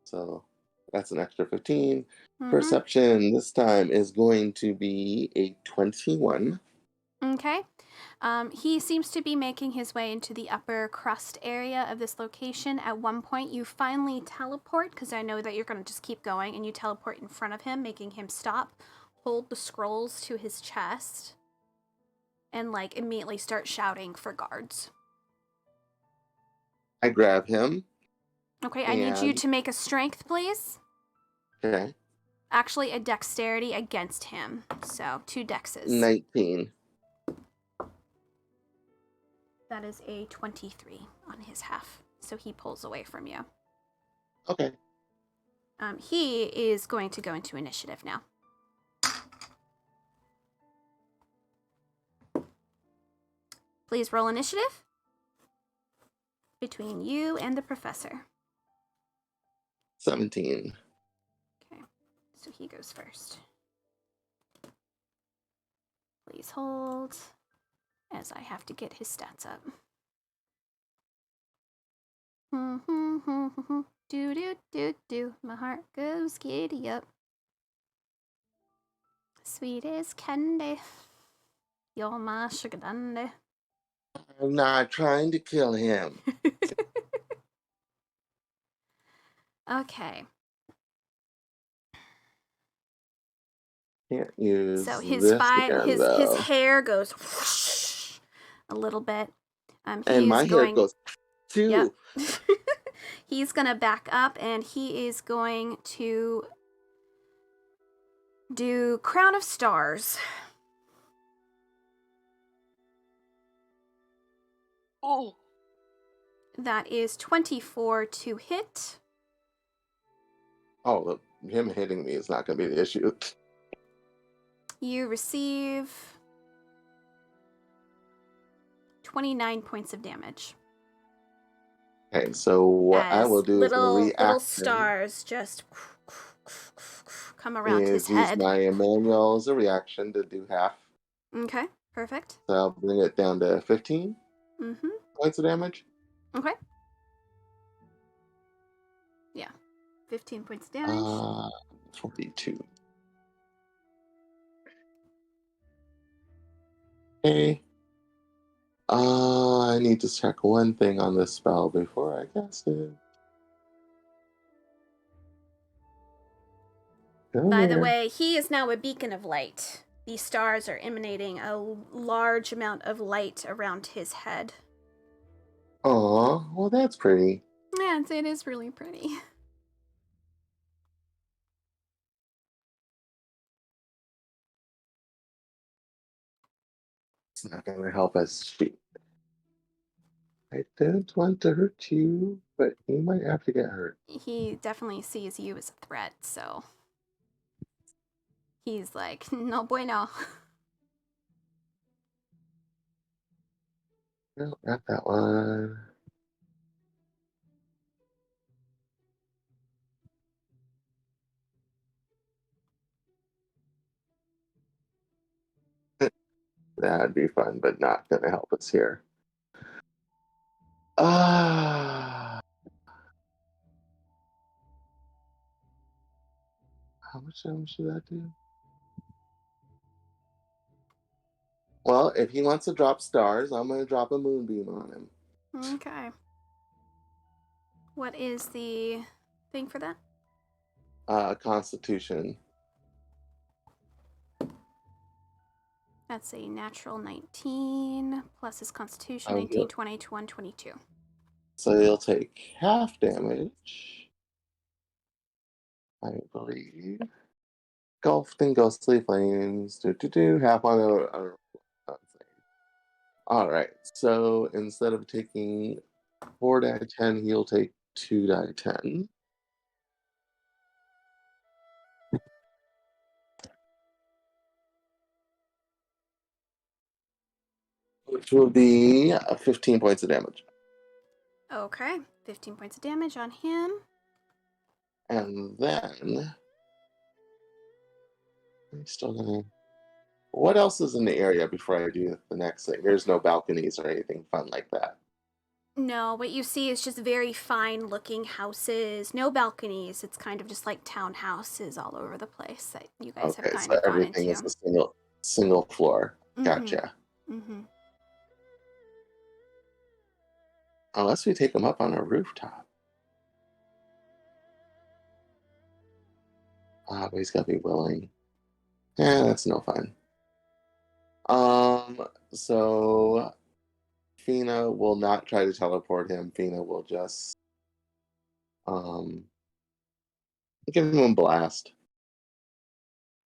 So that's an extra 15. Mm-hmm. Perception this time is going to be a 21. Okay. He seems to be making his way into the upper crust area of this location. At one point, you finally teleport, because I know that you're going to just keep going, and you teleport in front of him, making him stop, hold the scrolls to his chest, and, like, immediately start shouting for guards. I grab him. Okay, I need you to make a strength, please. Okay. Actually, a dexterity against him. So, 2 dexes. 19. That is a 23 on his half. So he pulls away from you. Okay. He is going to go into initiative now. Please roll initiative between you and the professor. 17. Okay, so he goes first. Please hold, as I have to get his stats up. Do do do do, my heart goes giddy up. Sweet as candy, you're my sugar dandy. I'm not trying to kill him. Okay. Can't use So his this again, his though. hair goes whoosh a little bit. And my hair goes too. Yep. He's gonna back up and he is going to do Crown of Stars. Oh. That is 24 to hit. Oh, him hitting me is not going to be the issue. You receive 29 points of damage. Okay, so what I will do is a reaction. Little stars just come around his Use head. my Emmanuel as a reaction to do half. Okay, perfect. So I'll bring it down to 15 points of damage. Okay. Yeah, 15 points of damage. 22. Okay. I need to check one thing on this spell before I cast it. By the way, he is now a beacon of light. These stars are emanating a large amount of light around his head. Aw, well, that's pretty. Yeah, it is really pretty. It's not going to help us shoot. I don't want to hurt you, but you might have to get hurt. He definitely sees you as a threat, so he's like, no bueno. No, not that one. That'd be fun, but not going to help us here. How much damage should that do? Well, if he wants to drop stars, I'm going to drop a moonbeam on him. Okay. What is the thing for that? Constitution. That's a natural 19 plus his constitution, Oh, 19, yeah. 20, 21, 22. So he'll take half damage, I believe. Engulfed in ghostly flames. Half on a all right. So instead of taking 4 die 10, he'll take 2 die 10. Which will be 15 points of damage. Okay, 15 points of damage on him. And then I'm still gonna. What else is in the area before I do the next thing? There's no balconies or anything fun like that. No, what you see is just very fine looking houses, no balconies. It's kind of just like townhouses all over the place that you guys have Okay, kind so of gone everything into. is a single floor. Gotcha. Mm-hmm. Unless we take him up on a rooftop. But he's got to be willing. Yeah, that's no fun. So Fina will not try to teleport him. Fina will just give him a blast.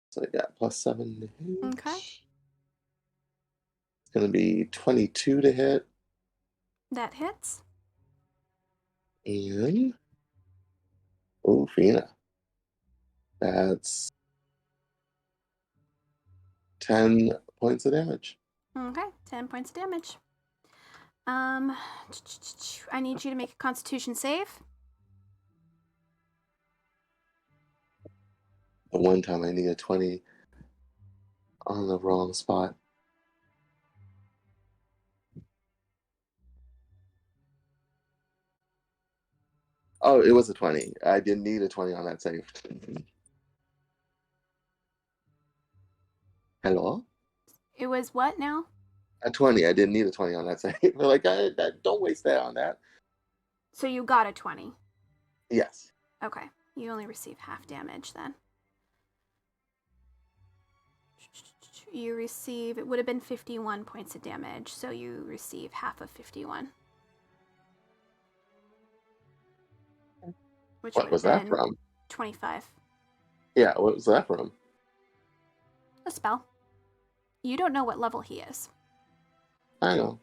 So I got +7 to hit. Okay. It's gonna be 22 to hit. That hits. And oh, Fina. That's 10 points of damage. Okay, 10 points of damage. I need you to make a constitution save. The one time I need a 20 on the wrong spot. Oh, it was a 20. I didn't need a 20 on that save. Hello? It was what now? A 20. I didn't need a 20 on that save. Like, I don't waste that on that. So you got a 20. Yes. Okay, you only receive half damage then. You receive, it would have been 51 points of damage, so you receive half of 51. Which What was that from? 25. Yeah, what was that from? A spell. You don't know what level he is. I know.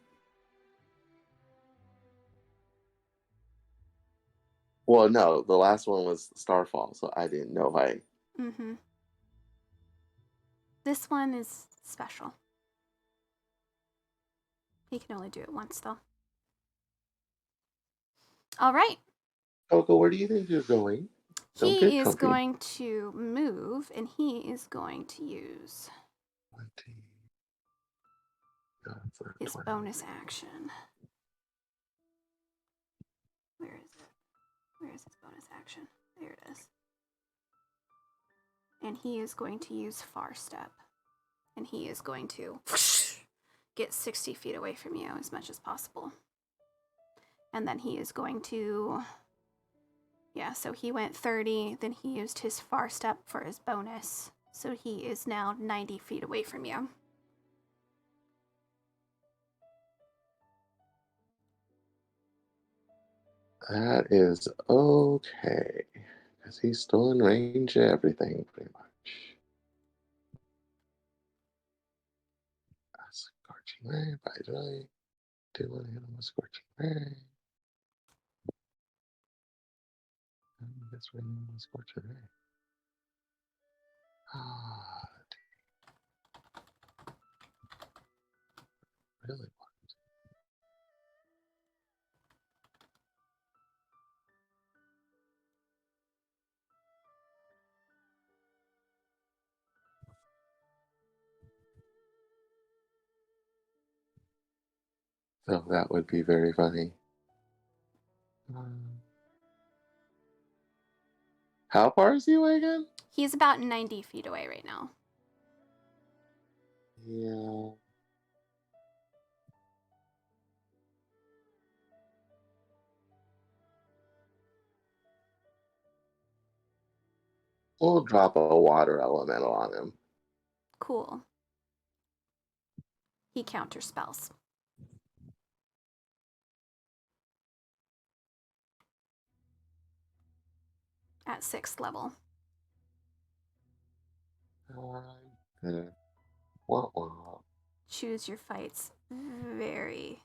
Well, no, the last one was Starfall, so I didn't know Mm-hmm. This one is special. He can only do it once, though. All right. Coco, where do you think you're going? He is going to move, and he is going to use 20. his bonus action. Where is it? Where is his bonus action? There it is. And he is going to use Far Step. And he is going to get 60 feet away from you as much as possible. And then he is going to... Yeah, so he went 30, then he used his Far Step for his bonus. So he is now 90 feet away from you. That is okay. Because he's still in range of everything, pretty much. Scorching Ray, by Joy. Do want to hit him with Scorching Ray. This way, Scorching Ray. Ah, really? So that would be very funny. How far is he away again? He's about 90 feet away right now. Yeah. We'll drop a water elemental on him. Cool. He counters spells. At 6th level. Choose your fights very,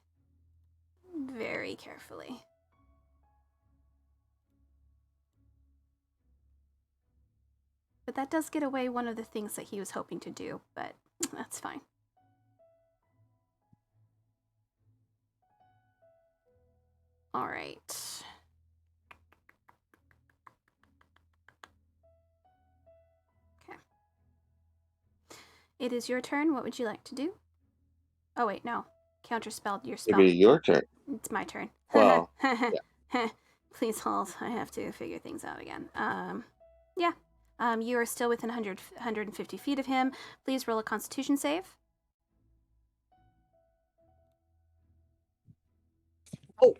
very carefully. But that does get away one of the things that he was hoping to do, but that's fine. All right. Okay. It is your turn. What would you like to do? Oh, wait, no. Counterspelled your spell. It'll be your turn. It's my turn. Well, Please hold. I have to figure things out again. Yeah. You are still within 150 feet of him. Please roll a Constitution save. Oh.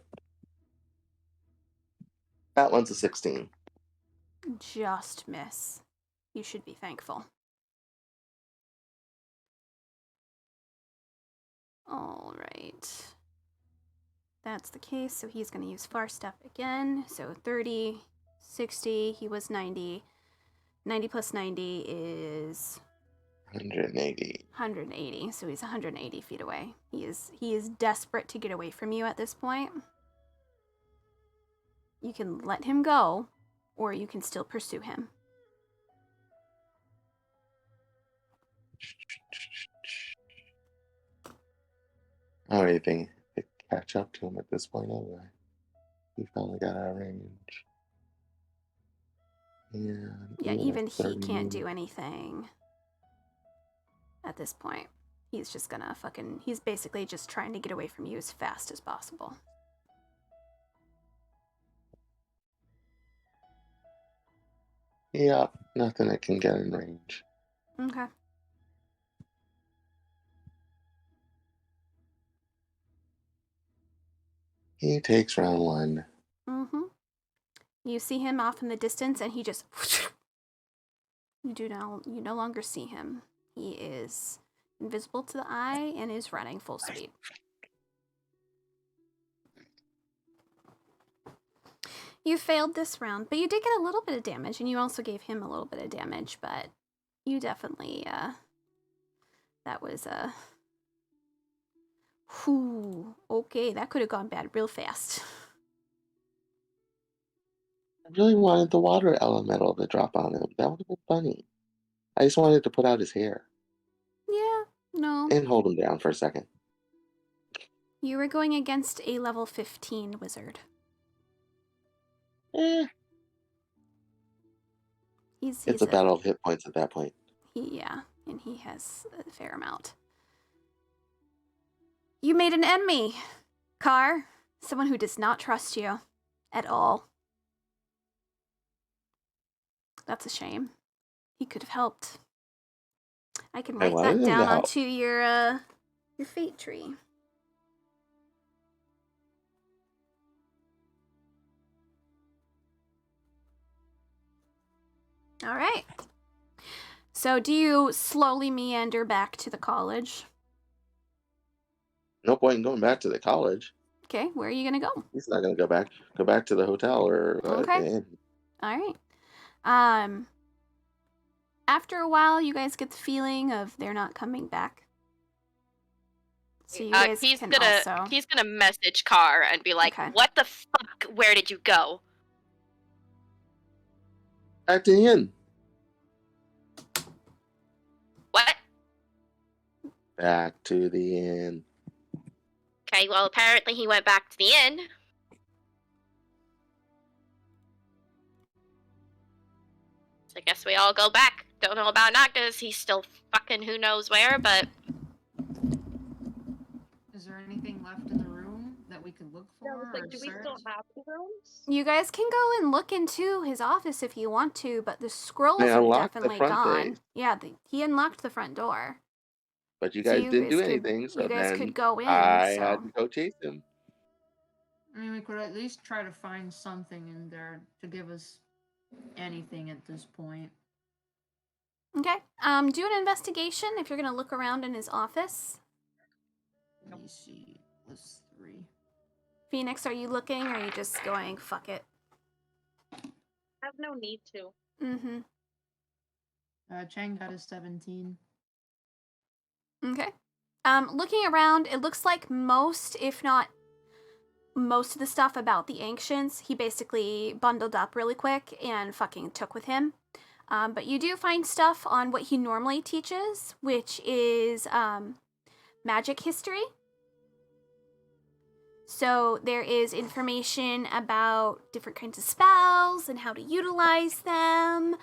That one's a 16. Just miss. You should be thankful. All right. That's the case, so he's going to use Far Step again. So 30, 60, he was 90. 90 plus 90 is 180. 180, so he's 180 feet away. He is desperate to get away from you at this point. You can let him go, or you can still pursue him. I don't really think to catch up to him at this point anyway. We finally got our range. Yeah, even he can't do anything at this point. He's just gonna he's basically just trying to get away from you as fast as possible. Yeah, nothing that can get in range. Okay. He takes round 1. Mm-hmm. You see him off in the distance, and he just... You no longer see him. He is invisible to the eye and is running full speed. You failed this round, but you did get a little bit of damage, and you also gave him a little bit of damage, but you definitely, that was, whew, okay, that could have gone bad real fast. I really wanted the water elemental to drop on him. That would have been funny. I just wanted to put out his hair. Yeah, no. And hold him down for a second. You were going against a level 15 wizard. It's a battle of hit points at that point. Yeah, and he has a fair amount. You made an enemy, Car. Someone who does not trust you at all. That's a shame. He could have helped. I can write that down onto your fate tree. All right. So do you slowly meander back to the college? No point in going back to the college. Okay, where are you gonna go? He's not gonna go back. Go back to the hotel or okay. the inn. All right. After a while, you guys get the feeling of they're not coming back. So you guys he's can gonna message Car and be like, Okay. "What the fuck? Where did you go?" Back to the inn. What? Back to the inn. Okay, well, apparently he went back to the inn. So I guess we all go back. Don't know about Noctis. He's still fucking who knows where, but... Is there anything left in the room that we could look for? Yeah, do we still have the rooms? You guys can go and look into his office if you want to, but the scrolls They are unlocked the definitely front gone. gate. Yeah, he unlocked the front door. But you So guys you didn't do guys could- anything, so you guys then could go in, I so- had to go chase him. I mean, we could at least try to find something in there to give us anything at this point. Okay. Do an investigation if you're gonna look around in his office. Let me see. Plus 3. Phoenix, are you looking or are you just going, fuck it? I have no need to. Mm-hmm. Chang got a 17. Okay. Looking around, it looks like most, if not most of the stuff about the ancients, he basically bundled up really quick and fucking took with him. But you do find stuff on what he normally teaches, which is magic history. So there is information about different kinds of spells and how to utilize them.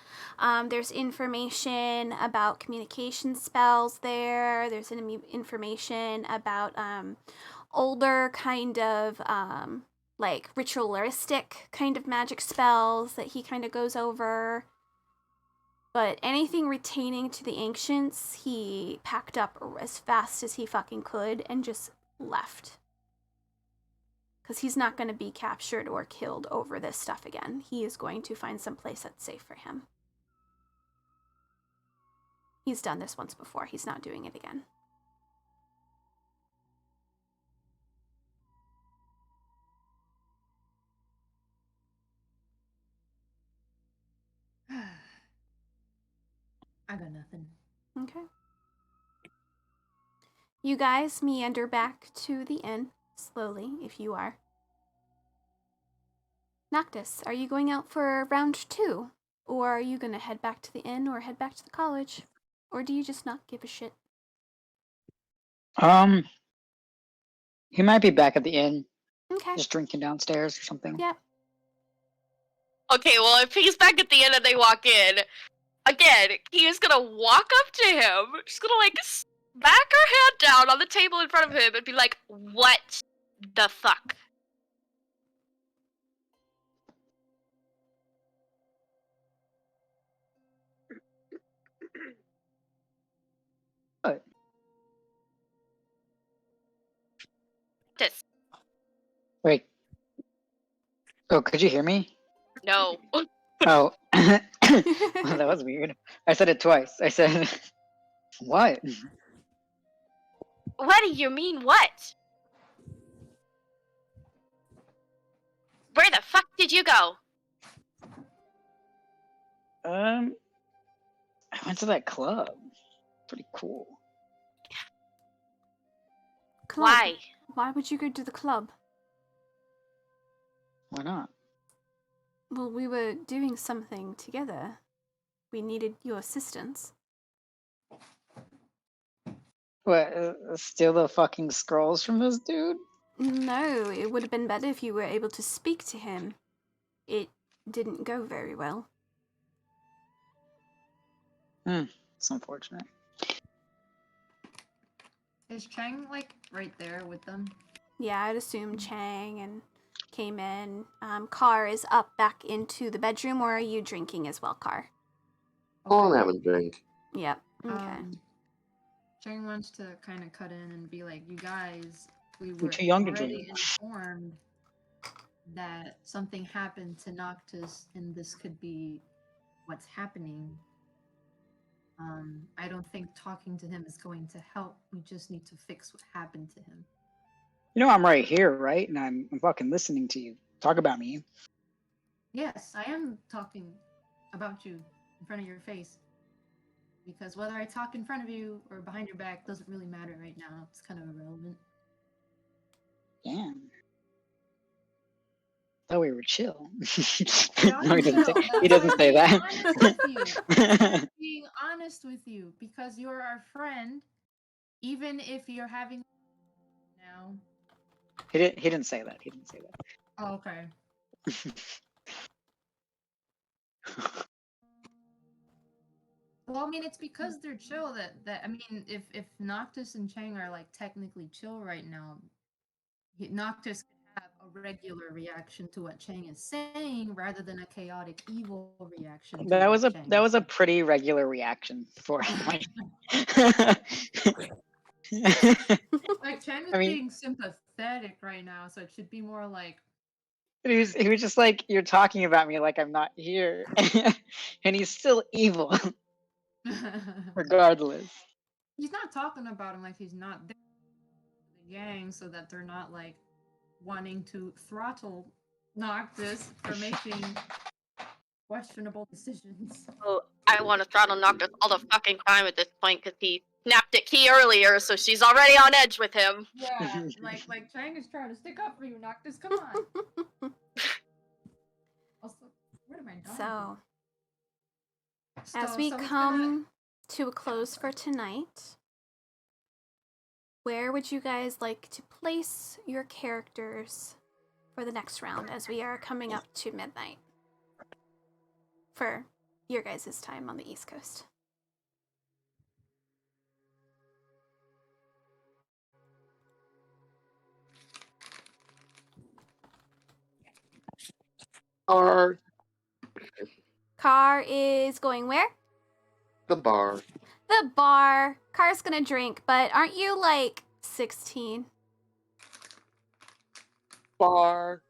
There's information about communication spells there. There's information about older kind of like ritualistic kind of magic spells that he kind of goes over. But anything retaining to the ancients, he packed up as fast as he fucking could and just left. Because he's not going to be captured or killed over this stuff again. He is going to find some place that's safe for him. He's done this once before. He's not doing it again. I got nothing. Okay. You guys meander back to the inn, slowly, if you are. Noctis, are you going out for round 2? Or are you gonna head back to the inn or head back to the college? Or do you just not give a shit? He might be back at the inn, Okay. just drinking downstairs or something. Yep. Okay, well, if he's back at the end and they walk in, again, he is gonna walk up to him, she's gonna, like, smack her hand down on the table in front of him and be like, what the fuck? What? This. Wait. Oh, could you hear me? No. Oh. Well, that was weird. I said it twice. I said, what? What do you mean, what? Where the fuck did you go? I went to that club. Pretty cool. Club. Why? Why would you go to the club? Why not? Well, we were doing something together. We needed your assistance. What? Steal the fucking scrolls from this dude? No, it would have been better if you were able to speak to him. It didn't go very well. It's unfortunate. Is Chang, like, right there with them? Yeah, I'd assume Chang and came in. Car is up back into the bedroom, or are you drinking as well, Car? I'll have a drink. Yep. Okay. Chang wants to kind of cut in and be like, you guys, we were too young to already drink. informed that something happened to Noctis and this could be what's happening. I don't think talking to him is going to help. We just need to fix what happened to him. You know I'm right here, right? And I'm fucking listening to you. Talk about me. Yes, I am talking about you in front of your face. Because whether I talk in front of you or behind your back doesn't really matter right now. It's kind of irrelevant. Damn. Thought we were chill. Not No, he doesn't chill. say, he doesn't say that. I'm being honest with you because you're our friend, even if you're having now. He didn't say that. He didn't say that. Oh, okay. Well, I mean, it's because they're chill that I mean, if Noctis and Chang are like technically chill right now, Noctis can have a regular reaction to what Chang is saying rather than a chaotic evil reaction. To That what was a Chang that was a is pretty regular reaction for like. like Chang is I mean- being sympathetic right now, so it should be more like he was just like, you're talking about me like I'm not here, and he's still evil. Regardless. He's not talking about him like he's not there. The gang, so that they're not like wanting to throttle Noctis for making questionable decisions. Oh, I want to throttle Noctis all the fucking time at this point because he snapped at Key earlier, so she's already on edge with him. Yeah, like Chang is trying to stick up for you, Noctis. Come on. Also, where did my dog So, as we come to a close for tonight, where would you guys like to place your characters for the next round as we are coming up to midnight for your guys' time on the East Coast? Or Car is going where? the bar. The bar. Car's gonna drink, but aren't you like 16? Bar.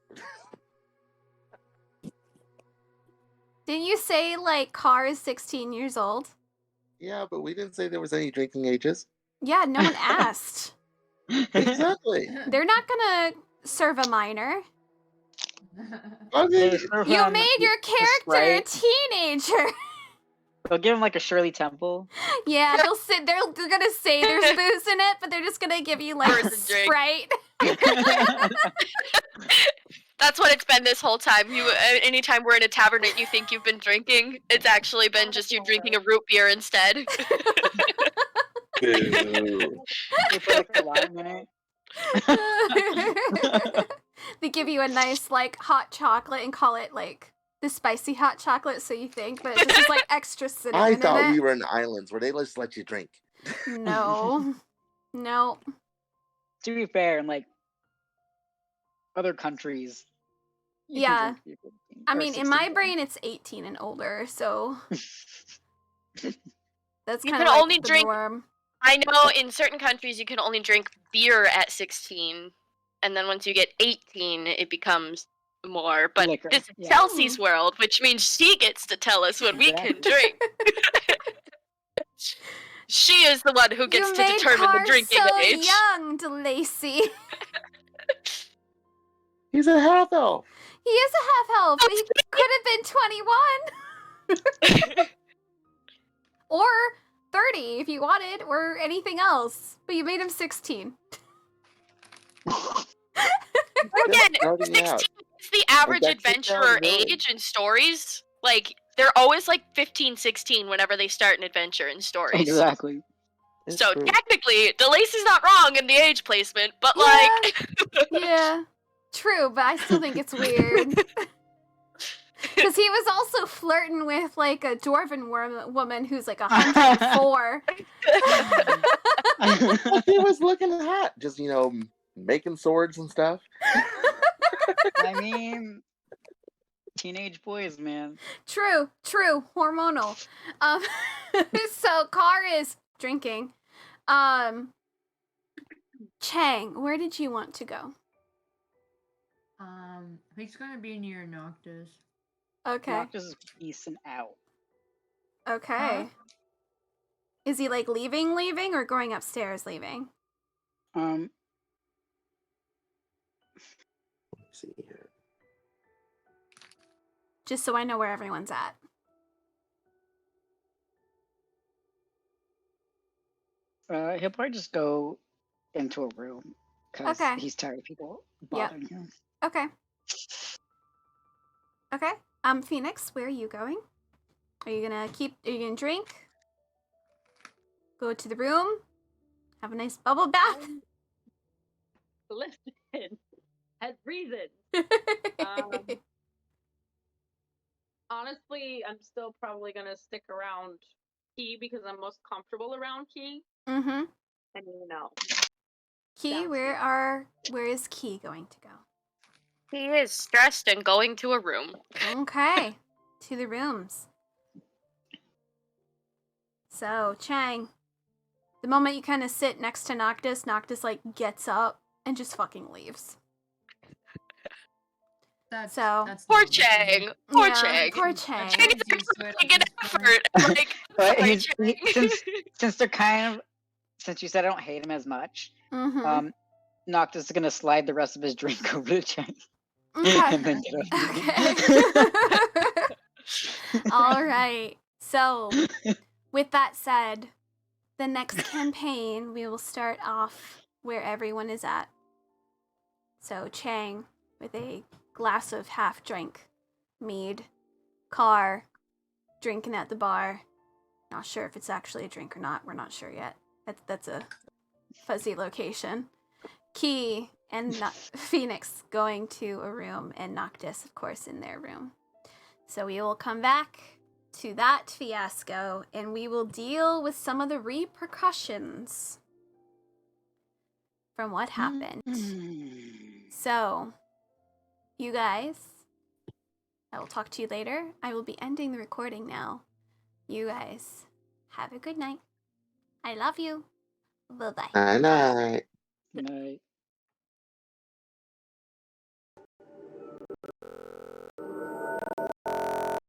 Didn't you say like Car is 16 years old? Yeah, but we didn't say there was any drinking ages. Yeah, no one asked. Exactly. They're not gonna serve a minor. Okay. You made your character a teenager. They'll give him like a Shirley Temple. Yeah, they'll sit. They're gonna say there's booze in it, but they're just gonna give you like First drink. Sprite. That's what it's been this whole time. You, anytime we're in a tavern and you think you've been drinking, it's actually been just you drinking a root beer instead. Boo. They put like a lime in it. They give you a nice like hot chocolate and call it like the spicy hot chocolate, so you think, but it's just like extra cinnamon I thought in it. we were in islands where they just let you drink. No. No. To be fair, in like other countries, you Yeah. can drink people, I or mean, in my 16. brain, it's 18 and older, so that's You kind can of like only the drink- norm. I know in certain countries you can only drink beer at 16, and then once you get 18, it becomes more. But Liquor, this is yeah. Chelsea's world, which means she gets to tell us what we can drink. She is the one who gets You to made determine Carr the drinking so age. young, DeLacy. He's a half elf. He is a half elf, but he could have been 21. Or 30 if you wanted, or anything else. But you made him 16. Again, Starting 16 out. is the average that's just adventurer down the road. age in stories. Like, they're always like 15, 16 whenever they start an adventure in stories. Exactly. It's So true. technically, DeLacy's not wrong in the age placement, but Yeah. like, Yeah. True, but I still think it's weird. Because he was also flirting with like a dwarven woman who's like 104. He was looking hot, just making swords and stuff. I mean, teenage boys, man. True, hormonal. So Carr is drinking. Chang, where did you want to go? I think it's gonna be near Noctis. Okay. Noctis is decent out. Okay. Huh? Is he like leaving or going upstairs leaving? Um, Let's see here. Just so I know where everyone's at. he'll probably just go into a room because Okay. he's tired of people Yep. bothering him. Okay. Okay. Phoenix, where are you going? Are you gonna drink? Go to the room? Have a nice bubble bath? Listen, has reason. Honestly, I'm still probably gonna stick around Key because I'm most comfortable around Key. Mm-hmm. And Key, Sounds where is Key going to go? he is stressed and going to a room. Okay. To the rooms. So, Chang, the moment you kind of sit next to Noctis like gets up and just fucking leaves. That's So- that's Poor not what I Chang. mean. Poor Yeah, Chang. poor I'm Chang. Chang is always used to it making an at this point. effort. Like, But sorry, he's, he, Chang. since they're kind of, since you said I don't hate him as much, Mm-hmm. Noctis is gonna slide the rest of his drink over to Chang Okay. and then get over. Okay. All right. So, with that said, the next campaign we will start off where everyone is at. So, Chang with a glass of half drink mead, Car drinking at the bar. Not sure if it's actually a drink or not. We're not sure yet. That's a fuzzy location. Key and Phoenix going to a room, and Noctis, of course, in their room. So we will come back to that fiasco, and we will deal with some of the repercussions from what happened. So, you guys, I will talk to you later. I will be ending the recording now. You guys, have a good night. I love you. Bye-bye. Night night. Night.